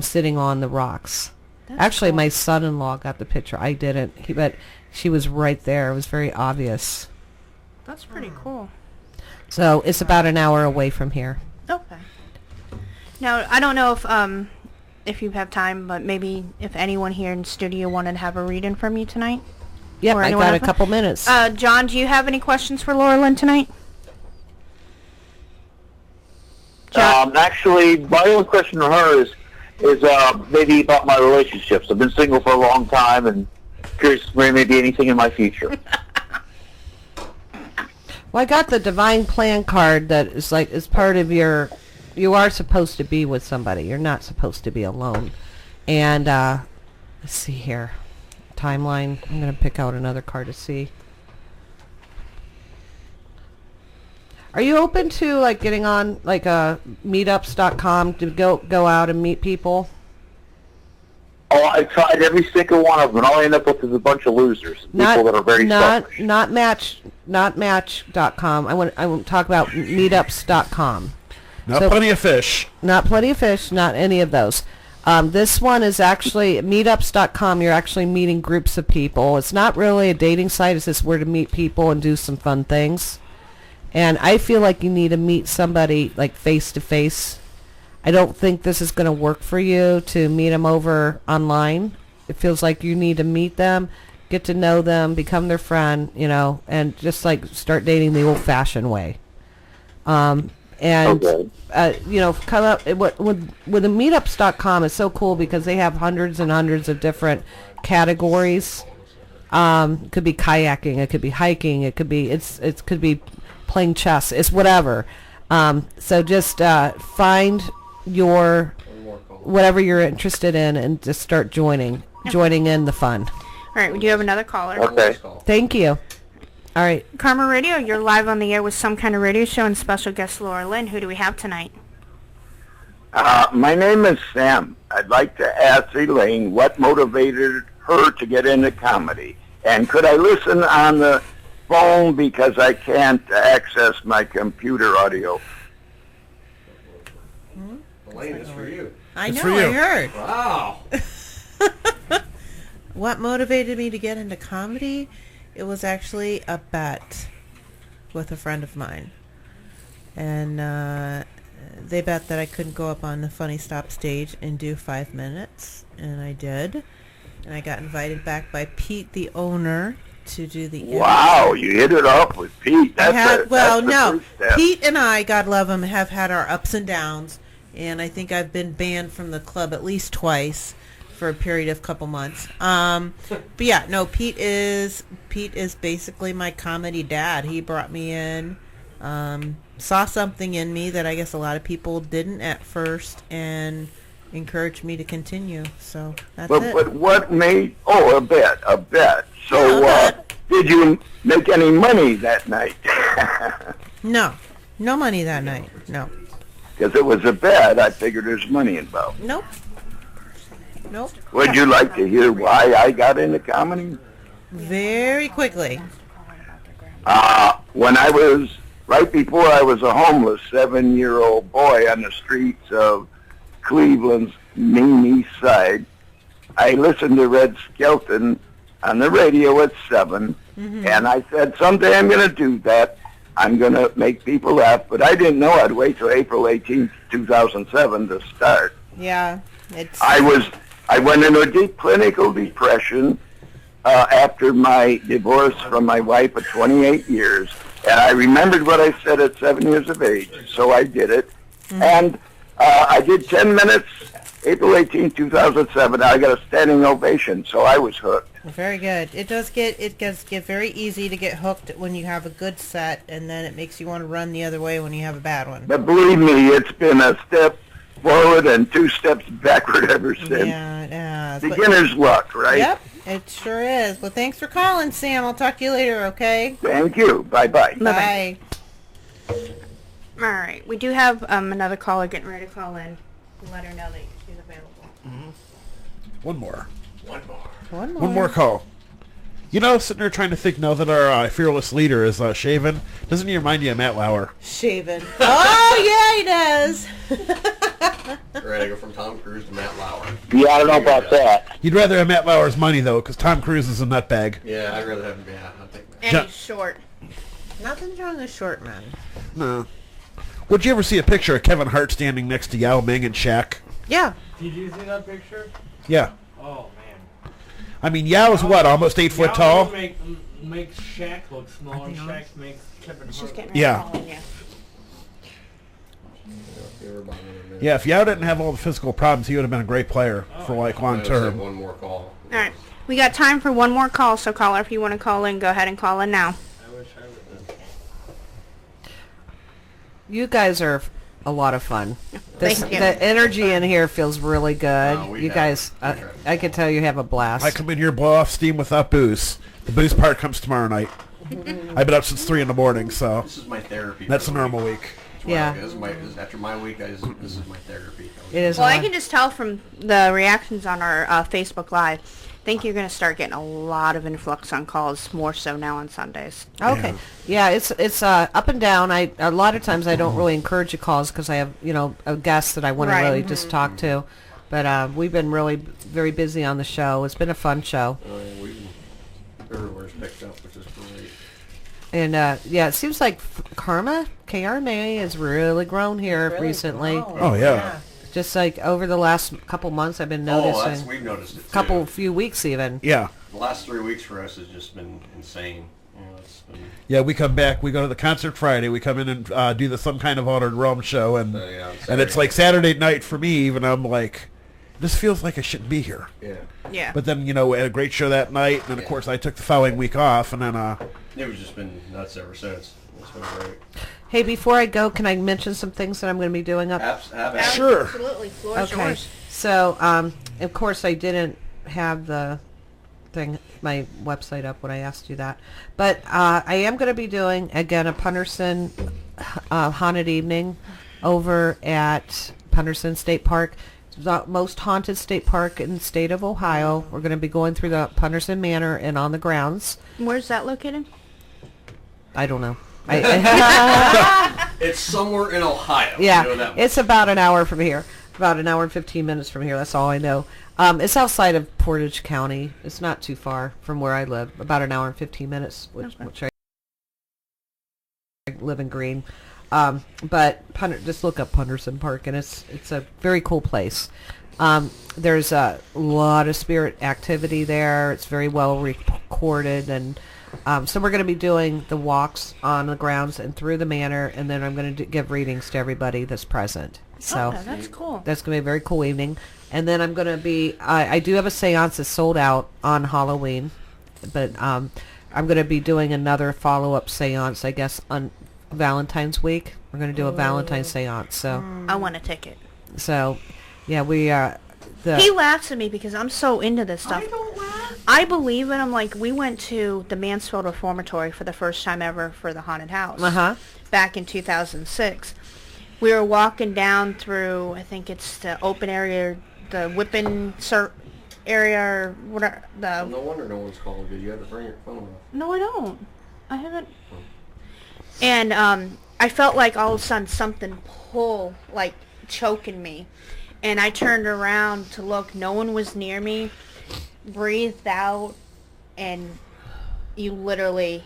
sitting on the rocks. Actually, my son-in-law got the picture. I didn't. But she was right there. It was very obvious. That's pretty cool. So it's about an hour away from here. Okay. Now, I don't know if you have time, but maybe if anyone here in the studio wanted to have a reading from you tonight. Yep, I got a couple minutes. John, do you have any questions for Laura Lynn tonight? Actually, my only question to her is maybe about my relationships. I've been single for a long time, and curious if maybe anything in my future. Well, I got the Divine Plan card that is part of your. You are supposed to be with somebody. You're not supposed to be alone. And let's see here, timeline. I'm gonna pick out another card to see. Are you open to getting on meetups.com to go out and meet people? Oh, I tried every single one of them, and all I end up with is a bunch of losers, people that are very selfish. Not Match.com. I want to talk about meetups.com. Not Plenty of Fish. Not Plenty of Fish. Not any of those. This one is actually meetups.com. You're actually meeting groups of people. It's not really a dating site. It's just where to meet people and do some fun things. And I feel like you need to meet somebody face to face. I don't think this is going to work for you to meet them over online. It feels like you need to meet them, get to know them, become their friend, and just start dating the old-fashioned way. And Okay. come up with the meetups.com is so cool because they have hundreds and hundreds of different categories. It could be kayaking, it could be hiking, it could be it could be playing chess, it's whatever. So just find your whatever you're interested in and just start joining in the fun. All right, we do have another caller. Okay. Thank you. All right. Karma Radio, you're live on the air with Some Kind of Radio Show and special guest Laura Lynn. Who do we have tonight? My name is Sam. I'd like to ask Elaine what motivated her to get into comedy. And could I listen on the phone because I can't access my computer audio? Elaine, it's for you. I It's know, for you. I heard. Wow. What motivated me to get into comedy? It was actually a bet with a friend of mine. And they bet that I couldn't go up on the Funny Stop stage and do 5 minutes. And I did. And I got invited back by Pete, the owner, to do the Wow, you hit it off with Pete. That's the first step. Pete and I, God love him, have had our ups and downs. And I think I've been banned from the club at least twice for a period of couple months. But yeah, no, Pete is basically my comedy dad. He brought me in, saw something in me that I guess a lot of people didn't at first, and encouraged me to continue. So that's it. But what made? Oh, a bet. So did you make any money that night? No money that night. No. Because it was a bet, I figured there's money involved. Nope. Would you like to hear why I got into comedy? Very quickly. When I was, right before I was a homeless 7-year-old boy on the streets of Cleveland's mean east side, I listened to Red Skelton on the radio at 7, and I said, someday I'm going to do that. I'm going to make people laugh, but I didn't know I'd wait till April 18th, 2007 to start. Yeah. I went into a deep clinical depression after my divorce from my wife of 28 years, and I remembered what I said at 7 years of age, so I did it. And I did 10 minutes, April 18, 2007. I got a standing ovation, so I was hooked. Very good. It does get very easy to get hooked when you have a good set, and then it makes you want to run the other way when you have a bad one. But believe me, it's been a step forward and 2 steps backward ever since. Yeah. Beginner's luck, right? Yep, it sure is. Well, thanks for calling, Sam. I'll talk to you later, okay? Thank you. Bye-bye. Bye. All right, we do have another caller getting ready to call in. Let her know that she's available. One more. One more call. You know, sitting there trying to think now that our fearless leader is shaven, doesn't he remind you of Matt Lauer? Shaven. Oh, yeah, he does. Ready to go from Tom Cruise to Matt Lauer. Yeah, I don't know about that. You'd rather have Matt Lauer's money, though, because Tom Cruise is a nutbag. Yeah, I'd rather have him. Yeah, I think. And he's short. Nothing's wrong with short men. No. Would you ever see a picture of Kevin Hart standing next to Yao Ming and Shaq? Yeah. Did you see that picture? Yeah. Oh, man. I mean, Yao's what, almost 8 foot tall? Makes Shaq look small, and Shaq makes Kevin Hart. Yeah. Yeah, if Yao didn't have all the physical problems, he would have been a great player for long term. One more call. All right, we got time for one more call, so caller, if you want to call in, go ahead and call in now. You guys are a lot of fun. Thank you. The energy in here feels really good. You guys, I can tell you have a blast. I come in here, blow off steam without booze. The booze part comes tomorrow night. I've been up since 3 in the morning, so This is my therapy. that's a normal week. Yeah. After my week, this is my therapy. It is. Well, I can just tell from the reactions on our Facebook Live. I think you're going to start getting a lot of influx on calls, more so now on Sundays. Okay. Yeah, it's up and down. A lot of times I don't really encourage the calls because I have a guest that I want to really just talk to. But we've been really very busy on the show. It's been a fun show. Everywhere's picked up, which is great. And it seems like KRMA has really grown here recently. Oh yeah. Just like over the last couple months, I've been noticing. We've noticed it too. Few weeks even. Yeah. The last 3 weeks for us has just been insane. It's been... Yeah, we come back. We go to the concert Friday. We come in and do some kind of Altered Realm show, and it's like Saturday night for me. Even I'm like, this feels like I shouldn't be here. Yeah. But then we had a great show that night, and then of course I took the following week off, and then it's just been nuts ever since. It's been great. Hey, before I go, can I mention some things that I'm going to be doing up? Sure. Absolutely. Floor is Okay. yours. So, of course, I didn't have the my website up when I asked you that, but I am going to be doing again a Punderson haunted evening over at Punderson State Park. It's the most haunted state park in the state of Ohio. We're going to be going through the Punderson Manor and on the grounds. Where's that located? I don't know. It's somewhere in Ohio. Yeah, You know that it's about an hour from here. About an hour and 15 minutes from here. That's all I know. It's outside of Portage County. It's not too far from where I live. About an hour and 15 minutes, which I live in Green. But just look up Punderson Park, and it's a very cool place. There's a lot of spirit activity there. It's very well recorded, and so we're going to be doing the walks on the grounds and through the manor, and then I'm going to give readings to everybody that's present. So that's cool. That's going to be a very cool evening. And then I'm going to be, I do have a seance that's sold out on Halloween, but I'm going to be doing another follow-up seance, I guess, on Valentine's week. We're going to do a Valentine's seance. So I want a ticket. So, yeah, we He laughs at me because I'm so into this stuff. I believe it. I'm like, we went to the Mansfield Reformatory for the first time ever for the haunted house back in 2006. We were walking down through, I think it's the open area, the whipping area, or whatever. No wonder no one's calling because you had to bring your phone off. No, I don't. I haven't. And I felt like all of a sudden something pull, like choking me. And I turned around to look. No one was near me. Breathed out, and you literally,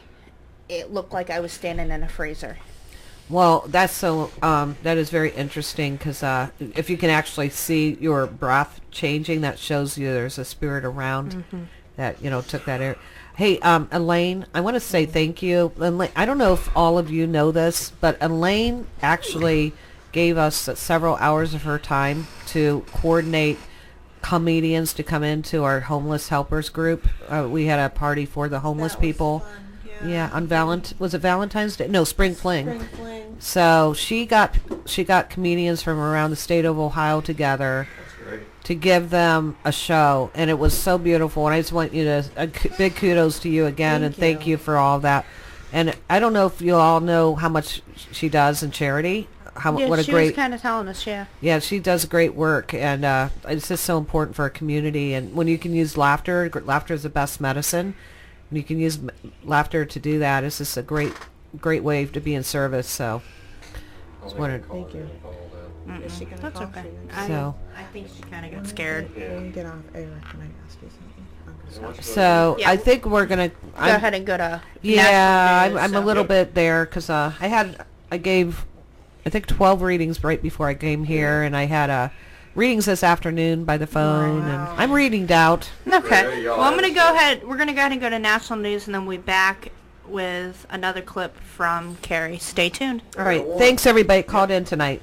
it looked like I was standing in a freezer. Well, that's so, that is very interesting because if you can actually see your breath changing, that shows you there's a spirit around that, took that air. Hey, Elaine, I want to say thank you. Elaine, I don't know if all of you know this, but Elaine actually gave us several hours of her time to coordinate comedians to come into our homeless helpers group. We had a party for the homeless people. Yeah, on was it Valentine's Day? No, Spring Fling. So she got comedians from around the state of Ohio together to give them a show, and it was so beautiful. And I just want you to big kudos to you again, and thank you for all that. And I don't know if you all know how much she does in charity. What a she great was kind of telling us, Yeah, she does great work, and it's just so important for our community. And when you can use laughter is the best medicine. When you can use laughter to do that, it's just a great way to be in service. So, thank you. That's okay. So, I think she kind of got scared. Get off air. Can I ask you something? So Yeah. I think we're gonna Go ahead and go to. Yeah, National I'm News, a little bit there because I gave I think 12 readings right before I came here, and I had readings this afternoon by the phone, and I'm reading out. Okay. Well, I'm going to go ahead. We're going to go ahead and go to national news, and then we'll be back with another clip from Carrie. Stay tuned. All right. Thanks, everybody. Called in tonight.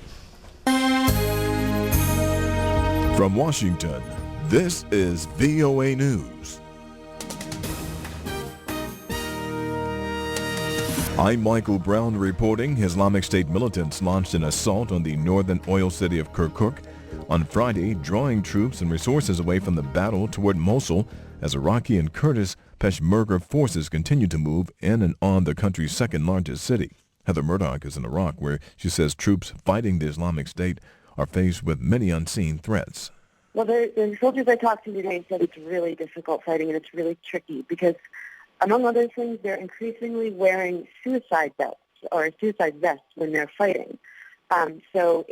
From Washington, this is VOA News. I'm Michael Brown reporting. Islamic State militants launched an assault on the northern oil city of Kirkuk on Friday, drawing troops and resources away from the battle toward Mosul as Iraqi and Kurdish Peshmerga forces continue to move in and on the country's second largest city. Heather Murdoch is in Iraq, where she says troops fighting the Islamic State are faced with many unseen threats. Well, the soldiers I talked to today said it's really difficult fighting, and it's really tricky because, among other things, they're increasingly wearing suicide belts or suicide vests when they're fighting. So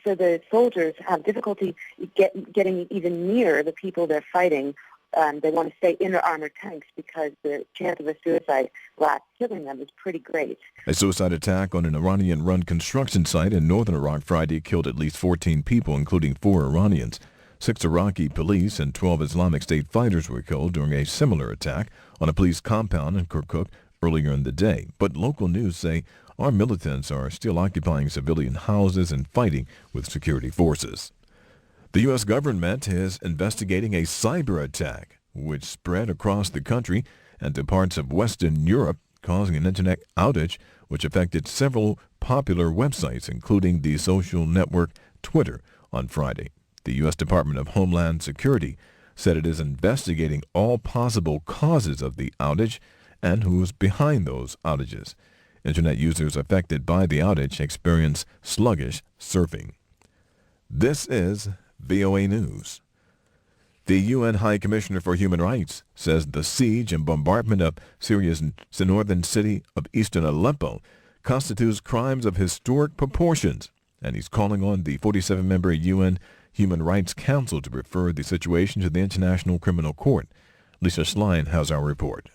the soldiers have difficulty getting even near the people they're fighting. They want to stay in their armored tanks because the chance of a suicide blast killing them is pretty great. A suicide attack on an Iranian-run construction site in northern Iraq Friday killed at least 14 people, including 4 Iranians. 6 Iraqi police and 12 Islamic State fighters were killed during a similar attack on a police compound in Kirkuk earlier in the day. But local news say armed militants are still occupying civilian houses and fighting with security forces. The U.S. government is investigating a cyber attack which spread across the country and to parts of Western Europe, causing an internet outage which affected several popular websites, including the social network Twitter, on Friday. The U.S. Department of Homeland Security said it is investigating all possible causes of the outage and who is behind those outages. Internet users affected by the outage experience sluggish surfing. This is VOA News. The UN High Commissioner for Human Rights says the siege and bombardment of Syria's northern city of eastern Aleppo constitutes crimes of historic proportions, and he's calling on the 47-member UN Human Rights Council to refer the situation to the International Criminal Court. Lisa Schlein has our report.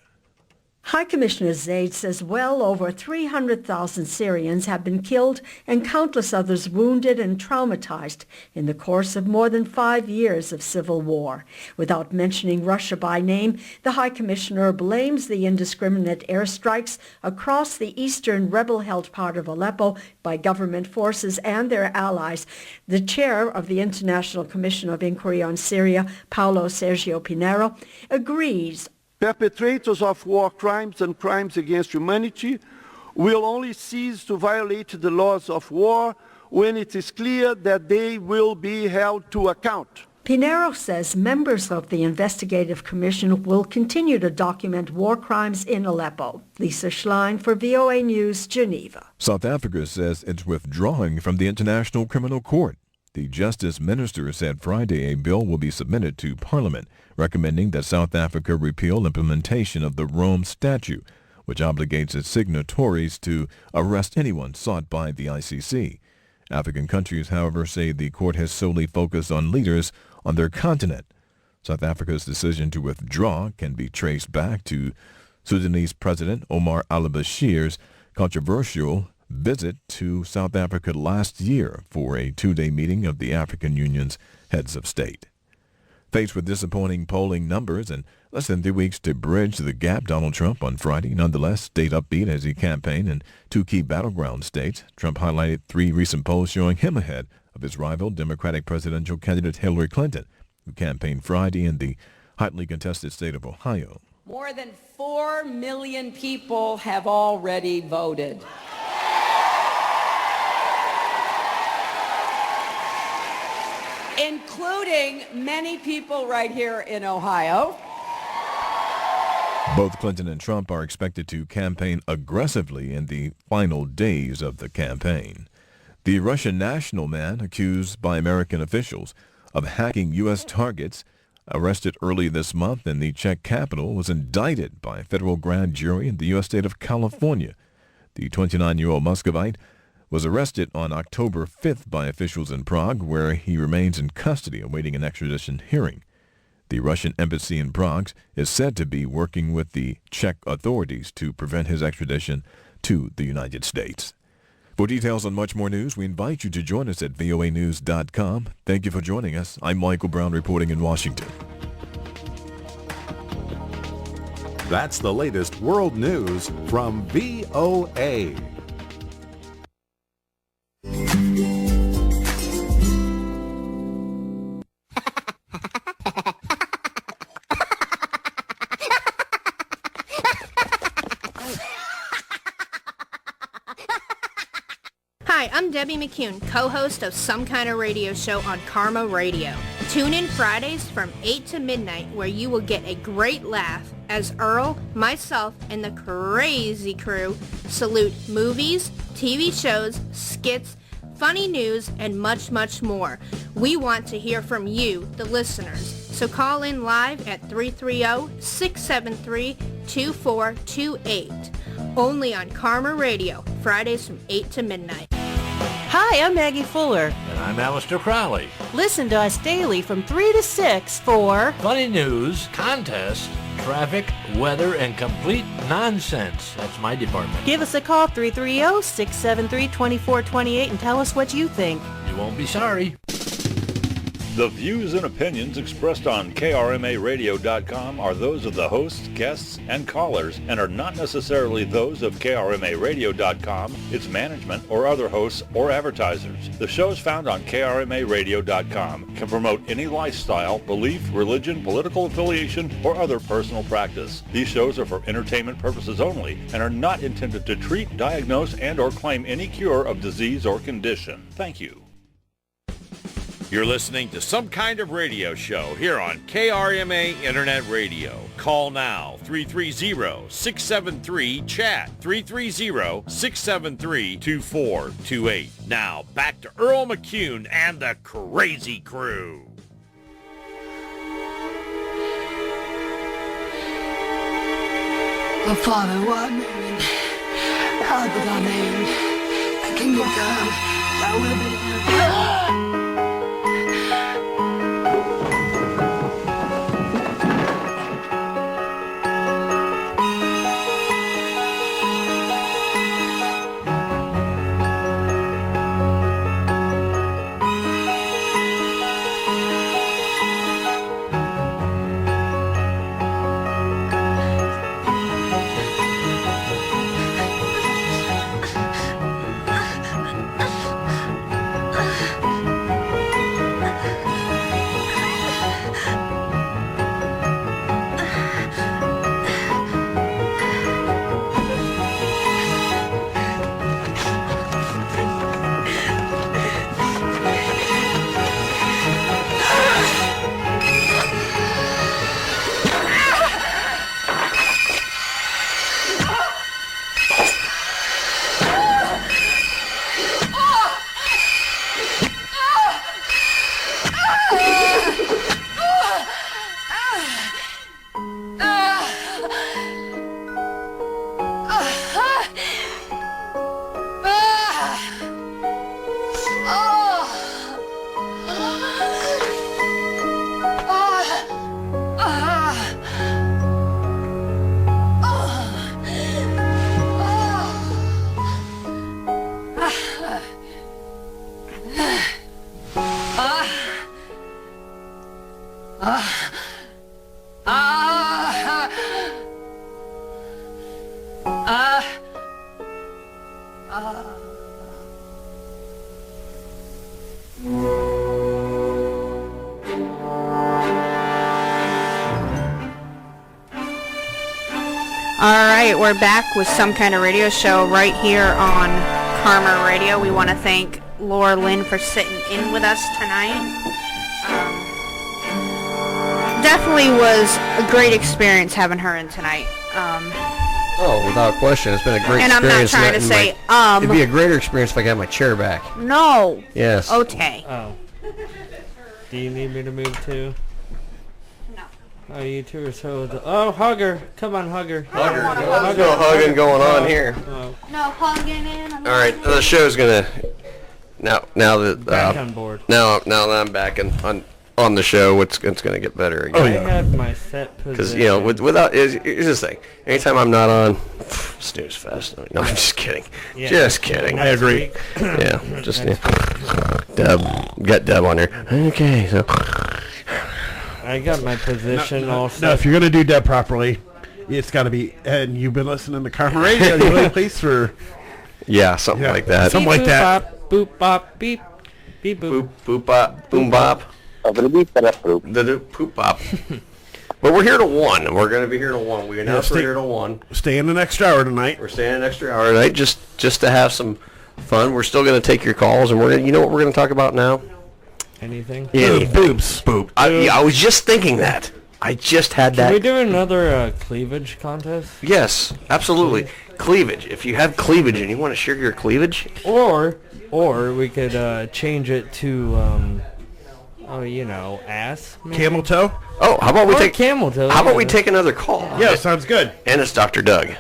High Commissioner Zaid says well over 300,000 Syrians have been killed and countless others wounded and traumatized in the course of more than 5 years of civil war. Without mentioning Russia by name, the High Commissioner blames the indiscriminate airstrikes across the eastern rebel-held part of Aleppo by government forces and their allies. The chair of the International Commission of Inquiry on Syria, Paulo Sergio Pinheiro, agrees. Perpetrators of war crimes and crimes against humanity will only cease to violate the laws of war when it is clear that they will be held to account. Pinheiro says members of the investigative commission will continue to document war crimes in Aleppo. Lisa Schlein for VOA News, Geneva. South Africa says it's withdrawing from the International Criminal Court. The Justice Minister said Friday a bill will be submitted to Parliament recommending that South Africa repeal implementation of the Rome Statute, which obligates its signatories to arrest anyone sought by the ICC. African countries, however, say the court has solely focused on leaders on their continent. South Africa's decision to withdraw can be traced back to Sudanese President Omar al-Bashir's controversial visit to South Africa last year for a 2-day meeting of the African Union's heads of state. Faced with disappointing polling numbers and less than 3 weeks to bridge the gap, Donald Trump on Friday nonetheless stayed upbeat as he campaigned in 2 key battleground states. Trump highlighted 3 recent polls showing him ahead of his rival, Democratic presidential candidate Hillary Clinton, who campaigned Friday in the hotly contested state of Ohio. More than 4 million people have already voted. Including many people right here in Ohio. Both Clinton and Trump are expected to campaign aggressively in the final days of the campaign. The Russian national man accused by American officials of hacking U.S. targets, arrested early this month in the Czech capital, was indicted by a federal grand jury in the U.S. state of California. The 29-year-old Muscovite was arrested on October 5th by officials in Prague, where he remains in custody awaiting an extradition hearing. The Russian embassy in Prague is said to be working with the Czech authorities to prevent his extradition to the United States. For details on much more news, we invite you to join us at voanews.com. Thank you for joining us. I'm Michael Brown reporting in Washington. That's the latest world news from VOA. Hi, I'm Debbie McCune, co-host of Some Kind of Radio Show on Karma Radio. Tune in Fridays from 8 to midnight where you will get a great laugh as Earl, myself, and the crazy crew salute movies, TV shows, skits, funny news, and much, much more. We want to hear from you, the listeners. So call in live at 330-673-2428. Only on Karma Radio, Fridays from 8 to midnight. Hi, I'm Maggie Fuller. And I'm Alistair Crowley. Listen to us daily from 3 to 6 for funny news, contests, traffic, weather, and complete nonsense. That's my department. Give us a call, 330-673-2428, and tell us what you think. You won't be sorry. The views and opinions expressed on KRMARadio.com are those of the hosts, guests, and callers and are not necessarily those of KRMARadio.com, its management, or other hosts or advertisers. The shows found on KRMARadio.com can promote any lifestyle, belief, religion, political affiliation, or other personal practice. These shows are for entertainment purposes only and are not intended to treat, diagnose, and or claim any cure of disease or condition. Thank you. You're listening to Some Kind of Radio Show here on KRMA Internet Radio. Call now, 330-673-CHAT, 330-673-2428. Now, back to Earl McCune and the Crazy Crew. Oh, Father, what name? How be thy name? Thy kingdom come, thy will be done. We're back with Some Kind of Radio Show right here on Karma Radio. We want to thank Laura Lynn for sitting in with us tonight. Definitely was a great experience having her in tonight. Oh, without question. It's been a great experience. And I'm not trying to say, it'd be a greater experience if I got my chair back. No. Yes. Okay. Oh. Do you need me to move too? Oh, you two are so... Oh, hug her. Come on, hug her. There's no hugging going on here. Oh. No hugging in. All right, the show's gonna... Now that... back on board. Now that I'm back on the show, it's gonna get better again. I have my set position. Because, you know, without... Here's this thing. Anytime I'm not on... Snooze fest. No, I'm just kidding. Yeah. Just kidding. I agree. Yeah, just... Deb. Got Deb on there. Okay, so... I got my position all set. No, if you're going to do Deb properly, it's got to be, and you've been listening to Karma Radio, the only place for... Yeah, something like that. Something like that. Boop, bop, beep, beep, boop. Boop, bop, boom, bop. Poop, bop. But we're here to 1. We're going to be here to 1. We announced we're here to 1. Staying an extra hour tonight. We're staying an extra hour tonight just to have some fun. We're still going to take your calls, and you know what we're going to talk about now? Anything? Yeah, boobs. I was just thinking that. I just had that. Can we do another cleavage contest? Yes, absolutely. Cleavage. If you have cleavage and you want to share your cleavage. Or we could change it to, ass. Maybe? Camel toe? Oh, how about we take camel toe? How about we take another call? Yeah, sounds good. And it's Dr. Doug.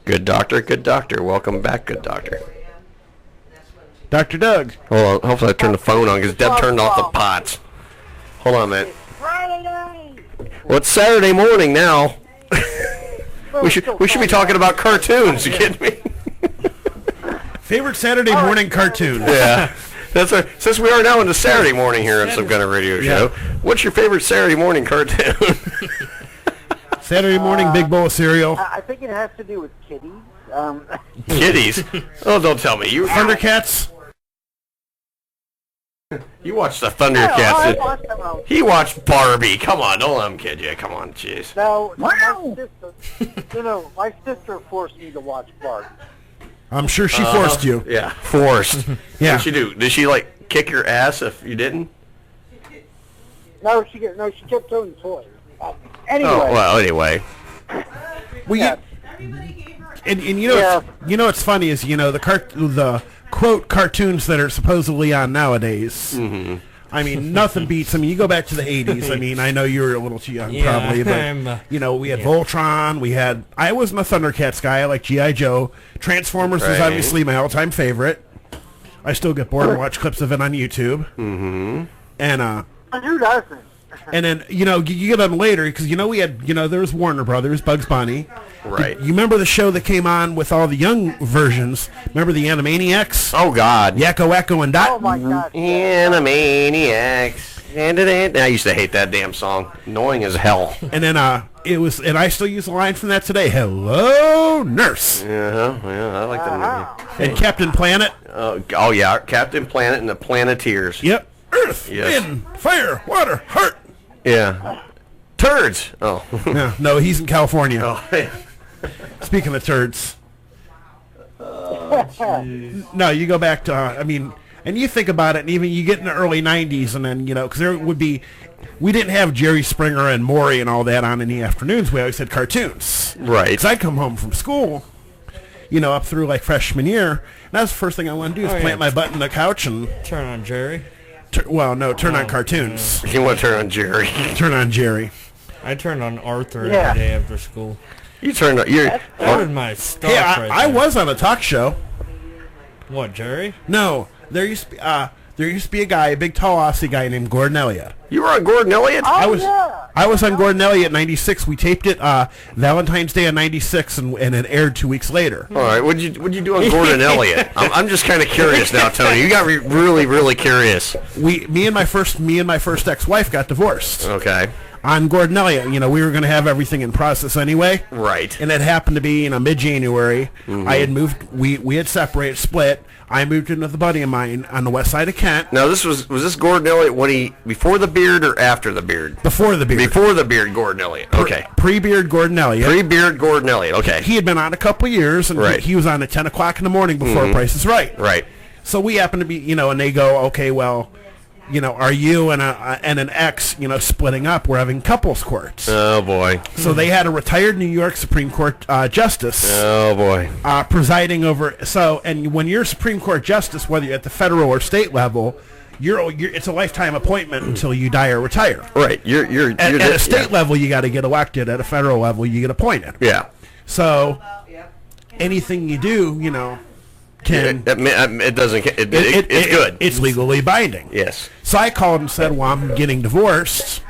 Good doctor, good doctor. Welcome back, good doctor. Dr. Doug. Hold on. Hopefully I turned the phone on because Deb turned off the pots. Hold on, man. Well, it's Saturday morning now. we should be talking about cartoons. You kidding me? Favorite Saturday morning cartoon. Yeah. Since we are now into Saturday morning here on Some Kind of Radio Show, what's your favorite Saturday morning cartoon? Saturday morning, big bowl of cereal. I think it has to do with kitties. Kitties? Oh, don't tell me. You Thundercats? You watched the Thundercats. He watched Barbie. Come on, don't let him kid you. Come on, jeez. No, my sister forced me to watch Barbie. I'm sure she forced you. Yeah, forced. Yeah. What'd she do? Did she, like, kick your ass if you didn't? No, she kept throwing toys. Anyway. Oh, well, anyway. Well, and you know, what's funny is, the quote cartoons that are supposedly on nowadays. Mm-hmm. I mean, nothing beats. I mean, you go back to the 80s. I mean, I know you were a little too young, probably, but we had Voltron. I wasn't a Thundercats guy. I like G.I. Joe. Transformers was obviously my all-time favorite. I still get bored and watch clips of it on YouTube. Mm-hmm. And who doesn't? And then, you get on later, because, we had, there was Warner Brothers, Bugs Bunny. Right. You remember the show that came on with all the young versions? Remember the Animaniacs? Oh, God. Yakko, Wacko, and Dot? Oh, my God. Animaniacs. I used to hate that damn song. Annoying as hell. And then, and I still use the line from that today. Hello, nurse. Yeah, I like that movie. And Captain Planet. Oh, yeah, Captain Planet and the Planeteers. Yep. Earth, wind, fire, water, heart. Yeah. Turds. Oh. No, he's in California. Oh, yeah. Speaking of turds. No, you go back to, and you think about it, and even you get in the early 90s, and then, because there would be, we didn't have Jerry Springer and Maury and all that on in the afternoons. We always had cartoons. Right. Because I'd come home from school, up through, like, freshman year, and that's the first thing I want to do is plant my butt in the couch and... Turn on Jerry? Turn on cartoons. You want to turn on Jerry. Turn on Jerry. I turned on Arthur every day after school. You turned on... That was my stuff I was on a talk show. What, Jerry? No. There used to be a guy, a big tall Aussie guy named Gordon Elliott. You were on Gordon Elliott? I was on Gordon Elliott 96. We taped it Valentine's Day of 96 and it aired 2 weeks later. All right. What'd you do on Gordon Elliott? I'm just kind of curious now, Tony. You got really, really curious. Me and my first ex-wife got divorced. Okay. On Gordon Elliott, we were going to have everything in process anyway. Right. And it happened to be, mid-January. Mm-hmm. I had moved, we had separated, split. I moved in with a buddy of mine on the west side of Kent. Now, was this Gordon Elliott before the beard or after the beard? Before the beard. Before the beard, Gordon Elliott. Okay. Pre-beard Gordon Elliott. Pre-beard Gordon Elliott, okay. He had been on a couple of years, and he was on at 10 o'clock in the morning before Price is Right. Right. So we happened to be, and they go, okay, well... are you and an ex, splitting up? We're having couples courts. Oh, boy. So they had a retired New York Supreme Court justice. Oh, boy. Presiding over. So, and when you're Supreme Court justice, whether you're at the federal or state level, it's a lifetime appointment until you die or retire. Right. At a state level, you got to get elected. At a federal level, you get appointed. Yeah. So anything you do, it's good. It's legally binding. Yes. So I called and said, well, I'm getting divorced,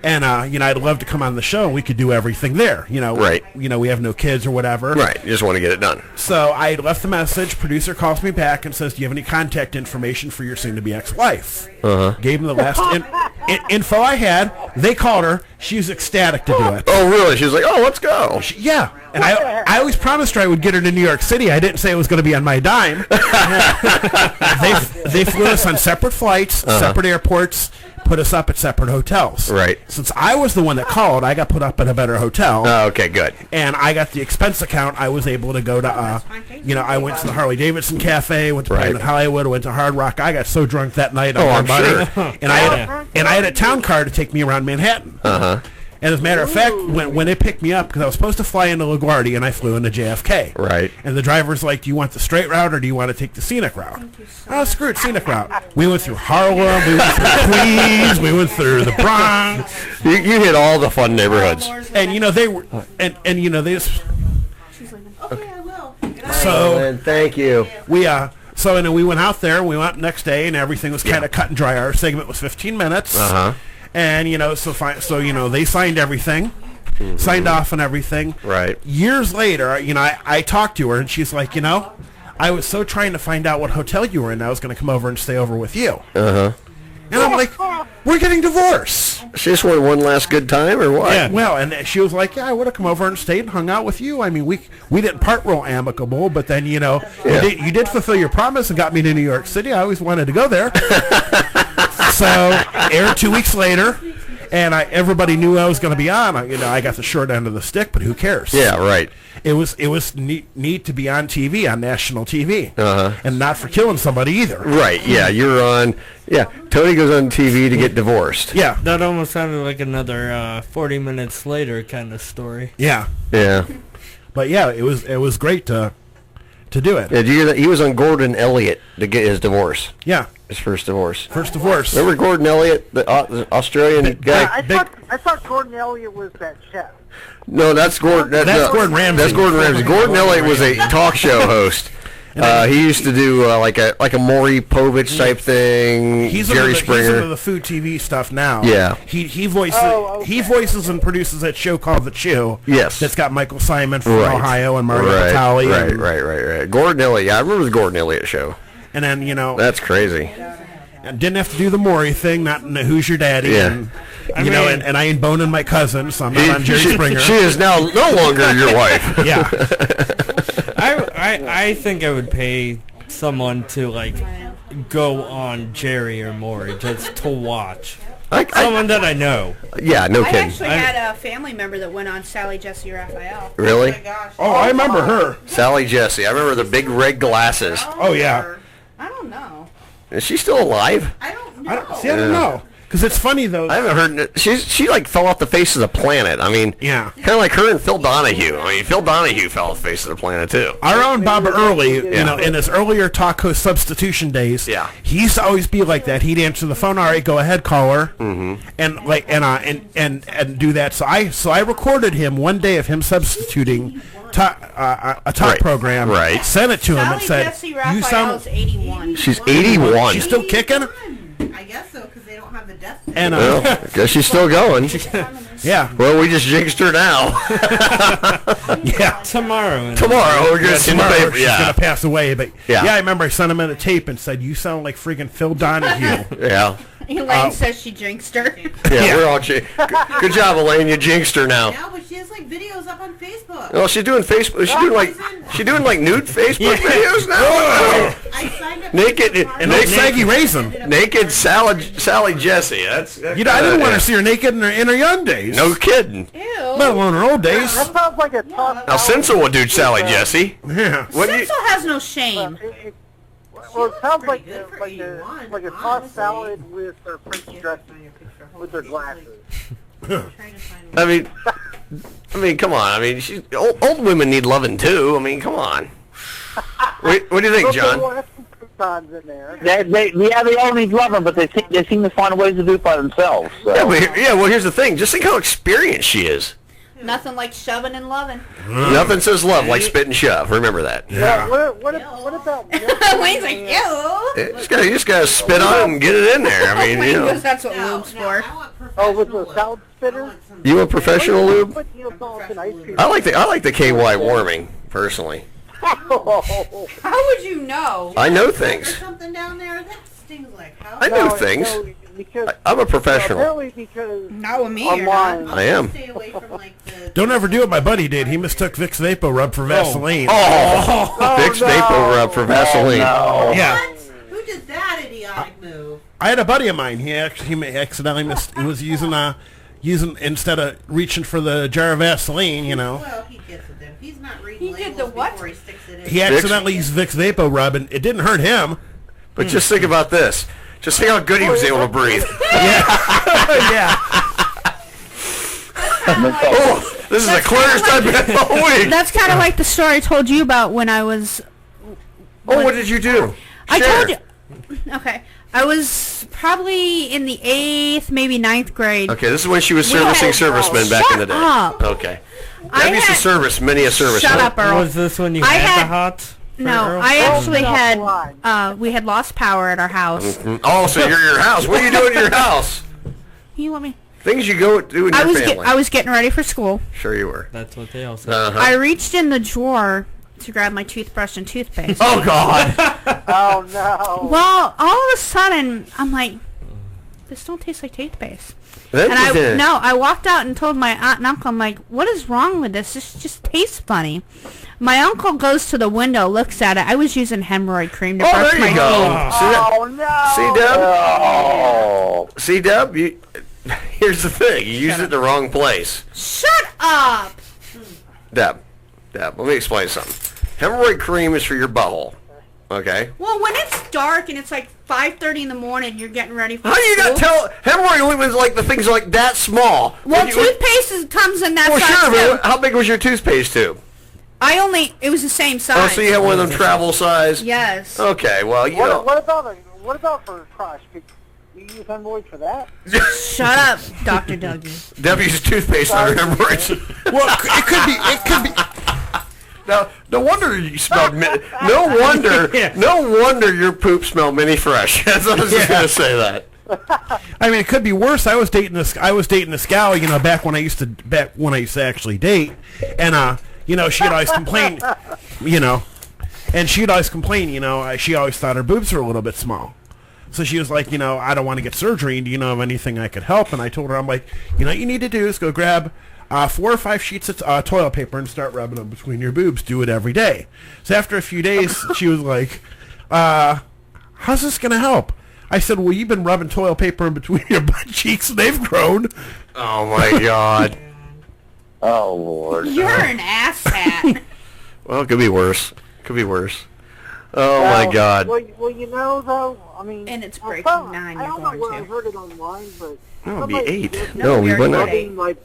and I'd love to come on the show. We could do everything there. Right. We have no kids or whatever. Right. You just want to get it done. So I left the message. Producer calls me back and says, do you have any contact information for your soon-to-be ex-wife? Gave him the last info I had. They called her. She was ecstatic to do it. Oh, really? She was like, oh, let's go. Yeah. And I always promised her I would get her to New York City. I didn't say it was going to be on my dime. They flew us on separate flights, separate airports, put us up at separate hotels. Right. Since I was the one that called, I got put up at a better hotel. Oh, okay, good. And I got the expense account. I was able to go to, I went to the Harley Davidson Cafe, went to Planet Hollywood, went to Hard Rock. I got so drunk that night on my money. Sure. And I had a town car to take me around Manhattan. And as a matter of fact, when they picked me up, because I was supposed to fly into LaGuardia, and I flew into JFK. Right. And the driver's like, do you want the straight route, or do you want to take the scenic route? Oh, screw it, scenic route. We went through Harlem, we went through Queens, we went through the Bronx. You hit all the fun neighborhoods. And, they were, and they just... She's like, okay, I will. So... thank you. We went out there, we went next day, and everything was kind of cut and dry. Our segment was 15 minutes. And, so they signed everything, signed off on everything. Right. Years later, I talked to her, and she's like, I was so trying to find out what hotel you were in. I was going to come over and stay over with you. Uh-huh. And I'm like, we're getting divorced. She just wanted one last good time, or what? Yeah. Well, and she was like, yeah, I would have come over and stayed and hung out with you. I mean, we didn't part real amicable, but then, you did fulfill your promise and got me to New York City. I always wanted to go there. So, aired 2 weeks later, and everybody knew I was going to be on. I got the short end of the stick, but who cares? Yeah, right. It was neat to be on TV, on national TV, Uh-huh. and not for killing somebody either. Right, yeah, you're on... Yeah, Tony goes on TV to get divorced. Yeah. That almost sounded like another 40 minutes later kind of story. Yeah. Yeah. But yeah, it was great to do it. Yeah, do you hear that? He was on Gordon Elliott to get his divorce. Yeah. His first divorce. First divorce. Remember Gordon Elliott, the Australian guy? I thought Gordon Elliott was that chef. No, that's Gordon. That's Gordon Ramsay. That's Gordon Ramsay. Gordon Elliott was a talk show host. He used to do like a Maury Povich type thing. Jerry Springer. He's into the food TV stuff now. Yeah. He voices and produces that show called The Chew. Yes. That's got Michael Simon from Ohio and Mario Batali. Right. Gordon Elliott. Yeah, I remember the Gordon Elliott show. And then that's crazy. And didn't have to do the Maury thing, not in the Who's Your Daddy. Yeah. And I ain't boning my cousin, so I'm not on Jerry Springer. She is now no longer your wife. Yeah. I think I would pay someone to go on Jerry or Maury just to watch. Someone that I know. Yeah, no I kidding. actually had a family member that went on Sally Jesse Raphael. Really? Oh my gosh. Oh, I remember her. Sally Jesse. I remember the big red glasses. Oh yeah. I don't know. Is she still alive? I don't know. I don't know. Because it's funny though. I haven't heard. She fell off the face of the planet. I mean, yeah, kind of like her and Phil Donahue. I mean, Phil Donahue fell off the face of the planet too. Our own Bob Early, in his earlier talk host substitution days, he used to always be like that. He'd answer the phone, all right, go ahead, caller, and do that. So I recorded him one day of him substituting a talk program. Right. Sent it to him and Sally said, Jesse "You sound." 81. She's 81. She's still kicking. I guess so, because they don't have the death. And I guess she's still going. Yeah. Well, we just jinxed her now. Yeah. Tomorrow we're gonna see the paper. She's gonna pass away, but Yeah. I remember I sent him in a tape and said, "You sound like freaking Phil Donahue." Yeah. Elaine says she jinxed her. Yeah, we're all good job, Elaine. You jinxed her now. Yeah, but she has videos up on Facebook. Well, she's doing Facebook. She's doing nude Facebook videos now. I signed up. Naked and saggy raisin. Naked Sally Jesse. That's I didn't want to see her naked in her young days. No kidding. Ew. Let alone her old days. That sounds like a toss. Now Cincel would do Sally Jesse. Yeah. Cincel has no shame. Well, it sounds like a tossed salad with their French dressing, with their glasses. I mean, come on. I mean, old women need loving too. I mean, come on. What do you think, John? They all need loving, but they seem to find ways to do it by themselves. So. Yeah, well, here's the thing. Just think how experienced she is. Nothing like shoving and loving. Nothing says love like spit and shove. Remember that. Yeah. What about? Wayne's like, ew. You just gotta spit on it and get it in there. I mean, Wayne goes, that's what lube's for. Oh, with the salad spitter? You a professional lube? Put Neapolitan ice cream. I like the KY warming personally. How would you know? I know things. Something down there that stings like how? I know things. I'm a professional. Apparently because not with me. Online. I am. Stay away from Don't ever do what my buddy did. He mistook Vicks Vapo Rub for Vaseline. Vicks Vapo Rub for Vaseline. Yeah. Who did that idiotic move? I had a buddy of mine. He accidentally he was using instead of reaching for the jar of Vaseline, Well, he gets it then. He's not reading He did the what? before he sticks it in. He accidentally used Vicks Vapo Rub, and it didn't hurt him. But just think about this. Just think how good he was able to breathe. Yeah. Oh, this is the clearest I've been all week. That's kind of like the story I told you about when I was... what did you do? I told you... Okay. I was probably in the 8th, maybe 9th grade. Okay, this is when she was servicing servicemen back in the day. Up. Okay. I used to service many a serviceman. Shut up, Earl. Was this when you had the hot? No, I actually had, we had lost power at our house. Oh, so you're at your house. What are you doing at your house? You let me... Things you go do in your family. I was getting ready for school. Sure you were. That's what they all said. I reached in the drawer to grab my toothbrush and toothpaste. Oh, God. Oh, no. Well, all of a sudden, I'm like, this don't taste like toothpaste. That And is it. I walked out and told my aunt and uncle, I'm like, what is wrong with this? This just tastes funny. My uncle goes to the window, looks at it. I was using hemorrhoid cream to brush there my you go. Oh, no. See, Deb? Here's the thing. You used it in the wrong place. Shut up! Deb, let me explain something. Hemorrhoid cream is for your butthole. Okay? Well, when it's dark and it's like 5:30 in the morning, you're getting ready for How do you school. not tell? Hemorrhoid only was like the things like that small. Well, When toothpaste comes in that well, size sure, too. but how big was your toothpaste tube? It was the same size. Oh, so you have one of them travel size? Yes. Okay, well, you know. What about for crotch? Could you use hemorrhoids for that? Shut up, Dr. Dougie. Deb used toothpaste on her hemorrhoids. Well, it could be. No wonder you smelled no wonder your poop smelled mini fresh. I was just gonna say that. I mean, it could be worse. I was dating this gal, you know, back when I used to actually date, and you know, she'd always complain, you know, she always thought her boobs were a little bit small. So she was like, you know, I don't want to get surgery. Do you know of anything I could help? And I told her, I'm like, you know, what you need to do is go grab 4 or 5 sheets of toilet paper and start rubbing them between your boobs. Do it every day. So after a few days, she was like, how's this going to help? I said, well, you've been rubbing toilet paper in between your butt cheeks and they've grown. Oh, my God. Oh, Lord. You're an asshat. Well, it could be worse. Oh, my God. Well, you know, though, I mean... And it's breaking 9 I don't know where I heard it online, but... No, it'd be somebody 8. suggested No, we wouldn't have. rubbing, like,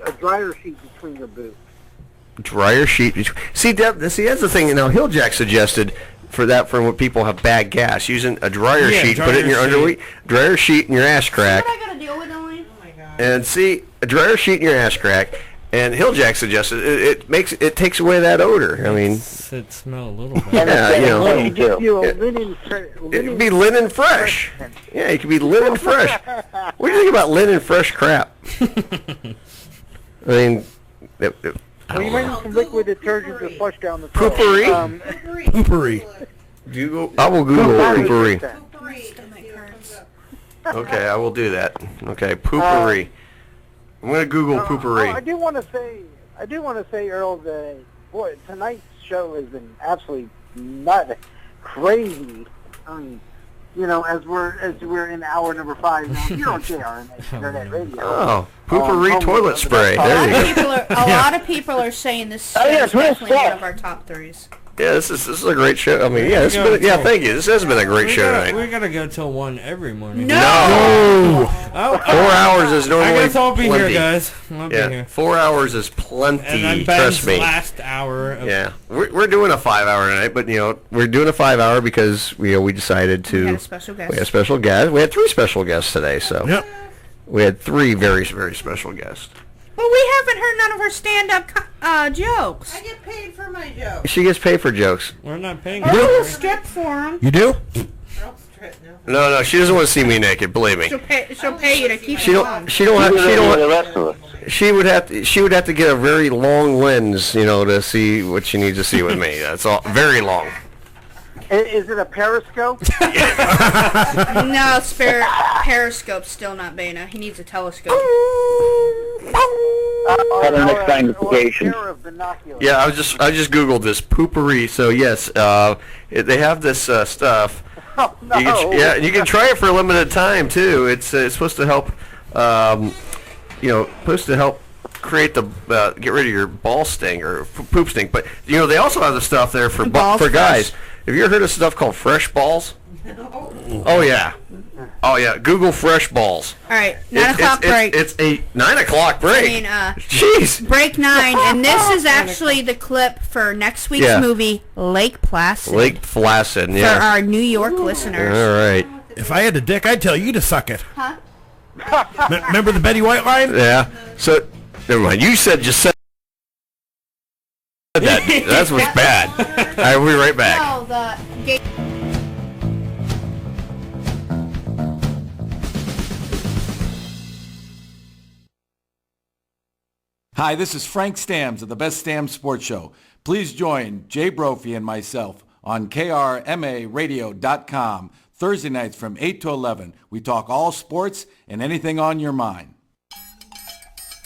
a dryer sheet between your boobs. Dryer sheet. See, Deb, that's the thing. Now, Hilljack suggested for when people have bad gas, using a dryer sheet, put it in your underwear, dryer sheet in your ass crack. What I gotta deal with, Elaine? Oh my God. And see, a dryer sheet in your ass crack. And Hilljack suggested it takes away that odor. I mean, it smell a little bit. Yeah, you know, It gives you a linen it'd be linen fresh. Yeah, it could be linen fresh. What do you think about linen fresh crap? I mean, Well, you might need some liquid detergent to flush down the toilet. Poopery. Poopery. I will Google poopery. Poopery. Okay, I will do that. Okay, poopery. I'm gonna Google poopery. I do want to say, Earl, that boy, tonight's show has been absolutely crazy. I mean, you know, as we're in hour number 5 now here on KRMA Internet Radio. Oh, poopery toilet spray. There you go. A lot of people are saying this show is definitely one of our top 3s. Yeah, this is a great show. I mean, yeah, thank you. This has been a great show tonight. We gotta go till 1 every morning. No! 4 hours is normally I guess I'll be plenty. here, guys. I'll be here. 4 hours is plenty. And I'm Trust me. last hour. Of We're doing a 5 hour tonight, but you know we're doing a 5 hour because we decided to. We had a special guest. We had a special guest. We had 3 special guests today, so we had 3 very special guests. Well, we haven't heard none of her stand-up jokes. I get paid for my jokes. She gets paid for jokes. We're not paying. We'll strip for them. You do? No, she doesn't want to see me naked. Believe me. She'll pay you to keep She it don't. on. She would have to get a very long lens, you know, to see what she needs to see with me. That's all. Very long. Is it a periscope? No, Periscope's still not Beta. He needs a telescope. Next magnification. Yeah, I just googled this poopery. So yes, they have this stuff. Oh, no. You can try it for a limited time too. It's supposed to help, create the get rid of your ball sting or poop stink. But you know they also have the stuff there for guys. Have you ever heard of stuff called fresh balls? No. Oh yeah. Google fresh balls. All right, 9 o'clock break. It's a 9 o'clock break. I mean, jeez. Break 9, and this is actually the clip for next week's movie, Lake Placid. Lake Placid, yeah. For our New York listeners. All right. If I had a dick, I'd tell you to suck it. Huh? Remember the Betty White line? Yeah. So, never mind. You said that. That's what's bad. All right, we'll be right back. No, the gay... Hi, this is Frank Stams of the Best Stams Sports Show. Please join Jay Brophy and myself on KRMARadio.com Thursday nights from 8 to 11. We talk all sports and anything on your mind.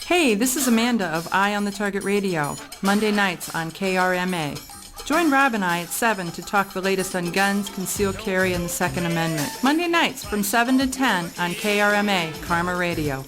Hey, this is Amanda of Eye on the Target Radio, Monday nights on KRMA. Join Rob and I at 7 to talk the latest on guns, concealed carry, and the Second Amendment. Monday nights from 7 to 10 on KRMA, Karma Radio.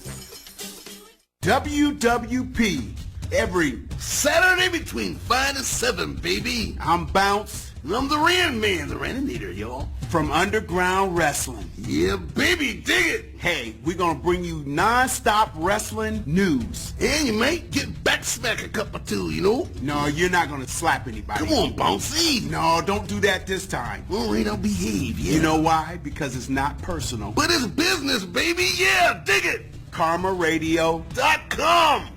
WWP, every Saturday between 5 and 7, baby. I'm Bounce. I'm the Ran Man, the Raninator, y'all. From Underground Wrestling. Yeah, baby, dig it. Hey, we're going to bring you non-stop wrestling news. And you might get back smack a cup or two, you know? No, you're not going to slap anybody. Come on, Bouncy. No, don't do that this time. All right, I'll behave, yeah. You know why? Because it's not personal. But it's business, baby. Yeah, dig it. KarmaRadio.com.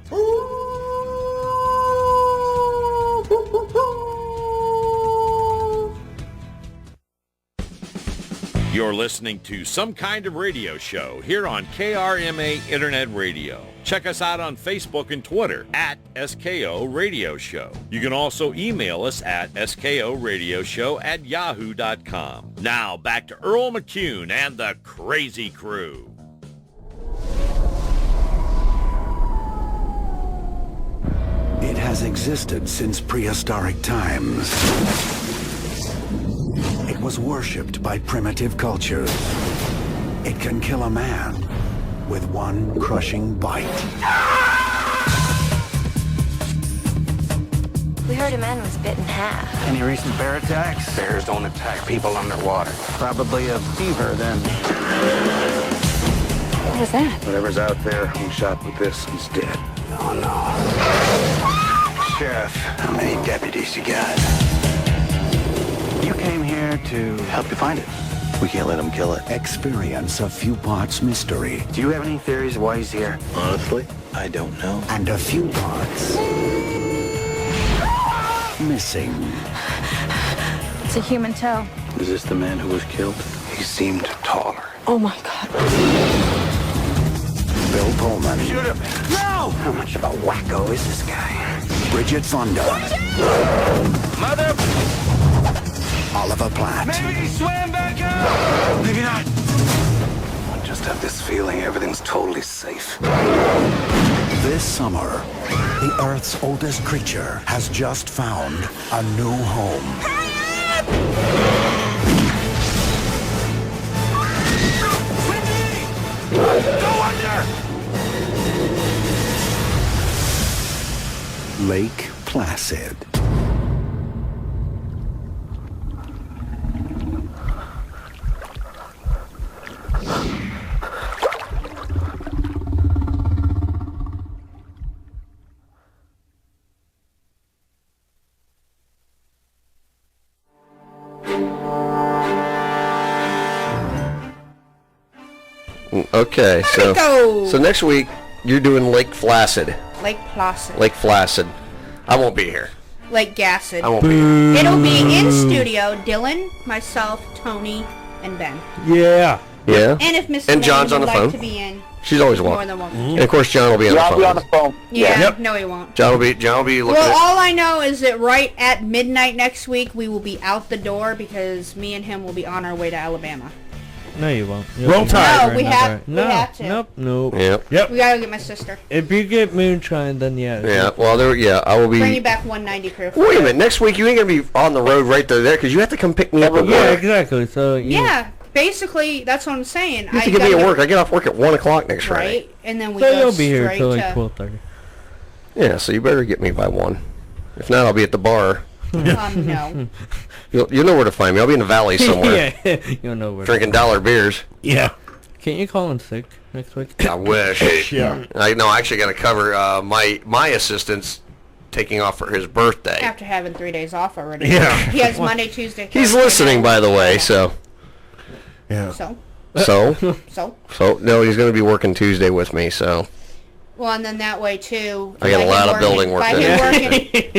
You're listening to Some Kind of Radio Show here on KRMA Internet Radio. Check us out on Facebook and Twitter at SKO Radio Show. You can also email us at skoradioshow@yahoo.com. Now back to Earl McCune and the Crazy Crew. It has existed since prehistoric times. It was worshipped by primitive cultures. It can kill a man with one crushing bite. We heard a man was bit in half. Any recent bear attacks? Bears don't attack people underwater. Probably a fever then. What was that? Whatever's out there being shot with this is dead. Oh no. Sheriff, how many deputies you got? You came here to help you find it. We can't let him kill it. Experience a few parts mystery. Do you have any theories why he's here? Honestly, I don't know. And a few parts missing. It's a human toe. Is this the man who was killed? He seemed taller. Oh my God. Bill Pullman. Shoot him! No! How much of a wacko is this guy? Bridget Fonda. Mother! Oliver Platt. Maybe he swam back up! Maybe not. I just have this feeling everything's totally safe. This summer, the Earth's oldest creature has just found a new home. Go under! Lake Placid. Okay, so next week you're doing Lake Placid. Lake Placid. Lake Placid. I won't be here. Lake Gacid. I won't be here. It'll be in studio. Dylan, myself, Tony, and Ben. Yeah. Yeah. And if Miss And Elaine John's would on the like phone. to be in, She's always more welcome. than welcome. And of course, John will be on the phone. I'll be on the phone. Yeah. Yep. No, he won't. John will be looking Well, at. all I know is that right at midnight next week, we will be out the door because me and him will be on our way to Alabama. No, you won't. Roll Tide. No, we have to. Nope. Yep. We gotta go get my sister. If you get moonshine, then yeah. Yeah. Well, I will be. Bring you back 190 proof. Wait a minute. Next week you ain't gonna be on the road right there because you have to come pick me up at Yeah, work. exactly. So Yeah, basically, that's what I'm saying. You have to get me at work. I get off work at 1 o'clock next Friday. Right, and then we So go you'll be here straight till like to... 12:30. Yeah. So you better get me by 1. If not, I'll be at the bar. No. You'll know where to find me. I'll be in the valley somewhere. Yeah, you'll know where. Drinking dollar beers. Yeah. Can't you call in sick next week? I wish. Yeah. I actually got to cover my assistant's taking off for his birthday. After having 3 days off already. Yeah. He has Monday, Tuesday, He's Thursday, listening, by the way. So. Yeah. So? No, he's going to be working Tuesday with me. So. Well, and then that way, too... I got a lot of building work to do.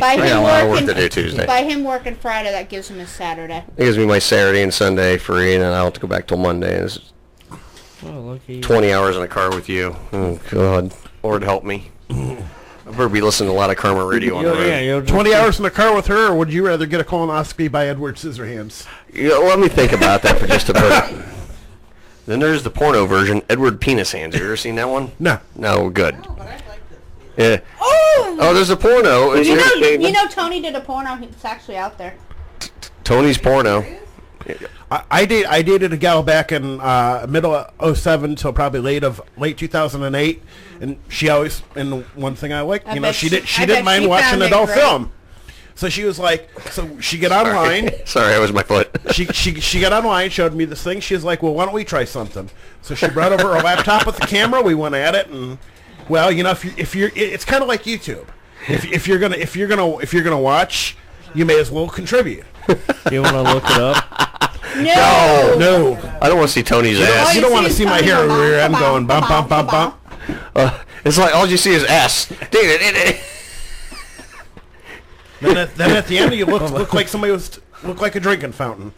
I got a lot of work to do Tuesday. By him working Friday, that gives him his Saturday. It gives me my Saturday and Sunday free, and then I don't have to go back till Monday. It's 20 hours in a car with you. Oh, God. Lord help me. I better be listening to a lot of Karma Radio on the road. 20 hours in the car with her, or would you rather get a colonoscopy by Edward Scissorhands? Let me think about that for just a minute. Then there's the porno version, Edward Penis Hands. Have you ever seen that one? No. No, good. Yeah. Oh, there's a porno. You know Tony did a porno. It's actually out there. Tony's porno. I dated a gal back in middle of 07 till probably late 2008, and she always, and the one thing I liked, she didn't mind watching adult film. So she was like, so she got online. Sorry, that was my foot. she got online, showed me this thing. She was like, well, why don't we try something? So she brought over her laptop with the camera. We went at it, and well, if you're, it's kind of like YouTube. If you're gonna watch, you may as well contribute. You want to look it up? No. I don't want to see Tony's ass. You don't want to see my hair over your end going bump, bump, bump, bump. It's like all you see is ass. Then at the end, you look like somebody look like a drinking fountain.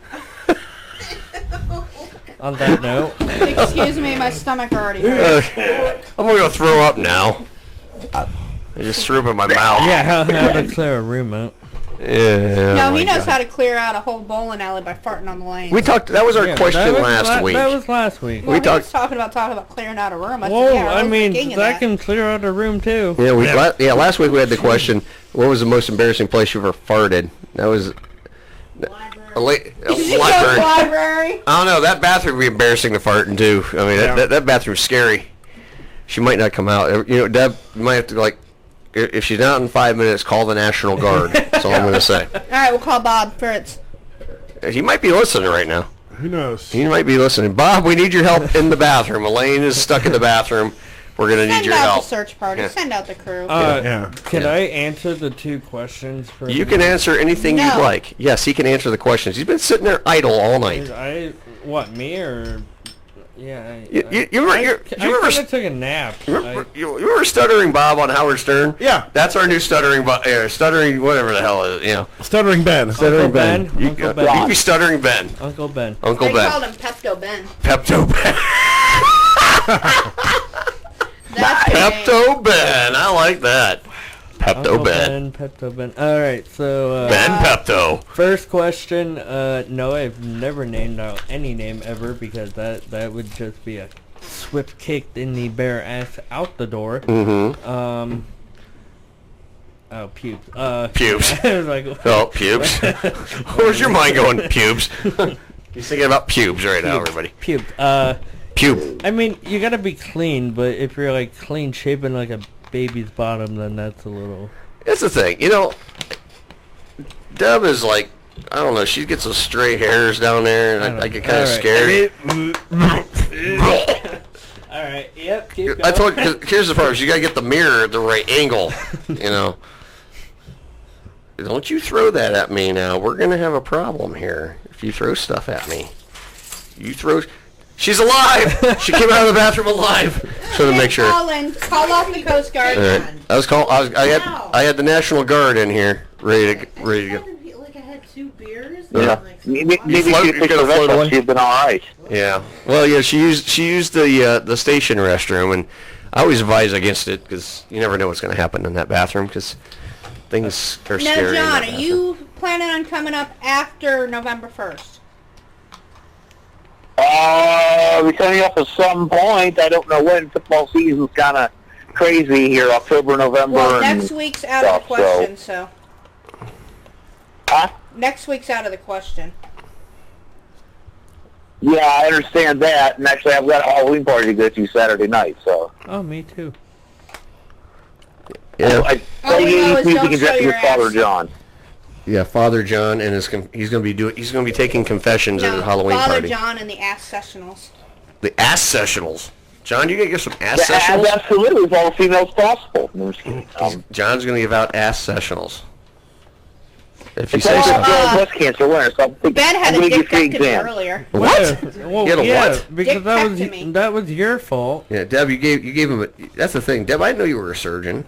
On that note, excuse me, my stomach already hurts. I'm gonna go throw up now. I just threw up in my mouth. Yeah, how to clear a room out. Yeah. No, he knows how to clear out a whole bowling alley by farting on the lane. We talked. That was our question last week. That was last week. Well, we was talking about clearing out a room. I mean, that can clear out a room too. Yeah, last week we had the question: what was the most embarrassing place you ever farted? That was library. I don't know. That bathroom would be embarrassing to fart in too. I mean, that bathroom's scary. She might not come out. Deb might have to if she's not in 5 minutes, call the National Guard. That's all I'm going to say. All right, we'll call Bob Fritz. He might be listening right now. Who knows? He might be listening. Bob, we need your help in the bathroom. Elaine is stuck in the bathroom. We're going to need your help. Send out the search party. Yeah. Send out the crew. Can I answer the 2 questions? You can answer anything you'd like. Yes, he can answer the questions. He's been sitting there idle all night. Me or... Yeah, you remember took a nap. You remember Stuttering Bob on Howard Stern? Yeah, that's our new Stuttering Stuttering whatever the hell is Stuttering Ben. Stuttering Ben. You can be Stuttering Ben. Uncle Ben. They called him Pepto Ben. Pepto Ben. Pepto Ben. I like that. Pepto Ben. Pepto Ben. All right, so Ben Pepto. First question. No, I've never named out any name ever because that would just be a swift kick in the bare ass out the door. Mm-hmm. Oh, pubes. Pubes. I was like, pubes. Where's your mind going? Pubes. He's thinking about pubes right now, everybody. Pubes. Pube. I mean, you gotta be clean, but if you're like clean shaven like a baby's bottom, then that's a little... That's the thing. Deb is like, I don't know, she gets those stray hairs down there, and I get kind of scared. Alright, yep, keep going. I told you, here's the problem, you gotta get the mirror at the right angle, Don't you throw that at me now. We're gonna have a problem here if you throw stuff at me. She's alive! She came out of the bathroom alive. So to make sure. Call off the Coast Guard. I had the National Guard in here, ready to go. Like I had 2 beers. Yeah. Maybe she could have floated away. She'd been all right. Yeah. Well, yeah. She used the station restroom, and I always advise against it because you never know what's going to happen in that bathroom because things are scary. Now, John, are you planning on coming up after November 1st? We're coming up at some point. I don't know when. Football season's kind of crazy here, October, November. Well, next week's out of the question, so. Huh? Next week's out of the question. Yeah, I understand that. And actually, I've got a Halloween party to go to Saturday night, so. Oh, me too. Yeah. All we know is don't show your ass. Father John. Yeah, Father John, and he's going to be taking confessions at a Halloween Father party. Father John and the Ass Sessionals. The Ass Sessionals. John, you going to give some Ass Sessionals? Absolutely, with all the females possible. John's going to give out Ass Sessionals. If you it's say so. Breast cancer winner, so Ben had a dickectomy earlier. What? Well, he had a what? Because that was your fault. Yeah, Deb, you gave him that's the thing. Deb, I know you were a surgeon.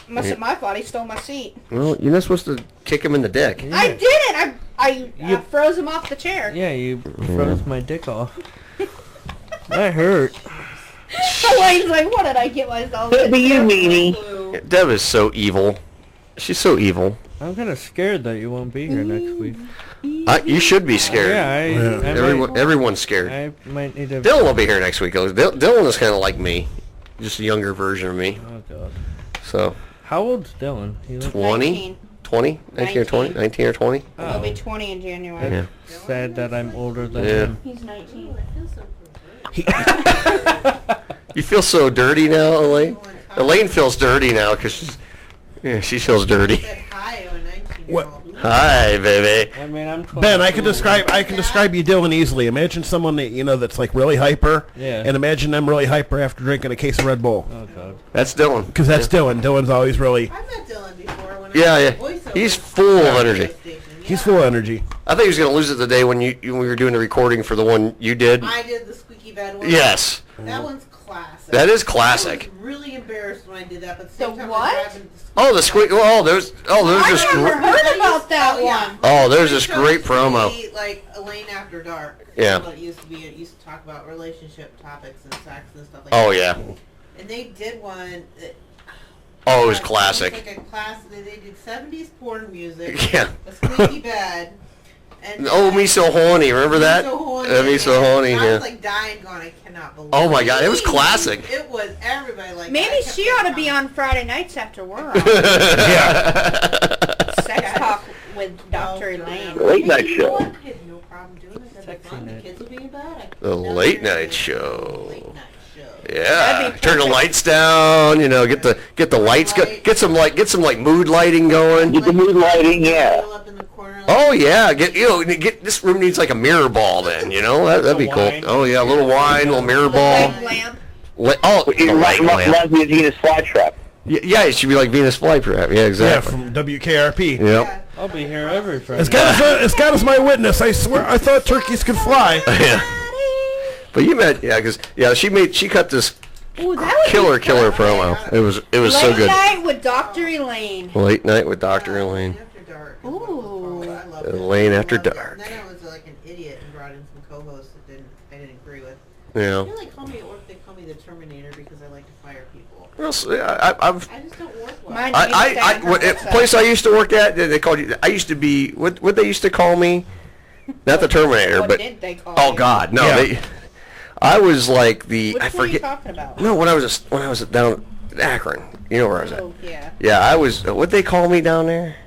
Must have my fault. He stole my seat. Well, you're not supposed to kick him in the dick. Yeah. I didn't. I froze him off the chair. Yeah, you froze my dick off. That hurt. Elaine's like, what did I get myself into? Could be you, meanie. Deb is so evil. She's so evil. I'm kind of scared that you won't be here next week. You should be scared. Yeah, everyone's scared. I might need to... Dylan will be here next week. Dylan is kind of like me. Just a younger version of me. Oh, God. So. How old's Dylan? 19. 20? 19 or 20? 19 or 20? He'll be 20 in January. Yeah. Sad that I'm older than him. He's 19. You feel so dirty now, Elaine? Elaine feels dirty now because she feels dirty. What? Hi, baby. I mean, I'm 22. Ben, I can describe you, Dylan, easily. Imagine someone that that's like really hyper, and imagine them really hyper after drinking a case of Red Bull. Oh God. That's Dylan. Because that's Dylan. Dylan's always really. I met Dylan before when He's full of energy. He's full of energy. I think he was going to lose it the day when we were doing the recording for the one you did. I did the squeaky bed one. Yes. That one's classic. That is classic. I was really embarrassed when I did that, but the same time what? The squeak. There's this. I never heard about that one. Oh, there's this great promo. Like Elaine After Dark. Yeah. It used to talk about relationship topics and sex and stuff like that. Oh yeah. And they did one. It was classic. It was like a class. They did 70s porn music. Yeah. A squeaky bed. And Me So Horny. Remember that? Me So Horny. I Yeah. was like dying, going, I cannot believe. Oh my God, it was classic. It was everybody like. Maybe she ought to be on Friday nights after work. Sex talk with Dr. Elaine. Late night show. I had no problem doing it. That'd be fun. The kids will be in bed. The late night show. Yeah. Turn the lights down. Get the lights. Get some mood lighting going. Get the mood lighting. Yeah. Oh yeah. Get this room needs like a mirror ball. Then that'd be cool. Oh yeah, a little wine, a little mirror ball. Lamp. Reminds me of Venus Flytrap. Yeah, it should be like Venus Flytrap. Yeah, exactly. Yeah, from WKRP. Yep. I'll be here every Friday. As God is my witness, I swear I thought turkeys could fly. Yeah. But you met, she cut this killer promo. It was so good. Late night with Dr. Elaine. Late night with Dr. Elaine. Ooh. Elaine After Dark. And then I was like an idiot and brought in some co-hosts that I didn't agree with. Yeah. They like call me at work. They call me the Terminator because I like to fire people. Well, I just don't work well. Place I used to work at, they called you. I used to be what they used to call me, not the Terminator, What but did they call oh you? God, no, Yeah. I was like the Which I one forget. are you talking about? No, when I was down in Akron, you know where I was at. Oh, yeah. Yeah, I was. What they call me down there?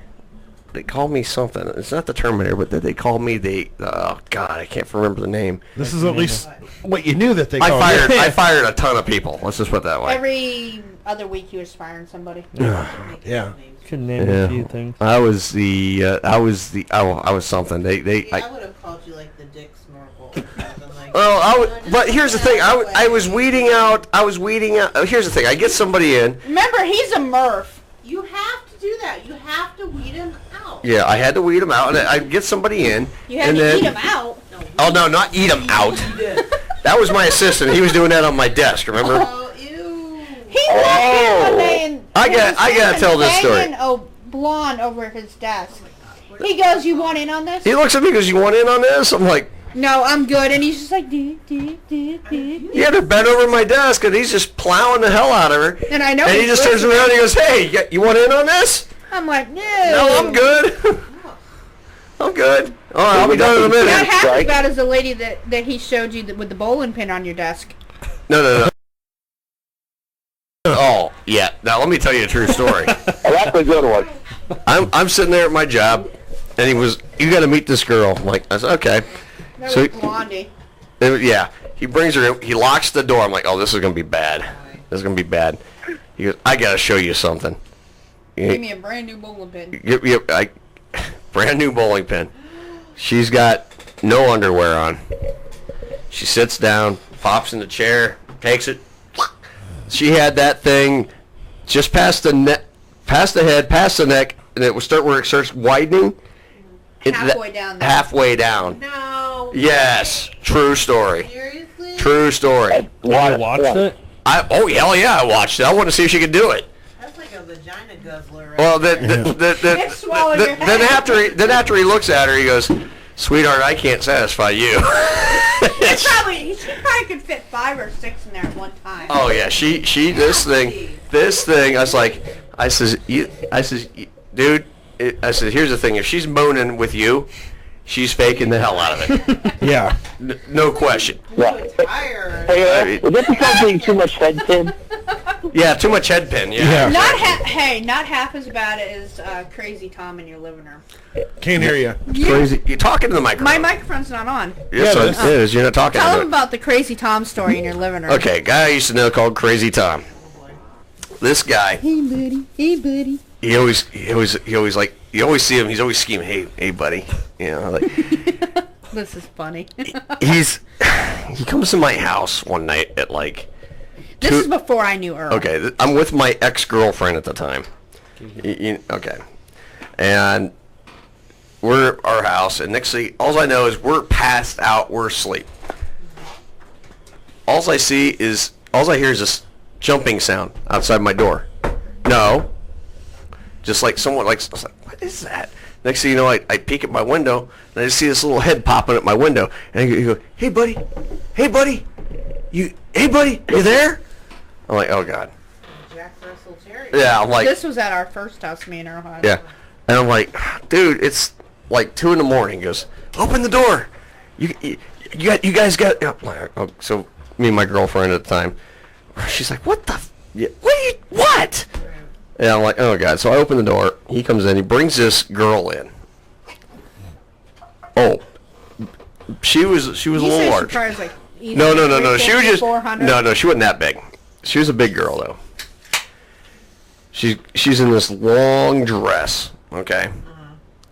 They call me something. It's not the Terminator, but they call me the. Oh God, I can't remember the name. This is at least what you knew that they called I fired a ton of people. Let's just put it that way. Every other week you was firing somebody. Yeah. Could name a few things. I was something. I would have called you like the Dick Snorkel. But here's the thing. I was weeding out. Here's the thing. I get somebody in. Remember, he's a Murph. You have to do that. You have to weed him out. Yeah, I had to weed them out, and I'd get somebody in. You had to eat him out. Oh no, not eat them out. That was my assistant. He was doing that on my desk. Remember? Oh, ew. He walked in one day and I gotta tell this story. hanging blonde over his desk. He goes, "You want in on this?" He looks at me and goes, "You want in on this?" I'm like, "No, I'm good." And he's just like, yeah, they're bent over my desk, and he's just plowing the hell out of her. And I know. And he just turns around and he goes, "Hey, you want in on this?" I'm like, "No." No, I'm good. I'm good. All right, I'll be done in a minute. Not half as bad as the lady that he showed you with the bowling pin on your desk. No. Oh, yeah. Now, let me tell you a true story. That's a good one. I'm sitting there at my job, and you got to meet this girl. I'm like, I said, okay. That was Blondie. Yeah. He brings her in. He locks the door. I'm like, oh, this is going to be bad. This is going to be bad. He goes, I got to show you something. Give me a brand new bowling pin. Brand new bowling pin. She's got no underwear on. She sits down, pops in the chair, takes it. She had that thing just past the neck, past the head, past the neck, and it would start where it starts widening. Halfway down there. Halfway down. No. Yes. True story. Seriously? True story. You watched it? Oh, hell yeah, I watched it. I wanted to see if she could do it. That's like a vagina guzzler, right? Well, then after he looks at her, he goes, Sweetheart, I can't satisfy you. She probably could fit 5 or 6 in there at one time. Oh yeah, this thing. I says, dude. I said, here's the thing. If she's moaning with you, she's faking the hell out of it. Yeah. No question. Yeah. Hey, would that be causing too much head pin? Yeah, too much head pin. Yeah. Not half as bad as Crazy Tom in your living room. Can't hear you. Crazy. You're talking to the microphone. My microphone's not on. Yes, it is. You're not talking. Tell to him about the Crazy Tom story in your living room. Okay, guy I used to know called Crazy Tom. This guy. Hey buddy. He always like, you always see him. He's always scheming. Hey buddy. You know, like. This is funny. He comes to my house one night at like. This is before I knew Earl. Okay, I'm with my ex-girlfriend at the time. Okay, and we're at our house, and next thing, all I know is we're passed out, we're asleep. All I hear is this jumping sound outside my door. No, just like someone like, I was like, what is that? Next thing you know, I peek at my window, and I just see this little head popping at my window, and you go, hey buddy, you there? I'm like, oh god. Jack Russell Terrier. Yeah, I'm like. This was at our first house, me and Earl had. Yeah, and I'm like, dude, it's like 2 a.m. He goes, open the door. You guys got. Oh, so me and my girlfriend at the time, she's like, what the? What? Yeah, I'm like, oh god. So I open the door. He comes in. He brings this girl in. Oh, she was a little large. No. She was just no. She wasn't that big. She was a big girl though. She's in this long dress, okay,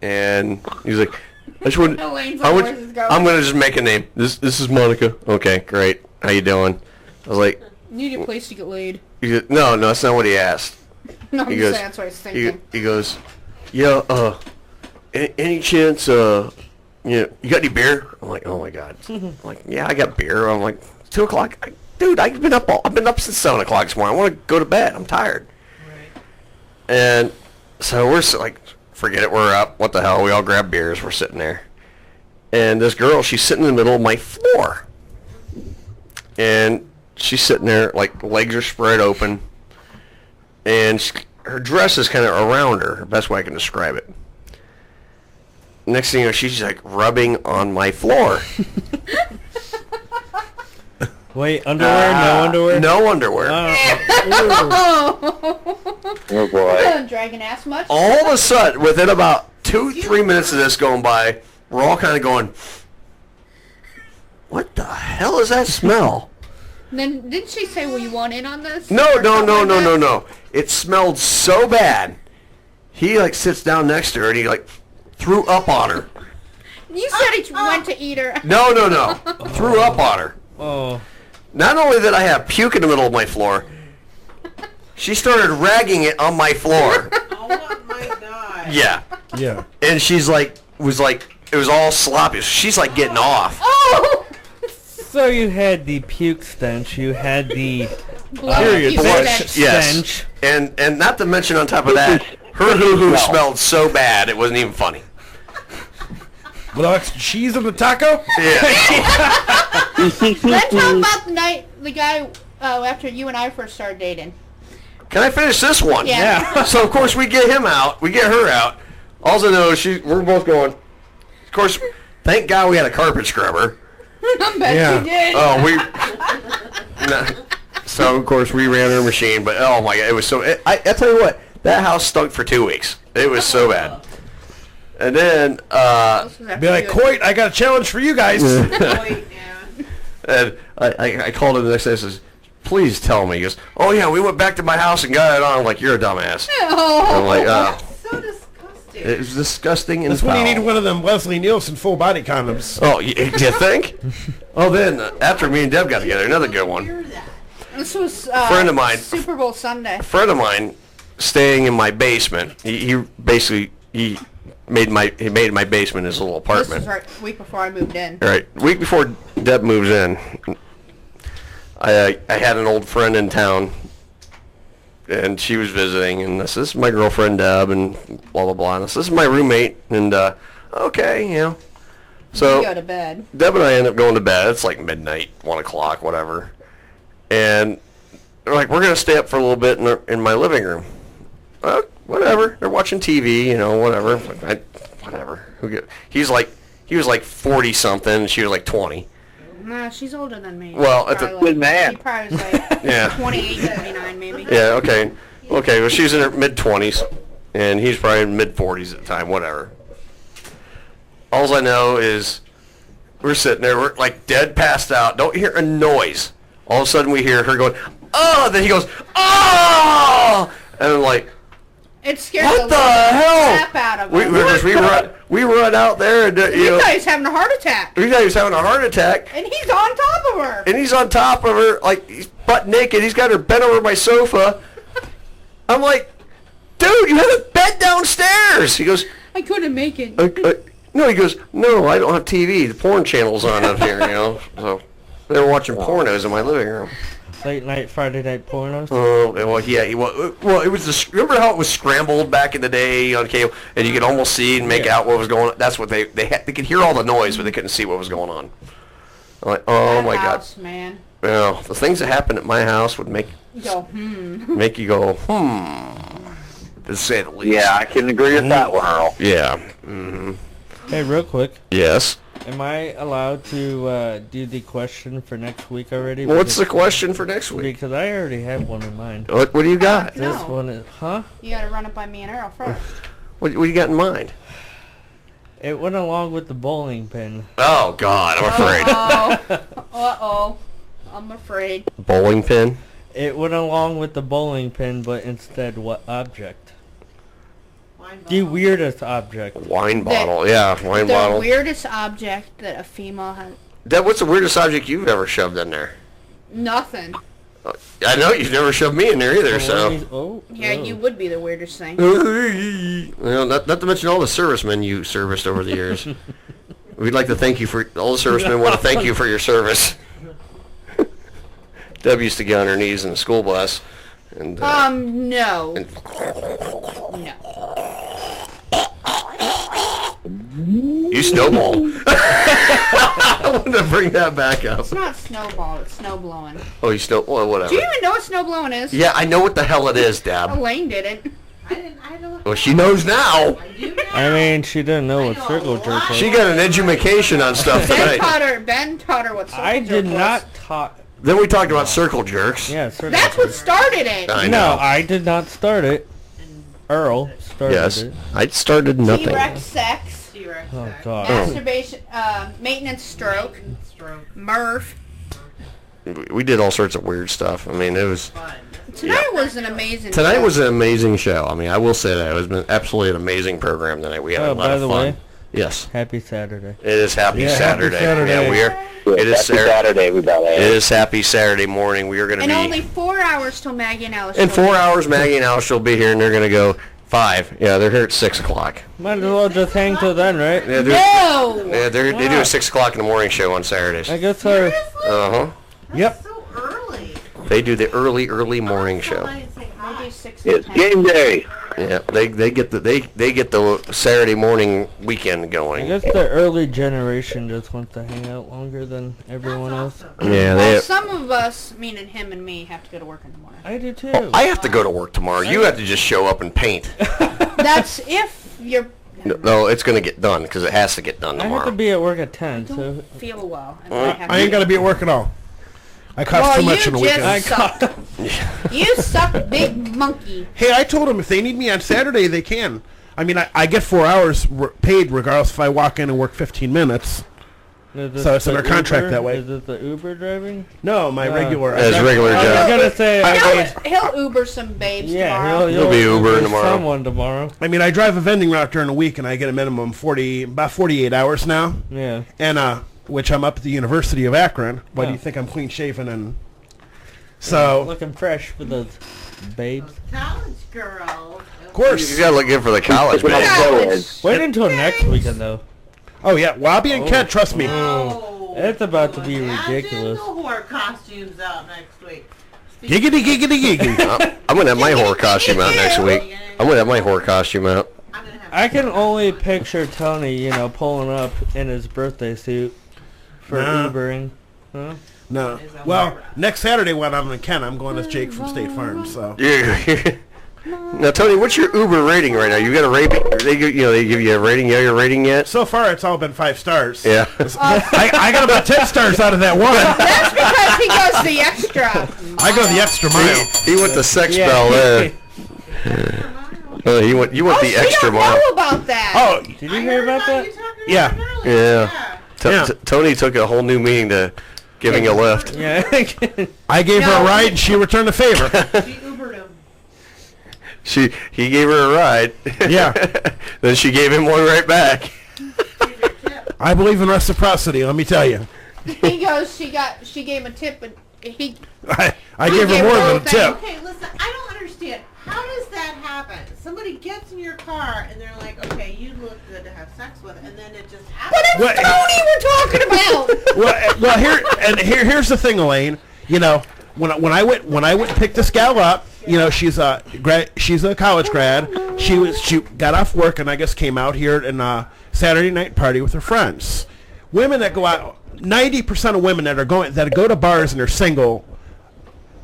and he's like, I'm gonna just make a name. This is Monica. Okay, great. How you doing? I was like, need a place to get laid. No, that's not what he asked. No, I'm just saying that's what I was thinking. He goes, yeah. Any chance? You got any beer? I'm like, oh my god. I'm like, yeah, I got beer. I'm like, 2 o'clock. Dude, I've been up since 7 o'clock this morning. I want to go to bed. I'm tired. Right. And so we're like, forget it. We're up. What the hell? We all grab beers. We're sitting there. And this girl, she's sitting in the middle of my floor. And she's sitting there, like, legs are spread open. And her dress is kind of around her. Best way I can describe it. Next thing you know, she's like rubbing on my floor. Wait, underwear? No underwear? No underwear. Oh boy. Dragging ass much? All of a sudden, within about 2-3 minutes of this going by, we're all kind of going, what the hell is that smell? And then didn't she say, well, you want in on this? No. It smelled so bad. He like sits down next to her and he like threw up on her. You said he went to eat her. No. Threw up on her. Oh. Not only did I have puke in the middle of my floor, she started ragging it on my floor. Oh my god. Yeah. Yeah. And she's like, it was all sloppy. She's like getting off. Oh! So you had the puke stench, you had the blood stench. And not to mention on top of that, her hoo-hoo smelled so bad it wasn't even funny. With extra cheese on the taco? Yeah. Let's talk about the guy after you and I first started dating. Can I finish this one? Yeah. So of course we get her out. All I know is we're both going. Of course, thank God we had a carpet scrubber. I bet you did. Oh, so of course we ran her machine, but oh my god, it was so. I tell you what, that house stunk for 2 weeks. It was so bad. And then be like, Coit, I got a challenge for you guys. And I called him the next day and says, please tell me. He goes, oh yeah, we went back to my house and got it on. I'm like, you're a dumbass. I'm like, so disgusting. It was disgusting and That's when you need one of them Leslie Nielsen full body condoms. Oh, you think? Oh, then after me and Deb got together, another good one. This was friend of mine, Super Bowl Sunday. A friend of mine staying in my basement. He made my basement his little apartment. This was right week before I moved in. Right, week before Deb moves in, I had an old friend in town, and she was visiting, and this is my girlfriend Deb, and blah blah blah. And this is my roommate, and okay, So You go to bed. Deb and I end up going to bed. It's like midnight, 1 o'clock, whatever. And they're like, we're going to stay up for a little bit in my living room. Well, whatever. They're watching TV, whatever. Whatever. He was like 40 something. She was like 20. Nah, she's older than me. Well, at the good man. She probably was like Yeah. 28, 29 maybe. Yeah. Okay. Well, she's in her mid 20s, and he's probably in mid 40s at the time. Whatever. All I know is we're sitting there, we're like dead passed out. Don't hear a noise. All of a sudden we hear her going, oh! Then he goes, oh! And I'm like, It scared what the hell? crap out of We him. we run out there and We thought he was having a heart attack. we thought he was having a heart attack. And he's on top of her. And he's on top of her, like he's butt naked. He's got her bent over my sofa. I'm like, dude, you have a bed downstairs. He goes, I couldn't make it. no, he goes, no, I don't have TV. The porn channel's on up here, So they were watching pornos in my living room. Late night, Friday night pornos. Oh, well, yeah. Well, it was remember how it was scrambled back in the day on cable, and you could almost see and make out what was going on. That's what they could hear all the noise, but they couldn't see what was going on. I'm like, oh my house, God, man. Well, the things that happen at my house would make you go, to say the least. Yeah, I can agree with that one, Earl. Yeah. Mm-hmm. Hey, real quick. Yes. Am I allowed to do the question for next week already? What's the question for next week? Because I already have one in mind. What do you got? This one is, You gotta run it by me and Earl first. What do you got in mind? It went along with the bowling pin. Oh, God, I'm afraid. Uh-oh. I'm afraid. Bowling pin? It went along with the bowling pin, but instead what object? The weirdest object. Wine bottle, wine bottle. The weirdest object that a female has. Deb, what's the weirdest object you've ever shoved in there? Nothing. I know you've never shoved me in there either, so. Yeah, you would be the weirdest thing. Not to mention all the servicemen you serviced over the years. We'd like to thank you for all the servicemen. Want to thank you for your service. Deb used to get on her knees in the school bus, and no. No. You snowball. I wanted to bring that back up. It's not snowball, it's snow blowing. Oh, you snow? Well, whatever. Do you even know what snow blowing is? Yeah, I know what the hell it is, Deb. Elaine didn't. Well, she knows now. I mean, she didn't know what circle jerk was. She got an education on stuff tonight. Ben taught her what circle I jerk did was. not talk. Then we talked about circle jerks. Yeah, circle That's jerk. what started it. I know. No, I did not start it. Earl started Yes, it. I started nothing. T-Rex sex. Oh, God. Masturbation. Maintenance stroke. Murph. We did all sorts of weird stuff. I mean, it was. Tonight was an amazing Tonight show. was an amazing show. I mean, I will say that it was absolutely an amazing program tonight. We had a lot by of the fun. way, Yes. Happy Saturday. It is happy Saturday. Saturday. Yeah, we are. It is Saturday, everybody. It is happy Saturday morning. We are going to And be only 4 hours till Maggie and Alice. in show 4 up. hours. Maggie and Alice will be here, and they're going to go 5. Yeah, they're here at 6 o'clock. Might as well just hang till then, right? Yeah, No. Yeah, they do a 6 o'clock in the morning show on Saturdays. I guess our. Uh huh. Yep. They do the early morning show. They do 6 It's game day. Yeah, they get the Saturday morning weekend I going. guess the early generation just wants to hang out longer than everyone else. Yeah, Well, some of us, meaning him and me, have to go to work in the morning. I do too. I have to go to work tomorrow. You have to just show up and paint. That's if you're No, it's going to get done because it has to get done I have to tomorrow. be at work at 10, so... feel well. And I ain't got to be at work at all. I cost too much on the weekend. You suck. You suck, big monkey. Hey, I told them if they need me on Saturday, they can. I mean, I get 4 hours paid regardless if I walk in and work 15 minutes. So it's in our contract that way. Is it the Uber driving? No, my regular. His regular job. I was going to say... He'll Uber some babes tomorrow. He'll be Ubering tomorrow. Someone tomorrow. I mean, I drive a vending route during the week, and I get a minimum about 48 hours now. Yeah. And which I'm up at the University of Akron. Why do Yeah. you think I'm clean shaven and so looking fresh for those babes. College girl. Of course. You got to look in for the college That's what man. I'm saying. Wait until next weekend, though. Oh yeah, Wabi and Kent, trust me. It's about to be ridiculous. Imagine the horror costumes out next week. Giggity giggity giggity. I'm going to have my horror costume out next week. I'm going to have my horror costume out. I'm gonna I can only picture Tony, pulling up in his birthday suit for Ubering. Huh? No. Well, next Saturday when I'm in Kent, I'm going as Jake from State Farm. So. Now, Tony, what's your Uber rating right now? You got a rating? They give you a rating. You have your rating yet? So far, it's all been 5 stars. Yeah. I got about 10 stars out of that one. That's because he goes the extra. I go the extra mile. He went the sex bell there. You went the extra mile. I don't know about that. Oh, did you hear about that? Yeah. Tony took a whole new meaning to giving a lift. Yeah. I gave her a ride, and she returned the favor. She Ubered him. He gave her a ride. Yeah. Then she gave him one right back. I believe in reciprocity. Let me tell you. He goes. She gave him a tip, but he. I gave her more than a tip. Okay, listen. I don't understand. How does that happen? Somebody gets in your car and they're like, "Okay, you look good to have sex with," and then it just happens. But it's Tony we're talking about. Well, here's the thing, Elaine. When I went to pick this gal up, she's a college grad. She got off work and I guess came out here and Saturday night party with her friends. Women that go out, 90% of women that go to bars and they're single,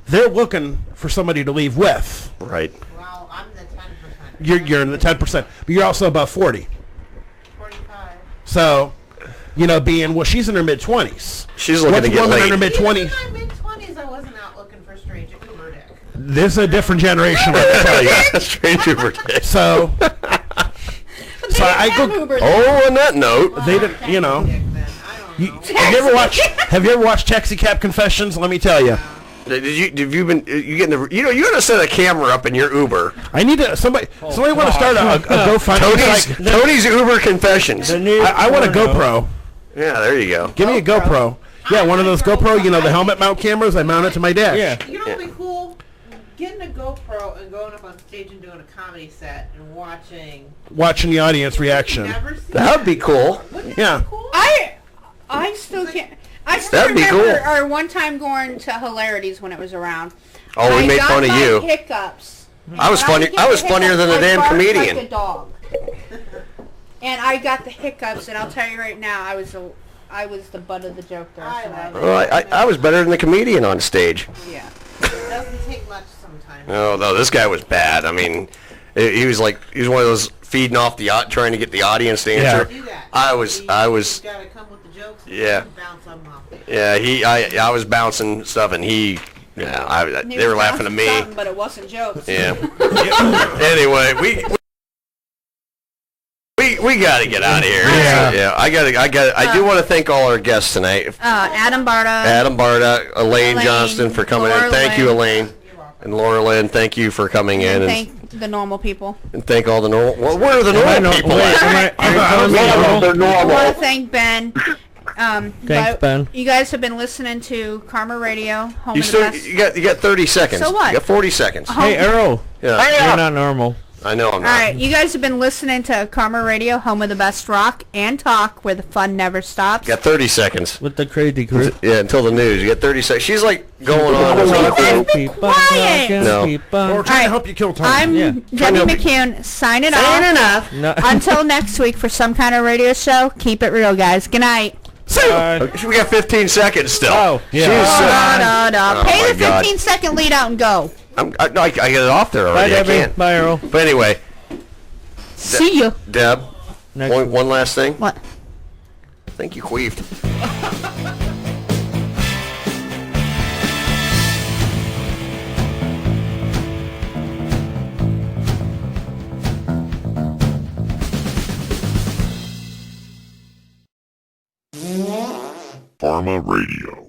they're looking for somebody to leave with. Right. Well, I'm the 10%. You're in the 10%, but you're also above 40. 45. So, she's in her mid-20s. She's looking to get laid. In her mid-20s. In my mid-20s, I wasn't out looking for strange Uber dick. This is a different generation, let me tell you. Strange Uber dick. So I go. Oh, on that note, they didn't. Have you ever watched Taxi Cab Confessions? Let me tell you. You gotta set a camera up in your Uber. I need to somebody want to start a GoFundMe. Tony's Uber Confessions. I want a GoPro. Yeah, there you go. Give me a GoPro. Yeah, one of those GoPro, the helmet mount cameras. I mount it to my dash. Yeah. You know what would be cool? Getting a GoPro and going up on stage and doing a comedy set and watching the audience reaction. That would be cool. Yeah. I still can't. I still That'd be remember cool. our one time going to Hilarities when it was around. Oh, we made fun of you. Hiccups. I was funny. I was funnier than a damn comedian. Like a dog. And I got the hiccups, and I'll tell you right now, I was the butt of the joke there. I was better than the comedian on stage. Yeah. It doesn't take much sometimes. No, this guy was bad. I mean, he was one of those feeding off trying to get the audience to answer. Yeah. I was. You gotta come with the jokes. Yeah. Bounce them off. Yeah. I was bouncing stuff, and they were laughing at me. But it wasn't jokes. Yeah. Anyway, we gotta get out of here. Yeah. I do want to thank all our guests tonight. Adam Barta, Elaine Johnston for coming in. Thank you, Elaine. And Laura Lynn, thank you for coming in. And thank the normal people. And thank all the normal. Well, where are the normal people at? I want to thank Ben. Thanks, Ben. You guys have been listening to Karma Radio. Home You of the best. you got 30 seconds. So what? You got 40 seconds. Hey, Earl. Yeah. You're not normal. I know I'm not. All right, you guys have been listening to Karma Radio, home of the best rock and talk, where the fun never stops. You got 30 seconds. With the crazy crew. Yeah, until the news. You got 30 seconds. She's like going on. Quiet. No. We're trying to help you kill time. I'm Debbie McCune, signing off. No. Until next week for some kind of radio show, keep it real, guys. Good night. We got 15 seconds still. Oh, yeah. No. Pay the 15-second lead out and go. I get it off there already. Bye, I Debbie. can't. Bye, Earl. But anyway. See you. Deb, one last thing. What? I think you queefed. Pharma Radio.